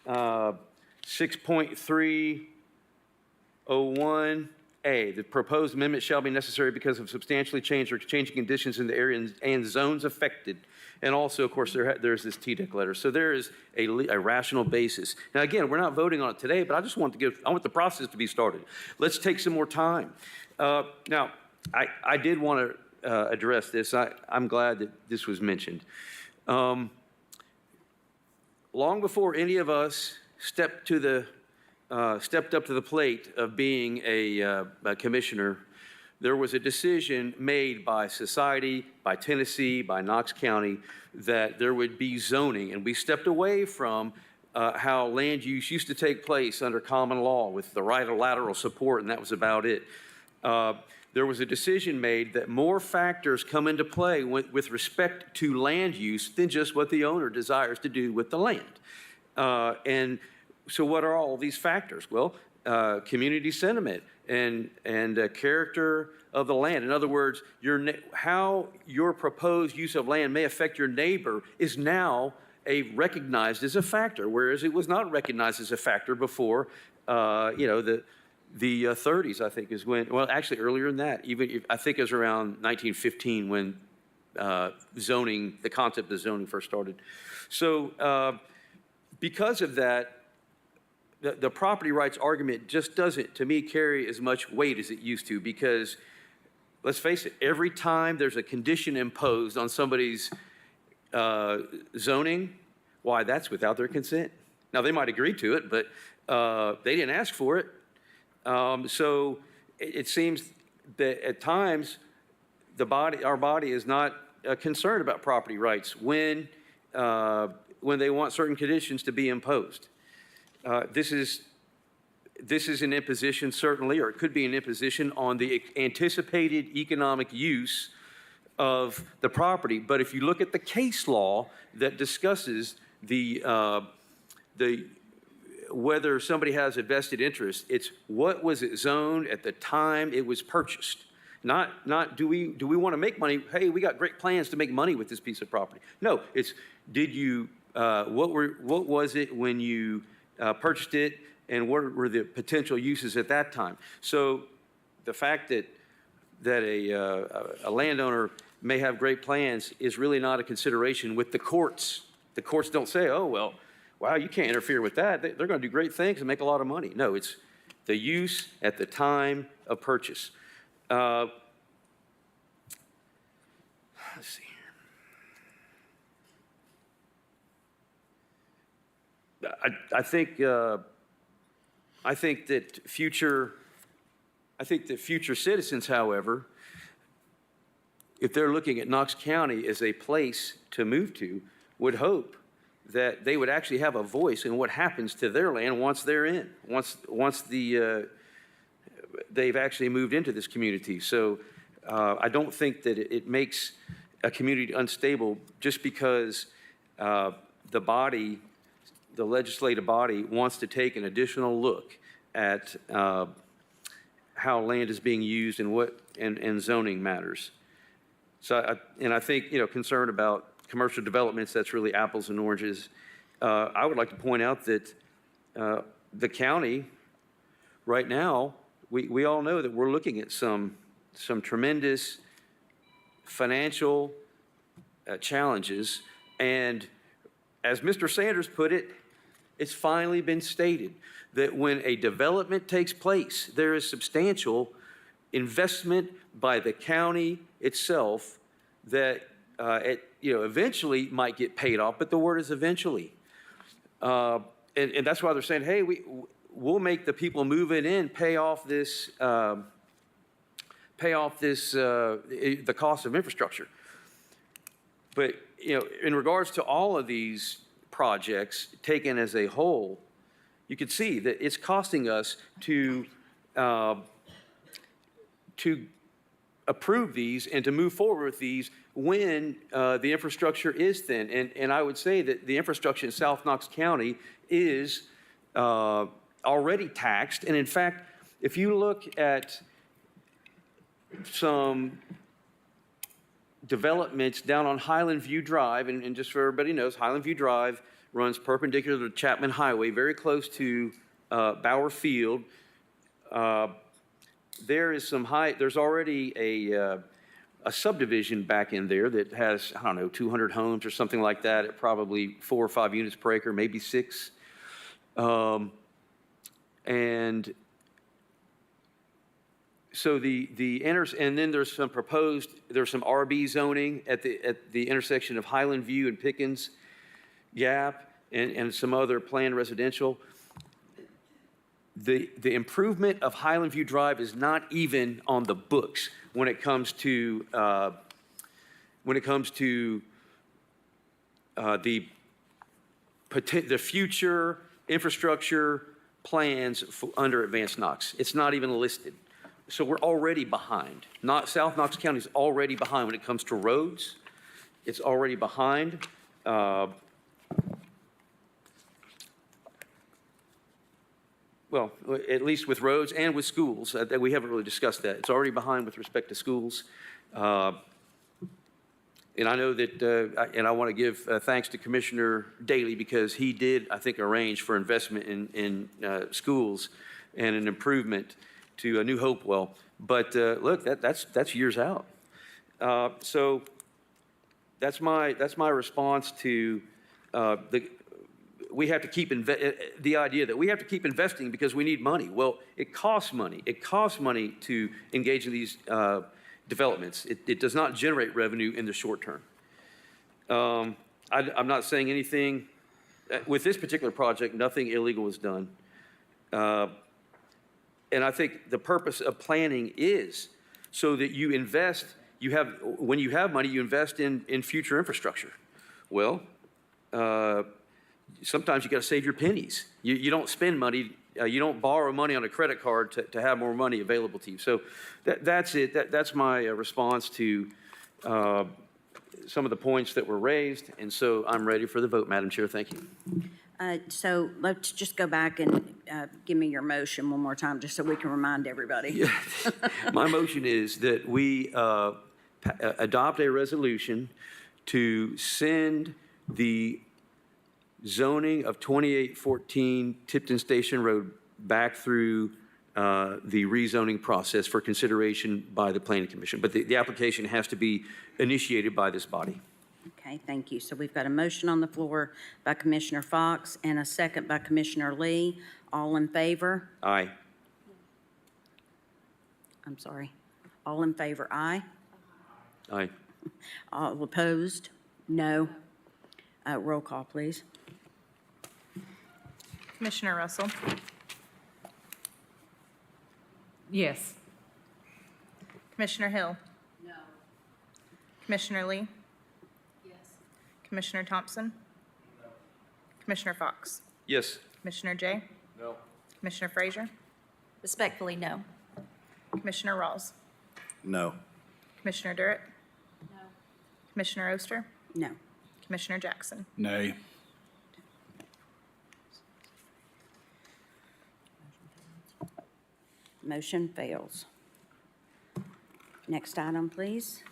6.301A. The proposed amendment shall be necessary because of substantially changed or changing conditions in the area and zones affected. And also, of course, there's this TDEC letter. So there is a rational basis. Now, again, we're not voting on it today, but I just want I want the process to be started. Let's take some more time. Now, I did want to address this. I'm glad that this was mentioned. Long before any of us stepped up to the plate of being a commissioner, there was a decision made by society, by Tennessee, by Knox County, that there would be zoning. And we stepped away from how land use used to take place under common law with the right of lateral support, and that was about it. There was a decision made that more factors come into play with respect to land use than just what the owner desires to do with the land. And so what are all these factors? Well, community sentiment and character of the land. In other words, how your proposed use of land may affect your neighbor is now recognized as a factor, whereas it was not recognized as a factor before, the 30s, I think, is when, well, actually earlier than that, I think it was around 1915 when the concept of zoning first started. So because of that, the property rights argument just doesn't, to me, carry as much weight as it used to, because let's face it, every time there's a condition imposed on somebody's zoning, why, that's without their consent. Now, they might agree to it, but they didn't ask for it. So it seems that at times our body is not concerned about property rights when they want certain conditions to be imposed. This is an imposition, certainly, or it could be an imposition on the anticipated economic use of the property. But if you look at the case law that discusses whether somebody has a vested interest, it's what was it zoned at the time it was purchased. Not do we want to make money? Hey, we got great plans to make money with this piece of property. No, it's what was it when you purchased it, and what were the potential uses at that time? So the fact that a landowner may have great plans is really not a consideration with the courts. The courts don't say, oh, well, wow, you can't interfere with that. They're going to do great things and make a lot of money. No, it's the use at the time of purchase. Let's see here. I think that future citizens, however, if they're looking at Knox County as a place to move to, would hope that they would actually have a voice in what happens to their land once they're in, once they've actually moved into this community. So I don't think that it makes a community unstable just because the legislative body wants to take an additional look at how land is being used and zoning matters. So I think, concern about commercial developments, that's really apples and oranges. I would like to point out that the county right now, we all know that we're looking at some tremendous financial challenges, and as Mr. Sanders put it, it's finally been stated that when a development takes place, there is substantial investment by the county itself that eventually might get paid off, but the word is eventually. And that's why they're saying, hey, we'll make the people moving in pay off this, the cost of infrastructure. But, in regards to all of these projects taken as a whole, you can see that it's costing us to approve these and to move forward with these when the infrastructure is thin. And I would say that the infrastructure in South Knox County is already taxed. And in fact, if you look at some developments down on Highland View Drive, and just so everybody knows, Highland View Drive runs perpendicular to Chapman Highway, very close to Bauer Field. There's already a subdivision back in there that has, 200 homes or something like that, at probably 4 or 5 units per acre, maybe 6. And so and then there's some RB zoning at the intersection of Highland View and Pickens Gap and some other planned residential. The improvement of Highland View Drive is not even on the books when it comes to the future infrastructure plans under Advanced Knox. It's not even listed. So we're already behind. South Knox County is already behind when it comes to roads. It's already behind. Well, at least with roads and with schools. We haven't really discussed that. It's already behind with respect to schools. And I know that, and I want to give thanks to Commissioner Daly, because he did, I think, arrange for investment in schools and an improvement to New Hopewell. But look, that's years out. So that's my response to we have to keep the idea that we have to keep investing because we need money. Well, it costs money. It costs money to engage in these developments. It does not generate revenue in the short term. I'm not saying anything with this particular project. Nothing illegal was done. And I think the purpose of planning is so that you invest, when you have money, you invest in future infrastructure. Well, sometimes you got to save your pennies. You don't spend money, you don't borrow money on a credit card to have more money available to you. So that's it. That's my response to some of the points that were raised. And so I'm ready for the vote, Madam Chair. Thank you. So let's just go back and give me your motion one more time, just so we can remind everybody. Yeah. My motion is that we adopt a resolution to send the zoning of 2814 Tipton Station Road back through the rezoning process for consideration by the Planning Commission. But the application has to be initiated by this body. Okay, thank you. So we've got a motion on the floor by Commissioner Fox and a second by Commissioner Lee. All in favor? Aye. I'm sorry. All in favor, aye. Aye. All opposed? No. Roll call, please. Commissioner Russell? Yes. Commissioner Hill? No. Commissioner Lee? Commissioner Thompson? No. Commissioner Fox? Yes. Commissioner Jay? No. Commissioner Frazier? Respectfully, no. Commissioner Rawls? No. Commissioner Durrett? No. Commissioner Oster? No. Commissioner Jackson? Nay. Motion fails. Next item, please.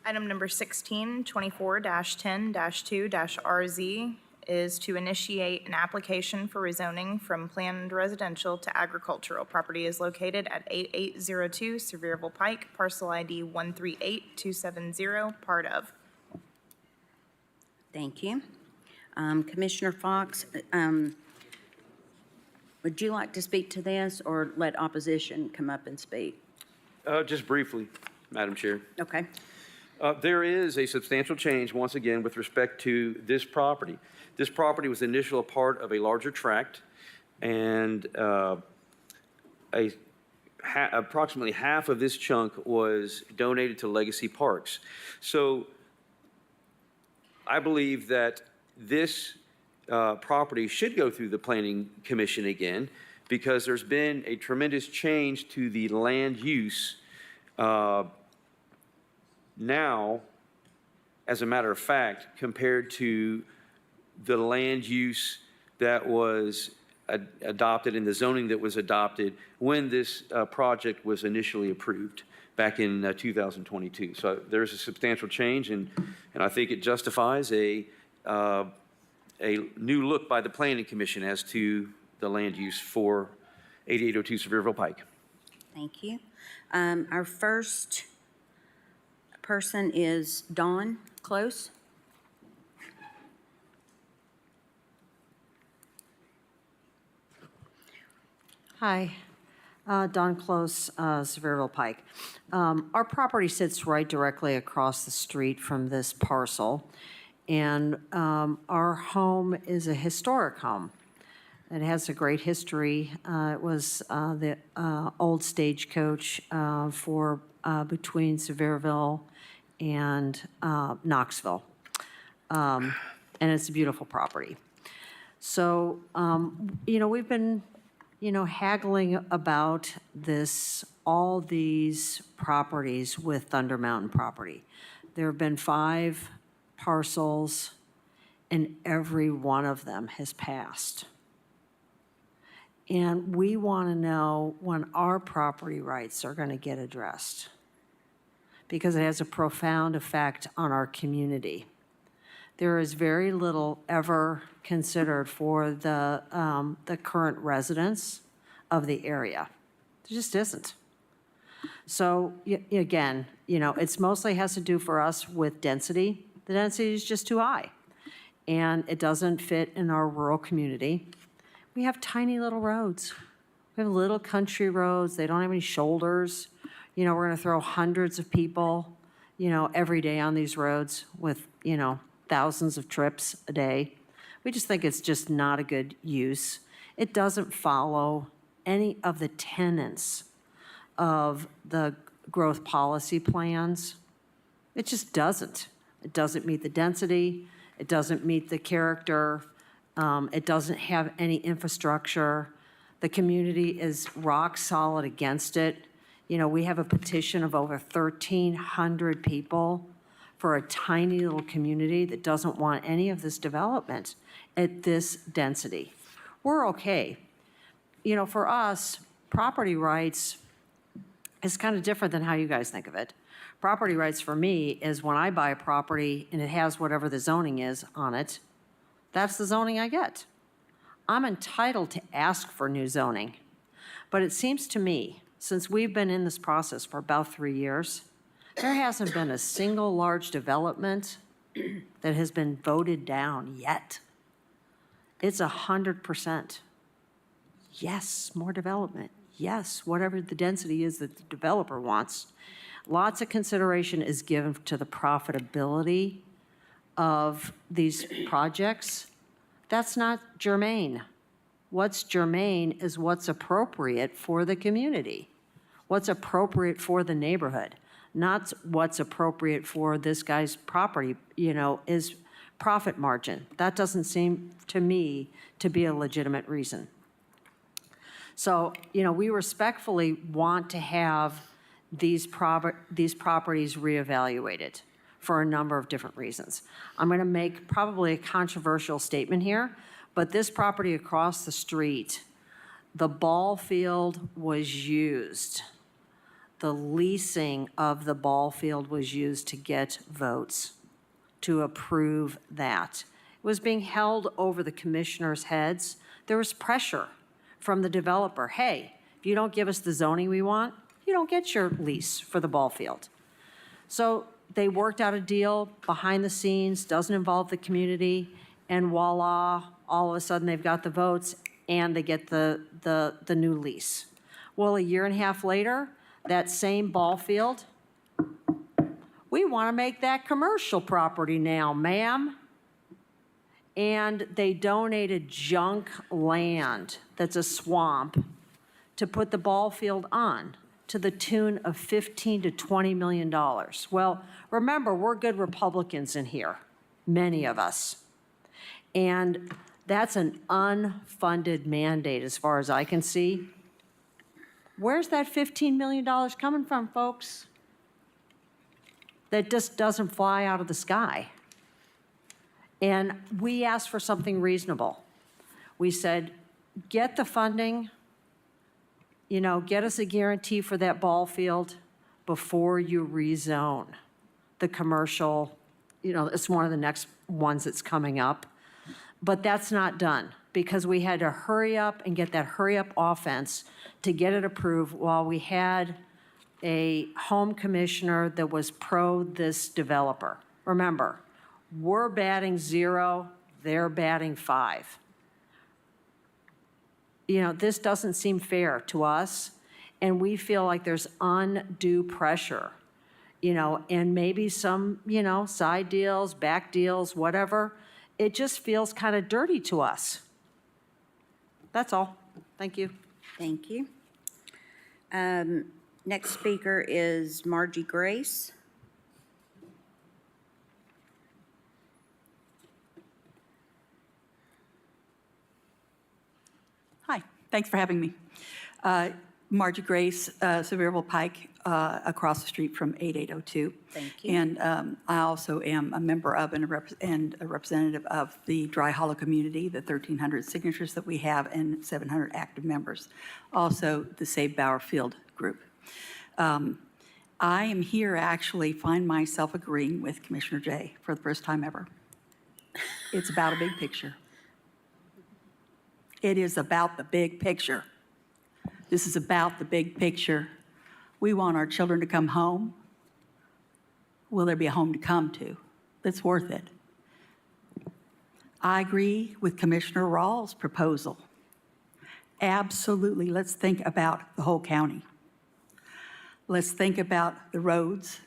Item number 16, 24-10-2-RZ is to initiate an application for rezoning from planned residential to agricultural. Property is located at 8802 Sevierville Pike, parcel ID 138270, part of. Thank you. Commissioner Fox, would you like to speak to this or let opposition come up and speak? Just briefly, Madam Chair. Okay. There is a substantial change, once again, with respect to this property. This property was initially a part of a larger tract, and approximately half of this chunk was donated to Legacy Parks. So I believe that this property should go through the Planning Commission again, because there's been a tremendous change to the land use now, as a matter of fact, compared to the land use that was adopted and the zoning that was adopted when this project was initially approved back in 2022. So there's a substantial change, and I think it justifies a new look by the Planning Commission as to the land use for 8802 Sevierville Pike. Thank you. Our first person is Dawn Close. Hi, Don Close, Sevierville Pike. Our property sits right directly across the street from this parcel, and our home is a historic home. It has a great history. It was the old stagecoach for between Sevierville and Knoxville, and it's a beautiful property. So, we've been haggling about all these properties with Thunder Mountain property. There have been 5 parcels, and every one of them has passed. And we want to know when our property rights are going to get addressed, because it has a profound effect on our community. There is very little ever considered for the current residents of the area. There just isn't. So again, it's mostly has to do for us with density. The density is just too high, and it doesn't fit in our rural community. We have tiny little roads. We have little country roads. They don't have any shoulders. We're going to throw hundreds of people, every day on these roads with, thousands of trips a day. We just think it's just not a good use. It doesn't follow any of the tenets of the growth policy plans. It just doesn't. It doesn't meet the density. It doesn't meet the character. It doesn't have any infrastructure. The community is rock solid against it. We have a petition of over 1,300 people for a tiny little community that doesn't want any of this development at this density. We're okay. For us, property rights is kind of different than how you guys think of it. Property rights for me is when I buy a property and it has whatever the zoning is on it, that's the zoning I get. I'm entitled to ask for new zoning. But it seems to me, since we've been in this process for about 3 years, there hasn't been a single large development that has been voted down yet. It's 100%. Yes, more development. Yes, whatever the density is that the developer wants. Lots of consideration is given to the profitability of these projects. That's not germane. What's germane is what's appropriate for the community, what's appropriate for the neighborhood, not what's appropriate for this guy's property, is profit margin. That doesn't seem to me to be a legitimate reason. So, we respectfully want to have these properties reevaluated for a number of different reasons. I'm going to make probably a controversial statement here, but this property across the street, the ball field was used. The leasing of the ball field was used to get votes to approve that. It was being held over the commissioners' heads. There was pressure from the developer. Hey, if you don't give us the zoning we want, you don't get your lease for the ball field. So they worked out a deal behind the scenes, doesn't involve the community, and voila, all of a sudden they've got the votes and they get the new lease. Well, a year and a half later, that same ball field We want to make that commercial property now, ma'am. And they donated junk land that's a swamp to put the ball field on to the tune of $15 to $20 million. Well, remember, we're good Republicans in here, many of us. And that's an unfunded mandate as far as I can see. Where's that $15 million coming from, folks? That just doesn't fly out of the sky. And we asked for something reasonable. We said, get the funding, get us a guarantee for that ball field before you rezone the commercial. It's one of the next ones that's coming up. But that's not done because we had to hurry up and get that hurry up offense to get it approved while we had a home commissioner that was pro this developer. Remember, we're batting 0, they're batting 5. This doesn't seem fair to us, and we feel like there's undue pressure, and maybe some, side deals, back deals, whatever. It just feels kind of dirty to us. That's all. Thank you. Thank you. Next speaker is Margie Grace. Hi, thanks for having me. Margie Grace, Sevierville Pike, across the street from 8802. Thank you. And I also am a member of and a representative of the Dry Hollow community, the 1,300 signatures that we have and 700 active members. Also, the Save Bauer Field group. I am here actually find myself agreeing with Commissioner Jay for the first time ever. It's about a big picture. It is about the big picture. This is about the big picture. We want our children to come home. Will there be a home to come to that's worth it? I agree with Commissioner Rawls' proposal. Absolutely, let's think about the whole county. Let's think about the roads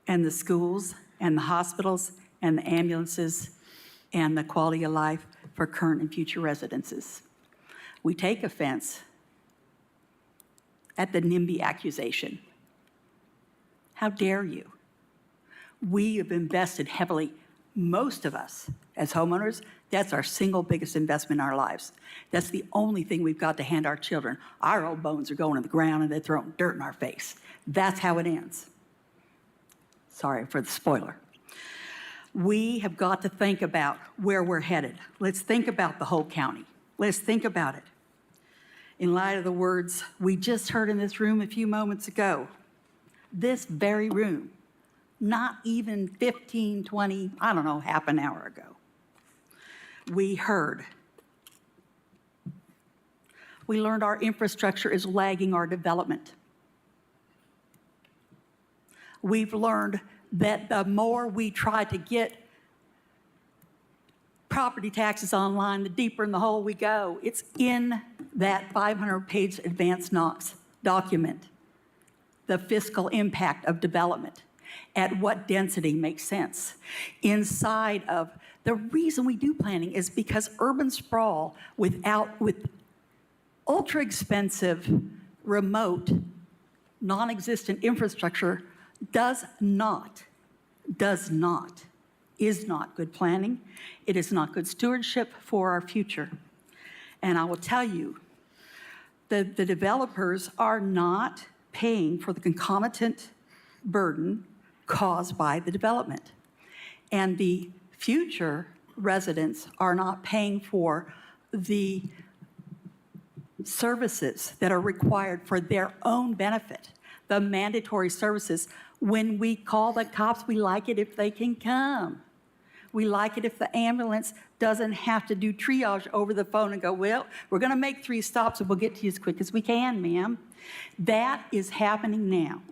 and the schools and the hospitals and the ambulances and the quality of life for current and future residences. We take offense at the NIMBY accusation. How dare you? We have invested heavily, most of us as homeowners, that's our single biggest investment in our lives. That's the only thing we've got to hand our children. Our old bones are going to the ground and they're throwing dirt in our face. That's how it ends. Sorry for the spoiler. We have got to think about where we're headed. Let's think about the whole county. Let's think about it. In light of the words we just heard in this room a few moments ago, this very room, not even 15, 20, I don't know, half an hour ago, we heard. We learned our infrastructure is lagging our development. We've learned that the more we try to get property taxes online, the deeper in the hole we go. It's in that 500-page advanced Knox document, the fiscal impact of development, at what density makes sense. Inside of, the reason we do planning is because urban sprawl with ultra expensive, remote, non-existent infrastructure is not good planning. It is not good stewardship for our future. And I will tell you, the developers are not paying for the concomitant burden caused by the development. And the future residents are not paying for the services that are required for their own benefit, the mandatory services. When we call the cops, we like it if they can come. We like it if the ambulance doesn't have to do triage over the phone and go, well, we're going to make 3 stops and we'll get to you as quick as we can, ma'am. That is happening now.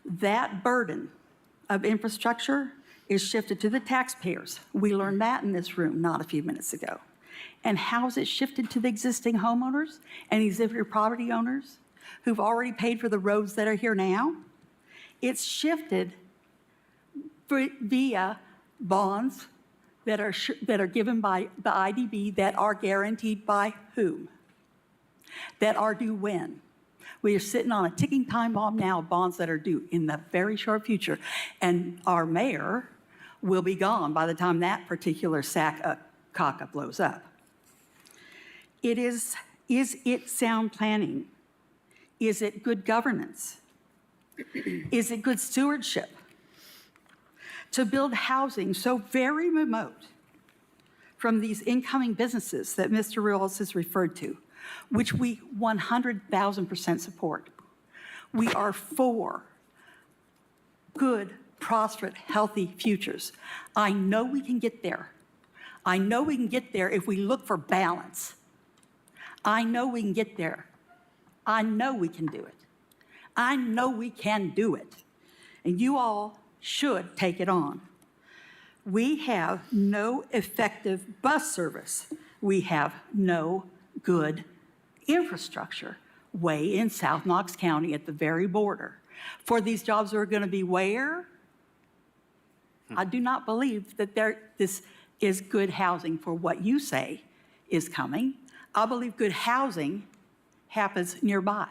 That burden of infrastructure is shifted to the taxpayers. We learned that in this room not a few minutes ago. And how is it shifted to the existing homeowners and existing property owners who've already paid for the roads that are here now? It's shifted via bonds that are given by the IDB that are guaranteed by whom? That are due when? We are sitting on a ticking time bomb now of bonds that are due in the very short future. And our mayor will be gone by the time that particular cock-up blows up. Is it sound planning? Is it good governance? Is it good stewardship? To build housing so very remote from these incoming businesses that Mr. Rios has referred to, which we 100,000% support. We are for good, prosperous, healthy futures. I know we can get there. I know we can get there if we look for balance. I know we can get there. I know we can do it. I know we can do it. And you all should take it on. We have no effective bus service. We have no good infrastructure way in South Knox County at the very border. For these jobs are going to be where? I do not believe that this is good housing for what you say is coming. I believe good housing happens nearby.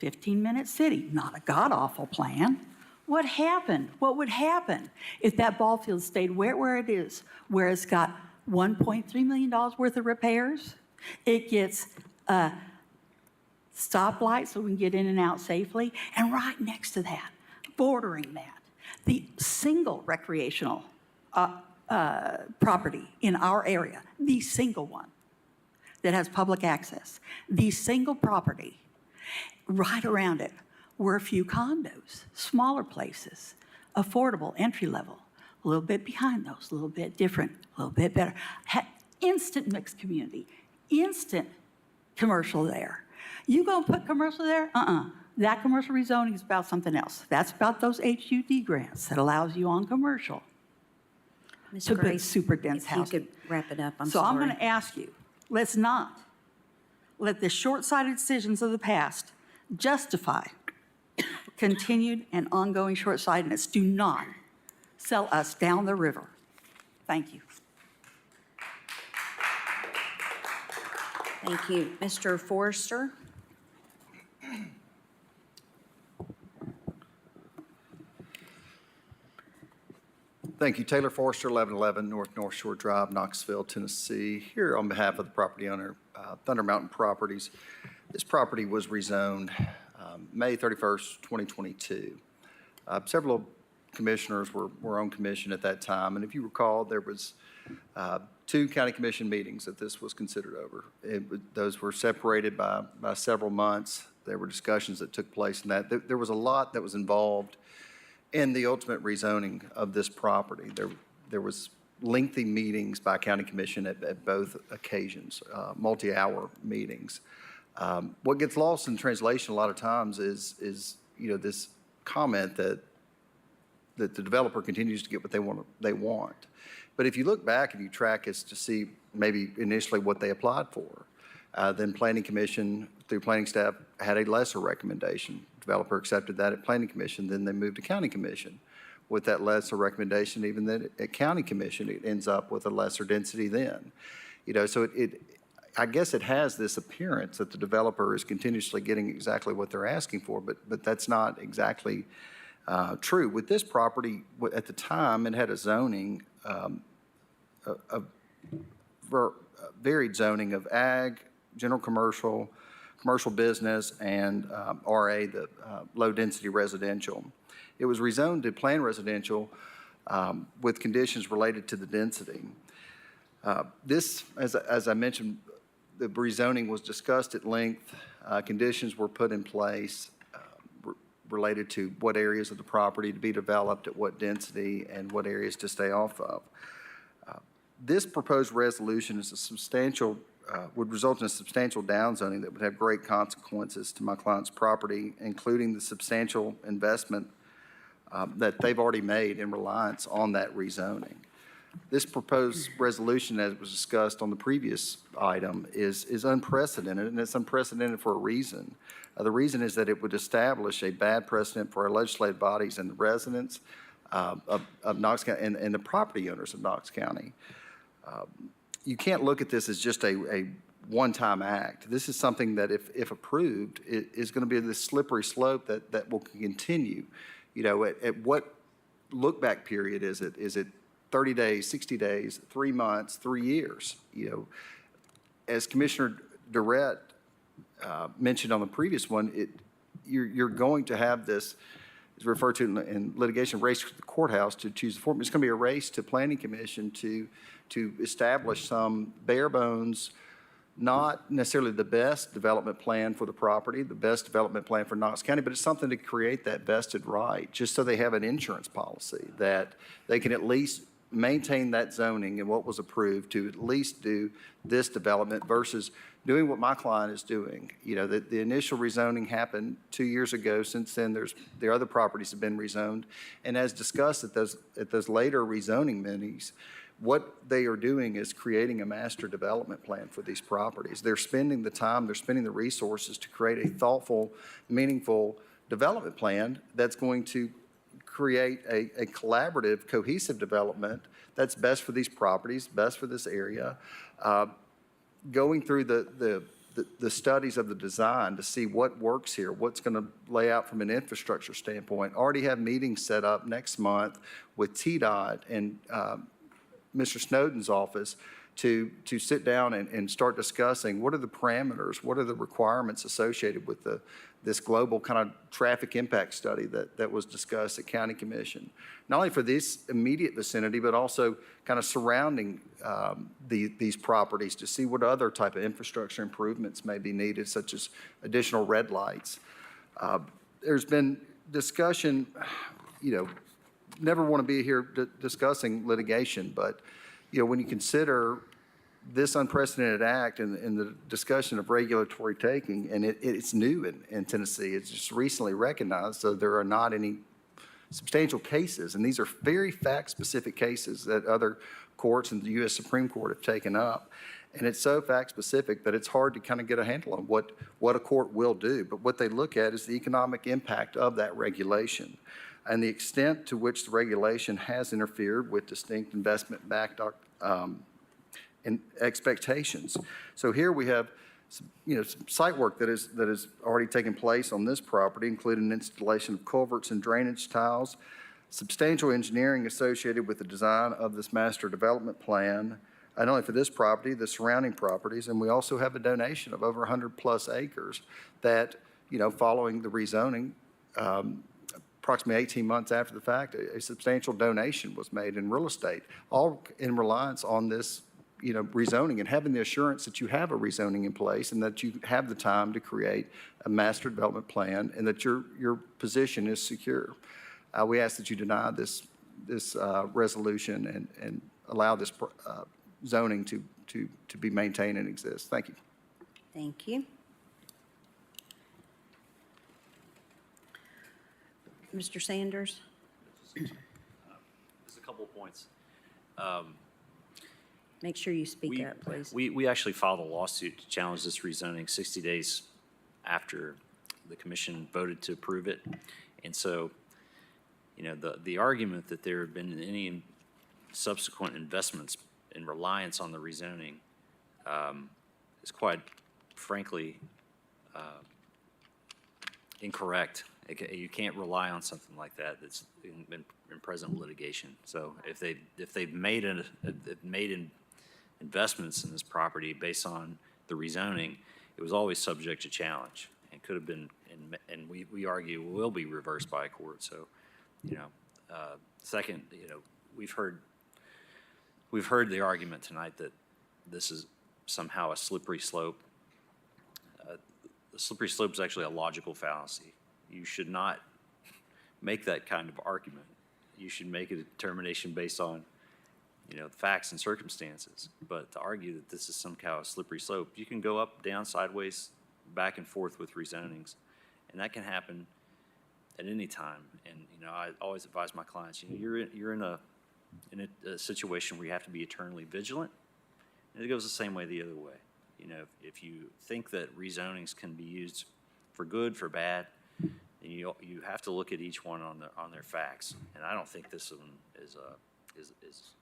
15-minute city, not a god-awful plan. What happened? What would happen if that ball field stayed where it is, where it's got $1.3 million worth of repairs? It gets stoplights so we can get in and out safely. And right next to that, bordering that, the single recreational property in our area, the single one that has public access, the single property, right around it were a few condos, smaller places, affordable, entry level, a little bit behind those, a little bit different, a little bit better. Instant mixed community, instant commercial there. You gonna put commercial there? That commercial rezoning is about something else. That's about those HUD grants that allows you on commercial to build super dense housing. If you could wrap it up, I'm So sorry. I'm gonna ask you, let's not let the short-sighted decisions of the past justify continued and ongoing short-sightedness. Do not sell us down the river. Thank you. Thank you. Mr. Forrester? Thank you. Taylor Forrester, 1111 North Shore Drive, Knoxville, Tennessee. Here on behalf of the property owner, Thunder Mountain Properties. This property was rezoned May 31st, 2022. Several commissioners were on commission at that time, and if you recall, there was 2 county commission meetings that this was considered over. Those were separated by several months. There were discussions that took place in that. There was a lot that was involved in the ultimate rezoning of this property. There was lengthy meetings by county commission at both occasions, multi-hour meetings. What gets lost in translation a lot of times is this comment that the developer continues to get what they want. But if you look back and you track as to see maybe initially what they applied for, then Planning Commission through planning staff had a lesser recommendation. Developer accepted that at Planning Commission, then they moved to County Commission with that lesser recommendation. Even then at County Commission, it ends up with a lesser density then. So I guess it has this appearance that the developer is continuously getting exactly what they're asking for, but that's not exactly true. With this property, at the time, it had a zoning, a varied zoning of ag, general commercial, commercial business, and RA, the low-density residential. It was rezoned to planned residential with conditions related to the density. This, as I mentioned, the rezoning was discussed at length. Conditions were put in place related to what areas of the property to be developed, at what density, and what areas to stay off of. This proposed resolution is would result in a substantial downzoning that would have great consequences to my client's property, including the substantial investment that they've already made in reliance on that rezoning. This proposed resolution, as was discussed on the previous item, is unprecedented, and it's unprecedented for a reason. The reason is that it would establish a bad precedent for our legislative bodies and the residents of Knox County and the property owners of Knox County. You can't look at this as just a one-time act. This is something that, if approved, is going to be this slippery slope that will continue. You know, at what look-back period is it? Is it 30 days, 60 days, 3 months, 3 years? You know, as Commissioner Durrett mentioned on the previous one, you're going to have this, is referred to in litigation, race to the courthouse to choose the form. It's going to be a race to Planning Commission to establish some bare bones, not necessarily the best development plan for the property, the best development plan for Knox County, but it's something to create that vested right, just so they have an insurance policy that they can at least maintain that zoning and what was approved to at least do this development versus doing what my client is doing. You know, the initial rezoning happened 2 years ago. Since then, the other properties have been rezoned. And as discussed at those later rezoning minis, what they are doing is creating a master development plan for these properties. They're spending the time, they're spending the resources to create a thoughtful, meaningful development plan that's going to create a collaborative, cohesive development that's best for these properties, best for this area. Going through the studies of the design to see what works here, what's going to lay out from an infrastructure standpoint. Already have meetings set up next month with TDOT and Mr. Snowden's office to sit down and start discussing what are the parameters, what are the requirements associated with this global kind of traffic impact study that was discussed at County Commission. Not only for this immediate vicinity, but also kind of surrounding these properties to see what other type of infrastructure improvements may be needed, such as additional red lights. There's been discussion, you know, never want to be here discussing litigation, but, you know, when you consider this unprecedented act and the discussion of regulatory taking, and it's new in Tennessee, it's just recently recognized, so there are not any substantial cases, and these are very fact-specific cases that other courts and the U.S. Supreme Court have taken up. And it's so fact-specific that it's hard to kind of get a handle on what a court will do. But what they look at is the economic impact of that regulation and the extent to which the regulation has interfered with distinct investment-backed and expectations. So here we have some site work that is already taken place on this property, including installation of culverts and drainage tiles, substantial engineering associated with the design of this master development plan, not only for this property, the surrounding properties, and we also have a donation of over 100+ acres that, following the rezoning, approximately 18 months after the fact, a substantial donation was made in real estate, all in reliance on this rezoning and having the assurance that you have a rezoning in place and that you have the time to create a master development plan and that your position is secure. We ask that you deny this resolution and allow this zoning to be maintained and exist. Thank you. Thank you. Mr. Sanders? Just a couple of points. Make sure you speak up, please. We actually filed a lawsuit to challenge this rezoning 60 days after the commission voted to approve it. And so, the argument that there have been any subsequent investments in reliance on the rezoning is quite frankly incorrect. You can't rely on something like that that's in present litigation. So if they've made investments in this property based on the rezoning, it was always subject to challenge and could have been, and we argue will be reversed by a court. So, second, we've heard the argument tonight that this is somehow a slippery slope. The slippery slope is actually a logical fallacy. You should not make that kind of argument. You should make a determination based on facts and circumstances. But to argue that this is somehow a slippery slope, you can go up, down, sideways, back and forth with rezonings, and that can happen at any time. And I always advise my clients, you're in a in a situation where you have to be eternally vigilant. And it goes the same way the other way. You know, if you think that rezonings can be used for good, for bad, then you have to look at each one on their facts. And I don't think this one is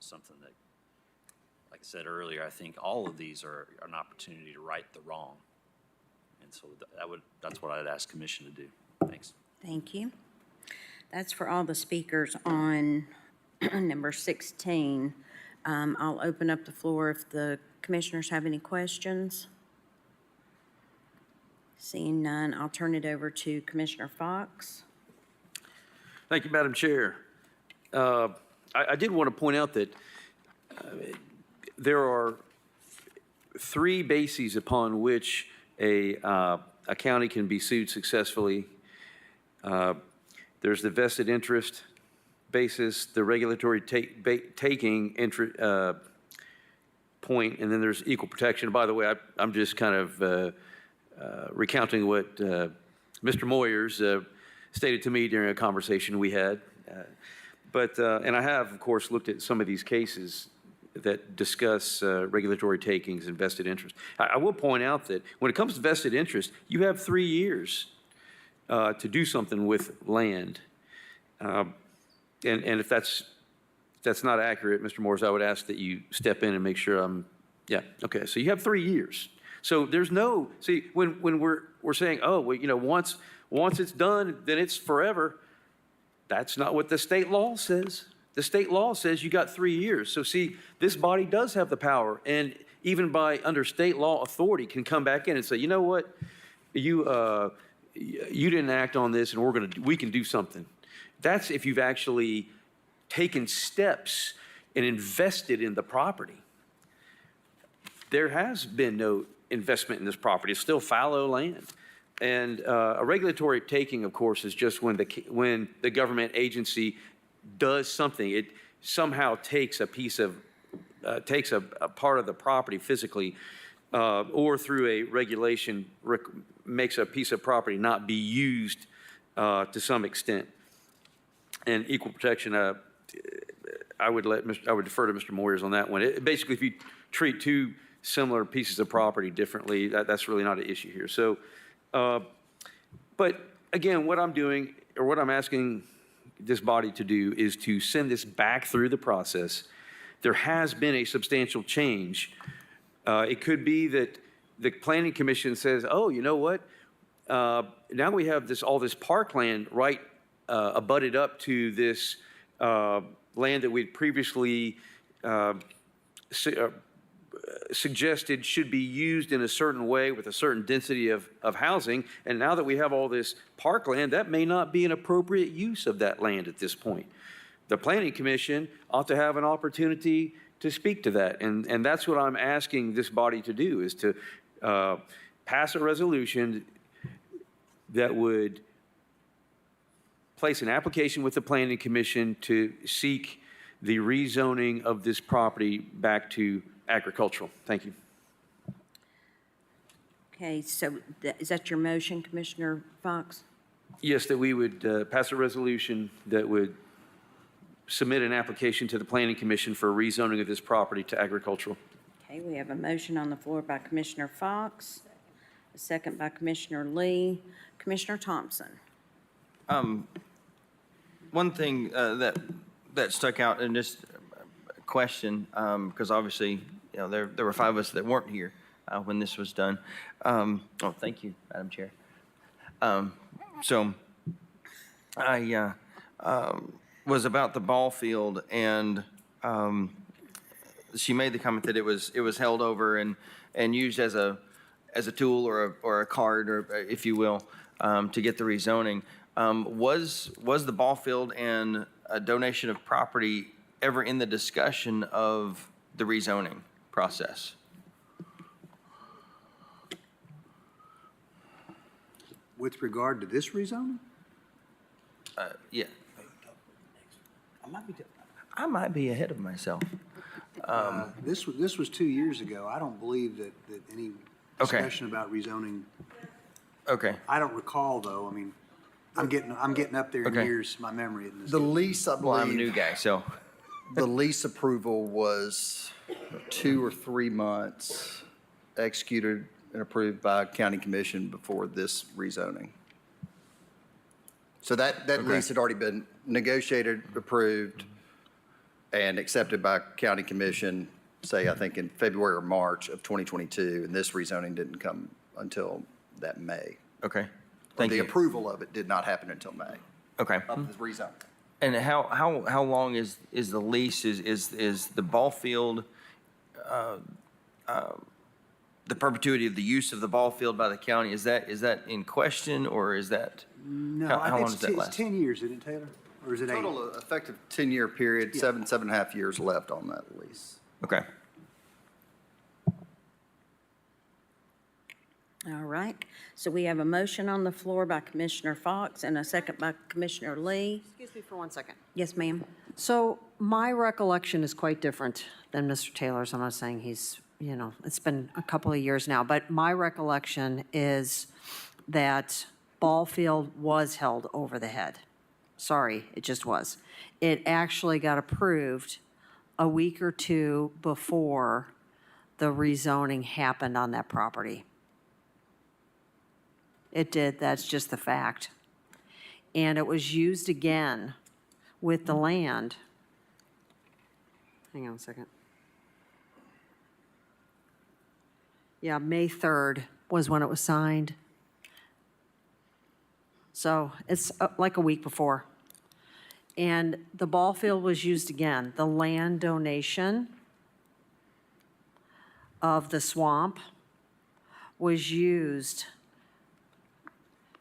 something that, like I said earlier, I think all of these are an opportunity to right the wrong. And so that's what I'd ask Commission to do. Thanks. Thank you. That's for all the speakers on number 16. I'll open up the floor if the commissioners have any questions. Seeing none, I'll turn it over to Commissioner Fox. Thank you, Madam Chair. I did want to point out that there are 3 bases upon which a county can be sued successfully. There's the vested interest basis, the regulatory taking point, and then there's equal protection. By the way, I'm just kind of recounting what Mr. Moyers stated to me during a conversation we had. And I have, of course, looked at some of these cases that discuss regulatory takings and vested interest. I will point out that when it comes to vested interest, you have 3 years to do something with land. And if that's not accurate, Mr. Morris, I would ask that you step in and make sure okay. So you have 3 years. So there's no, see, when we're saying, oh, well, you know, once it's done, then it's forever. That's not what the state law says. The state law says you got 3 years. So see, this body does have the power, and even by under state law authority can come back in and say, you know what, you didn't act on this, and we can do something. That's if you've actually taken steps and invested in the property. There has been no investment in this property. It's still fallow land. And a regulatory taking, of course, is just when the government agency does something. It somehow takes a piece of, takes a part of the property physically, or through a regulation makes a piece of property not be used to some extent. And equal protection, I would defer to Mr. Moyers on that one. Basically, if you treat 2 similar pieces of property differently, that's really not an issue here. So, but again, what I'm doing, or what I'm asking this body to do, is to send this back through the process. There has been a substantial change. It could be that the Planning Commission says, oh, you know what? Now we have all this parkland right abutted up to this land that we'd previously suggested should be used in a certain way with a certain density of housing. And now that we have all this parkland, that may not be an appropriate use of that land at this point. The Planning Commission ought to have an opportunity to speak to that. And that's what I'm asking this body to do, is to pass a resolution that would place an application with the Planning Commission to seek the rezoning of this property back to agricultural. Thank you. Okay, so is that your motion, Commissioner Fox? Yes, that we would pass a resolution that would submit an application to the Planning Commission for a rezoning of this property to agricultural. Okay, we have a motion on the floor by Commissioner Fox, a second by Commissioner Lee. Commissioner Thompson. One thing that stuck out in this question, because obviously, you know, there were 5 of us that weren't here when this was done. Thank you, Madam Chair. So I was about the ball field, and she made the comment that it was held over and used as a tool or a card, or if you will, to get the rezoning. Was the ball field and a donation of property ever in the discussion of the rezoning process? With regard to this rezoning? Yeah. I might be ahead of myself. This was 2 years ago. I don't believe that any discussion about rezoning. Okay. I don't recall, though. I mean, I'm getting up there in years. My memory isn't as The good. lease, I Well, I'm a believe, new guy, so. The lease approval was 2 or 3 months executed and approved by county commission before this rezoning. So that lease had already been negotiated, approved, and accepted by county commission, say, I think in February or March of 2022, and this rezoning didn't come until that May. Okay, Or thank the you. approval of it did not happen until May Okay. of the rezoning. And how long is the lease? Is the ball field, the perpetuity of the use of the ball field by the county, is that in question, or is that? No, How I long think does that it's last? 10 years, isn't it, Taylor? Or is it 8? Total effective 10-year period, 7.5 years left on that lease. Okay. All right. So we have a motion on the floor by Commissioner Fox and a second by Commissioner Lee. Excuse me for 1 second. Yes, ma'am. So my recollection is quite different than Mr. Taylor's. I'm not saying he's, it's been a couple of years now, but my recollection is that ball field was held over the head. Sorry, it just was. It actually got approved a week or two before the rezoning happened on that property. It did, that's just the fact. And it was used again with the land. Hang on a second. Yeah, May 3rd was when it was signed. So it's like a week before. And the ball field was used again. The land donation of the swamp was used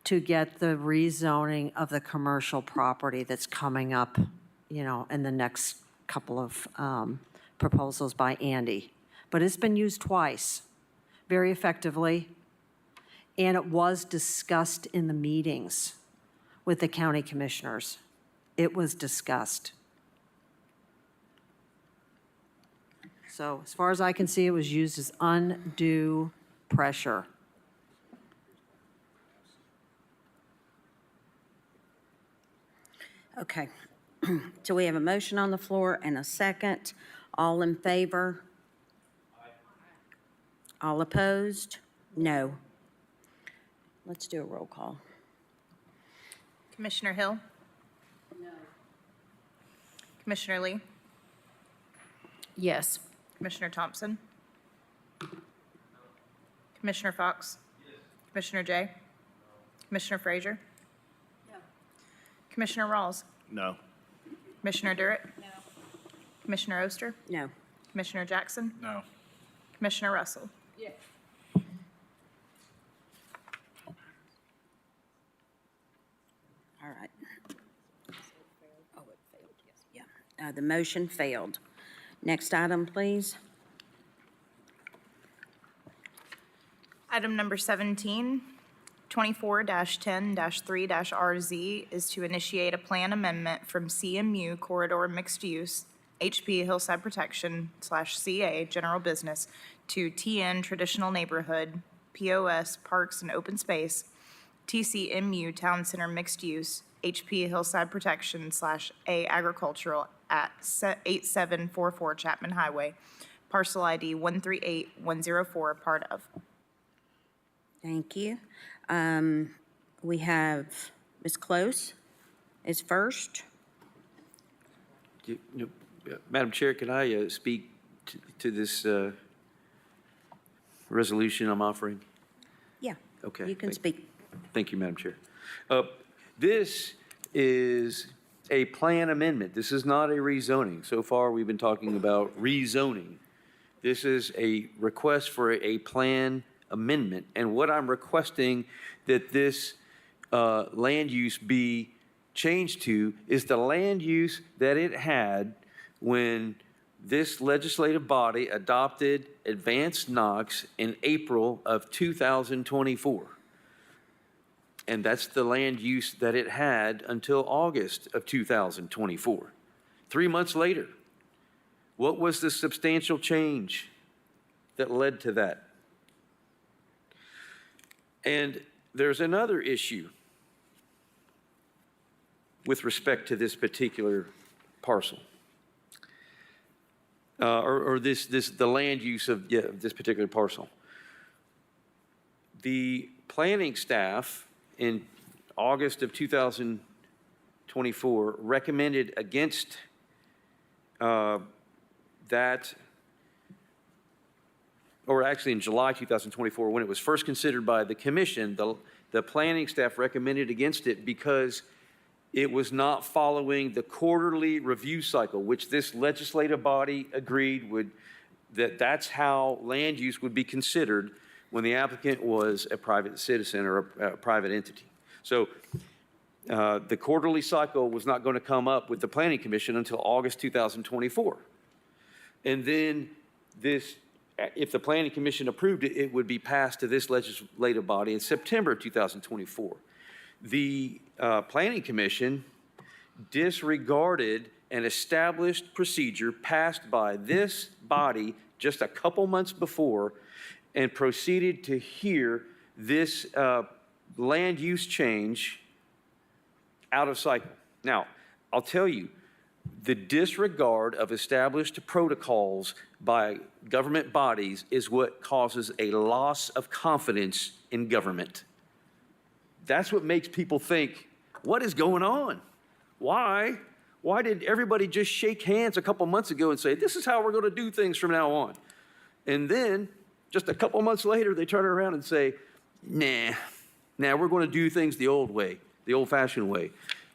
to get the rezoning of the commercial property that's coming up, in the next couple of proposals by Andy. But it's been used twice, very effectively, and it was discussed in the meetings with the county commissioners. It was discussed. So as far as I can see, it was used as undue pressure. Okay. So we have a motion on the floor and a second. All in favor? All opposed? No. Let's do a roll call. Commissioner Hill? No. Commissioner Lee? Yes. Commissioner Thompson? Commissioner Fox? Commissioner Jay? Commissioner Frazier? No. Commissioner Rawls? No. Commissioner Durrett? No. Commissioner Oster? No. Commissioner Jackson? No. Commissioner Russell? Yes. All right. Oh, it failed, yes. Yeah. The motion failed. Next item, please. Item number 17, 24-10-3-RZ is to initiate a plan amendment from CMU Corridor Mixed Use, HP Hillside Protection /CA General Business to TN Traditional Neighborhood, POS Parks and Open Space, TCMU Town Center Mixed Use, HP Hillside Protection /A Agricultural at 8744 Chapman Highway, parcel ID 138104, part of. Thank you. We have Ms. Close is first. Madam Chair, can I speak to this resolution I'm offering? Yeah. Okay. You can speak. Thank you, Madam Chair. This is a plan amendment. This is not a rezoning. So far, we've been talking about rezoning. This is a request for a plan amendment. And what I'm requesting that this land use be changed to is the land use that it had when this legislative body adopted Advanced Knox in April of 2024. And that's the land use that it had until August of 2024. 3 months later, what was the substantial change that led to that? And there's another issue with respect to this particular parcel. or the land use of this particular parcel. The planning staff in August of 2024 recommended against that, or actually in July 2024, when it was first considered by the commission, the planning staff recommended against it because it was not following the quarterly review cycle, which this legislative body agreed that's how land use would be considered when the applicant was a private citizen or a private entity. So the quarterly cycle was not going to come up with the Planning Commission until August 2024. And then if the Planning Commission approved it, it would be passed to this legislative body in September 2024. The Planning Commission disregarded an established procedure passed by this body just a couple months before and proceeded to hear this land use change out of cycle. Now, I'll tell you, the disregard of established protocols by government bodies is what causes a loss of confidence in government. That's what makes people think, what is going on? Why? Why did everybody just shake hands a couple months ago and say, this is how we're going to do things from now on? And then just a couple months later, they turn around and say, nah, we're going to do things the old way, the old-fashioned way.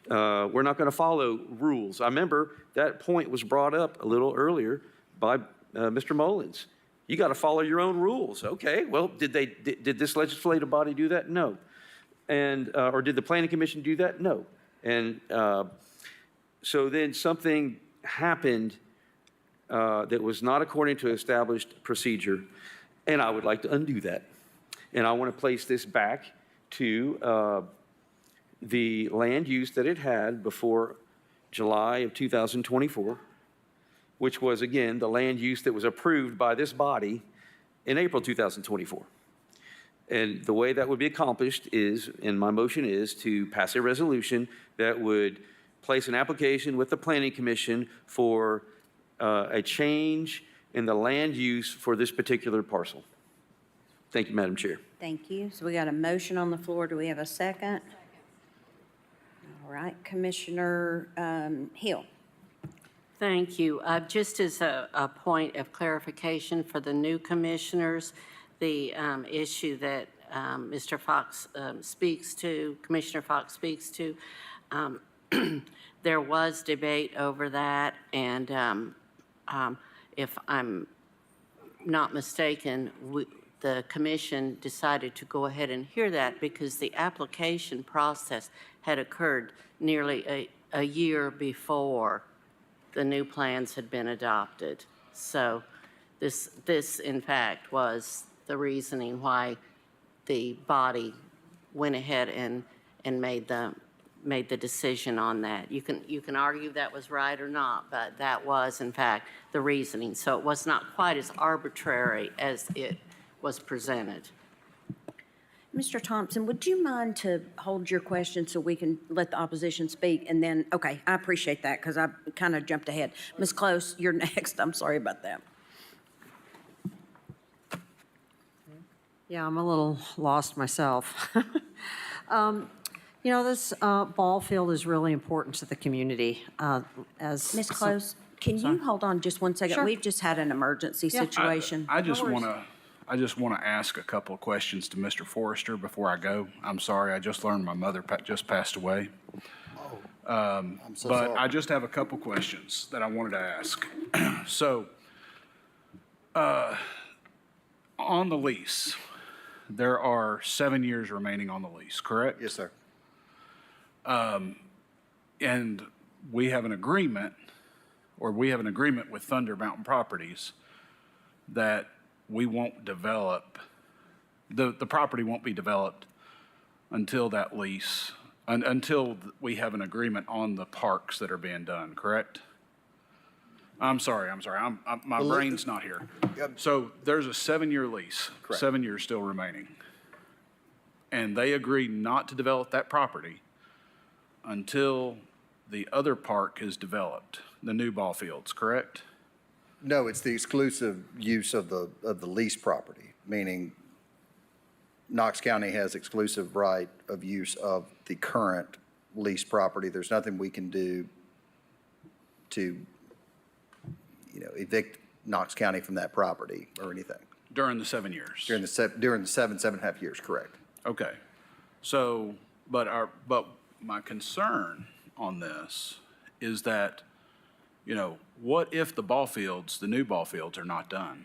We're not going to follow rules. I remember that point was brought up a little earlier by Mr. Mullins. You got to follow your own rules. Okay, well, did this legislative body do that? No. And or did the Planning Commission do that? No. And so then something happened that was not according to established procedure, and I would like to undo that. And I want to place this back to the land use that it had before July of 2024, which was, again, the land use that was approved by this body in April 2024. And the way that would be accomplished is, and my motion is, to pass a resolution that would place an application with the Planning Commission for a change in the land use for this particular parcel. Thank you, Madam Chair. Thank you. So we got a motion on the floor. Do we have a second? All right, Commissioner Hill. Thank you. Just as a point of clarification for the new commissioners, the issue that Mr. Fox speaks to, Commissioner Fox speaks to, there was debate over that, and if I'm not mistaken, the commission decided to go ahead and hear that because the application process had occurred nearly a year before the new plans had been adopted. So this in fact was the reasoning why the body went ahead and made the decision on that. You can argue that was right or not, but that was in fact the reasoning. So it was not quite as arbitrary as it was presented. Mr. Thompson, would you mind to hold your question so we can let the opposition speak? And then, okay, I appreciate that because I kind of jumped ahead. Ms. Close, you're next. I'm sorry about that. Yeah, I'm a little lost myself. You know, this ball field is really important to the community. Ms. Close, can you hold on just one second? Sure. We've just had an emergency situation. I just want to ask a couple of questions to Mr. Forrester before I go. I'm sorry, I just learned my mother just passed away. I'm so But sorry. I just have a couple questions that I wanted to ask. So, on the lease, there are 7 years remaining on the lease, correct? Yes, sir. And we have an agreement, with Thunder Mountain Properties that we won't develop, the property won't be developed until that lease, until we have an agreement on the parks that are being done, correct? I'm sorry, my brain's not here. Yep. So there's a 7-year lease. Correct. 7 years still remaining. And they agreed not to develop that property until the other park is developed, the new ball fields, correct? No, it's the exclusive use of the lease property, meaning Knox County has exclusive right of use of the current lease property. There's nothing we can do to, evict Knox County from that property or anything. During the 7 years? During the 7.5 years, correct. Okay. So, but my concern on this is that, what if the new ball fields are not done?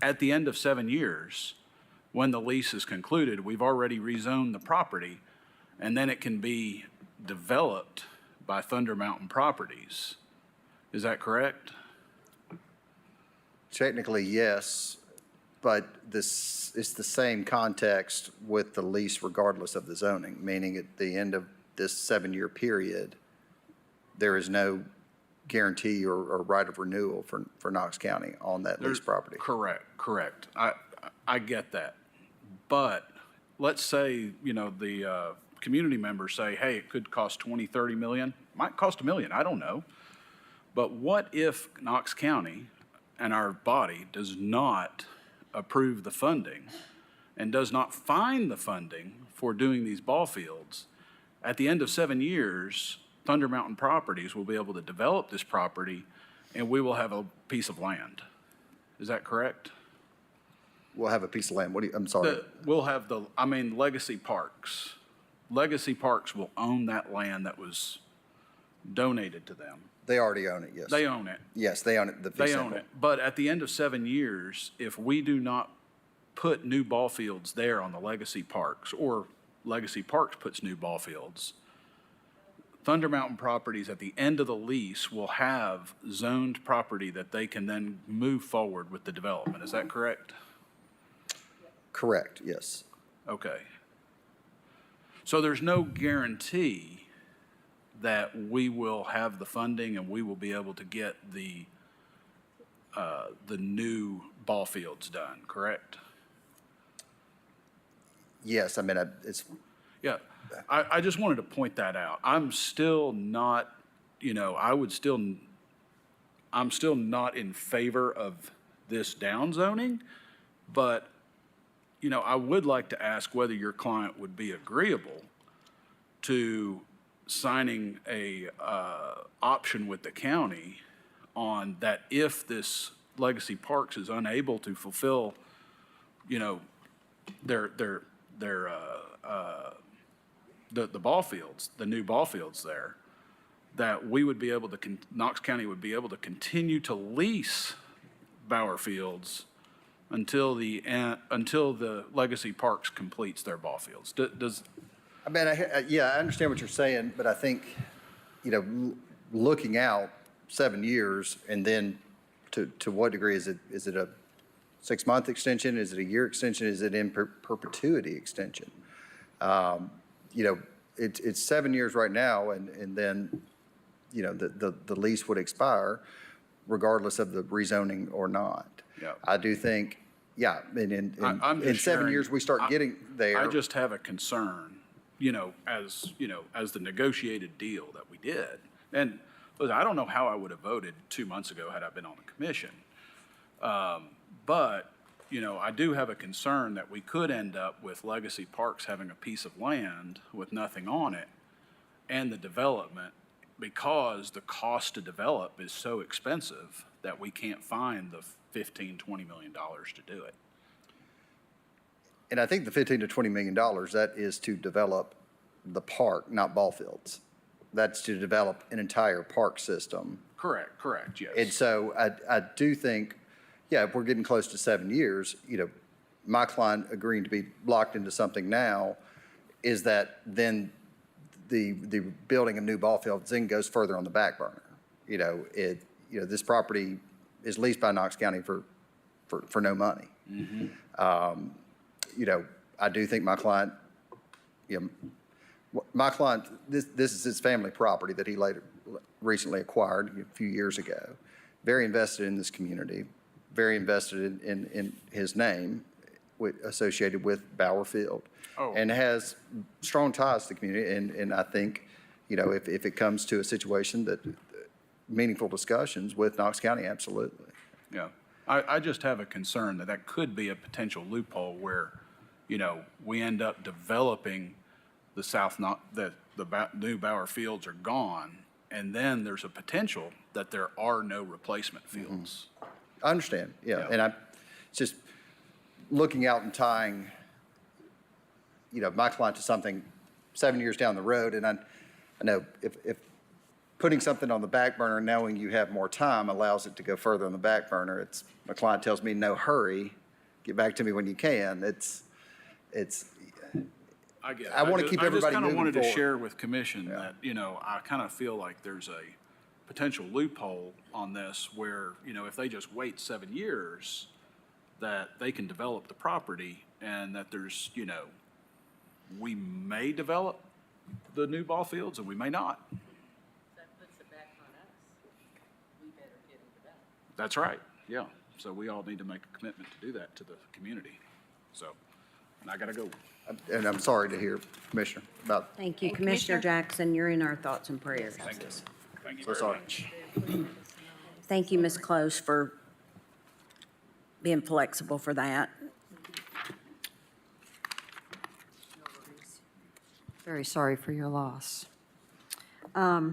At the end of 7 years, when the lease is concluded, we've already rezoned the property, and then it can be developed by Thunder Mountain Properties. Is that correct? Technically, yes, but it's the same context with the lease regardless of the zoning, meaning at the end of this 7-year period, there is no guarantee or right of renewal for Knox County on that lease property. Correct. I get that. But let's say, the community members say, hey, it could cost 20, 30 million. Might cost $1 million, I don't know. But what if Knox County and our body does not approve the funding and does not find the funding for doing these ball fields? At the end of 7 years, Thunder Mountain Properties will be able to develop this property and we will have a piece of land. Is that correct? We'll have a piece of land. I'm sorry. We'll have Legacy Parks. Legacy Parks will own that land that was donated to them. They already own it, yes. They own it. Yes, they own it. They own it. But at the end of 7 years, if we do not put new ball fields there on the Legacy Parks, or Legacy Parks puts new ball fields, Thunder Mountain Properties at the end of the lease will have zoned property that they can then move forward with the development. Is that correct? Correct, yes. Okay. So there's no guarantee that we will have the funding and we will be able to get the new ball fields done, correct? Yes, it's. Yeah, I just wanted to point that out. I'm still not, I'm still not in favor of this downzoning, but, I would like to ask whether your client would be agreeable to signing a option with the county on that if this Legacy Parks is unable to fulfill, the ball fields, the new ball fields there, that we would be able to, Knox County would be able to continue to lease Bauer Fields until the Legacy Parks completes their ball fields. I understand what you're saying, but I think, looking out 7 years and then to what degree is it a 6-month extension? Is it a year extension? Is it in perpetuity extension? It's 7 years right now and then, the lease would expire regardless of the rezoning or not. Yeah. I do think, in 7 years, we start getting there. I just have a concern, as the negotiated deal that we did. And listen, I don't know how I would have voted 2 months ago had I been on the commission. But, I do have a concern that we could end up with Legacy Parks having a piece of land with nothing on it and the development, because the cost to develop is so expensive that we can't find the $15, $20 million to do it. And I think the $15 to $20 million, that is to develop the park, not ball fields. That's to develop an entire park system. Correct, yes. And so I do think, if we're getting close to 7 years, my client agreeing to be locked into something now is that then the building of new ball fields then goes further on the back burner. This property is leased by Knox County for no money. Mm-hmm. I do think my client, this is his family property that he recently acquired a few years ago. Very invested in this community, very invested in his name associated with Bauer Field. Oh. And has strong ties to the community. And I think, if it comes to a situation that meaningful discussions with Knox County, absolutely. Yeah, I just have a concern that that could be a potential loophole where, we end up developing the new Bauer fields are gone, and then there's a potential that there are no replacement fields. I understand, yeah, and it's just looking out and tying, my client to something 7 years down the road, and I know if putting something on the back burner, knowing you have more time, allows it to go further on the back burner. My client tells me, no hurry, get back to me when you can. I get it. I want to keep everybody I just kind moving of wanted to forward. share with commission that, I kind of feel like there's a potential loophole on this where, if they just wait 7 years, that they can develop the property and that there's, we may develop the new ball fields and we may not. That puts it back on us. We better get them developed. That's right, yeah. So we all need to make a commitment to do that to the community. So, and I gotta go. And I'm sorry to hear, Commissioner, about. Thank you, Commissioner Jackson. You're in our thoughts and prayers. Thank you. Thank you So very sorry. much. Thank you, Ms. Close, for being flexible for that. Very sorry for your loss. Yeah,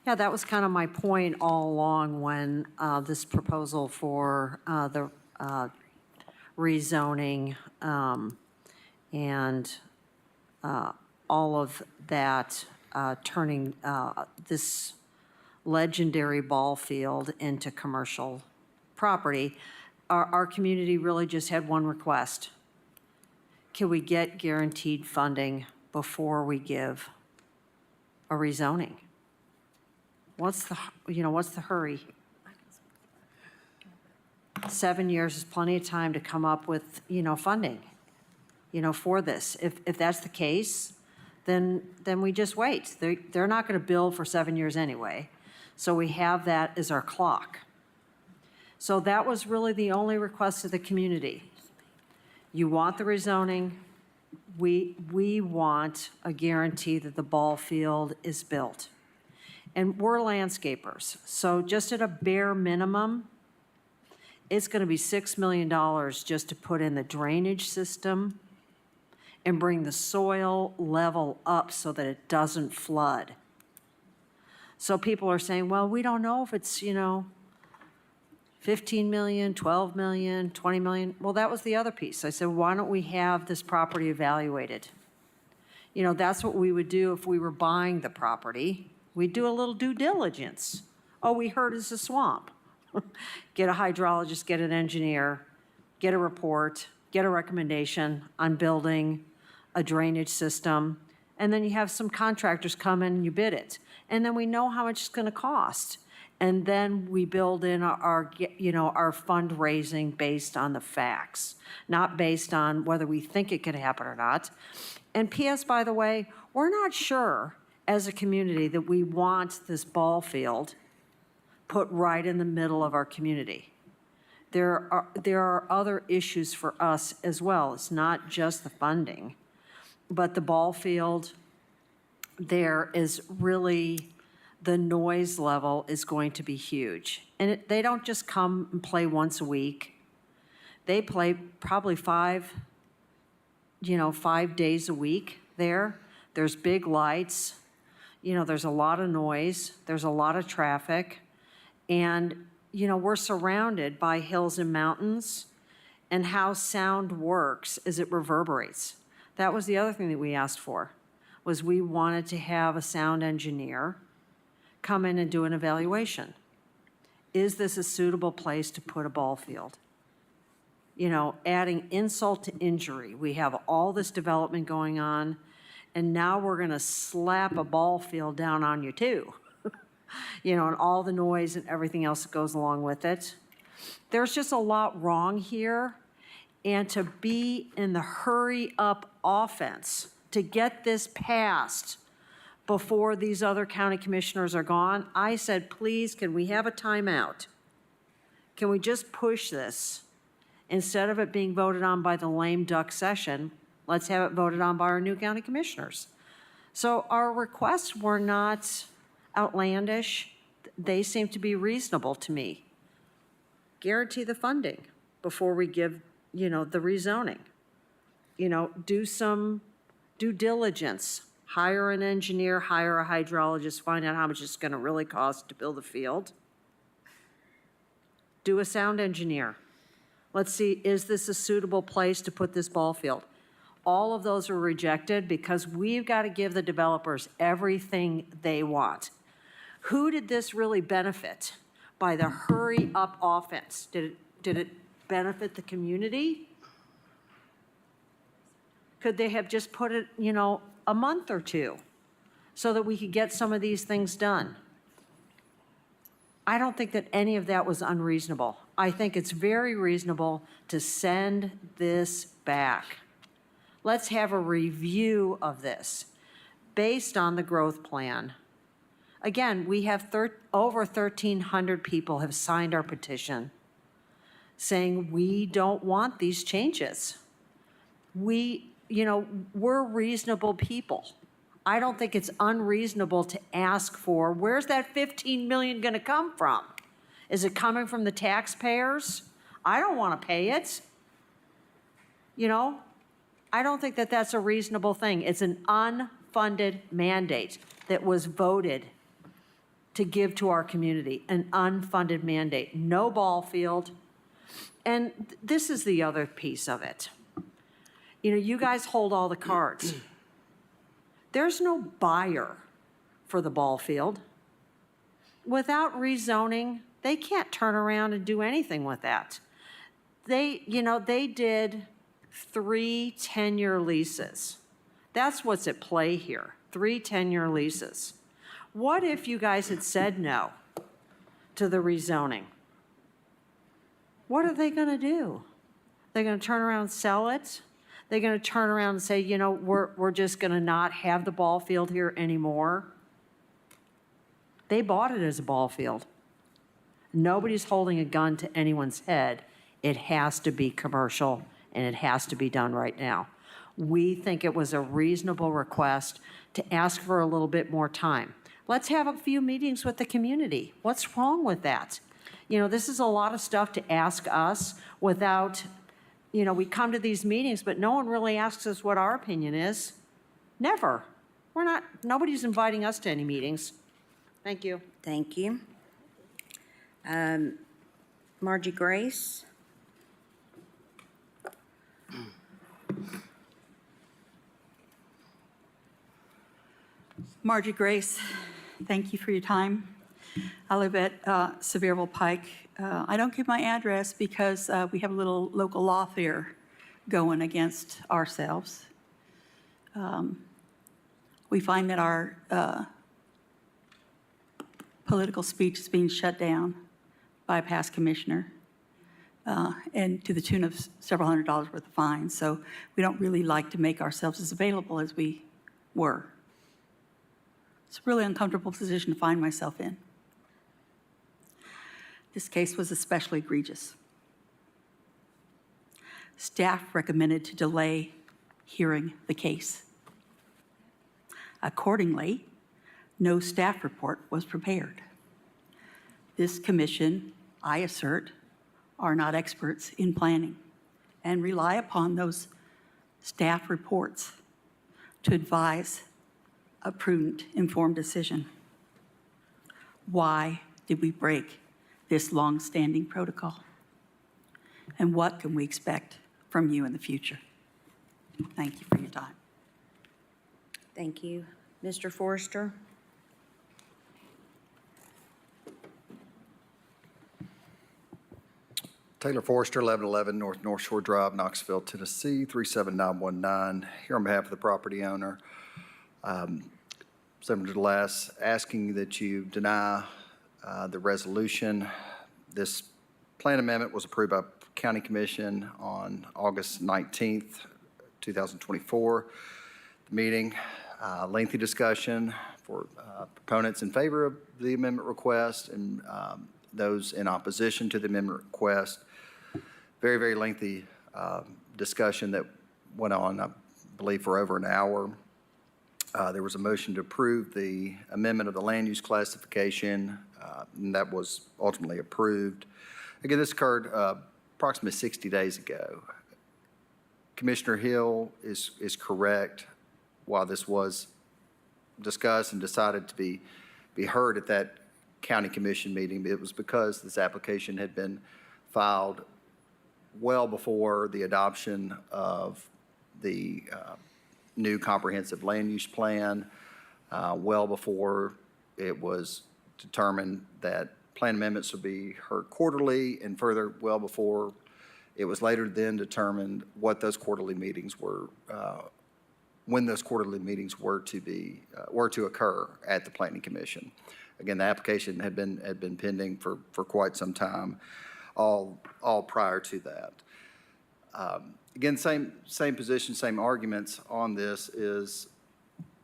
that was kind of my point all along when this proposal for the rezoning and all of that, turning this legendary ball field into commercial property. Our community really just had one request. Can we get guaranteed funding before we give a rezoning? What's the hurry? 7 years is plenty of time to come up with, funding, for this. If that's the case, then we just wait. They're not going to build for 7 years anyway. So we have that as our clock. So that was really the only request of the community. You want the rezoning. We want a guarantee that the ball field is built. And we're landscapers. So just at a bare minimum, it's going to be $6 million just to put in the drainage system and bring the soil level up so that it doesn't flood. So people are saying, well, we don't know if it's, 15 million, 12 million, 20 million. Well, that was the other piece. I said, why don't we have this property evaluated? That's what we would do if we were buying the property. We'd do a little due diligence. Oh, we heard it's a swamp. Get a hydrologist, get an engineer, get a report, get a recommendation on building a drainage system, and then you have some contractors come in and you bid it. And then we know how much it's going to cost. And then we build in our fundraising based on the facts, not based on whether we think it could happen or not. And P.S., by the way, we're not sure as a community that we want this ball field put right in the middle of our community. There are other issues for us as well. It's not just the funding, but the ball field, there is really, the noise level is going to be huge. And they don't just come and play once a week. They play probably 5 days a week there. There's big lights. There's a lot of noise. There's a lot of traffic. And, we're surrounded by hills and mountains, and how sound works is it reverberates. That was the other thing that we asked for, was we wanted to have a sound engineer come in and do an evaluation. Is this a suitable place to put a ball field? Adding insult to injury. We have all this development going on, and now we're going to slap a ball field down on you too. And all the noise and everything else that goes along with it. There's just a lot wrong here. And to be in the hurry up offense to get this passed before these other county commissioners are gone, I said, please, can we have a timeout? Can we just push this? Instead of it being voted on by the lame duck session, let's have it voted on by our new county commissioners. So our requests were not outlandish. they seem to be reasonable to me. Guarantee the funding before we give, the rezoning. Do some due diligence. Hire an engineer, hire a hydrologist, find out how much it's going to really cost to build the field. Do a sound engineer. Let's see, is this a suitable place to put this ball field? All of those were rejected because we've got to give the developers everything they want. Who did this really benefit by the hurry-up offense? Did it benefit the community? Could they have just put it, a month or two so that we could get some of these things done? I don't think that any of that was unreasonable. I think it's very reasonable to send this back. Let's have a review of this based on the growth plan. Again, we have over 1,300 people have signed our petition saying we don't want these changes. We're reasonable people. I don't think it's unreasonable to ask for, where's that 15 million going to come from? Is it coming from the taxpayers? I don't want to pay it. I don't think that that's a reasonable thing. It's an unfunded mandate that was voted to give to our community, an unfunded mandate. No ball field. And this is the other piece of it. You guys hold all the cards. There's no buyer for the ball field. Without rezoning, they can't turn around and do anything with that. They did 3 10-year leases. That's what's at play here, 3 10-year leases. What if you guys had said no to the rezoning? What are they going to do? They're going to turn around and sell it? They're going to turn around and say, we're just going to not have the ball field here anymore? They bought it as a ball field. Nobody's holding a gun to anyone's head. It has to be commercial, and it has to be done right now. We think it was a reasonable request to ask for a little bit more time. Let's have a few meetings with the community. What's wrong with that? This is a lot of stuff to ask us without, we come to these meetings, but no one really asks us what our opinion is. Never. Nobody's inviting us to any meetings. Thank you. Thank you. Margie Grace. Margie Grace, thank you for your time. I live at Sevierville Pike. I don't give my address because we have a little local lawfare going against ourselves. We find that our political speech is being shut down by a past commissioner, and to the tune of several $100s worth of fines. So we don't really like to make ourselves as available as we were. It's a really uncomfortable position to find myself in. This case was especially egregious. Staff recommended to delay hearing the case. Accordingly, no staff report was prepared. This commission, I assert, are not experts in planning and rely upon those staff reports to advise a prudent, informed decision. Why did we break this long-standing protocol? And what can we expect from you in the future? Thank you for your time. Thank you. Mr. Forrester? Taylor Forrester, 1111 North Shore Drive, Knoxville, Tennessee, 37919. Here on behalf of the property owner. Similar to the last, asking that you deny the resolution. This plan amendment was approved by County Commission on August 19th, 2024. The meeting, lengthy discussion for proponents in favor of the amendment request and those in opposition to the amendment request. Very, very lengthy discussion that went on, I believe, for over an hour. There was a motion to approve the amendment of the land use classification, and that was ultimately approved. Again, this occurred approximately 60 days ago. Commissioner Hill is correct. While this was discussed and decided to be heard at that county commission meeting, it was because this application had been filed well before the adoption of the new comprehensive land use plan, well before it was determined that plan amendments would be heard quarterly, and further, well before it was later then determined what those quarterly meetings were, when those quarterly meetings were to occur at the Planning Commission. Again, the application had been pending for quite some time, all prior to that. Again, same position, same arguments on this is,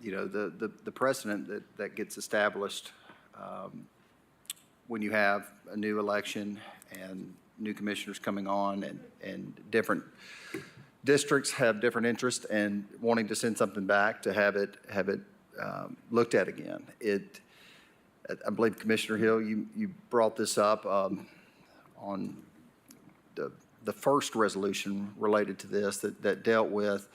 the precedent that gets established when you have a new election and new commissioners coming on, and different districts have different interests and wanting to send something back to have it looked at again. I believe Commissioner Hill, you brought this up on the first resolution related to this that dealt with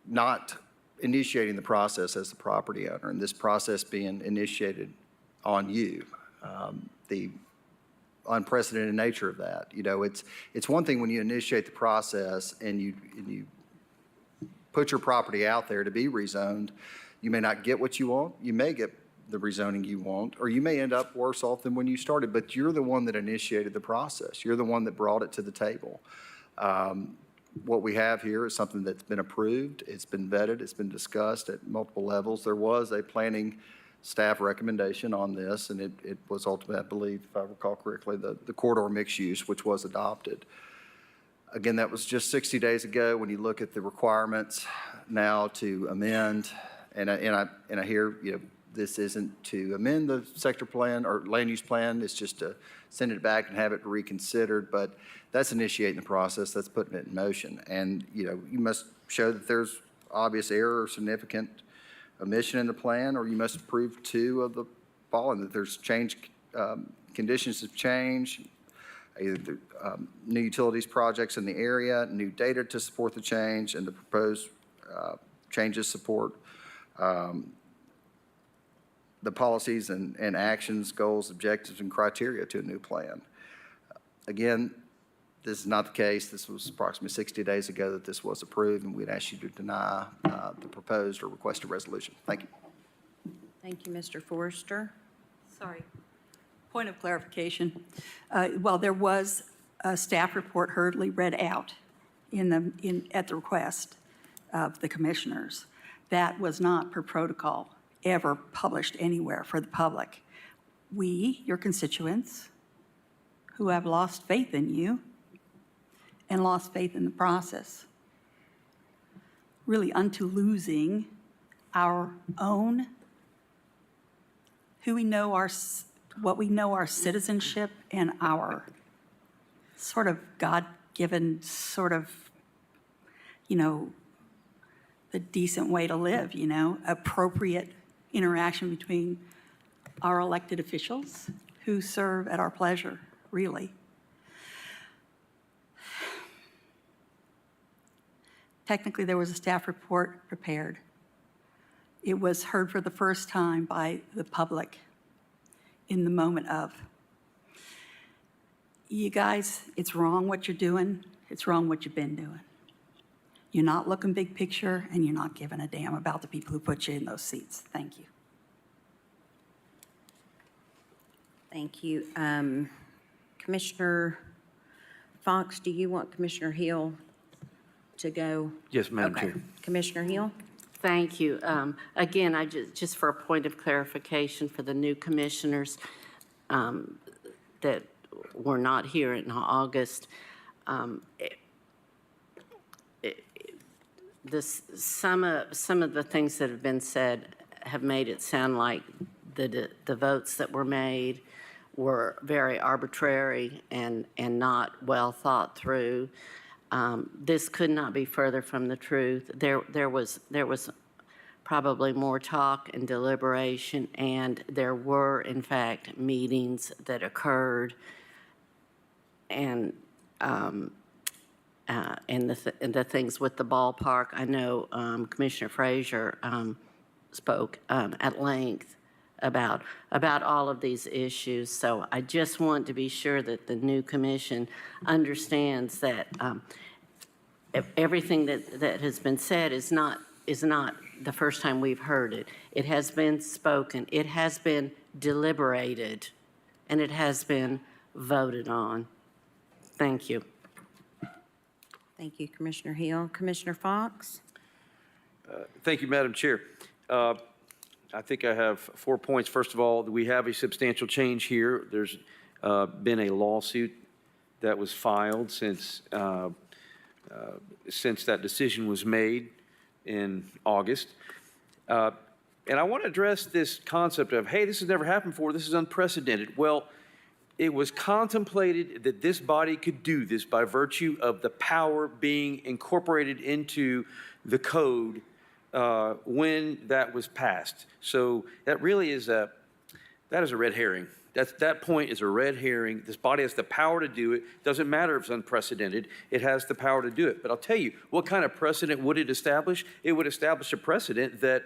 not initiating the process as the property owner, and this process being initiated on you. The unprecedented nature of that. It's one thing when you initiate the process and you put your property out there to be rezoned. You may not get what you want. You may get the rezoning you want, or you may end up worse off than when you started, but you're the one that initiated the process. You're the one that brought it to the table. What we have here is something that's been approved. It's been vetted. It's been discussed at multiple levels. There was a planning staff recommendation on this, and it was ultimately, I believe, if I recall correctly, the corridor mixed use, which was adopted. Again, that was just 60 days ago. When you look at the requirements now to amend, and I hear, this isn't to amend the sector plan or land use plan, it's just to send it back and have it reconsidered, but that's initiating the process, that's putting it in motion. And, you must show that there's obvious error or significant omission in the plan, or you must approve two of the following, that there's conditions have changed, either new utilities projects in the area, new data to support the change, and the proposed changes support the policies and actions, goals, objectives, and criteria to a new plan. Again, this is not the case. This was approximately 60 days ago that this was approved, and we'd ask you to deny the proposed or requested resolution. Thank you. Thank you, Mr. Forrester. Sorry. Point of clarification. While there was a staff report hurriedly read out at the request of the commissioners, that was not per protocol ever published anywhere for the public. We, your constituents, who have lost faith in you and lost faith in the process, really unto losing our own, what we know our citizenship and our sort of God-given sort of, the decent way to live, appropriate interaction between our elected officials who serve at our pleasure, really. Technically, there was a staff report prepared. It was heard for the first time by the public in the moment of. You guys, it's wrong what you're doing. It's wrong what you've been doing. You're not looking big picture, and you're not giving a damn about the people who put you in those seats. Thank you. Thank you. Commissioner Fox, do you want Commissioner Hill to go? Yes, Madam Okay. Chair. Commissioner Hill? Thank you. Again, just for a point of clarification for the new commissioners that were not here in August, some of the things that have been said have made it sound like the votes that were made were very arbitrary and not well thought through. This could not be further from the truth. There was probably more talk and deliberation, and there were, in fact, meetings that occurred, and the things with the ballpark. I know Commissioner Frazier spoke at length about all of these issues. So I just want to be sure that the new commission understands that everything that has been said is not the first time we've heard it. It has been spoken, it has been deliberated, and it has been voted on. Thank you. Thank you, Commissioner Hill. Commissioner Fox? Thank you, Madam Chair. I think I have 4 points. First of all, we have a substantial change here. There's been a lawsuit that was filed since that decision was made in August. And I want to address this concept of, hey, this has never happened before. This is unprecedented. Well, it was contemplated that this body could do this by virtue of the power being incorporated into the code when that was passed. So that really is a red herring. That point is a red herring. This body has the power to do it. Doesn't matter if it's unprecedented. It has the power to do it. But I'll tell you, what kind of precedent would it establish? It would establish a precedent that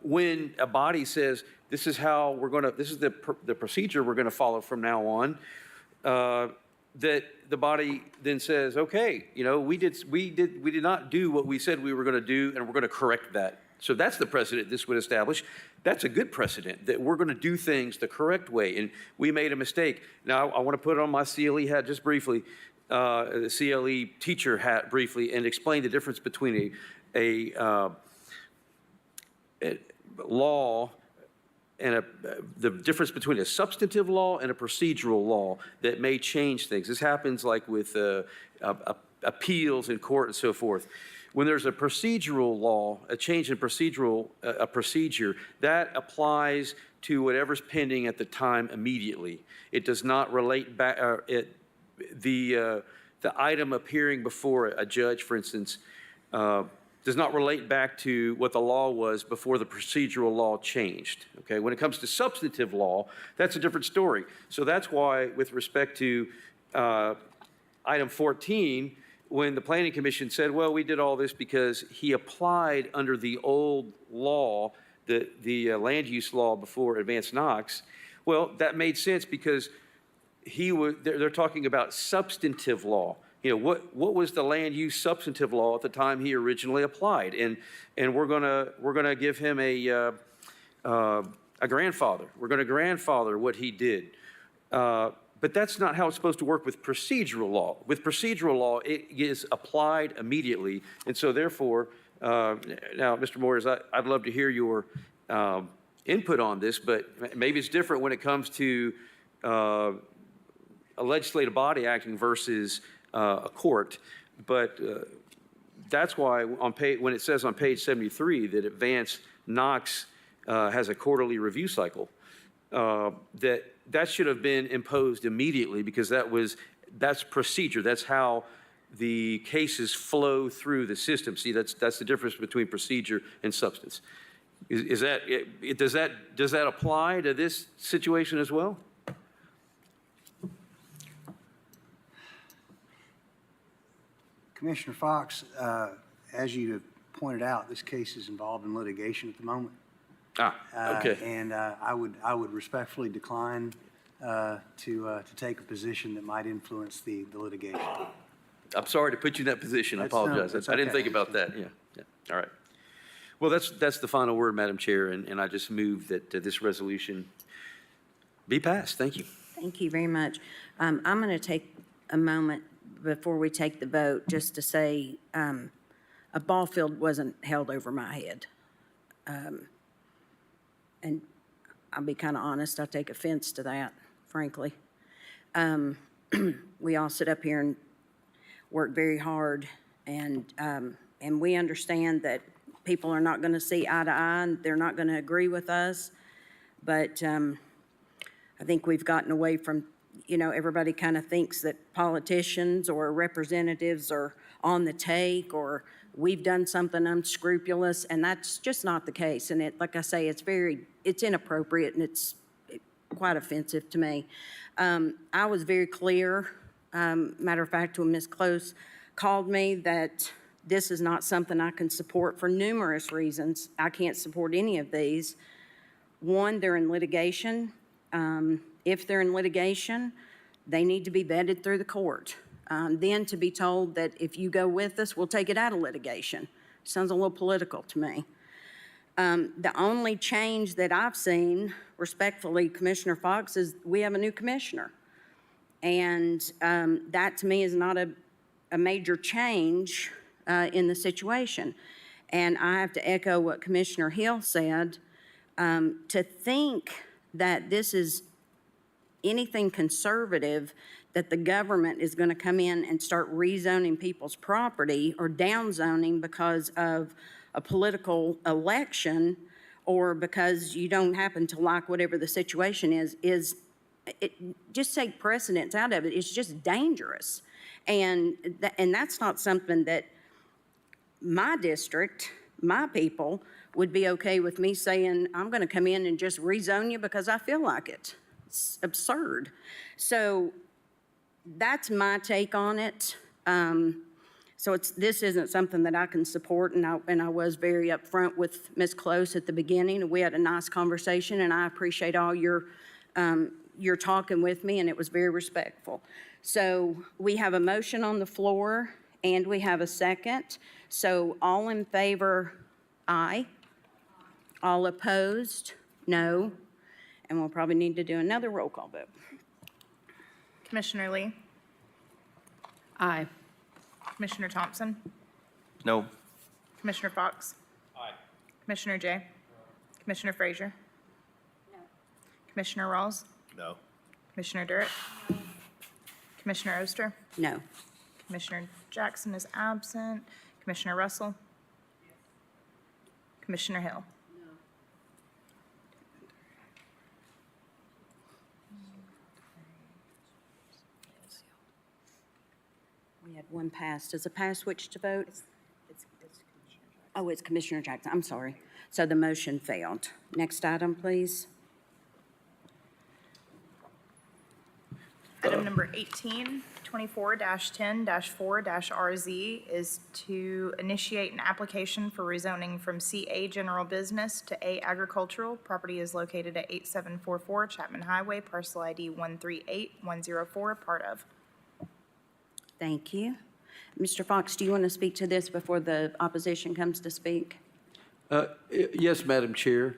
when a body says, this is how we're going to, this is the procedure we're going to follow from now on, that the body then says, okay, you know, we did not do what we said we were going to do, and we're going to correct that. So that's the precedent this would establish. That's a good precedent, that we're going to do things the correct way, and we made a mistake. Now, I want to put on my CLE hat just briefly, the CLE teacher hat briefly, and explain the difference between a law and the difference between a substantive law and a procedural law that may change things. This happens like with appeals in court and so forth. When there's a procedural law, a change in a procedure, that applies to whatever's pending at the time immediately. It does not relate back, the item appearing before a judge, for instance, does not relate back to what the law was before the procedural law changed. Okay, when it comes to substantive law, that's a different story. So that's why, with respect to item 14, when the Planning Commission said, well, we did all this because he applied under the old law, the land use law before Advanced Knox, well, that made sense because they're talking about substantive law. You know, what was the land use substantive law at the time he originally applied? And we're gonna give him a grandfather. We're gonna grandfather what he did. But that's not how it's supposed to work with procedural law. With procedural law, it is applied immediately. And so therefore, now, Mr. Moyers, I'd love to hear your input on this, but maybe it's different when it comes to a legislative body acting versus a court. But that's why when it says on page 73 that Advanced Knox has a quarterly review cycle, that should have been imposed immediately because that's procedure. That's how the cases flow through the system. See, that's the difference between procedure and substance. Does that apply to this situation as well? Commissioner Fox, as you have pointed out, this case is involved in litigation at the moment. Okay. And I would respectfully decline to take a position that might influence the litigation. I'm sorry to put you in that position. I apologize. That's I didn't okay. think about that. Yeah. All right. Well, that's the final word, Madam Chair, and I just move that this resolution be passed. Thank you. Thank you very much. I'm going to take a moment before we take the vote just to say a ball field wasn't held over my head. And I'll be kind of honest, I take offense to that, frankly. We all sit up here and work very hard, and we understand that people are not going to see eye to eye, and they're not going to agree with us. But I think we've gotten away from, everybody kind of thinks that politicians or representatives are on the take or we've done something unscrupulous, and that's just not the case. And like I say, it's inappropriate, and it's quite offensive to me. I was very clear, matter of fact, when Ms. Close called me, that this is not something I can support for numerous reasons. I can't support any of these. One, they're in litigation. If they're in litigation, they need to be vetted through the court. Then to be told that if you go with us, we'll take it out of litigation. Sounds a little political to me. The only change that I've seen, respectfully, Commissioner Fox, is we have a new commissioner. And that to me is not a major change in the situation. And I have to echo what Commissioner Hill said. To think that this is anything conservative, that the government is going to come in and start rezoning people's property or downzoning because of a political election or because you don't happen to like whatever the situation is just take precedence out of it. It's just dangerous. And that's not something that my district, my people, would be okay with me saying, I'm going to come in and just rezone you because I feel like it. It's absurd. So that's my take on it. So this isn't something that I can support, and I was very upfront with Ms. Close at the beginning. We had a nice conversation, and I appreciate all your talking with me, and it was very respectful. So we have a motion on the floor, and we have a second. So all in favor, aye. All opposed, no. And we'll probably need to do another roll call vote. Commissioner Lee? Aye. Commissioner Thompson? No. Commissioner Fox? Aye. Commissioner Jay? Commissioner Frazier? No. Commissioner Rawls? No. Commissioner Durrett? Commissioner Oster? No. Commissioner Jackson is absent. Commissioner Russell? Commissioner Hill? We had one pass. Does it pass which to vote? Oh, it's Commissioner Jackson. I'm sorry. So the motion failed. Next item, please. Item number 18, 24-10-4-RZ is to initiate an application for rezoning from CA General Business to A Agricultural. Property is located at 8744 Chapman Highway, parcel ID 138104, part of. Thank you. Mr. Fox, do you want to speak to this before the opposition comes to speak? Yes, Madam Chair.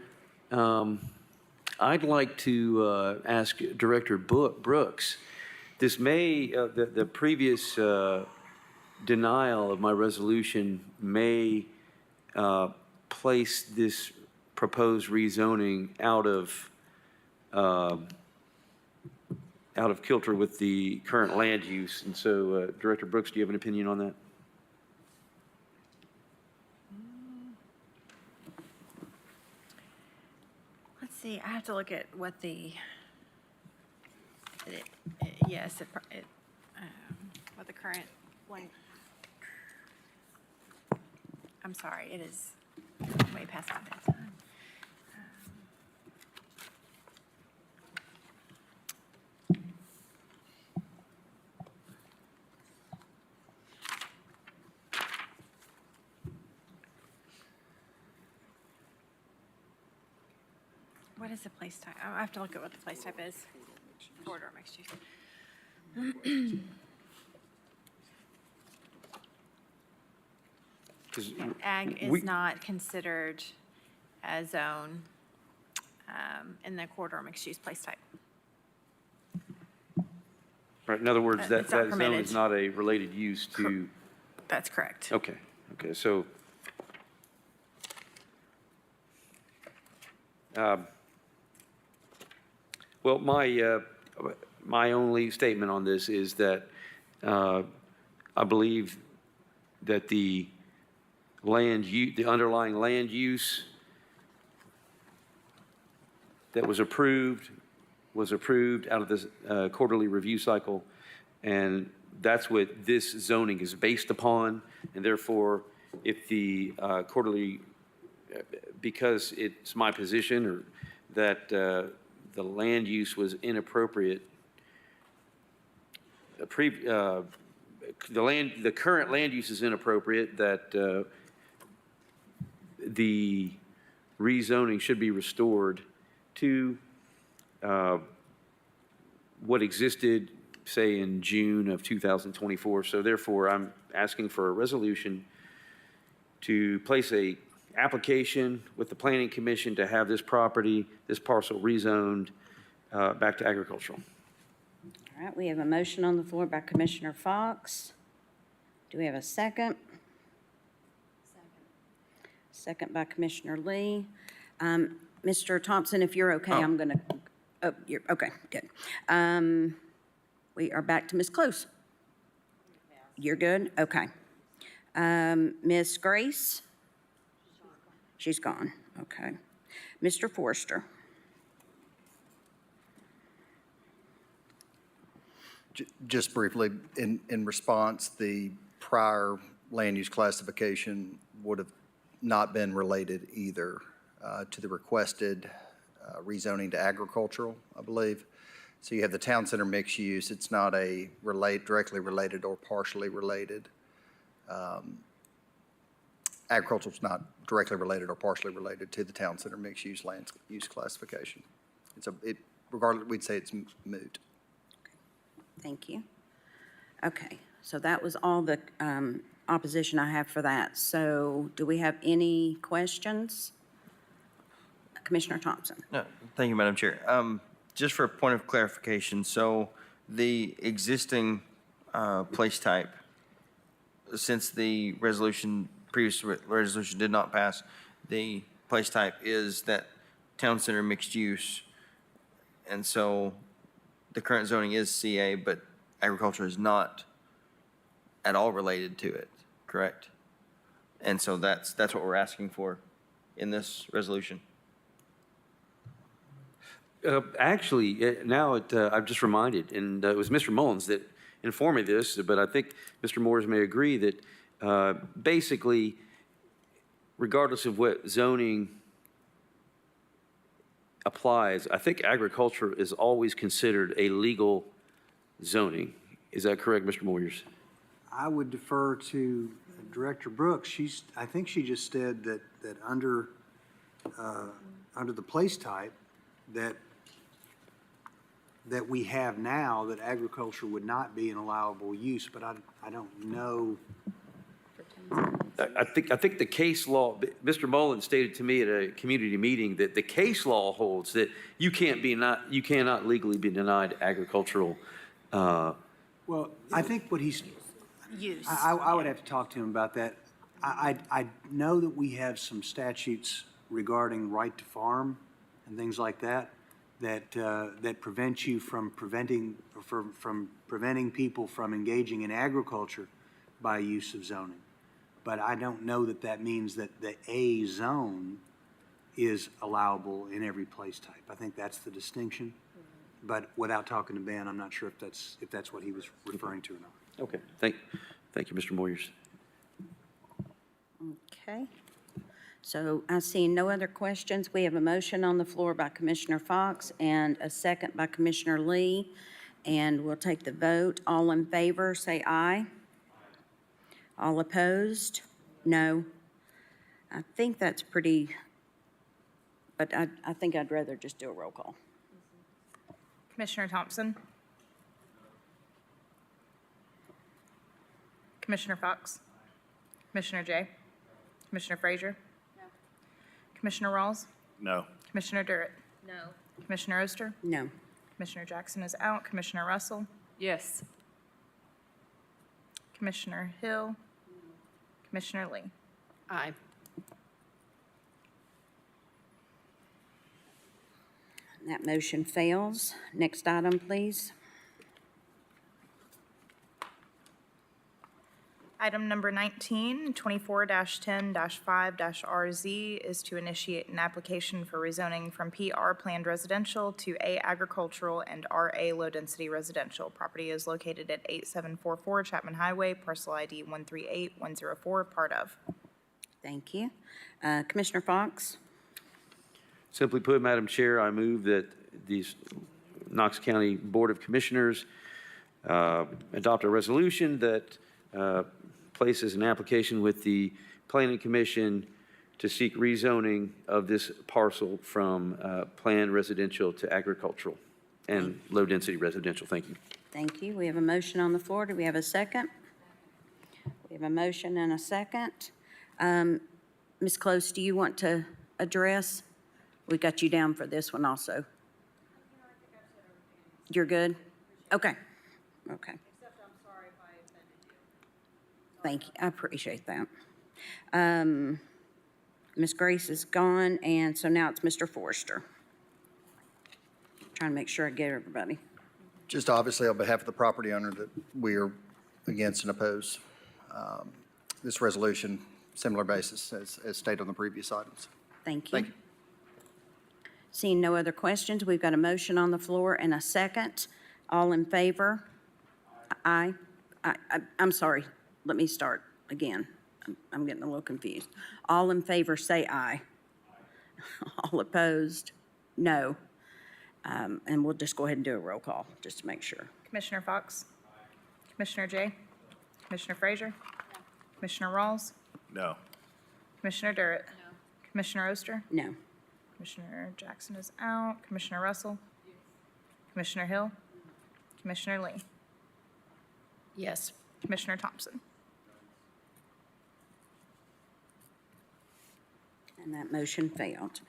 I'd like to ask Director Brooks, this the previous denial of my resolution may place this proposed rezoning out of kilter with the current land use. And so, Director Brooks, do you have an opinion on that? Let's see, I have to look at what what the current one, I'm sorry, it is way past my bedtime. What is the place type? I have to look at what the place type is. Corridor mixed use. Ag is not considered a zone in the corridor mixed use place type. Right, in other words, that It's not zone permitted. is not a related use to, That's correct. okay, so, well, my only statement on this is that I believe that the underlying land use that was approved out of this quarterly review cycle, and that's what this zoning is based upon, and therefore if the quarterly, because it's my position or that the land use was inappropriate, the current land use is inappropriate, that the rezoning should be restored to what existed, say, in June of 2024. So therefore, I'm asking for a resolution to place a application with the Planning Commission to have this property, this parcel rezoned back to agricultural. All right, we have a motion on the floor by Commissioner Fox. Do we have a second? Second by Commissioner Lee. Mr. Thompson, if you're okay, I'm going to, oh, you're, okay, good. We are back to Ms. Close. You're good? Okay. Ms. Grace? She's gone, okay. Mr. Forrester? Just briefly, in response, the prior land use classification would have not been related either to the requested rezoning to agricultural, I believe. So you have the town center mixed use. It's not a directly related or partially related. Agricultural is not directly related or partially related to the town center mixed use land use classification. Regardless, we'd say it's moot. Thank you. Okay, so that was all the opposition I have for that. So do we have any questions? Commissioner Thompson? No, thank you, Madam Chair. Just for a point of clarification, so the existing place type, since the previous resolution did not pass, the place type is that town center mixed use. And so the current zoning is CA, but agriculture is not at all related to it, correct? And so that's what we're asking for in this resolution. Actually, now I'm just reminded, and it was Mr. Mullins that informed me of this, but I think Mr. Moores may agree that basically, regardless of what zoning applies, I think agriculture is always considered a legal zoning. Is that correct, Mr. Moyers? I would defer to Director Brooks. I think she just said that under the place type that we have now, that agriculture would not be an allowable use, but I don't know. I think the case law, Mr. Mullins stated to me at a community meeting that the case law holds that you cannot legally be denied agricultural. Well, I think what he's, Use. I would have to talk to him about that. I know that we have some statutes regarding right to farm and things like that, that prevent you from preventing people from engaging in agriculture by use of zoning. But I don't know that that means that the A zone is allowable in every place type. I think that's the distinction. But without talking to Ben, I'm not sure if that's what he was referring to or not. Okay, thank you, Mr. Moyers. Okay. So I see no other questions. We have a motion on the floor by Commissioner Fox and a second by Commissioner Lee. And we'll take the vote. All in favor, say aye. All opposed? No. I think that's pretty, but I think I'd rather just do a roll call. Commissioner Thompson? Commissioner Fox? Commissioner Jay? Commissioner Frazier? No. Commissioner Rawls? No. Commissioner Durrett? No. Commissioner Oster? No. Commissioner Jackson is out. Commissioner Russell? Yes. Commissioner Hill? Commissioner Lee? Aye. That motion fails. Next item, please. Item number 19, 24-10-5-RZ is to initiate an application for rezoning from PR Planned Residential to A Agricultural and RA Low Density Residential. Property is located at 8744 Chapman Highway, parcel ID 138104, part of. Thank you. Commissioner Fox? Simply put, Madam Chair, I move that the Knox County Board of Commissioners adopt a resolution that places an application with the Planning Commission to seek rezoning of this parcel from planned residential to agricultural and low-density residential. Thank you. Thank you. We have a motion on the floor. Do we have a second? We have a motion and a second. Ms. Close, do you want to address? We got you down for this one also. You're good? Okay. Okay. Thank you. I appreciate that. Ms. Grace is gone, and so now it's Mr. Forrester. Trying to make sure I get everybody. Just obviously on behalf of the property owner that we are against and oppose this resolution, similar basis as stated on the previous items. Thank you. Thank you. Seeing no other questions, we've got a motion on the floor and a second. All in favor? Aye. I'm sorry. Let me start again. I'm getting a little confused. All in favor, say aye. All opposed? No. And we'll just go ahead and do a roll call, just to make sure. Commissioner Fox? Commissioner Jay? Commissioner Frazier? Commissioner Rawls? No. Commissioner Durrett? No. Commissioner Oster? No. Commissioner Jackson is out. Commissioner Russell? Commissioner Hill? Commissioner Lee? Yes. Commissioner Thompson? And that motion failed.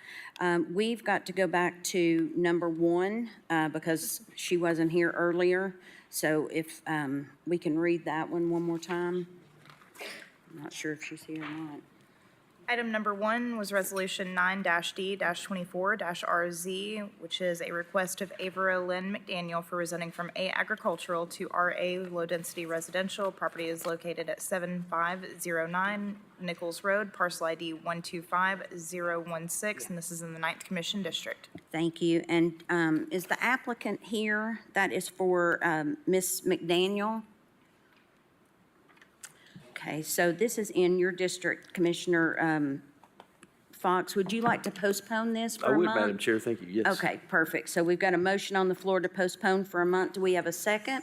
We've got to go back to number one because she wasn't here earlier. So if we can read that one more time. I'm not sure if she's here or not. Item number 1 was Resolution 9-D-24-RZ, which is a request of Avera Lynn McDaniel for rezoning from A agricultural to RA low-density residential. Property is located at 7509 Nichols Road, parcel ID 125016, and this is in the 9th Commission District. Thank you. And is the applicant here? That is for Ms. McDaniel? Okay, so this is in your district, Commissioner Fox. Would you like to postpone this for I a would, month? Madam Chair. Thank you. Yes. Okay, perfect. So we've got a motion on the floor to postpone for a month. Do we have a second?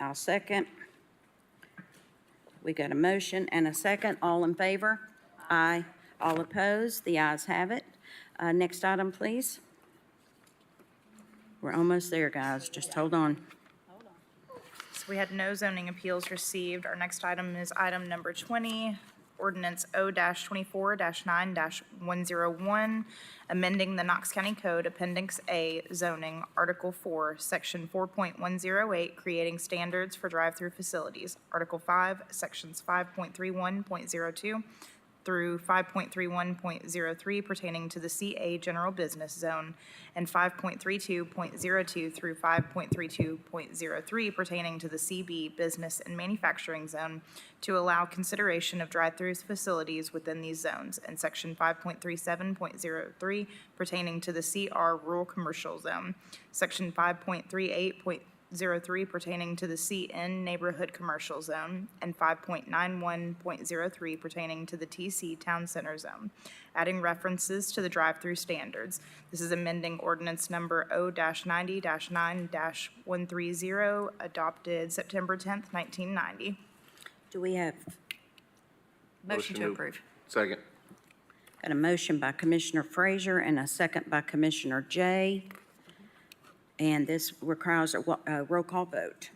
I'll second. We got a motion and a second. All in favor? Aye. All opposed? The ayes have it. Next item, please. We're almost there, guys. Just hold on. So we had no zoning appeals received. Our next item is item number 20, ordinance O-24-9-101, amending the Knox County Code, Appendix A, zoning, Article 4, Section 4.108, creating standards for drive-through facilities, Article 5, Sections 5.31.02 through 5.31.03 pertaining to the CA General Business Zone, and 5.32.02 through 5.32.03 pertaining to the CB Business and Manufacturing Zone to allow consideration of drive-through facilities within these zones, and Section 5.37.03 pertaining to the CR Rural Commercial Zone, Section 5.38.03 pertaining to the CN Neighborhood Commercial Zone, and 5.91.03 pertaining to the TC Town Center Zone, adding references to the drive-through standards. This is amending ordinance number O-90-9-130, adopted September 10th, 1990. Do we have? Motion to approve. Second. Got a motion by Commissioner Frazier and a second by Commissioner Jay. And this requires a roll call vote.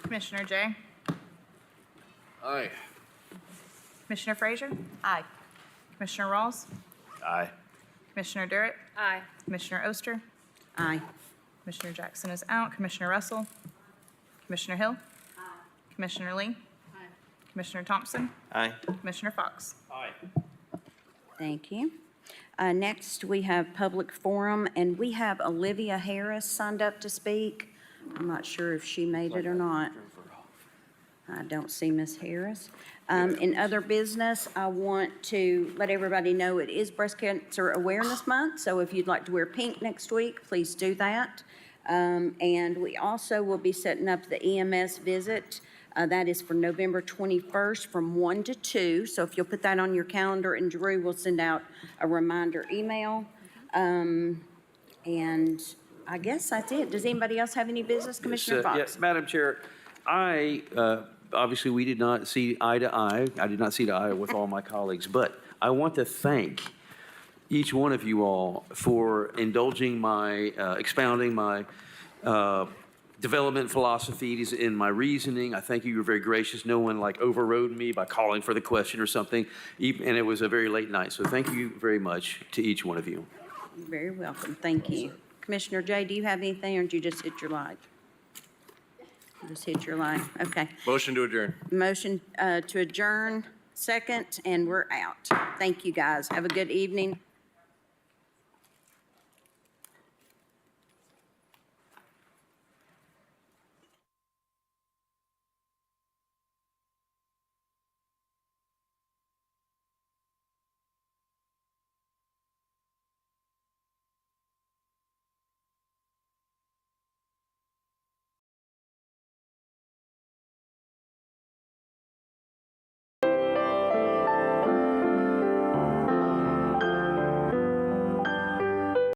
Commissioner Jay? Aye. Commissioner Frazier? Aye. Commissioner Rawls? Aye. Commissioner Durrett? Aye. Commissioner Oster? Aye. Commissioner Jackson is out. Commissioner Russell? Commissioner Hill? Commissioner Lee? Commissioner Thompson? Aye. Commissioner Fox? Aye. Thank you. Next, we have public forum, and we have Olivia Harris signed up to speak. I'm not sure if she made it or not. I don't see Ms. Harris. In other business, I want to let everybody know it is Breast Cancer Awareness Month, so if you'd like to wear pink next week, please do that. And we also will be setting up the EMS visit. That is for November 21st from 1 to 2. So if you'll put that on your calendar, and Drew will send out a reminder email. And I guess that's it. Does anybody else have any business? Commissioner Fox? Yes, Madam Chair, obviously, we did not see eye to eye. I did not see eye to eye with all my colleagues, but I want to thank each one of you all for indulging my, expounding my development philosophies in my reasoning. I thank you. You were very gracious. No one overrode me by calling for the question or something, and it was a very late night. So thank you very much to each one of you. You're very welcome. Thank you. Commissioner Jay, do you have anything, or did you just hit your light? You just hit your light. Okay. Motion to adjourn. Motion to adjourn, second, and we're out. Thank you, guys. Have a good evening.